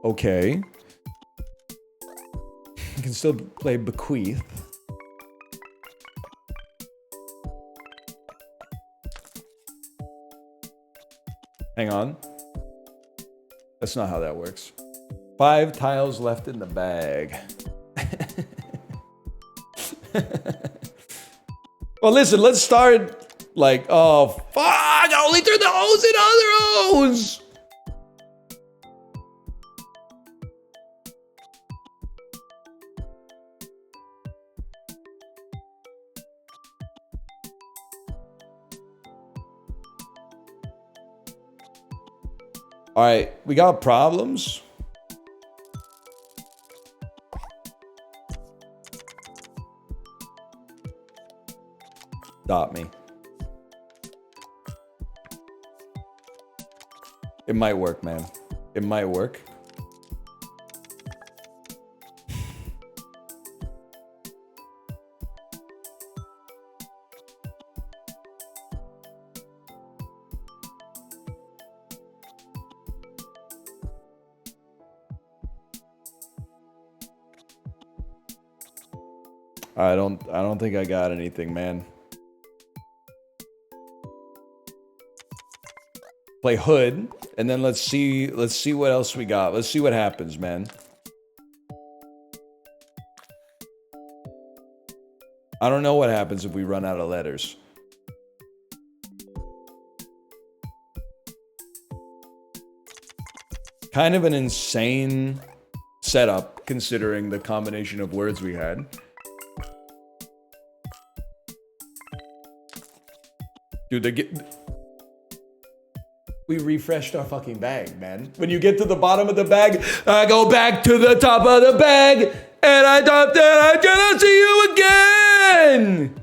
Okay. You can still play bequeath. Hang on. That's not how that works. 5 tiles left in the bag. Well, listen, let's start like, oh, fuck, I only turned the O's into other O's. All right, we got problems. Stop me. It might work, man. It might work. I don't think I got anything, man. Play hood, and then let's see what else we got. Let's see what happens, man. I don't know what happens if we run out of letters. Kind of an insane setup considering the combination of words we had. Dude, we refreshed our fucking bag, man. When you get to the bottom of the bag, I go back to the top of the bag, and I thought that I gonna see you again.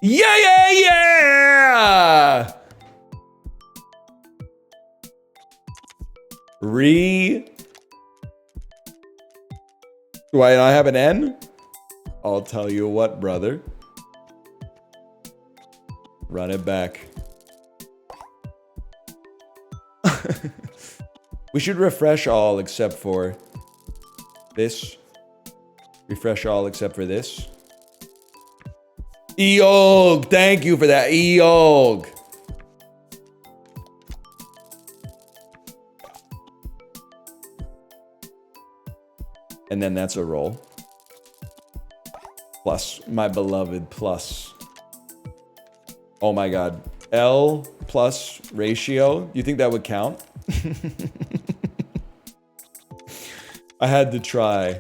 Yeah, yeah, yeah. Do I not have an N? I'll tell you what, brother. Run it back. We should refresh all except for this. Refresh all except for this. Eog, thank you for that, Eog. And then that's a roll. Plus, my beloved plus. Oh my god. L plus ratio. You think that would count? I had to try.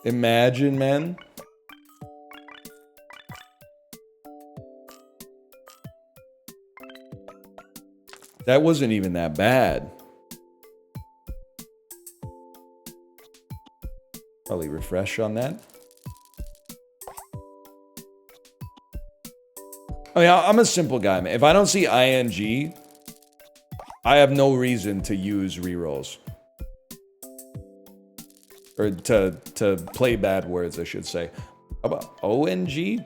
Imagine, man. That wasn't even that bad. Probably refresh on that. I mean, I'm a simple guy, man. If I don't see ING, I have no reason to use rerolls. Or to play bad words, I should say. How about ONG?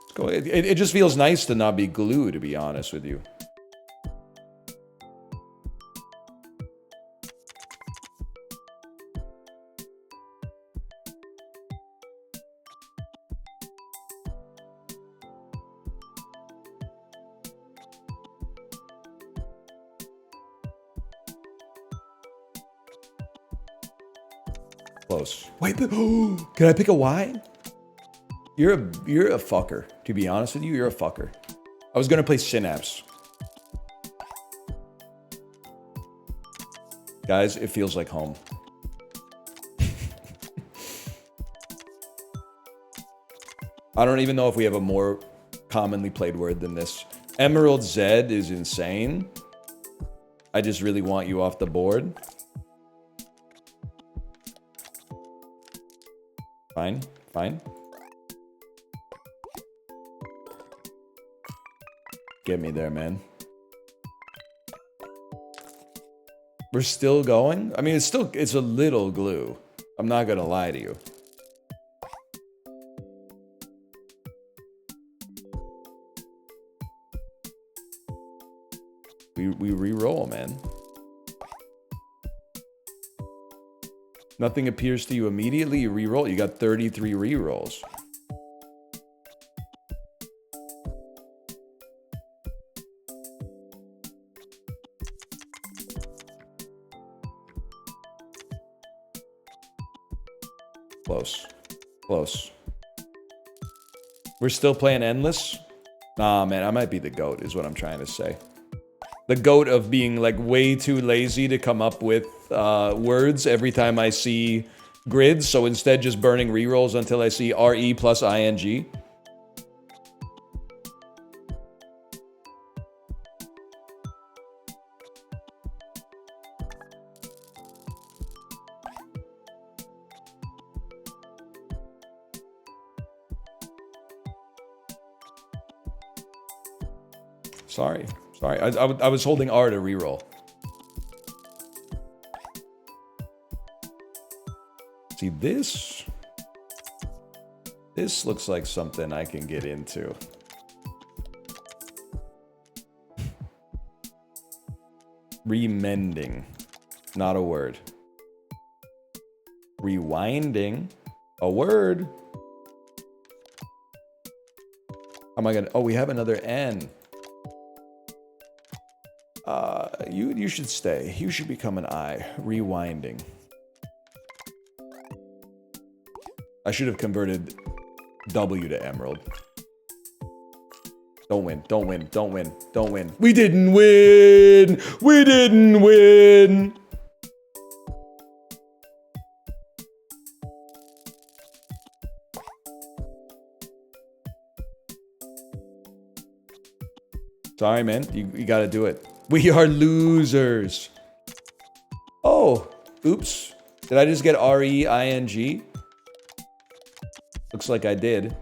Let's go. It just feels nice to not be glue, to be honest with you. Close. Wait, can I pick a Y? You're a fucker. To be honest with you, you're a fucker. I was gonna play Synapse. Guys, it feels like home. I don't even know if we have a more commonly played word than this. Emerald Z is insane. I just really want you off the board. Fine, fine. Get me there, man. We're still going? I mean, it's a little glue. I'm not gonna lie to you. We re-roll, man. Nothing appears to you immediately, you re-roll. You got 33 re-rolls. Close. Close. We're still playing endless? Nah, man, I might be the GOAT, is what I'm trying to say. The GOAT of being, like, way too lazy to come up with words every time I see grids, so instead just burning rerolls until I see RE plus ING. Sorry. Sorry, I was holding R to reroll. See, this looks like something I can get into. Remending, not a word. Rewinding, a word. How am I gonna, oh, we have another N. You should stay. You should become an I. Rewinding. I should have converted W to emerald. Don't win. Don't win. Don't win. Don't win. We didn't win! We didn't win! Sorry, man. You gotta do it. We are losers. Oh, oops. Did I just get R-E-I-N-G? Looks like I did.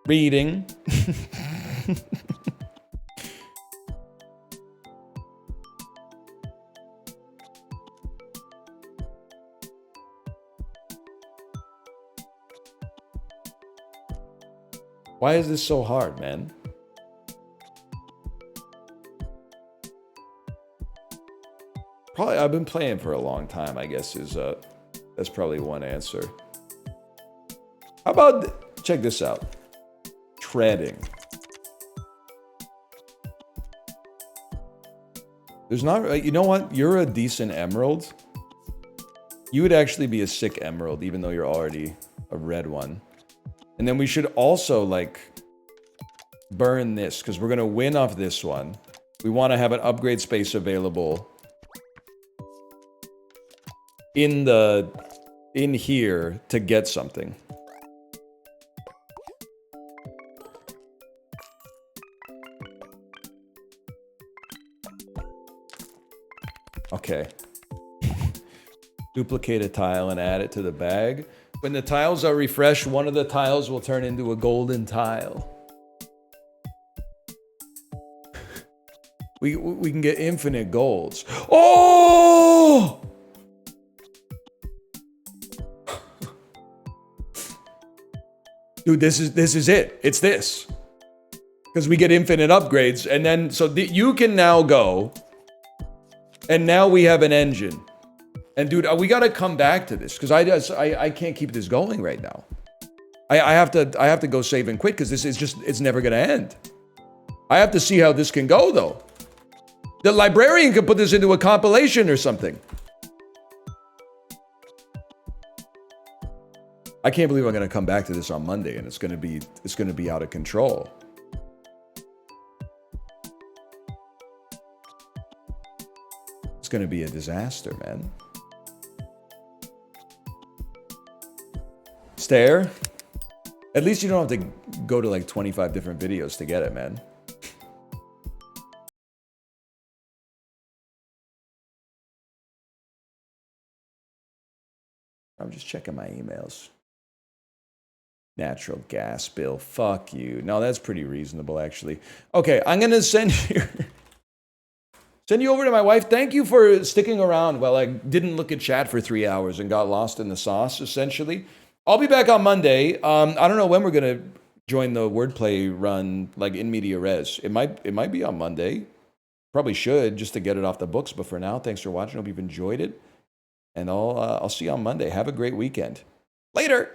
Reading. Why is this so hard, man? Probably, I've been playing for a long time, I guess, that's probably one answer. How about, check this out. Treading. There's not, you know what? You're a decent emerald. You would actually be a sick emerald, even though you're already a red one. And then we should also, like, burn this, because we're going to win off this one. We want to have an upgrade space available in the in here to get something. Okay. Duplicate a tile and add it to the bag. When the tiles are refreshed, one of the tiles will turn into a golden tile. We can get infinite golds. Oh! Dude, this is it. It's this. Because we get infinite upgrades, and then so you can now go, and now we have an engine. And dude, we gotta come back to this because I can't keep this going right now. I have to go save and quit because this is just it's never gonna end. I have to see how this can go though. The librarian could put this into a compilation or something. I can't believe I'm gonna come back to this on Monday and it's gonna be out of control. It's gonna be a disaster, man. Stare. At least you don't have to go to like 25 different videos to get it, man. I'm just checking my emails. Natural gas bill. Fuck you. No, that's pretty reasonable, actually. Okay, I'm gonna send you over to my wife. Thank you for sticking around while I didn't look at chat for 3 hours and got lost in the sauce, essentially. I'll be back on Monday. I don't know when we're gonna join the wordplay run, like in media res. It might be on Monday. Probably should just to get it off the books. But for now, thanks for watching. Hope you've enjoyed it, and I'll see you on Monday. Have a great weekend. Later.